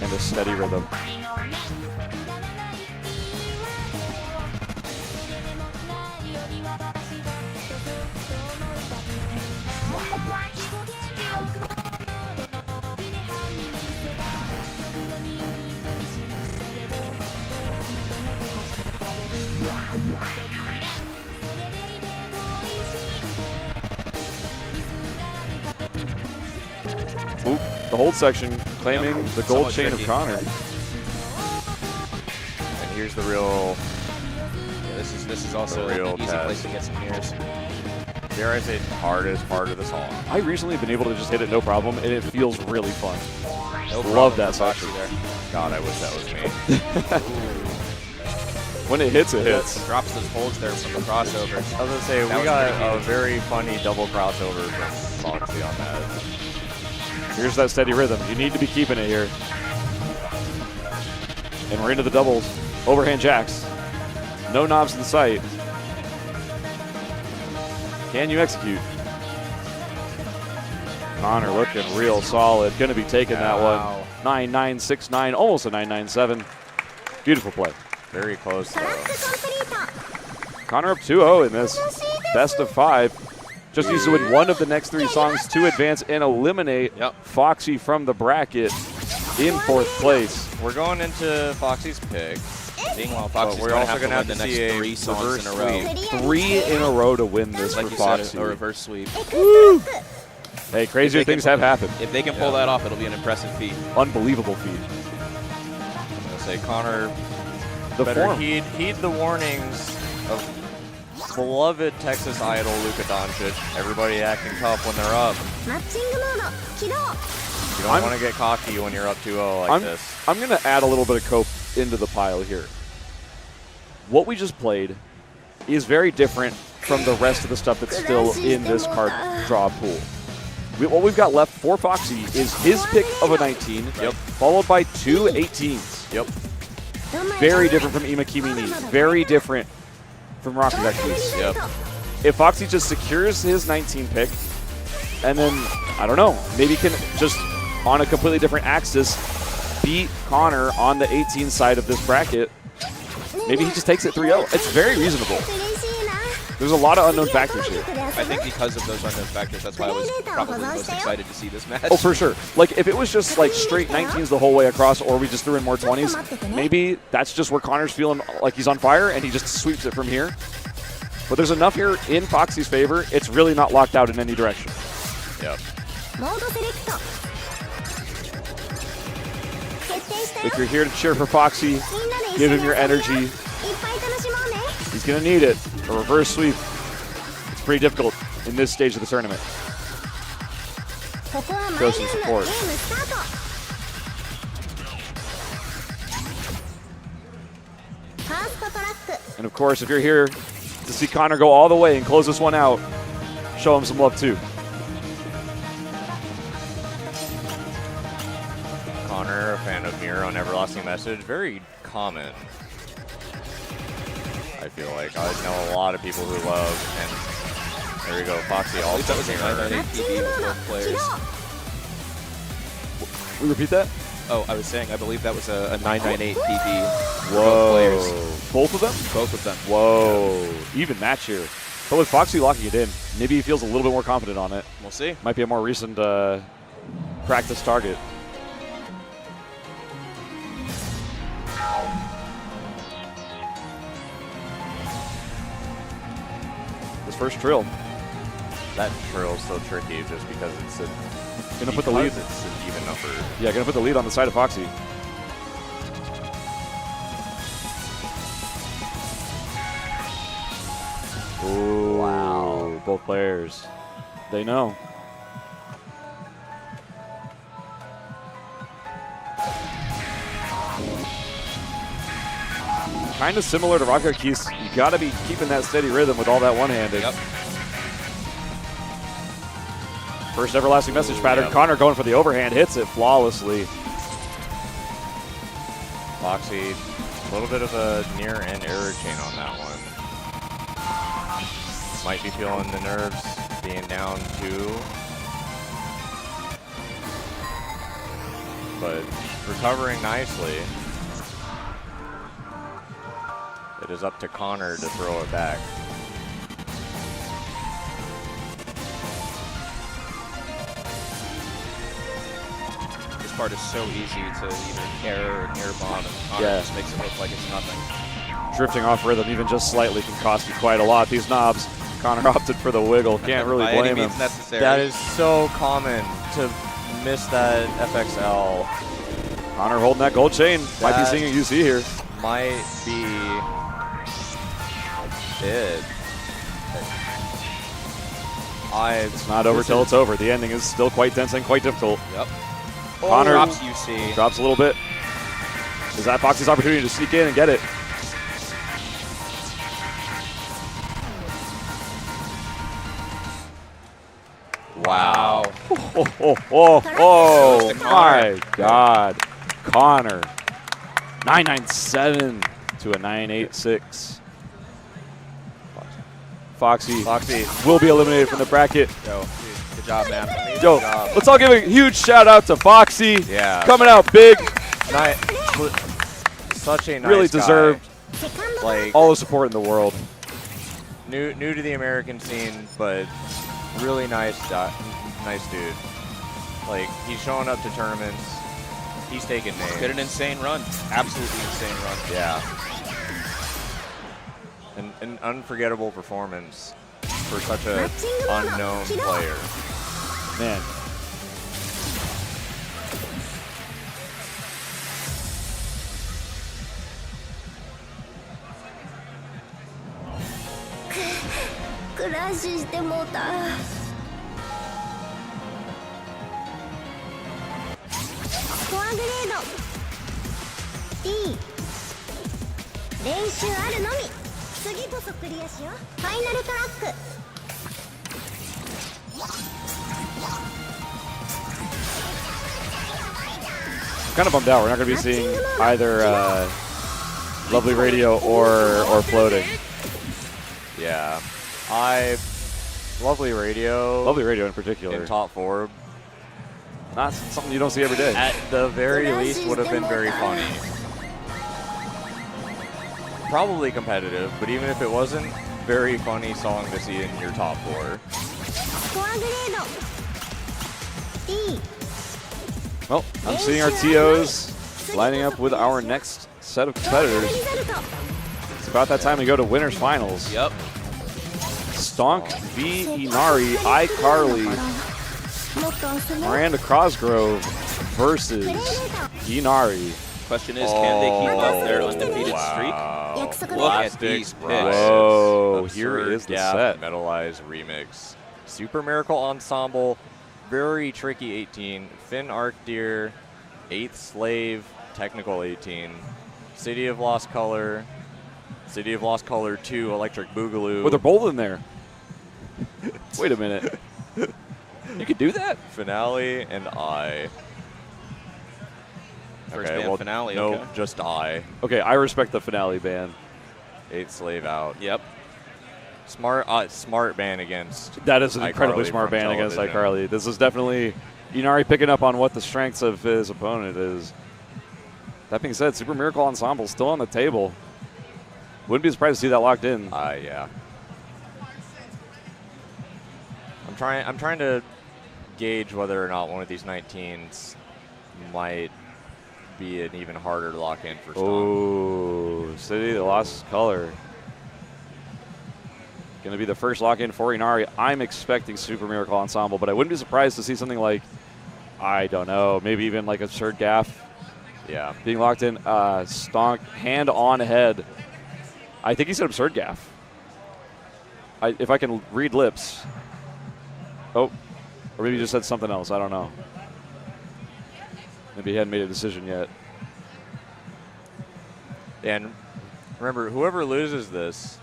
and a steady rhythm. Oop, the hold section claiming the gold Somewhat chain tricky. of Connor. And here's the real, Yeah, this is also The real an easy test. place to get some mirrors. dare I say, hardest part of the song. I recently been able to just hit it no problem, and it feels really fun. No Love problem that for Foxy section. there. God, I wish that was me. When it hits, it hits. Drops those holds there from the crossover. I was gonna say, That we was got pretty a huge. very funny double crossover from Foxy on that. Here's that steady rhythm. You need to be keeping it here. And we're into the doubles. Overhand jacks. No knobs in sight. Can you execute? Connor looking real solid. Going to be taking that Wow. one. 9.969, almost a 9.97. Beautiful play. Very close, トラッ though. クコンプリート Connor up 2-0 in this best of 5. Just needs to win one of the next 3 songs to advance and eliminate Yep. Foxy from the bracket in 4th place. We're going into Foxy's pick. Meanwhile, But Foxy's we're going to also have to gonna win the have to next see a 3 songs reverse in a row. sweep. 3 in a row to win this Like for you Foxy. said, a reverse sweep. Hey, crazier If they things can- have happened. If they can pull that off, it'll be an impressive feat. Unbelievable feat. I'm gonna say Connor The better form. heed the warnings of beloved Texas idol Luka Doncic. Everybody acting tough when they're up. マッチングモード起動 You don't want to get cocky when you're up 2-0 like this. I'm going to add a little bit of cope into the pile here. What we just played is very different from the rest of the stuff that's still in this card draw pool. What we've got left for Foxy is his pick of a 19, followed by 2 18s. Yep. Very different from Imakimi Ni. Very different from Rakuga Keys. Yep. If Foxy just secures his 19 pick, and then, I don't know, maybe can just, on a completely different axis, beat Connor on the 18 side of this bracket, maybe he just takes it 3-0. It's very reasonable. 嬉しいな There's a lot of unknown factors here. I think because of those unknown factors, that's why I was probably most excited to see this match. Oh, for sure. Like, if it was just, like, straight 19s the whole way across, or we just threw in more 20s, maybe that's just where Connor's feeling like he's on fire, and he just sweeps it from here. But there's enough here in Foxy's favor. It's really not locked out in any direction. Yep. モードセレクト決定したよ If you're here to cheer for Foxy, みんなで一 give 緒 him に your 遊ぼうよ energy. いっぱい楽しもうね He's going to need it. A reverse sweep. It's pretty difficult in this stage of the tournament. ここはマイル Show ーム some ゲー support. ムスタートファーストトラック And of course, if you're here to see Connor go all the way and close this one out, show him some love too. Connor, a fan of Mirror on Everlasting Message. Very common. I feel like I know a lot of people who love, and there we go, Foxy I believe that also was a Mirror. マッチン 998 グ PB モ with ード both 起 players. 動 We repeat that? Oh, I was saying, I believe that was a 998 PB for Whoa. both players. Both of them? Both of them. Whoa. Even match here. But with Foxy locking it in, maybe he feels a little bit more confident on it. We'll see. Might be a more recent practice target. This first trill. That trill's so tricky just because it's a Gonna put the lead. because it's an even number. Yeah, gonna put the lead on the side of Foxy. Ooh, Wow. both players. They know. Kind of similar to Rocket Keys. You got to be keeping that steady rhythm with all that one-handed. Yep. First everlasting message pattern. Yep. Connor going for the overhand, hits it flawlessly. Foxy, a little bit of a near end error chain on that one. Might be feeling the nerves being down 2. But recovering nicely. It is up to Connor to throw it back. This part is so easy to either air or air bomb, and Connor Yeah. just makes it look like it's nothing. Drifting off rhythm even just slightly can cost you quite a lot. These knobs, Connor opted for the wiggle. Can't really By any blame him. means necessary. That is so common to miss that FXL. Connor holding that gold chain. Might be That- seeing a UC here. Might be it. It's not over till it's over. The ending is still quite tense and quite difficult. Yep. Connor Drops UC. drops a little bit. Is that Foxy's opportunity to sneak in and get it? Wow. Oh, to my Connor. God. Connor. 997 to a 986. Foxy will be eliminated from the bracket. Yo, dude, good job, man. Yo, Good job. let's all give a huge shout out to Foxy. Yeah. Coming out big. Such a nice Really guy. deserved Like all the support in the world. new to the American scene, but really nice dude. Like he's showing up to tournaments. He's taking names. Did an insane run. Absolutely insane run. Yeah. An unforgettable performance for such a unknown player. Man.クラッシュしてもうた。スコアグレード D 練習あるのみ。次こそクリアしよう。ファイナルトラック。 Kind of bummed out. We're not going to be seeing either Lovely Radio or Floating. Yeah. Lovely radio. Lovely Radio in particular. in top 4. Not something you don't see every day. At the very least would have been very funny. Probably competitive, but even if it wasn't, very funny song to see in your top 4. スコアグレード D Well, I'm seeing our TOs lining up with our next set of トータル competitors. リザルト It's about that time we go to winners finals. Yep. Stonk v Inari, iCarly, もっと遊ぼう Miranda Cosgrove versus Inari. Question is, can they keep up their undefeated streak? Wow. 約束 Look で at these picks. Whoa, Absurd here is the Gap set. Metalized remix. Super Miracle Ensemble, very tricky 18. Finn Arcdeer, 8th Slave, technical 18. City of Lost Color, City of Lost Color 2, Electric Boogaloo. Well, they're both in there. Wait a minute. You could do that? Finale and I. First band Finale, No, okay. just I. Okay, I respect the finale ban. 8th Slave out. Yep. Smart ban against. That is an incredibly iCarly smart from ban against television. iCarly. This is definitely Inari picking up on what the strengths of his opponent is. That being said, Super Miracle Ensemble still on the table. Wouldn't be surprised to see that locked in. Yeah. I'm trying to gauge whether or not one of these 19s might be an even harder lock in for Stomp. Oh, City, the Lost Color. Going to be the first lock in for Inari. I'm expecting Super Miracle Ensemble, but I wouldn't be surprised to see something like, I don't know, maybe even like Absurd Gaff Yeah. being locked in. Stonk, hand on head. I think he said Absurd Gaff. if I can read lips. Oh, or maybe he just said something else. I don't know. Maybe he hadn't made a decision yet. And remember, whoever loses this,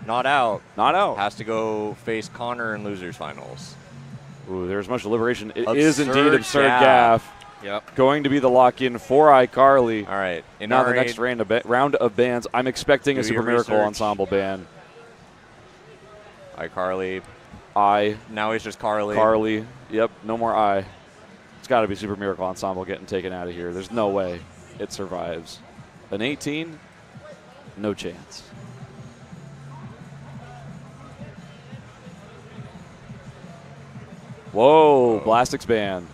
not out, has to go face Connor in losers finals. Ooh, there's much deliberation. It Absurd is indeed Absurd Gaff. Yep. Going to be the lock-in for iCarly. All right. Now the next round of bands, I'm expecting a Super Miracle Ensemble band. iCarly. Now he's just Carly. Carly. Yep, no more I. It's got to be Super Miracle Ensemble getting taken out of here. There's no way it survives. An 18, no chance. Whoa, Blastix band.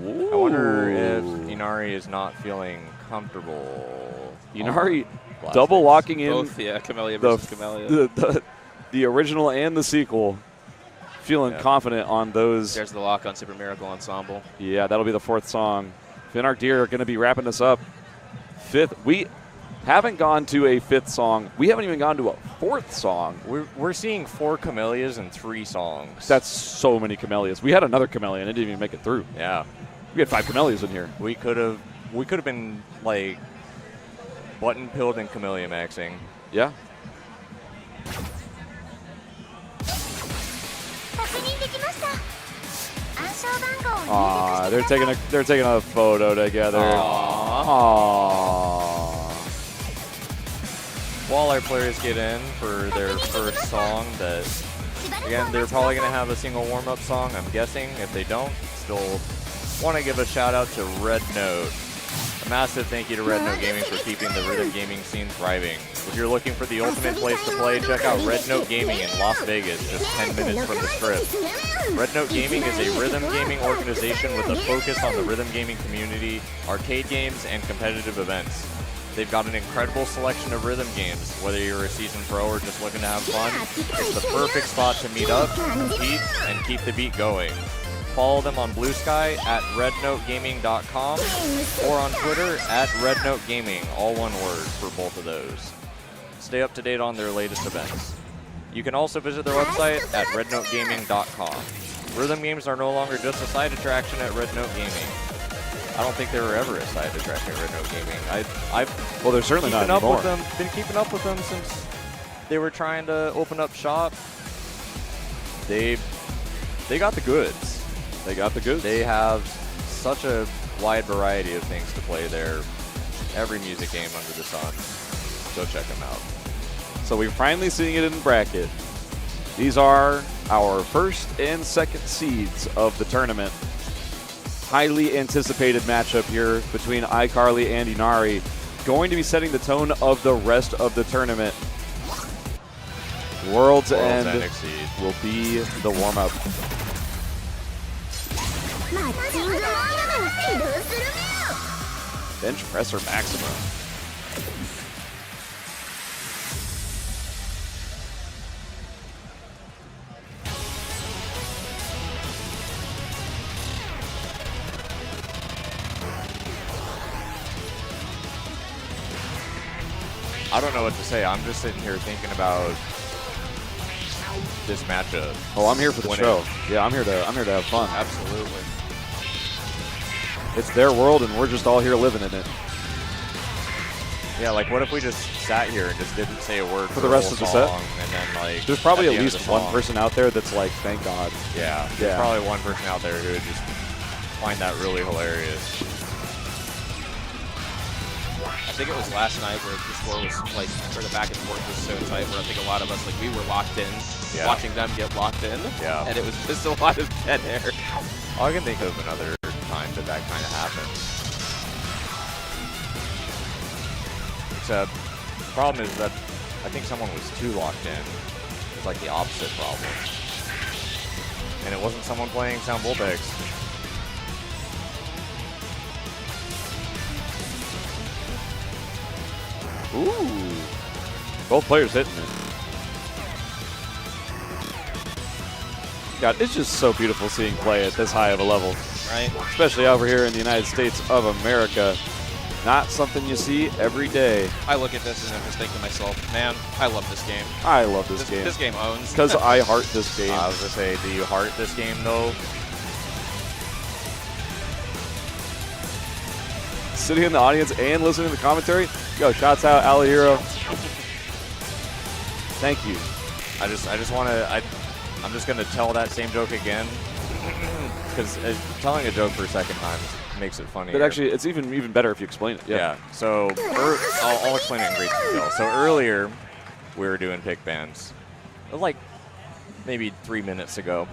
Ooh. I wonder if Inari is not feeling comfortable. Inari double locking in Both, Camellia versus Camellia. The original and the sequel. Feeling confident on those. There's the lock on Super Miracle Ensemble. Yeah, that'll be the 4th song. Finark Deer are going to be wrapping us up. 5th. We haven't gone to a 5th song. We haven't even gone to a 4th song. We're seeing 4 Camellias and 3 songs. That's so many Camellias. We had another Camellia and it didn't even make it through. Yeah. We had 5 Camellias in here. We could have been like button pilled and Camellia maxing. Yeah. Aw, they're taking a photo together. Aww. While our players get in for their first song, that again they're probably going to have a single warm-up song. I'm guessing. If they don't, still want to give a shout out to Red Note. A massive thank you to Red Note Gaming for keeping the rhythm gaming scene thriving. If you're looking for the ultimate place to play, check out Red Note Gaming in Las Vegas, just 10 minutes from the Strip. Red Note Gaming is a rhythm gaming organization with a focus on the rhythm gaming community, arcade games, and competitive events. They've got an incredible selection of rhythm games. Whether you're a seasoned pro or just looking to have fun, it's the perfect spot to meet up, compete, and keep the beat going. Follow them on Blue Sky at rednotegaming.com or on Twitter at rednotegaming, all one word for both of those. Stay up to date on their latest events. You can also visit their website at rednotegaming.com. Rhythm games are no longer just a side attraction at Red Note Gaming. I don't think they were ever a side attraction at Red Note Gaming. Well, they're certainly not anymore. Been keeping up with them since they were trying to open up shop. They got the goods. They got the goods. They have such a wide variety of things to play there. Every music game under the sun. Go check them out. So we're finally seeing it in bracket. These are our 1st and 2nd seeds of the tournament. Highly anticipated matchup here between iCarly and Inari. Going to be setting the tone of the rest of the tournament. World's End will be the warm-up. Bench presser maximum. I don't know what to say. I'm just sitting here thinking about this matchup. Oh, I'm here for the show. Yeah, I'm here to have fun. Absolutely. It's their world, and we're just all here living in it. Yeah, like what if we just sat here and just didn't say a word for the rest of the set? And then like there's probably at least one person out there that's like, thank God. Yeah, there's probably one person out there who would just find that really hilarious. I think it was last night where the score was like, where the back and forth was so tight, where I think a lot of us, like, we were locked in, watching them get locked in. Yeah. And it was just a lot of dead air. I can think of another time that kind of happened. Except, the problem is that I think someone was too locked in. It's like the opposite problem. And it wasn't someone playing Sound Bullpex. Ooh. Both players hitting it. God, it's just so beautiful seeing play at this high of a level. Right. Especially over here in the United States of America. Not something you see every day. I look at this and I'm just thinking to myself, man, I love this game. I love this game. This game owns. Because I heart this game. I was gonna say, do you heart this game though? Sitting in the audience and listening to the commentary. Yo, shouts out Alihiro. Thank you. I just want to. I'm just gonna tell that same joke again because telling a joke for a second time makes it funny. But actually, it's even better if you explain it. Yeah. So I'll explain it in great detail. So earlier, we were doing pick bands, like maybe 3 minutes ago.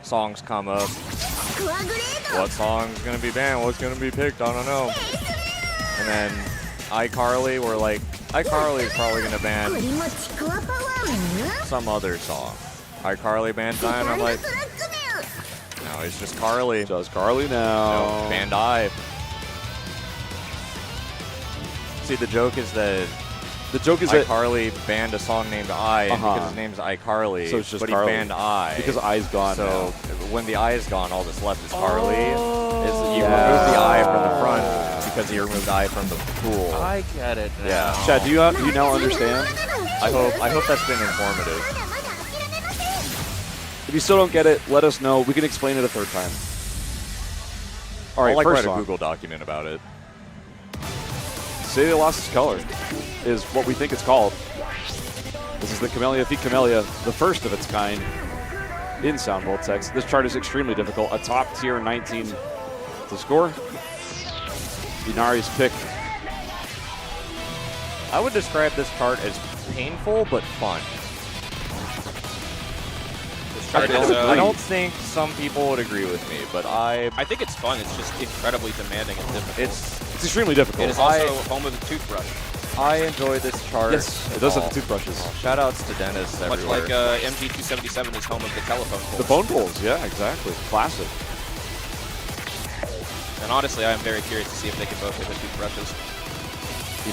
Songs come up. What song's gonna be banned? What's gonna be picked? I don't know. And then iCarly, we're like, iCarly is probably gonna ban some other song. iCarly banned Diane. I'm like, no, it's just Carly. Just Carly now. No, banned I. See, the joke is that iCarly banned a song named I, and because his name's iCarly, so it's just but Carly. he banned I. Because I's gone So now. when the I is gone, all that's left is Carly. You remove the I from the front because you removed I from the pool. I get it now. Yeah. Chad, do you now understand? I hope that's been informative. If you still don't get it, let us know. We can explain it a third time. All right, I'll first write song. a Google document about it. Say They Lost Its Color is what we think it's called. This is the Camellia Feet Camellia, the first of its kind in Sound Voltex. This chart is extremely difficult. A top tier 19 to score. Inari's pick. I would describe this chart as painful but fun. Chart is, I don't think some people would agree with me, but I think it's fun. It's just incredibly demanding and difficult. It's extremely difficult. It is also home of the toothbrush. I enjoy this chart. Yes, it does have the toothbrushes. Shout outs to Dennis Much everywhere. like MG277 is home of the telephone poles. The phone poles, yeah, exactly. Classic. And honestly, I am very curious to see if they can both hit the toothbrushes.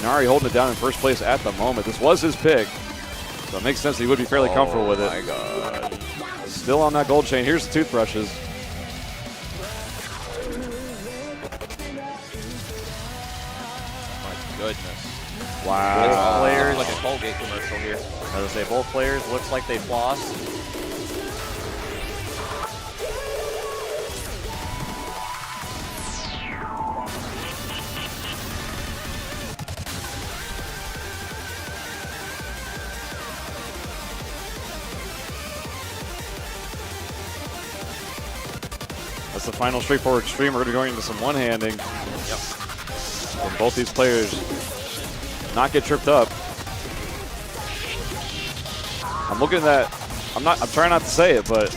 Inari holding it down in first place at the moment. This was his pick, so it makes sense that he would be fairly comfortable with it. Oh my god. Still on that gold chain. Here's the toothbrushes. My goodness. Wow. Both players, Like a Colgate commercial here. as I say, both players looks like they floss. That's the final straightforward stream. We're going to be going into some one-handing. Yep. And both these players not get tripped up. I'm looking at that. I'm trying not to say it, but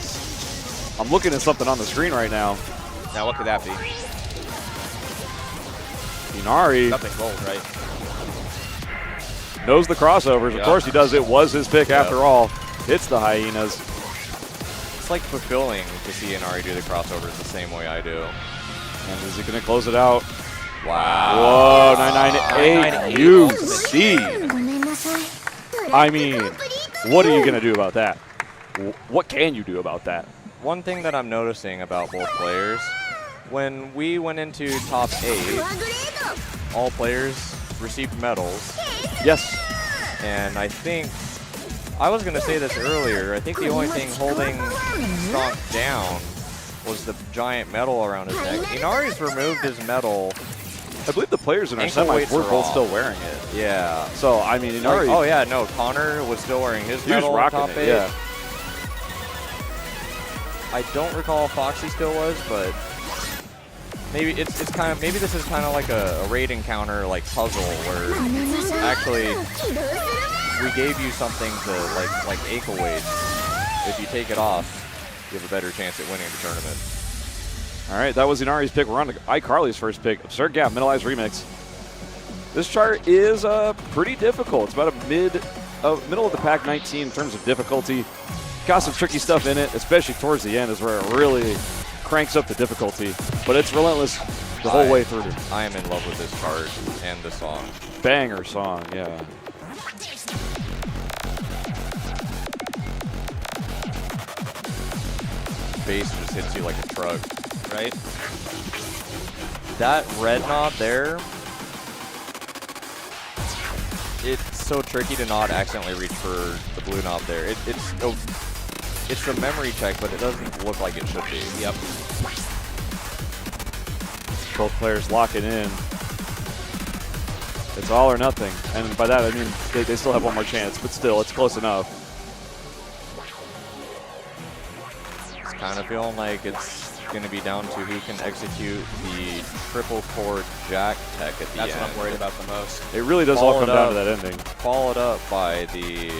I'm looking at something on the screen right now. Now, what could that be? Inari Nothing gold, right? knows the crossovers. Yeah. Of course he does. It was his pick after all. Hits the hyenas. It's like fulfilling to see Inari do the crossovers the same way I do. And is he going to close it out? Wow. Whoa, 998 UC. I mean, what are you going to do about that? What can you do about that? One thing that I'm noticing about both players, when we went into top 8, all players received medals. Yes. And I think, I was going to say this earlier, I think the only thing holding Stonk down was the giant medal around his neck. Inari's removed his medal. I believe the players in our Ankle semis weights were are both off. still wearing it. Yeah. So, I mean, Inari, Oh yeah, no, Connor was still wearing his he was medal in rocking top it, 8. yeah. I don't recall if Foxy still was, but maybe it's kind of, maybe this is kind of like a raid encounter like puzzle where actually we gave you something to like ankle weights. If you take it off, you have a better chance at winning the tournament. All right, that was Inari's pick. We're on to iCarly's first pick. Absurd Gap, Middle Eyes Remix. This chart is pretty difficult. It's about a middle of the pack 19 in terms of difficulty. Got some tricky stuff in it, especially towards the end is where it really cranks up the difficulty. But it's relentless the whole way through. I am in love with this chart and the song. Banger song, yeah. Bass just hits you like a truck. Right? that red knob there, it's so tricky to not accidentally reach for the blue knob there. It's a memory check, but it doesn't look like it should be. Yep. Both players locking in. It's all or nothing. And by that, I mean they still have one more chance, but still, it's close enough. It's kind of feeling like it's going to be down to who can execute the triple core jack tech at the end. That's what I'm worried about the most. It really does all come down to that ending. Followed up by the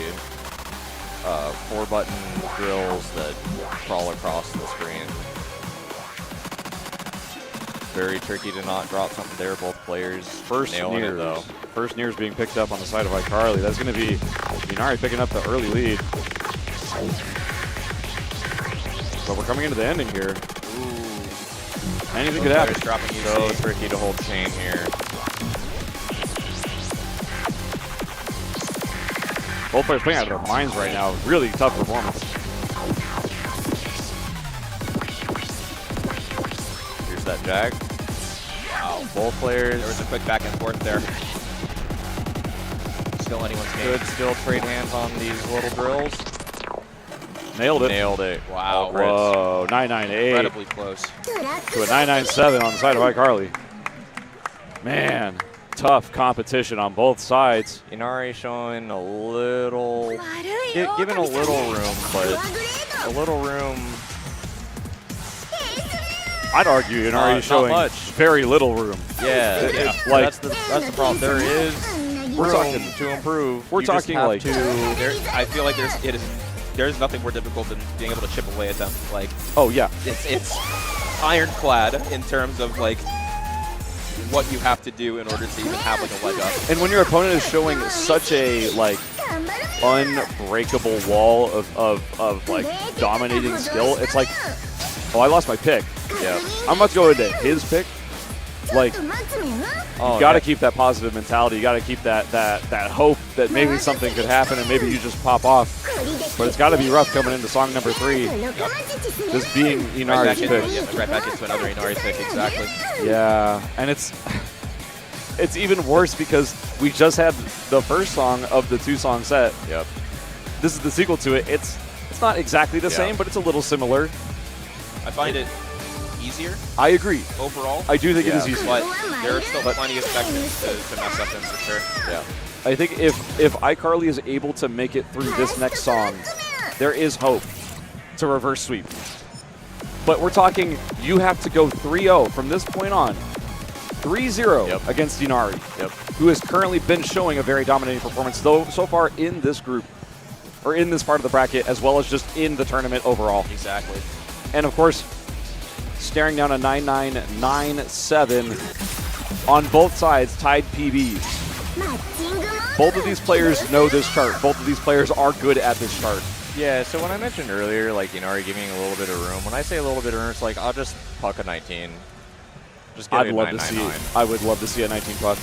4-button drills that crawl across the screen. Very tricky to not drop something there. Both players First nailing nears. it though. First nears being picked up on the side of iCarly. That's going to be Inari picking up the early lead. But we're coming into the ending here. Ooh. Anything could happen. Dropping So UC. tricky to hold chain here. Both players playing out of their minds right now. Really tough performance. Here's that jag. Wow. Both players There was a quick back and forth there. Still anyone's game. could still trade hands on these little drills. Nailed it. Nailed it. Wow. All crits. Whoa, 998 Incredibly close. to a 997 on the side of iCarly. Man, tough competition on both sides. Inari showing a little, given a little room, but a little room. I'd argue Inari Not showing much. very little room. Yeah, Like- that's the problem. There is We're room talking- to improve. we're You just talking have like- I feel like there's nothing more difficult than being able to chip away at them. Like Oh, yeah. it's ironclad in terms of like what you have to do in order to even have like a leg up. And when your opponent is showing such a, like, unbreakable wall of like, dominating skill, it's like, oh, I lost my pick. Yeah. I'm about to go into his pick. Like, Oh, you got to yeah. keep that positive mentality. You got to keep that hope that maybe something could happen and maybe you just pop off. But it's got to be rough coming into song number 3. This being Right Inari's back, pick. right back into another Inari pick, exactly. Yeah, and it's even worse because we just had the first song of the 2-song set. Yep. This is the sequel to it. It's not exactly the Yeah. same, but it's a little similar. I find it easier I agree. overall, I do think it Yeah. is easy. but there are still plenty of sections to mess up in for sure. Yeah. I think if iCarly is able to make it through this next song, there is hope to reverse sweep. But we're talking, you have to go 3-0 from this point on. 3-0 Yep. against Inari, Yep. who has currently been showing a very dominating performance though so far in this group, or in this part of the bracket, as well as just in the tournament overall. Exactly. And of course, staring down a 9-9-9-7 on both sides, tied PBs. Both of these players know this chart. Both of these players are good at this chart. Yeah, so when I mentioned earlier, like, Inari giving a little bit of room, when I say a little bit of room, it's like, I'll just puck a 19. Just get I'd a love to see. 999. I would love to see a 19 puck.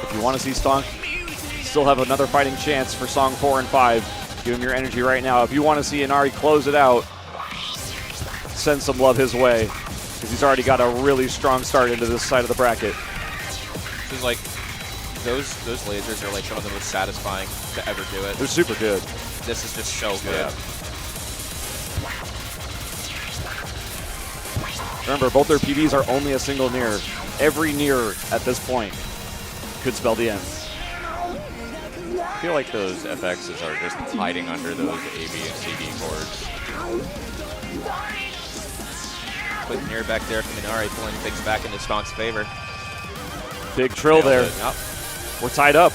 If you want to see Stonk still have another fighting chance for song 4 and 5, give him your energy right now. If you want to see Inari close it out, send some love his way, because he's already got a really strong start into this side of the bracket. Seems like those lasers are like some of the most satisfying to ever do it. They're super good. This is just so good. Yeah. Remember, both their PBs are only a single near. Every near at this point could spell the end. I feel like those FXs are just hiding under those A, B, and CD chords. Quick near back there from Inari, pulling things back into Stonk's favor. Big trill Nailed there. it. Yep. We're tied up.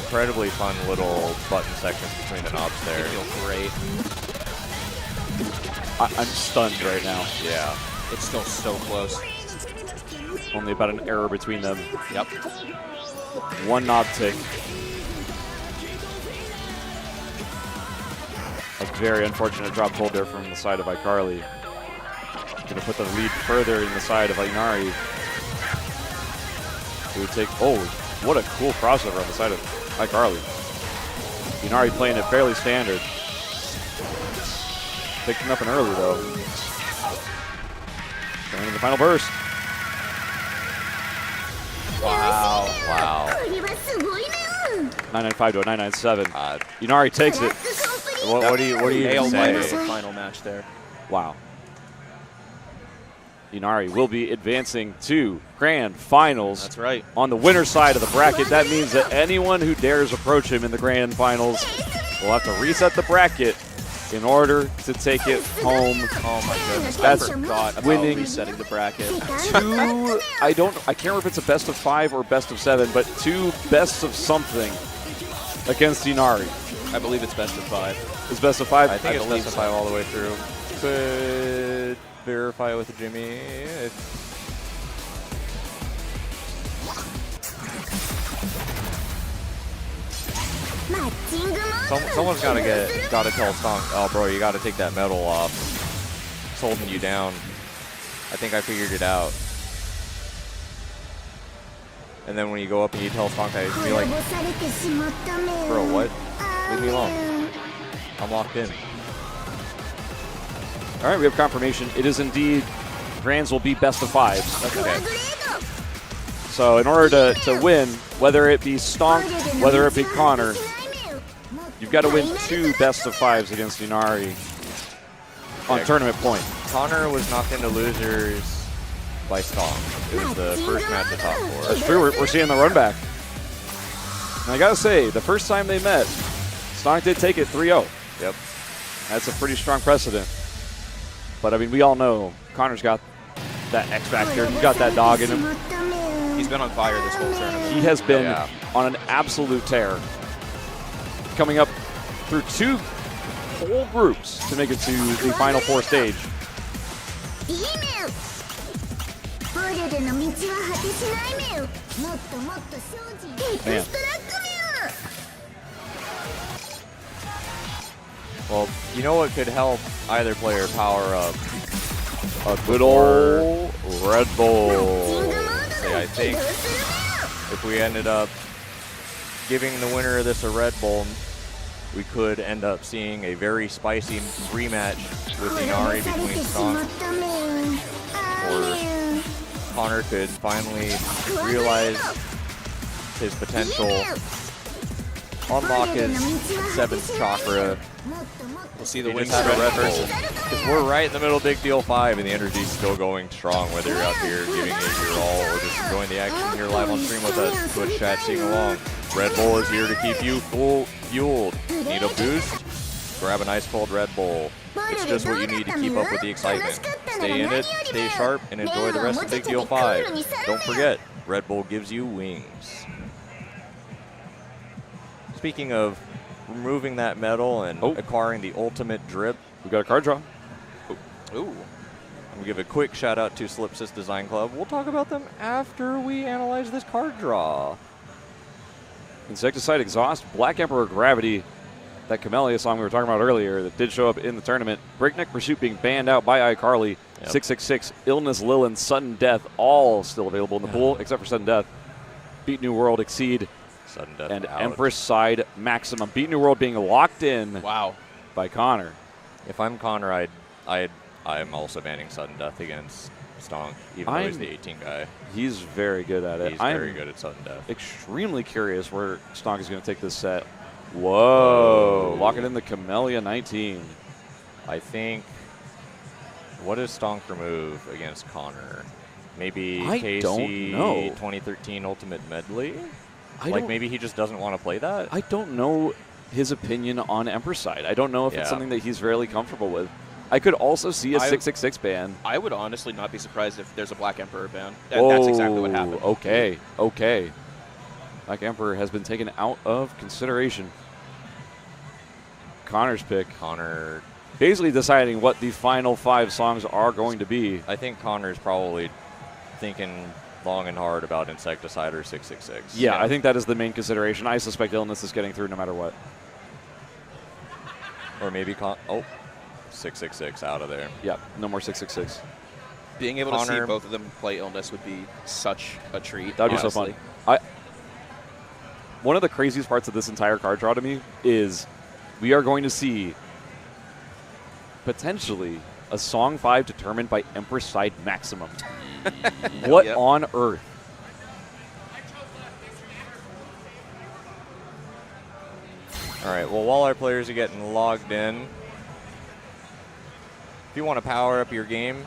Incredibly fun little button sections between the knobs They there. feel great. I'm stunned right now. Yeah. It's still so close. Only about an error between them. Yep. One knob tick. A very unfortunate drop hold there from the side of iCarly. Going to put the lead further in the side of Inari. Who would take, oh, what a cool crossover on the side of iCarly. Inari playing it fairly standard. Picking up an early though. Going to the final burst. Wow. Wow. これはすごいね。 995 to a 997. Inari takes it. What do you even Nailed like say? the final match there. Wow. Inari will be advancing to grand finals. That's right. On the winner's side of the bracket, that means that anyone who dares approach him in the grand finals will have to reset the bracket in order to take it home. Oh my goodness. That's I forgot about winning. resetting the bracket. I can't remember if it's a best of 5 or best of 7, but 2 best of something against Inari. I believe it's best of 5. It's best of 5? I think it's believe best of 5 all the way through. Could verify with Jimmy. Someone's gotta tell Stonk, oh bro, you gotta take that metal off. It's holding you down. I think I figured it out. And then when you go up and you tell Stonk, I just be like, bro, what? Leave me alone. I'm locked in. All right, we have confirmation. It is indeed, grands will be best of 5s. That's okay. So in order to win, whether it be Stonk, whether it be Connor, you've got to win 2 best of 5s against Inari on Yeah. tournament point. Connor was knocked into losers by Stonk. It was the first match of top 4. That's true. We're seeing the run back. And I got to say, the first time they met, Stonk did take it 3-0. Yep. That's a pretty strong precedent. But, I mean, we all know Connor's got that X factor. He's got that dog in him. He's been on fire this whole tournament. He has been Yeah. on an absolute tear. Coming up through 2 whole groups to make it to the Final 4 stage. Man. Well, you know what could help either player power up? A good old Red Bull. See, I think if we ended up giving the winner of this a Red Bull, we could end up seeing a very spicy rematch with Inari between Stonk, or Connor could finally realize his potential, unlock his 7th chakra. We'll see the We wings just had a spread Red first. Bull. Because we're right in the middle of Big Deal 5, and the energy's still going strong, whether you're out here giving it your all or just enjoying the action here live on stream with us. Twitch chat, sing along. Red Bull is here to keep you fueled. Need a boost? Grab an ice cold Red Bull. It's just what you need to keep up with the excitement. Stay in it, stay sharp, and enjoy the rest of Big Deal 5. Don't forget, Red Bull gives you wings. Speaking of removing that metal and acquiring the ultimate drip, We got a card draw. ooh. I'm going to give a quick shout out to Slipsys Design Club. We'll talk about them after we analyze this card draw. Insecticide Exhaust, Black Emperor Gravity, that Camellia song we were talking about earlier that did show up in the tournament. Breakneck Pursuit being banned out by iCarly. Yep. 666, Illness, Lilin, Sudden Death, all still available in the pool except for Sudden Death. Beat New World, Exceed, Sudden death and out. Empress Side Maximum. Beat New World being locked in Wow. by Connor. If I'm Connor, I'm also banning Sudden Death against Stonk, even though he's the 18 guy. He's very good at it. He's very good at Sudden Death. Extremely curious where Stonk is going to take this set. Whoa. Lock it in the Camellia 19. I think, what does Stonk remove against Connor? Maybe I KC don't know. 2013 Ultimate Medley? I Like don't- maybe he just doesn't want to play that? I don't know his opinion on Emperor Side. I don't know if it's Yeah. something that he's really comfortable with. I could also see a I- 666 ban. I would honestly not be surprised if there's a Black Emperor ban. That's exactly what happened. Okay, okay. Black Emperor has been taken out of consideration. Connor's pick. Connor basically deciding what the final 5 songs are going to be. I think Connor's probably thinking long and hard about Insecticide or 666. Yeah, I think that is the main consideration. I suspect Illness is getting through no matter what. Or maybe 666 out of there. Yeah, no more 666. Being able to see Connor- both of them play Illness would be such a treat. That would be so honestly. fun. One of the craziest parts of this entire card draw to me is we are going to see potentially a Song 5 determined by Empress Side Maximum. What Yep. on earth? All right, well, while our players are getting logged in, if you want to power up your game,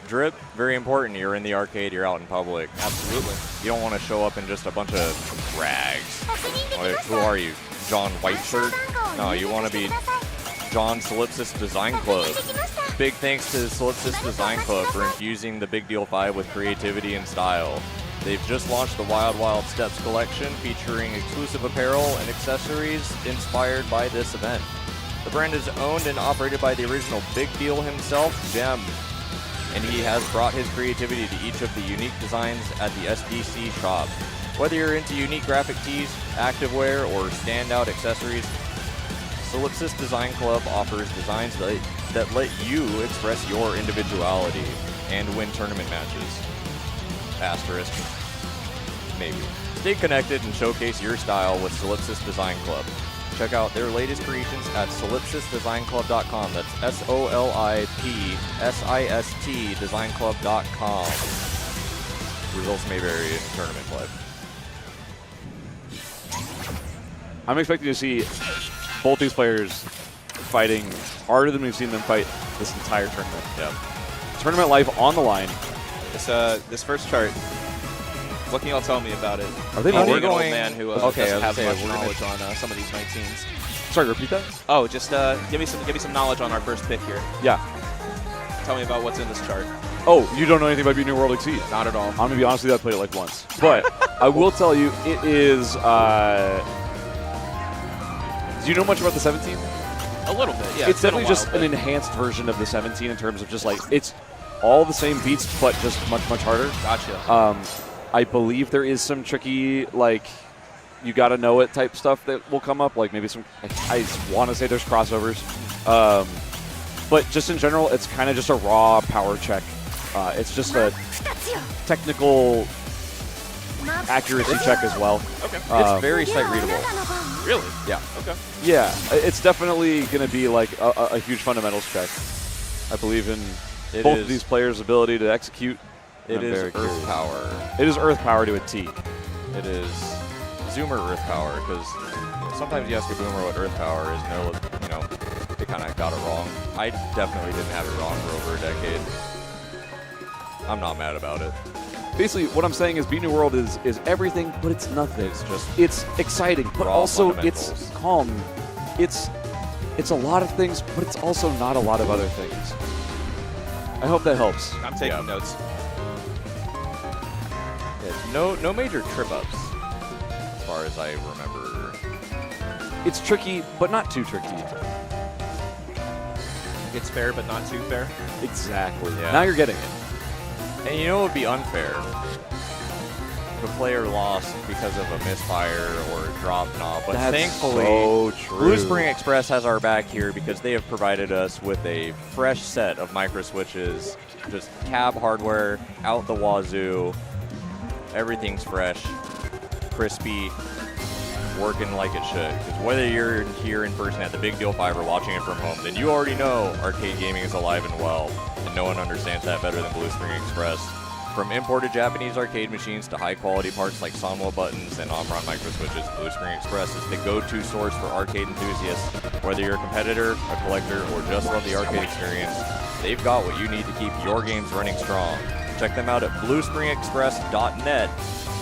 drip, very important. You're in the arcade, you're out in public. Absolutely. You don't want to show up in just a bunch of rags. Who are you, John Whiteshirt? No, you want to be John Solipsis Design Club. Big thanks to Solipsis Design Club for infusing the Big Deal 5 with creativity and style. They've just launched the Wild Wild Steps collection featuring exclusive apparel and accessories inspired by this event. The brand is owned and operated by the original Big Deal himself, Jem, and he has brought his creativity to each of the unique designs at the SDC shop. Whether you're into unique graphic tees, activewear, or standout accessories, Solipsis Design Club offers designs that let you express your individuality and win tournament matches. Asterisk. Maybe. Stay connected and showcase your style with Solipsis Design Club. Check out their latest creations at solipsisdesignclub.com. That's SOLIPSIST designclub.com. Results may vary in tournament play. I'm expecting to see both these players fighting harder than we've seen them fight this entire tournament. Yeah. Tournament life on the line. This first chart, what can y'all tell me about it? Are they Being not an old man who Okay, doesn't I have was much gonna say, we're knowledge on some of these 19s? Sorry, repeat that? Oh, just give me some knowledge on our first pick here. Yeah. Tell me about what's in this chart. Oh, you don't know anything about New World Exceed? Not at all. I'm going to be honest with you, I played it like once. But I will tell you, it is... do you know much about the 17? A little bit, yeah. It's been a definitely just while, an but- enhanced version of the 17 in terms of just like, it's all the same beats, but just much, much harder. Gotcha. I believe there is some tricky, like, you gotta know it type stuff that will come up, like maybe some, I want to say there's crossovers. But just in general, it's kind of just a raw power check. It's just a technical accuracy check as well. Okay. It's very sight readable. Really? Yeah. Okay. Yeah, it's definitely going to be like a huge fundamentals check. I believe in It both is- of these players' ability to execute. It I'm is very Earth curious. Power. It is Earth Power to a T. It is Zoomer Earth Power, because sometimes you ask a boomer what Earth Power is, and they're, they kind of got it wrong. I definitely didn't have it wrong for over a decade. I'm not mad about it. Basically, what I'm saying is Beat New World is everything, but it's nothing. It's exciting, but raw also it's fundamentals. calm. It's a lot of things, but it's also not a lot of other things. I hope that helps. I'm taking Yeah. notes. No major trip-ups, as far as I remember. It's tricky, but not too tricky. It's fair, but not too fair. Exactly. Yeah. Now you're getting it. And it would be unfair if a player lost because of a misfire or a drop knob. But That's thankfully, so true. Blue Spring Express has our back here because they have provided us with a fresh set of micro switches, just cab hardware out the wazoo. Everything's fresh, crispy, working like it should. Because whether you're here in person at the Big Deal 5 or watching it from home, then you already know arcade gaming is alive and well. And no one understands that better than Blue Spring Express. From imported Japanese arcade machines to high-quality parts like Sanwa buttons and Omron micro switches, Blue Spring Express is the go-to source for arcade enthusiasts. Whether you're a competitor, a collector, or just love the arcade experience, they've got what you need to keep your games running strong. Check them out at bluespringexpress.net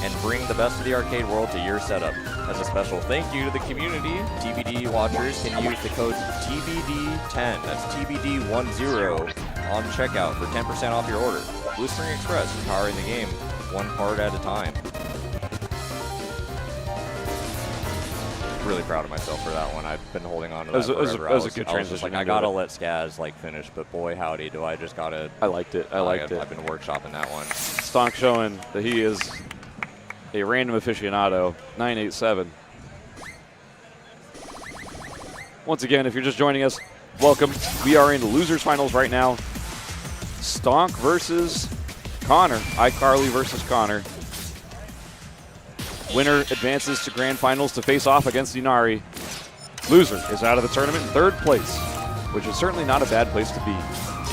and bring the best of the arcade world to your setup. As a special thank you to the community, TBD watchers can use the code TBD10, that's TBD10, on checkout for 10% off your order. Blue Spring Express is powering the game one part at a time. really proud of myself for that one. I've been holding on to that As a forever. good I was just transition like, I into gotta it. let Skaz like finish, but boy howdy, do I just gotta. I liked it. I liked it. I've been workshopping that one. Stonk showing that he is a random aficionado. 987. Once again, if you're just joining us, welcome. We are in the losers finals right now. Stonk versus Connor. iCarly versus Connor. Winner advances to grand finals to face off against Inari. Loser is out of the tournament in third place, which is certainly not a bad place to be.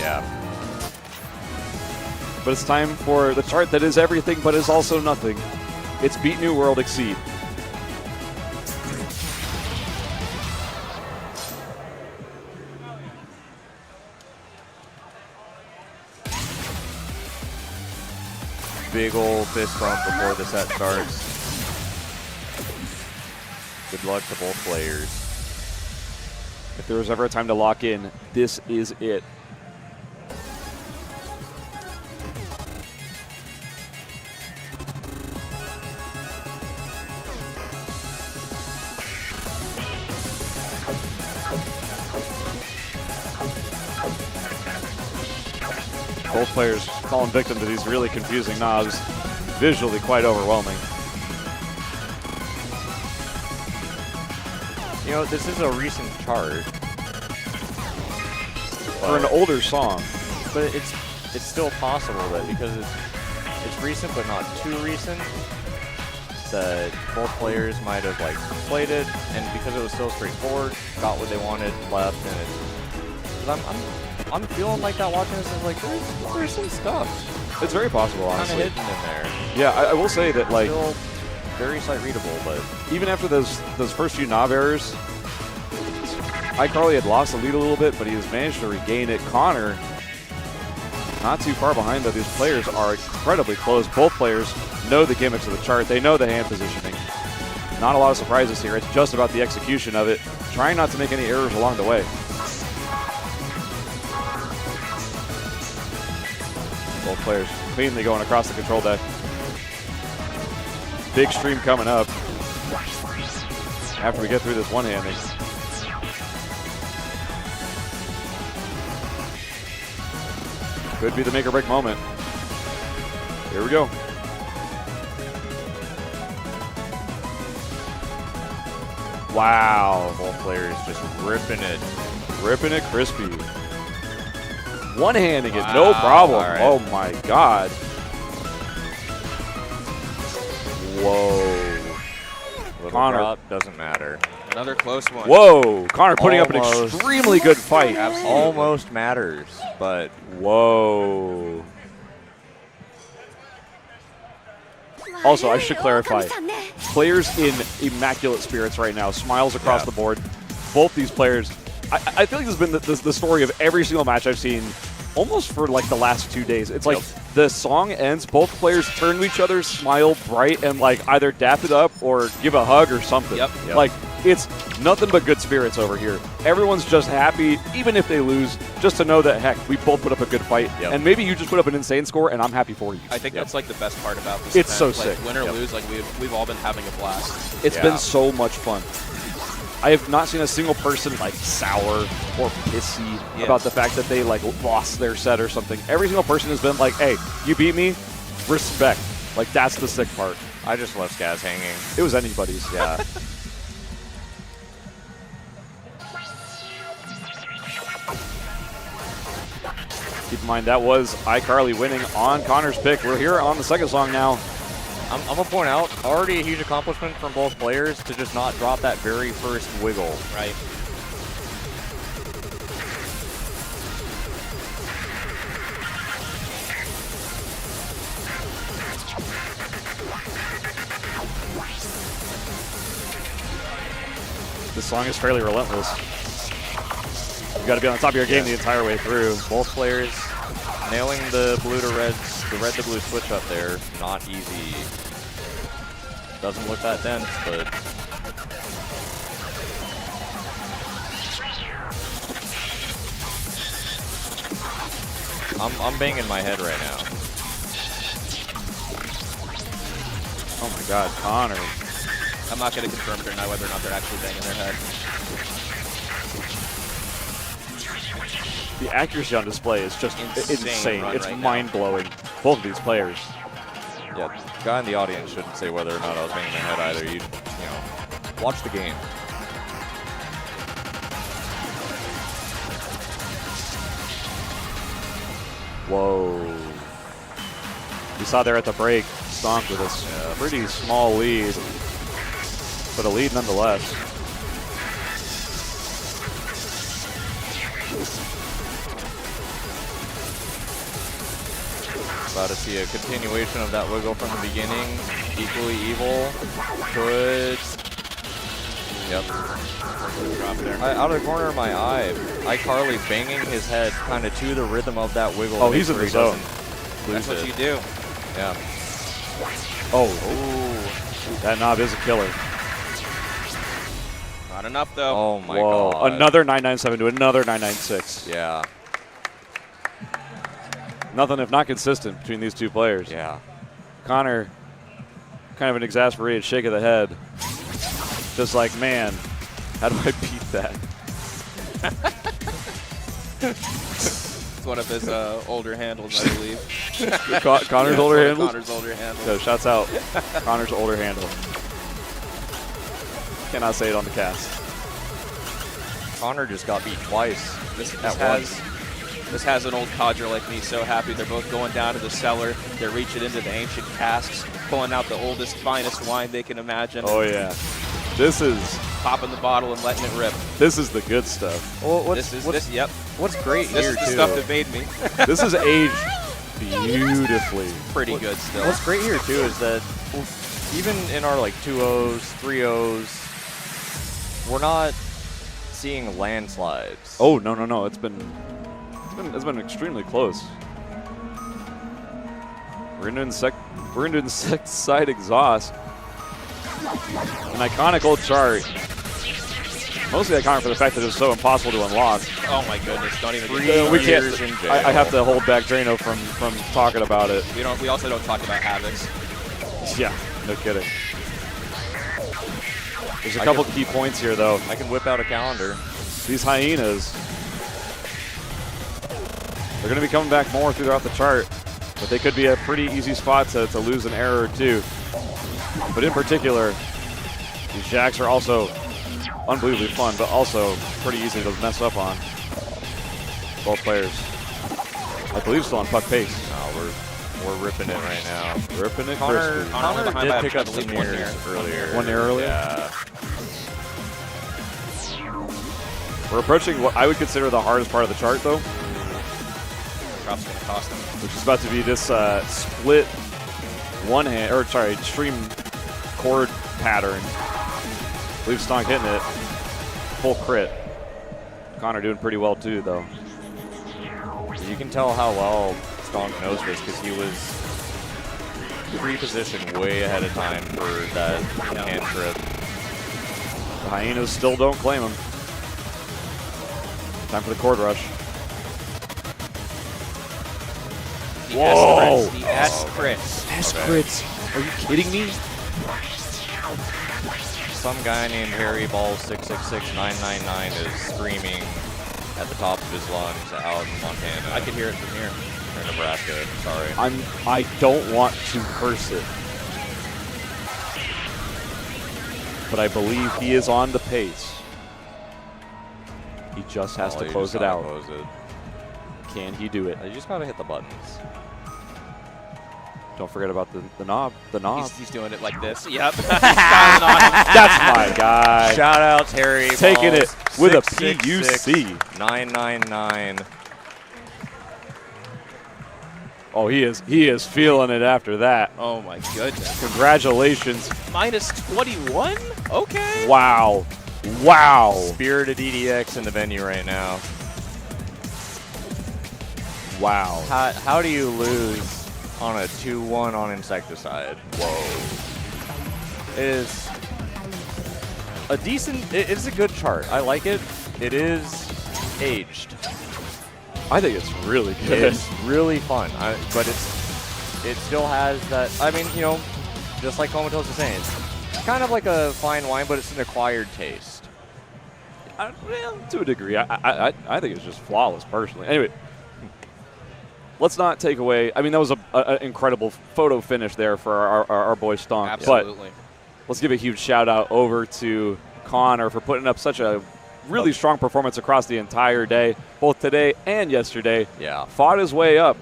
Yeah. But it's time for the chart that is everything but is also nothing. It's Beat New World Exceed. Big old fist bump before the set starts. Good luck to both players. If there was ever a time to lock in, this is it. Both players falling victim to these really confusing knobs. Visually quite overwhelming. You know, this is a recent chart. For an older song. But it's still possible that because it's recent but not too recent, that both players might have like played it, and because it was still straightforward, got what they wanted, left, and I'm feeling like that watching this is like there's some stuff It's very possible, kind of honestly. hidden in there. Yeah, I will say that, like, Still very sight readable, but even after those first few knob errors, iCarly had lost the lead a little bit, but he has managed to regain it. Connor, not too far behind, though. These players are incredibly close. Both players know the gimmicks of the chart. They know the hand positioning. Not a lot of surprises here. It's just about the execution of it. Trying not to make any errors along the way. Both players cleanly going across the control deck. Big stream coming up after we get through this one-handing. Could be the make or break moment. Here we go. Wow. both players just ripping it. Ripping it crispy. One-handing it, no problem. All right. Oh my God. Whoa. Little Connor. drop doesn't matter. Another close one. Whoa. Connor putting up an Almost. extremely good fight. Almost matters, but Whoa. Also, I should clarify. Players in immaculate spirits right now. Smiles across the board. Both these players. I feel like this has been the story of every single match I've seen almost for like the last 2 days. It's like the song ends, both players turn to each other, smile bright, and like either dap it up or give a hug or something. Yep. Like it's nothing but good spirits over here. Everyone's just happy, even if they lose, just to know that, heck, we both put up a good fight. Yep. And maybe you just put up an insane score, and I'm happy for you. I think that's like the best part about this. It's event. so Like, sick. Win or lose, like we've all been having a blast. It's Yeah. been so much fun. I have not seen a single person like sour or pissy about the fact that they like lost their set or something. Every single person has been like, hey, you beat me, respect. Like that's the sick part. I just left Skaz hanging. It was anybody's. Yeah. Keep in mind that was iCarly winning on Connor's pick. We're here on the second song now. I'm going to point out, already a huge accomplishment from both players to just not drop that very first wiggle. Right. This song is fairly relentless. You got to be on the top of your game the entire way through. Both players nailing the blue to reds, the red to blue switch up there. Not easy. Doesn't look that dense, but I'm banging my head right now. Oh my God, Connor. I'm not going to confirm or deny whether or not they're actually banging their head. The accuracy on display is just insane. run It's right now. mind-blowing. Both of these players. Yeah, the guy in the audience shouldn't say whether or not I was banging my head either. You know, watch the game. Whoa. You saw there at the break, Stonk with a pretty small lead, but a lead nonetheless. About to see a continuation of that wiggle from the beginning. Equally evil. Could. Yep. Drop there. Out of the corner of my eye, iCarly banging his head kind of to the rhythm of that wiggle. Oh, to make he's in sure the he zone. doesn't lose That's what it. you do. Yeah. Oh, that knob is a killer. Not enough, though. Oh my Whoa, god. another 997 to another 996. Yeah. Nothing if not consistent between these two players. Yeah. Connor, kind of an exasperated shake of the head. Just like, man, how do I beat that? It's one of his older handles, I believe. Connor's older handle? Connor's older handle. So shouts out Connor's older handle. Cannot say it on the cast. Connor just got beat twice. This has an old codger like me so happy. They're both going down to the cellar. They're reaching into the ancient casks, pulling out the oldest, finest wine they can imagine. Oh yeah, this is Popping the bottle and letting it rip. the good stuff. Well, Yep. what's great This here is the too. stuff that made me. This is aged beautifully. Pretty good still. What's great here too is that even in our like 2-0s, 3-0s, we're not seeing landslides. Oh no, it's been extremely close. We're into insecticide exhaust. An iconic old chart. Mostly iconic for the fact that it was so impossible to unlock. Oh my goodness! Don't even. We can't. years in jail. I have to hold back Drano from talking about it. We also don't talk about Havocs. Yeah, no kidding. There's a couple key points here, though. I can whip out a calendar. These hyenas, they're going to be coming back more throughout the chart, but they could be a pretty easy spot to lose an error or two. But in particular, these jacks are also unbelievably fun, but also pretty easy to mess up on. Both players, I believe, still on puck pace. No, we're ripping it right now. Ripping it Connor crispy. Connor behind by did a pick up treble some lead, 1 years earlier. 1 year earlier? Yeah. We're approaching what I would consider the hardest part of the chart, though, Drop's gonna cost him. which is about to be this split extreme chord pattern. I believe Stonk hitting it. Full crit. Connor doing pretty well too, though. You can tell how well Stonk knows this because he was pre-positioned way ahead of time for that hand trip. The hyenas still don't claim him. Time for the chord rush. The Whoa! S-crits. The S-crits. Crits. Are you kidding me? Some guy named Harry Ball 666999 is screaming at the top of his lungs out in Montana. I can hear it from here. Or Nebraska. Sorry. I don't want to curse it, but I believe he is on the pace. He just has to You close just it gotta out. Close it. Can he do it? You just gotta hit the buttons. Don't forget about the knob. The knob. He's doing it like this. Yep. He's styling on him. That's my guy. Shout outs, Harry. Taking Balls, it with a 666 PUC. 999. Oh, he is feeling it after that. Oh my goodness. Congratulations. Minus 21? Okay. Wow. Wow. Spirited EDX in the venue right now. Wow. How do you lose on a 2-1 on insecticide? Whoa. It is a decent, it is a good chart. I like it. It is aged. I think it's really good. It's really fun, but it still has that. I mean, just like Comatose was saying, kind of like a fine wine, but it's an acquired taste. Well, to a degree. I think it's just flawless, personally. Anyway, let's not take away. I mean, that was an incredible photo finish there for our boy Stonk. Absolutely. But let's give a huge shout out over to Connor for putting up such a really strong performance across the entire day, both today and yesterday. Yeah. Fought his way up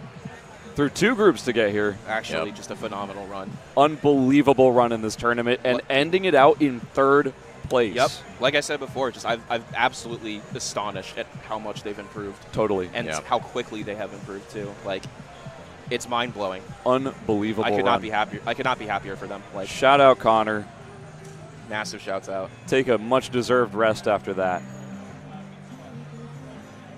through 2 groups to get here. Actually, just a phenomenal run. Unbelievable run in this tournament and ending it out in 3rd place. Yep. Like I said before, just I'm absolutely astonished at how much they've improved. Totally. And how quickly they have improved too. Like, it's mind blowing. Unbelievable. I could run. not be happier. I could not be happier for them. Like, Shout out Connor. massive shouts out. Take a much deserved rest after that.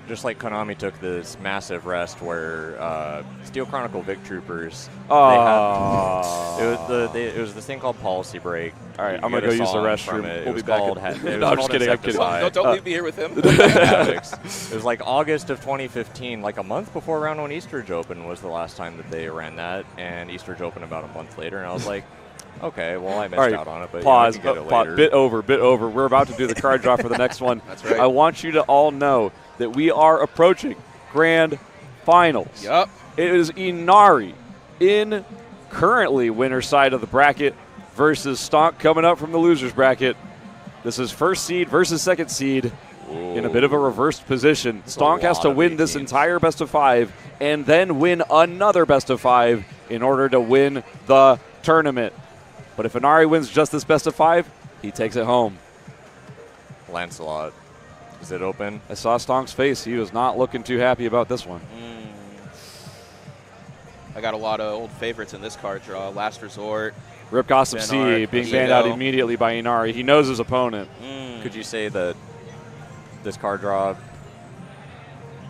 Just like Konami took this massive rest where Steel Chronicle Vic Troopers. Oh. It was this thing called Policy Break. All right, You I'm get going to a go use the song restroom. from it. We'll It was be back. called No, I'm just kidding. I'm kidding. Don't leave me here with him. It was like August of 2015, like a month before Round 1 Eastridge Open was the last time that they ran that, and Eastridge Open about a month later, and I was like, okay, well, I missed out on it, but Pause. I can get it Pause. later. Bit over. We're about to do the card draw for the next one. That's right. I want you to all know that we are approaching Grand Finals. Yup. It is Inari in currently winner side of the bracket versus Stonk coming up from the losers bracket. This is 1st seed versus 2nd seed in a bit of a reversed position. Stonk has to win this entire best of 5 and then win another best of 5 in order to win the tournament. But if Inari wins just this best of 5, he takes it home. Lancelot. Is it open? I saw Stonk's face. He was not looking too happy about this one. I got a lot of old favorites in this card draw. Last Resort. Rip Gossip C Bernard, being banned out Ego. immediately by Inari. He knows his opponent. Could you say that this card draw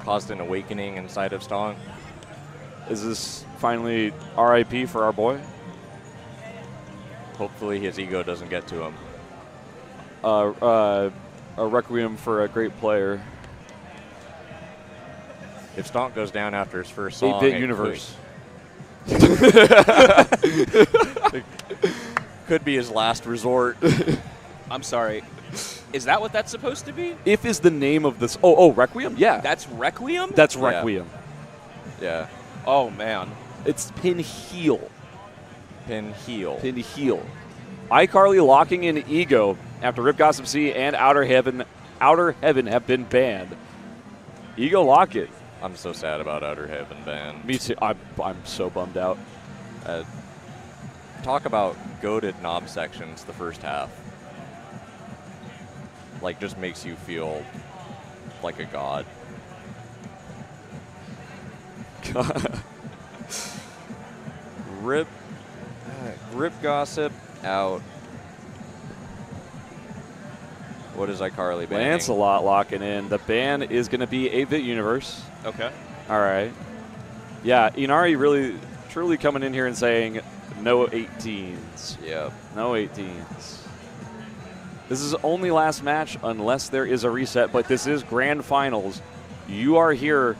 caused an awakening inside of Stonk? Is this finally RIP for our boy? Hopefully his ego doesn't get to him. A requiem for a great player. If Stonk goes down after his first song, 8-bit it universe. could be his last resort. I'm sorry. Is that what that's supposed to be? If is the name of this. Oh, Requiem? Yeah. That's Requiem? That's Requiem. Yeah. Oh, man. It's Pin Heel. Pin heel. Pin Heel. iCarly locking in Ego after Rip Gossip C and Outer Heaven have been banned. Ego lock it. I'm so sad about Outer Heaven ban. Me too. I'm so bummed out. Talk about goated knob sections the first half. Like, just makes you feel like a god. Rip Gossip out. What is iCarly banning? Lancelot locking in. The ban is going to be 8-bit universe. Okay. All right. Yeah, Inari really, truly coming in here and saying no 18s. Yep. No 18s. This is only last match unless there is a reset, but this is Grand Finals. You are here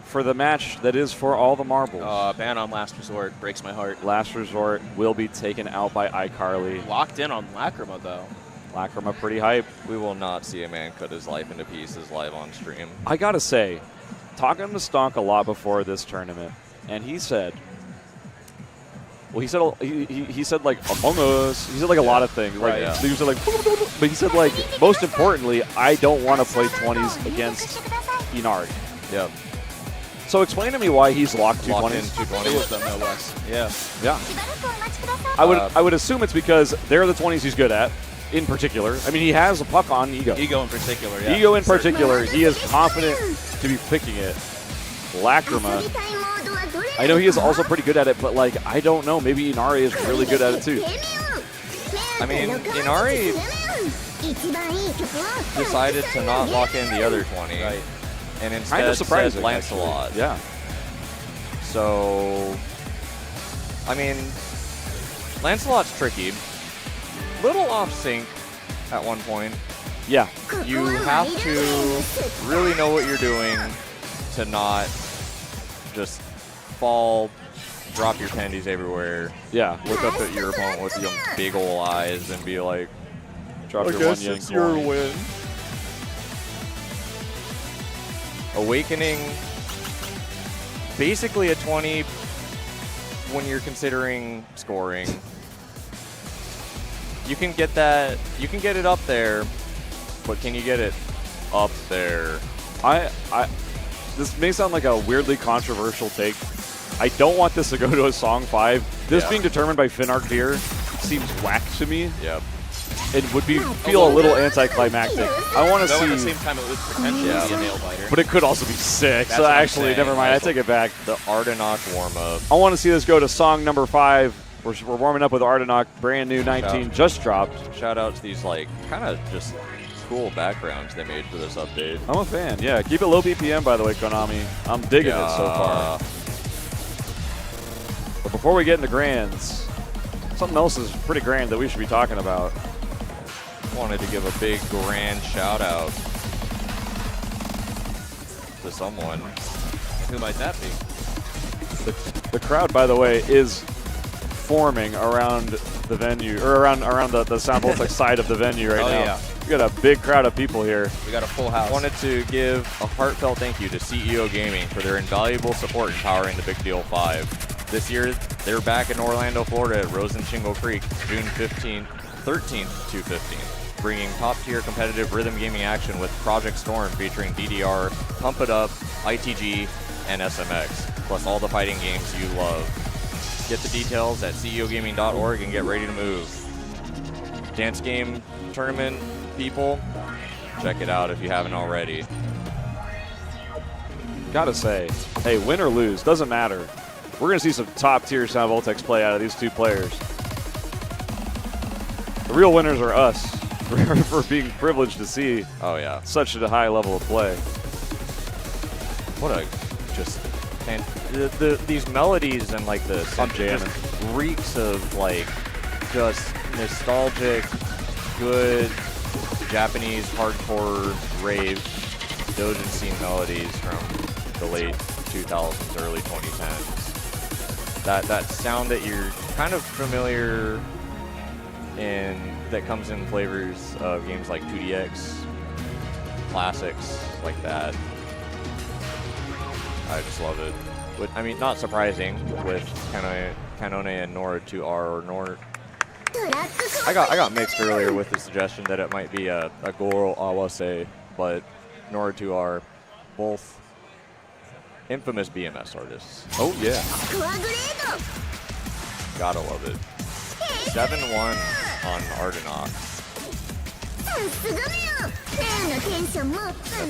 for the match that is for all the marbles. Ban on Last Resort. Breaks my heart. Last Resort will be taken out by iCarly. Locked in on Lacrima, though. Lacrima pretty hype. We will not see a man cut his life into pieces live on stream. I got to say, talking to Stonk a lot before this tournament, and he said, well, he said like Among Us. He said like a lot of things. Like, Right, yeah. He said like, but he said like most importantly, I don't want to play 20s against Inari. Yep. So explain to me why he's locked 220s. Locked in Two 220. of them, no less. Yeah. Yeah. I would assume it's because they're the 20s he's good at, in particular. I mean, he has a puck on Ego. Ego in particular, yeah. Ego in particular, he is confident to be picking it. Lacrima. I know he is also pretty good at it, but like I don't know, maybe Inari is really good at it too. I mean, Inari decided to not lock in the other 20. Right. And Kind instead of surprising, said Lancelot. actually. Yeah. So, I mean, Lancelot's tricky. Little off sync at one point. Yeah. You have to really know what you're doing to not just fall drop your candies everywhere, Yeah. look up at your opponent with your big ol' eyes and be like, Drop I your guess one yank it's your one. win. Awakening, basically a 20 when you're considering scoring. You can get that, you can get it up there, but can you get it up there? This may sound like a weirdly controversial take. I don't want this to go to a Song 5. This Yeah. being determined by Finark here seems whack to me. Yep. It would feel a little anticlimactic. I want to Though at the see, same time, it would potentially be a nail biter. but it could also be sick. That's So what I'm actually, saying. never mind. I take it back. The Ardenok warm-up. I want to see this go to song number 5. We're warming up with Ardenok, brand new 19, just dropped. Shout out to these like kind of just cool backgrounds they made for this update. I'm a fan. Yeah, keep it low BPM, by the way, Konami. I'm digging it so far. But before we get into grands, something else is pretty grand that we should be talking about. Wanted to give a big grand shout out to someone. Who might that be? The crowd, by the way, is forming around the venue, or around the Sound Voltex side of the venue right Oh, now. yeah. We got a big crowd of people here. We got a full house. Wanted to give a heartfelt thank you to CEO Gaming for their invaluable support in powering the Big Deal 5. This year, they're back in Orlando, Florida at Rose and Shingle Creek, June 13th to 15th, bringing top-tier competitive rhythm gaming action with Project Storm featuring DDR, Pump It Up, ITG, and SMX, plus all the fighting games you love. Get the details at ceogaming.org and get ready to move. Dance game tournament people, check it out if you haven't already. Gotta say, hey, win or lose, doesn't matter. We're gonna see some top-tier Sound Voltex play out of these two players. The real winners are us for being privileged to see Oh yeah, such a high level of play. what a just and these melodies and like the I'm jamming. just reeks of like just nostalgic, good Japanese hardcore rave doujin scene melodies from the late 2000s, early 2010s. That sound that you're kind of familiar in, that comes in flavors of games like 2DX, classics like that. I just love it. I mean, not surprising with Kanone and Nora 2R or Nora. I got mixed earlier with the suggestion that it might be a Goro Awase, but Nora 2R, both infamous BMS artists. Oh yeah. Gotta love it. 7-1 on Ardenok.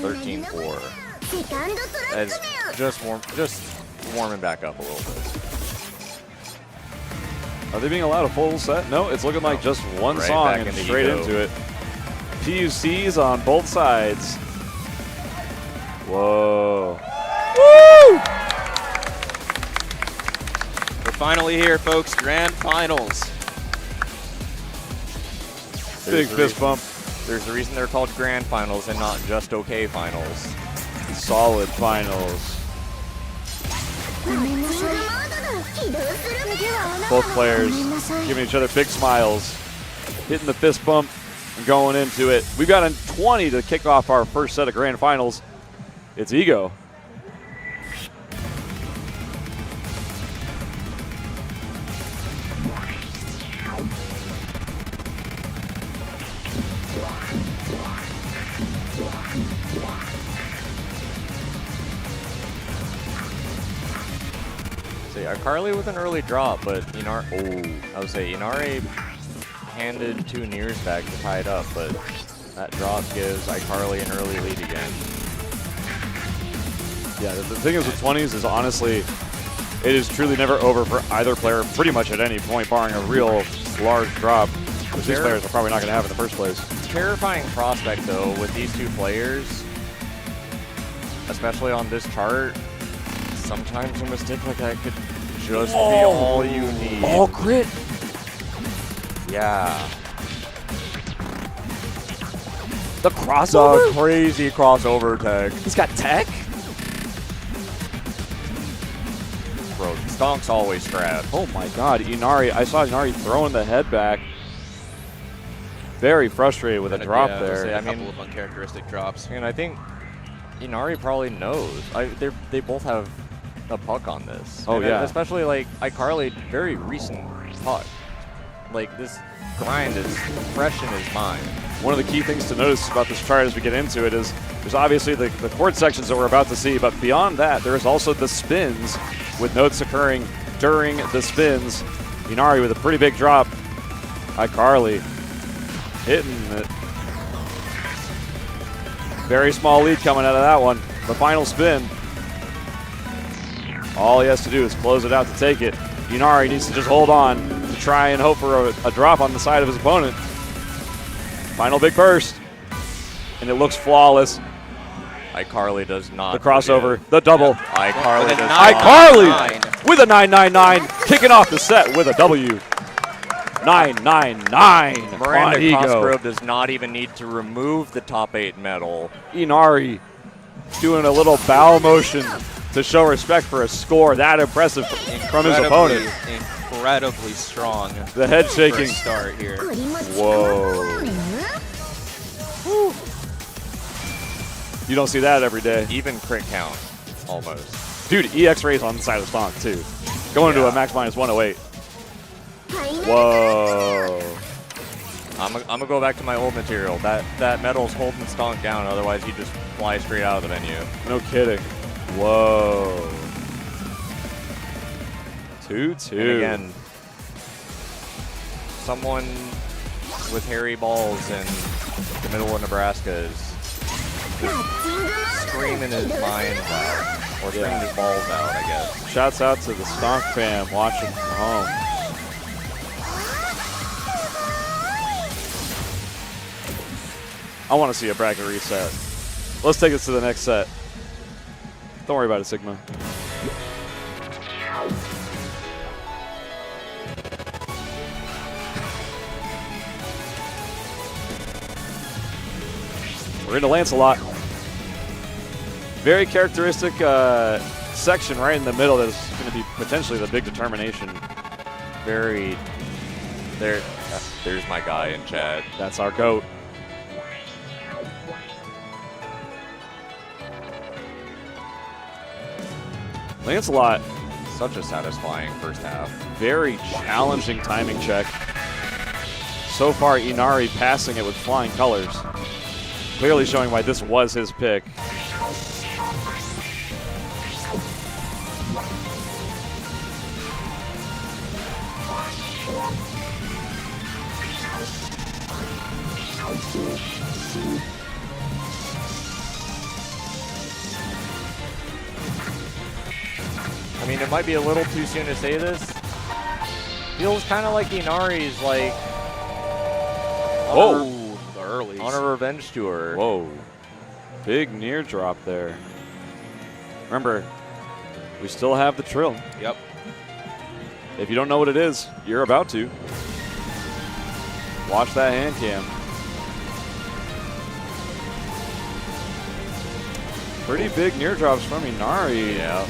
13-4. As just warming back up a little bit. Are they being allowed a full set? No, it's looking like just one Right song back and into straight Ego. into it. PUCs on both sides. Whoa. We're finally here, folks. Grand finals. Big There's a fist bump. There's a reason they're called grand finals and not just okay finals. Solid finals. Both players giving each other big smiles, hitting the fist bump and going into it. We've got a 20 to kick off our first set of grand finals. It's Ego. So yeah, Carly with an early drop, but I would say Inari handed 2 Niers back to tie it up, but that drop gives iCarly an early lead again. Yeah, the thing is with 20s is honestly, it is truly never over for either player pretty much at any point, barring a real large drop, which these players are probably not going to have in the first place. Terrifying prospect though with these 2 players, especially on this chart. Sometimes a mistake like that could just be all you need. All crit. Yeah. The crossover? The crazy crossover tag. He's got tech? Bro, Stonk's always scrapped. Oh my God, Inari! I saw Inari throwing the head back. Very frustrated with a drop there. A I mean- couple of uncharacteristic drops. And I think Inari probably knows. They both have a puck on this. Oh, And yeah. especially like iCarly, very recent puck. Like this grind is fresh in his mind. One of the key things to notice about this chart as we get into it is there's obviously the chord sections that we're about to see, but beyond that, there's also the spins with notes occurring during the spins. Inari with a pretty big drop. iCarly hitting it. Very small lead coming out of that one. The final spin. All he has to do is close it out to take it. Inari needs to just hold on to try and hope for a drop on the side of his opponent. Final big burst. And it looks flawless. iCarly does not. The crossover, forget. the double. iCarly With a does nine. not. iCarly with a 999, kicking off the set with a W. 999. Miranda Ego. Cosgrove does not even need to remove the top 8 medal. Inari doing a little bow motion to show respect for a score that impressive from his opponent. Incredibly strong. The head for a shaking. start here. こりも力 Whoa. もね You don't see that every day. Even crit count, almost. Dude, EX raise on the side of Stonk too. Going to a max minus 108. Whoa. I'm gonna go back to my old material. That medal's holding Stonk down, otherwise he'd just fly straight out of the venue. No kidding. Whoa. 2-2. And again, someone with hairy balls in the middle of Nebraska is screaming his mind out, or screaming his balls out, I guess. Shouts out to the Stonk fam watching from home. I want to see a bracket reset. Let's take this to the next set. Don't worry about it, Sigma. We're into Lancelot. Very characteristic section right in the middle that is going to be potentially the big determination. Very. There's my guy in chat. That's our GOAT. Lancelot, Such a satisfying first half. very challenging timing check. So far, Inari passing it with flying colors. Clearly showing why this was his pick. I mean, it might be a little too soon to say this. Feels kind of like Inari's like Whoa. The early. on a revenge tour. Whoa. Big near drop there. Remember, we still have the trill. Yep. If you don't know what it is, you're about to. Watch that hand cam. Pretty big near drops from Inari. Yeah.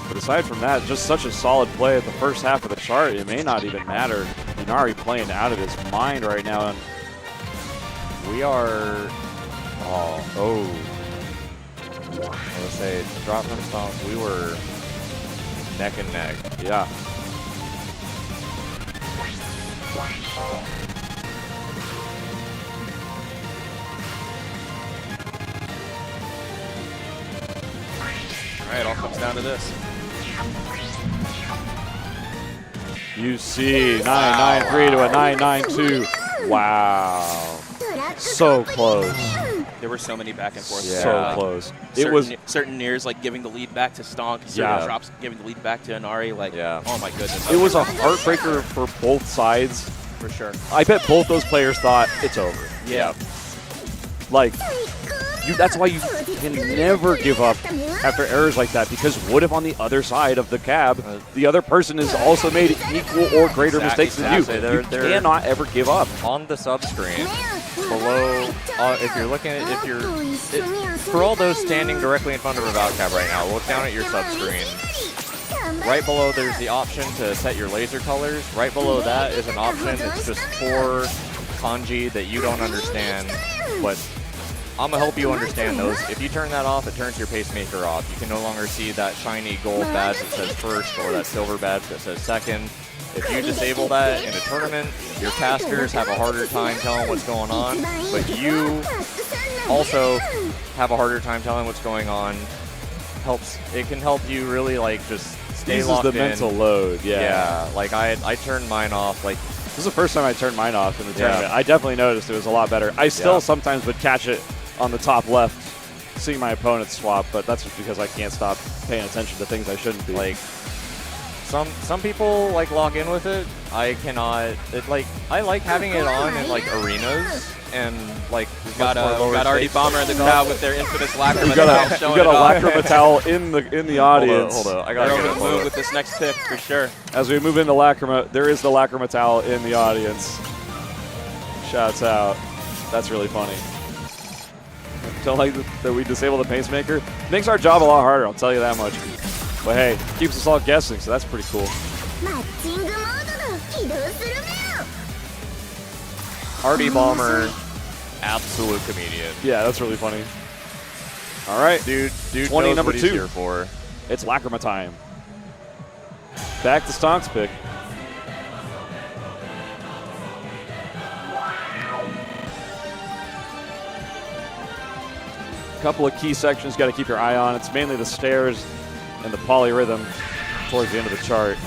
But aside from that, just such a solid play at the first half of the chart. It may not even matter. Inari playing out of his mind right now. And We are. Oh. I would say drop from Stomp. We were neck and neck. yeah. All right, all comes down to this. You see 993 to a 992. Wow. So close. There were so many back and forth. Yeah. So close. It Certain, was certain nears like giving the lead back to Stonk, certain Yeah. drops giving the lead back to Inari. Like, Yeah. oh my goodness. it was a heartbreaker for both sides. for sure. I bet both those players thought it's over. Yeah. Like, that's why you can never give up after errors like that, because what if on the other side of the cab, the other person has also made equal or greater mistakes than you? Exactly. You They're- cannot ever give up. On the sub screen, below, if you're looking at, for all those standing directly in front of a Valcab right now, look down at your sub screen. Right below there's the option to set your laser colors. Right below that is an option. It's just 4 kanji that you don't understand, but I'm gonna help you understand those. If you turn that off, it turns your pacemaker off. You can no longer see that shiny gold badge that says first or that silver badge that says second. If you disable that in a tournament, your casters have a harder time telling what's going on, but you also have a harder time telling what's going on. It can help you really like just stay Eases locked the in. mental load. Yeah, like I turned mine off. Like this is the first time I turned mine off in the tournament. I definitely noticed it was a lot better. I still sometimes would catch it on the top left, seeing my opponent swap, but that's just because I can't stop paying attention to things I shouldn't be. Like some people like lock in with it. I cannot. I like having it on in like arenas and like We've got RD Bomber in the crowd with their infamous Lacrima We've towel got showing a it off. Lacrima towel in the audience. Hold on. I They're gotta over get the a moon photo. with this next pick for sure. As we move into Lacrima, there is the Lacrima towel in the audience. Shouts out. That's really funny. Don't like that we disable the pacemaker. Makes our job a lot harder, I'll tell you that much. But hey, keeps us all guessing, so that's pretty cool. マッチングモードの起動するメ RD Bomber, absolute comedian. Yeah, that's really funny. All right, Dude 20 knows number what he's 2. here for. It's Lacrima time. Back to Stonk's pick. Couple of key sections got to keep your eye on. It's mainly the stairs and the polyrhythm towards the end of the chart.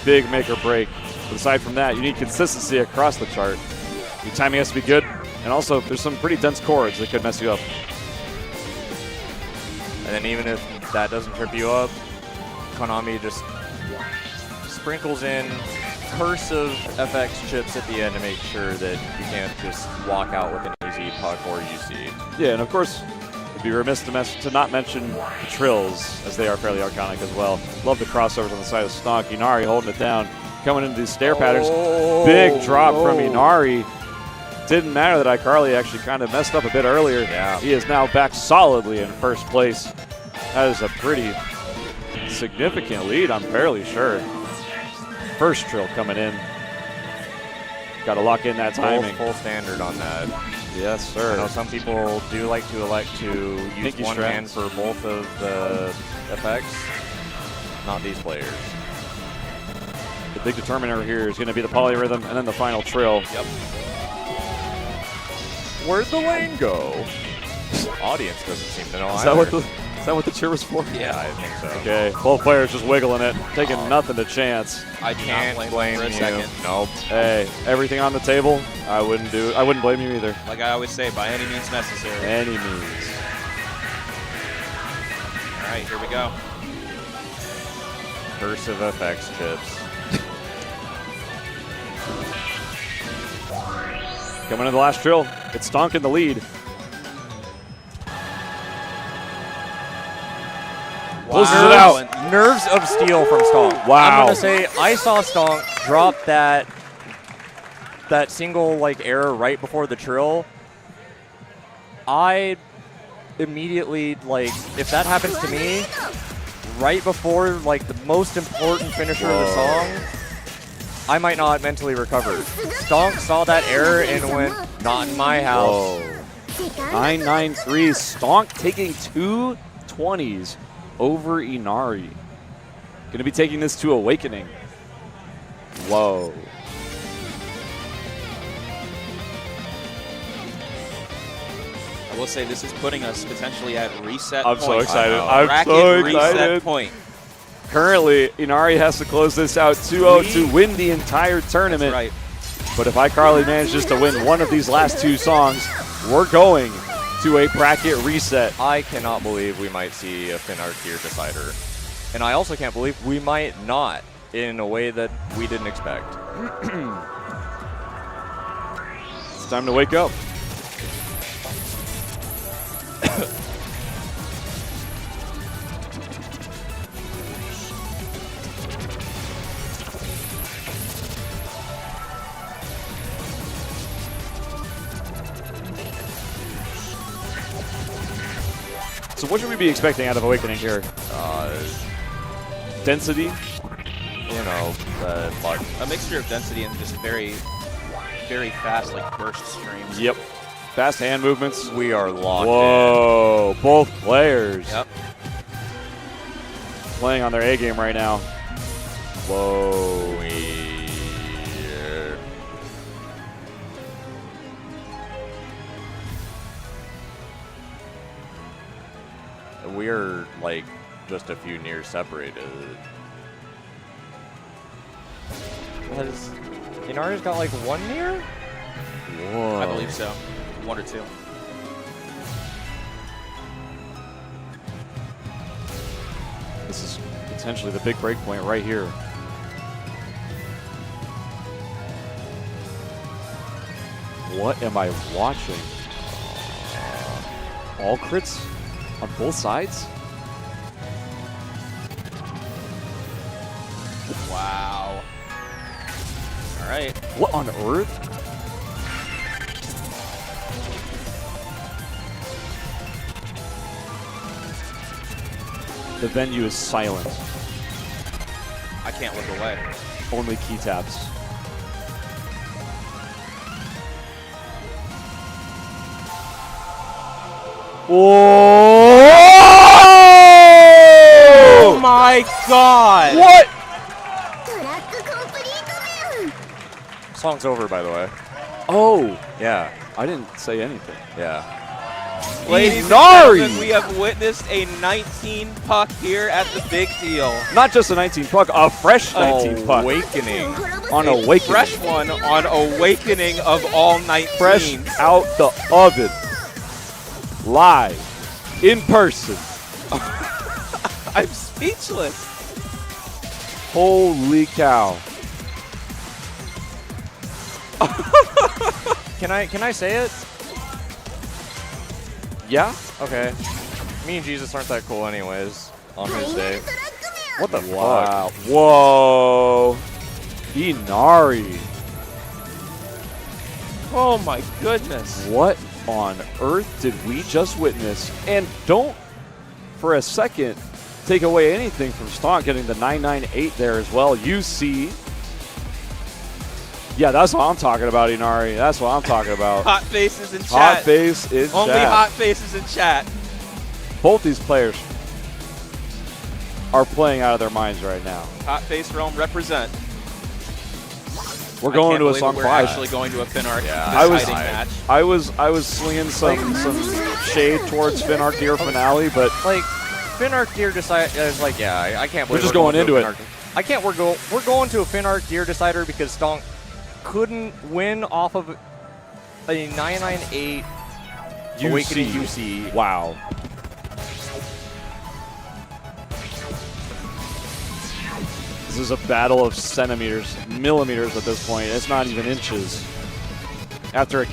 Big make or break. But aside from that, you need consistency across the chart. Your timing has to be good, and also there's some pretty dense chords that could mess you up. And then even if that doesn't trip you up, Konami just sprinkles in cursive FX chips at the end to make sure that you can't just walk out with an easy puck or UC. Yeah, and of course, it'd be remiss to not mention the trills, as they are fairly iconic as well. Love the crossovers on the side of Stonk. Inari holding it down, coming into these stair patterns. Big drop from Inari. Didn't matter that iCarly actually kind of messed up a bit earlier. Yeah. He is now back solidly in first place. That is a pretty significant lead, I'm fairly sure. First trill coming in. Got to lock in that timing. Full standard on that. Yes, I know sir. some people do like to elect to use Pinky one strap. hand for both of the effects. Not these players. The big determiner here is going to be the polyrhythm and then the final trill. Yep. Where'd the lane go? Audience doesn't seem to know either. Is that what the cheer was for? Yeah, I think so. Okay, both players just wiggling it, taking nothing to chance. I do Can't not blame for a you. second. Nope. Hey, everything on the table, I wouldn't blame you either. Like I always say, by any means necessary. Any means. All right, here we go. Cursive FX chips. Coming into the last drill, it's Stonk in the lead. Closes it out. Nerves of steel from Stonk. Wow. I'm gonna say I saw Stonk drop that single like error right before the trill. I immediately like if that happens to me right before like the most important finisher of the song, I might not mentally recover. Stonk saw that error and went, not in my house. 993, Stonk taking 2 20s over Inari. Gonna be taking this to Awakening. Whoa. I will say this is putting us potentially at reset I'm point. so excited. I know. I'm Bracket so reset excited. point. Currently, Inari has to close this out 2-0 to win the entire tournament. Right. But if iCarly manages to win one of these last 2 songs, we're going to a bracket reset. I cannot believe we might see a Finark tier decider. And I also can't believe we might not in a way that we didn't expect. It's time to wake up. So what should we be expecting out of Awakening here? Density. You know, but A mixture of density and just very, very fast, like burst streams. Yep. Fast hand movements. we are locked Whoa. Both players Yep. playing on their A game right now. Whoa. in. We're like just a few near separated. Has Inari's got like one near? Whoa. I believe so. 1 or 2. This is potentially the big break point right here. What am I watching? All crits on both sides? Wow. All right. What on earth? The venue is silent. I can't look away. Only key taps. Oh Whoa! my God! What? トラックコンプリートメン Song's over, by the way. Oh, Yeah, I didn't say anything. yeah. Ladies and Inari! gentlemen, we have witnessed a 19 puck here at the big deal. Not just a 19 puck, a fresh 19 puck. Awakening. On Awakening. Fresh one on Awakening of all 19. Fresh out the oven. Live. In person. I'm speechless. Holy cow. Can I say it? Yeah? Okay. Me and Jesus aren't that cool anyways on his day. トラックメン What the fuck? Wow. Whoa. Inari. Oh my goodness. What on earth did we just witness? And don't, for a second, take away anything from Stonk getting the 998 there as well. You see. Yeah, that's what I'm talking about, Inari. That's what I'm talking about. Hot faces in Hot chat. face in Only chat. hot faces in chat. Both these players are playing out of their minds right now. Hot face realm represent. We're going to a I song can't believe we're 5. actually going to a Finark Yeah, deciding I- match. I was slinging some shade towards Finark Gear finale, but Like, Finark Gear decide is like, yeah, I can't believe just going to a into it. Finark- I can't. We're going to a Finark Gear decider because Stonk couldn't win off of a 998 Awakening UC. Wow. This is a battle of centimeters, millimeters at this point. It's not even inches. After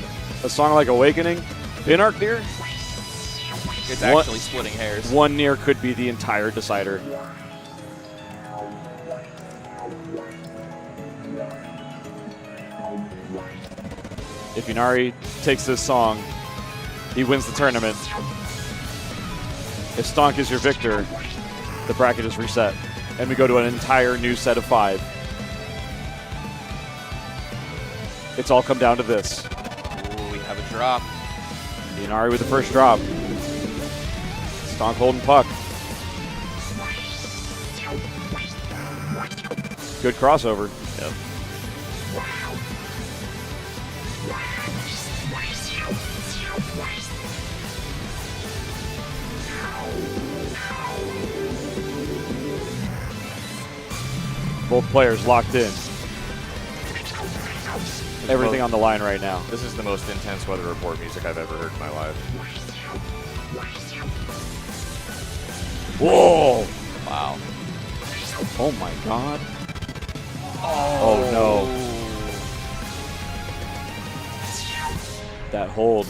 a song like Awakening, Finark Gear, It's What? actually splitting hairs. one near could be the entire decider. If Inari takes this song, he wins the tournament. If Stonk is your victor, the bracket is reset, and we go to an entire new set of 5. It's all come down to this. Ooh, we have a drop. Inari with the first drop. Stonk holding puck. Good crossover. Yep. Both players locked in. Everything on the line right now. This is the most intense weather report music I've ever heard in my life. Whoa! Wow. Oh my god. Oh no. That hold.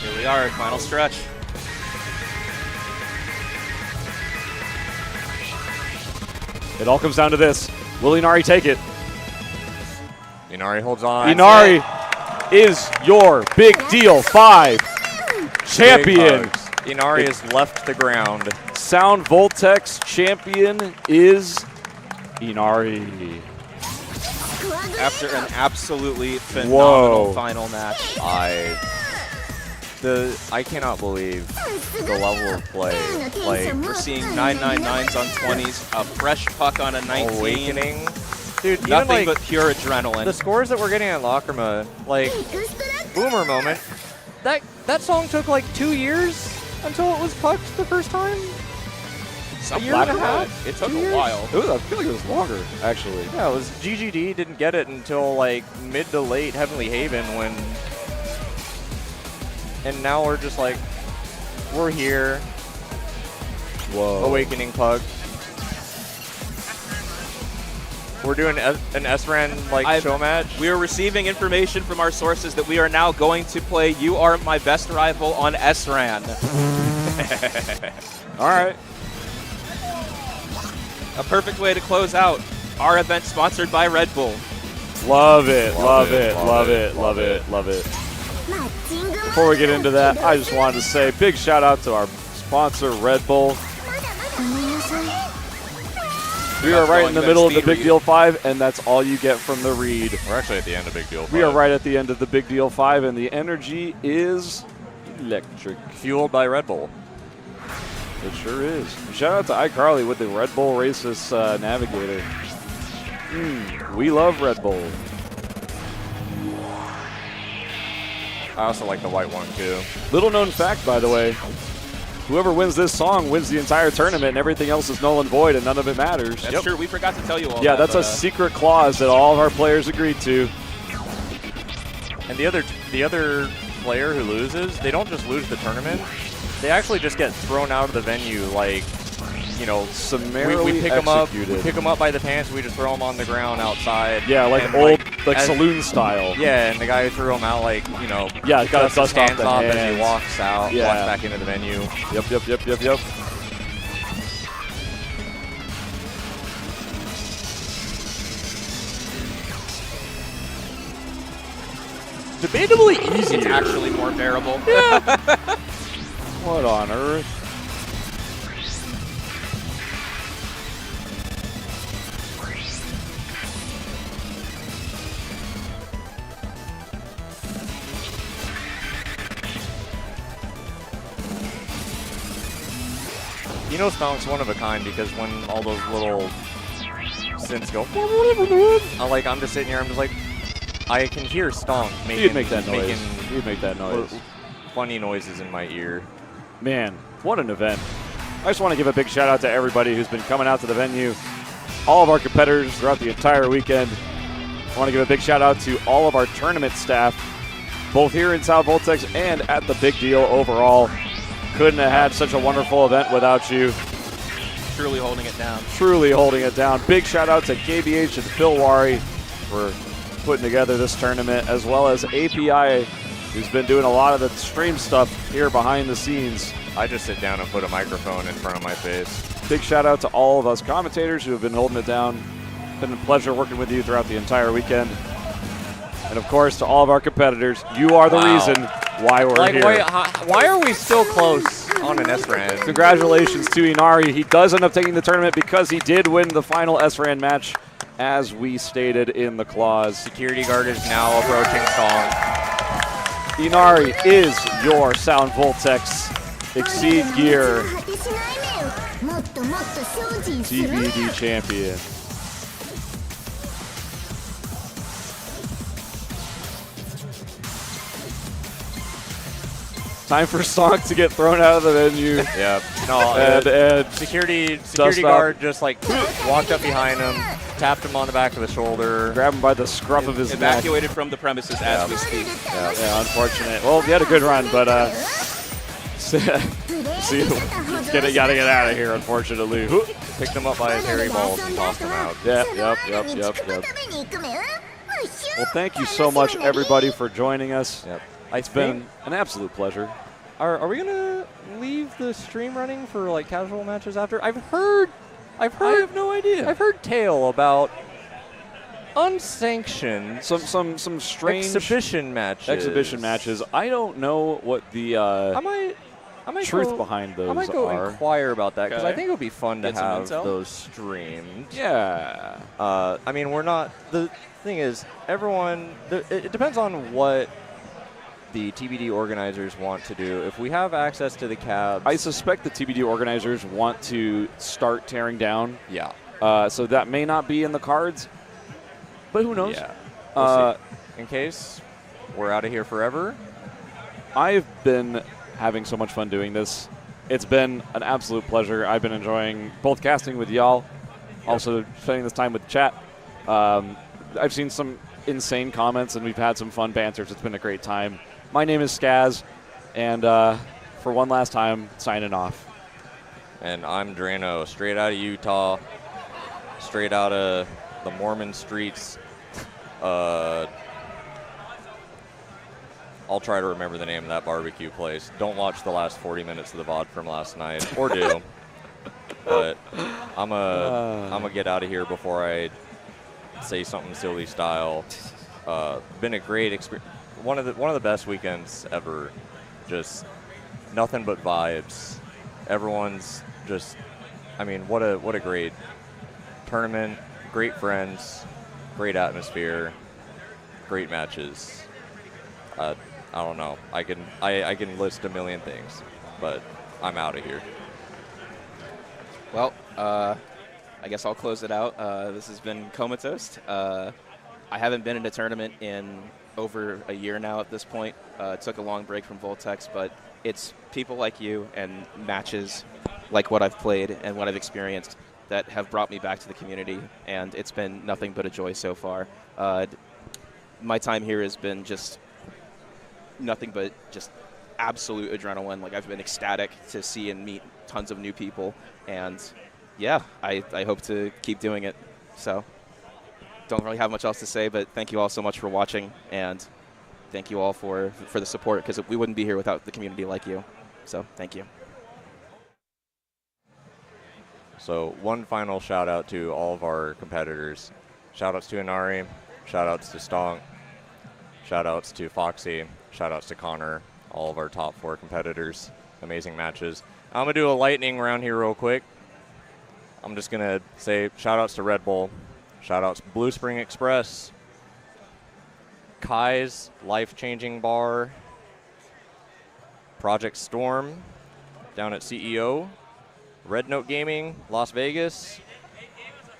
Here we are, final stretch. It all comes down to this. Will Inari take it? Inari holds on. Inari is your Big Deal 5 champion. Big hugs. Inari has left the ground. Sound Voltex champion is Inari. After an absolutely phenomenal Whoa. final match. I cannot believe the level of play. Like, We're seeing 999s on 20s, a fresh puck on a 19. Awakening. Dude, even Nothing like but pure adrenaline. the scores that we're getting at Lacrima, like Boomer Moment, that song took like 2 years until it was pucked the first time. Something year and a like half? that. It took 2 a years? while. I feel like it was longer, actually. Yeah, it was GGD didn't get it until like mid to late Heavenly Haven and now we're just like, we're here. Whoa. Awakening Pug. We're doing an SRAN like show match. We are receiving information from our sources that we are now going to play You Are My Best Rival on SRAN. All right. A perfect way to close out our event sponsored by Red Bull. Love it, Love love it, it, love love it, it, love love it, love it. Before we get into that, I just wanted to say big shout out to our sponsor, Red Bull. We are right in the middle of the Big Deal 5, and that's all you get from the read. We're actually at the end of Big Deal 5. We are right at the end of the Big Deal 5, and the energy is electric. Fueled by Red Bull. It sure is. Shout out to iCarly with the Red Bull Racist Navigator. We love Red Bull. I also like the white one too. Little known fact, by the way. Whoever wins this song wins the entire tournament, and everything else is null and void, and none of it matters. That's true. We forgot to tell you all Yeah, that. that's a secret clause that all of our players agreed to. And the other player who loses, they don't just lose the tournament. They actually just get thrown out of the venue, like, you know, Summarily we pick them up. executed. We pick them up by the pants. We just throw them on the ground outside. Yeah, like and, old, like as- saloon style. Yeah, and the guy who threw them out, like, you know, Yeah, gotta dusts his dust off hands the off as hands. he walks out, Yeah. walks back into the venue. Yep. Debatably easy. It's actually more bearable. What on earth? You know, Stonk's one of a kind because when all those little synths go, I'm just sitting here, I'm just like, I can hear Stonk making, You'd make that noise. making You'd make that noise. funny noises in my ear. Man, what an event. I just want to give a big shout out to everybody who's been coming out to the venue, all of our competitors throughout the entire weekend. I want to give a big shout out to all of our tournament staff, both here in South Voltex and at the Big Deal overall. Couldn't have had such a wonderful event without you. Truly holding it down. Truly holding it down. Big shout out to KBH and Phil Wari for putting together this tournament, as well as API, who's been doing a lot of the stream stuff here behind the scenes. I just sit down and put a microphone in front of my face. Big shout out to all of us commentators who have been holding it down. Been a pleasure working with you throughout the entire weekend. And of course, to all of our competitors, you are the reason why we're here. Why are we still close on an SRAN? Congratulations to Inari. He does end up taking the tournament because he did win the final SRAN match, as we stated in the clause. Security guard is now approaching Stonk. Inari is your Sound Voltex Exceed Gear DVD champion. Time for Stonk to get thrown out of the venue. Yep. No, And security Dust guard just like walked up behind him, tapped him on the back of the shoulder. grab him by the scruff of his neck. Evacuated from the premises as we speak. Yeah, unfortunate. Well, he had a good run, but gotta get out of here, unfortunately. Picked him up by his hairy balls and tossed him out. Yep. Well, thank you so much, everybody, for joining us. Yep. It's been an absolute pleasure. Are we gonna leave the stream running for like casual matches after? I have no idea. I've heard tale about unsanctioned some strange exhibition matches. exhibition matches. I don't know what the I might truth go, behind those I might go are. inquire about that because I Okay. think it would be fun to Get some have intel? those streamed. Yeah. I mean, we're not. The thing is, everyone. It depends on what the TBD organizers want to do. If we have access to the cabs, I suspect the TBD organizers want to start tearing down, yeah, so that may not be in the cards, but who knows? yeah. Uh, We'll see. In case we're out of here forever. I've been having so much fun doing this. It's been an absolute pleasure. I've been enjoying both casting with y'all, also spending this time with the chat. I've seen some insane comments, and we've had some fun banters. It's been a great time. My name is Skaz, and for one last time, signing off. And I'm Drano, straight out of Utah, straight out of the Mormon streets. I'll try to remember the name of that barbecue place. Don't watch the last 40 minutes of the VOD from last night, or do. But I'm a get out of here before I say something silly style. Been a great experience. One of the best weekends ever. Just nothing but vibes. Everyone's just, I mean, what a great tournament. Great friends, great atmosphere, great matches. I don't know. I can list a million things, but I'm out of here. Well, I guess I'll close it out. This has been Comatose. I haven't been in a tournament in over a year now at this point. Took a long break from Voltex, but it's people like you and matches like what I've played and what I've experienced that have brought me back to the community, and it's been nothing but a joy so far. My time here has been just nothing but just absolute adrenaline. Like, I've been ecstatic to see and meet tons of new people, and yeah, I hope to keep doing it. So don't really have much else to say, but thank you all so much for watching, and thank you all for the support, because we wouldn't be here without the community like you. So thank you. So one final shout out to all of our competitors. Shout outs to Inari, shout outs to Stonk, shout outs to Foxy, shout outs to Connor, all of our top 4 competitors. Amazing matches. I'm going to do a lightning round here real quick. I'm just going to say shout outs to Red Bull, shout outs Blue Spring Express, Kai's Life Changing Bar, Project Storm down at CEO, Red Note Gaming, Las Vegas,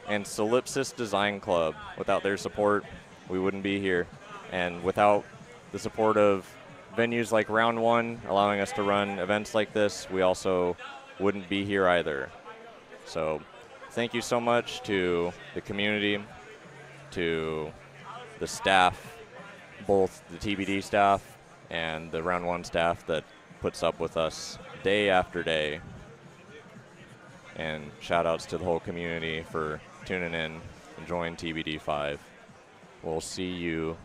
and Solipsis Design Club. Without their support, we wouldn't be here. And without the support of venues like Round 1 allowing us to run events like this, we also wouldn't be here either. So thank you so much to the community, to the staff, both the TBD staff and the Round 1 staff that puts up with us day after day. And shout outs to the whole community for tuning in, enjoying TBD 5. We'll see you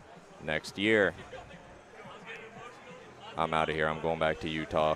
next year. I'm out of here. I'm going back to Utah.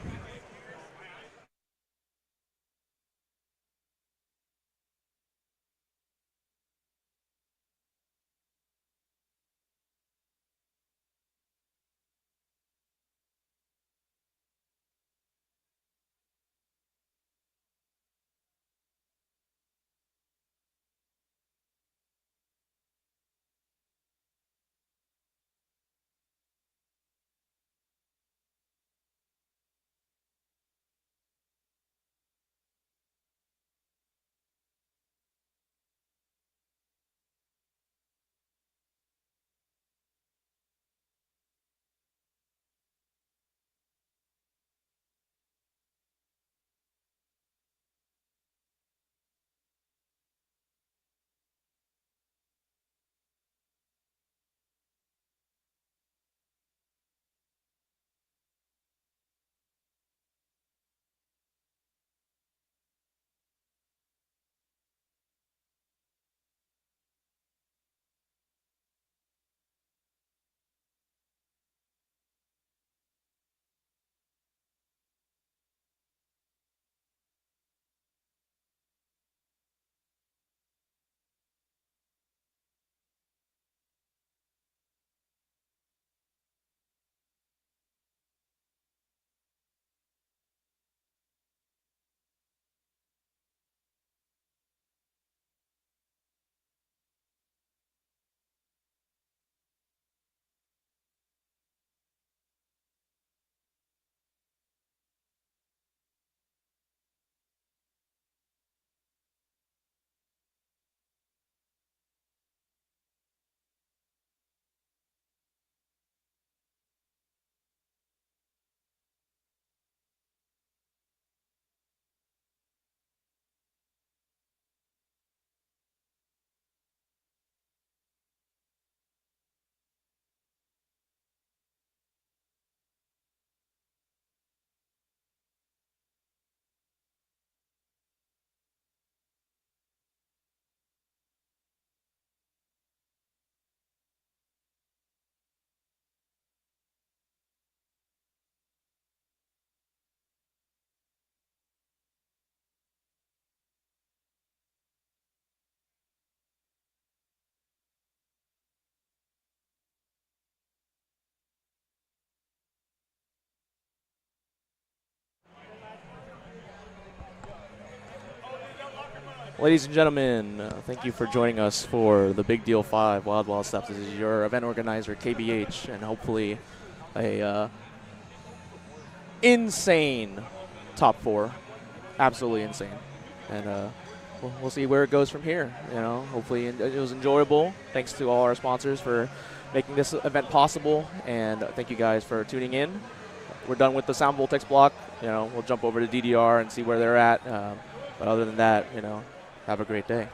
Ladies and gentlemen, thank you for joining us for the Big Deal 5 Wild Wild Stuff. This is your event organizer, KBH, and hopefully a insane top 4. Absolutely insane. And we'll see where it goes from here. You know, hopefully it was enjoyable. Thanks to all our sponsors for making this event possible, and thank you guys for tuning in. We're done with the Sound Voltex block. You know, we'll jump over to DDR and see where they're at. But other than that, you know, have a great day.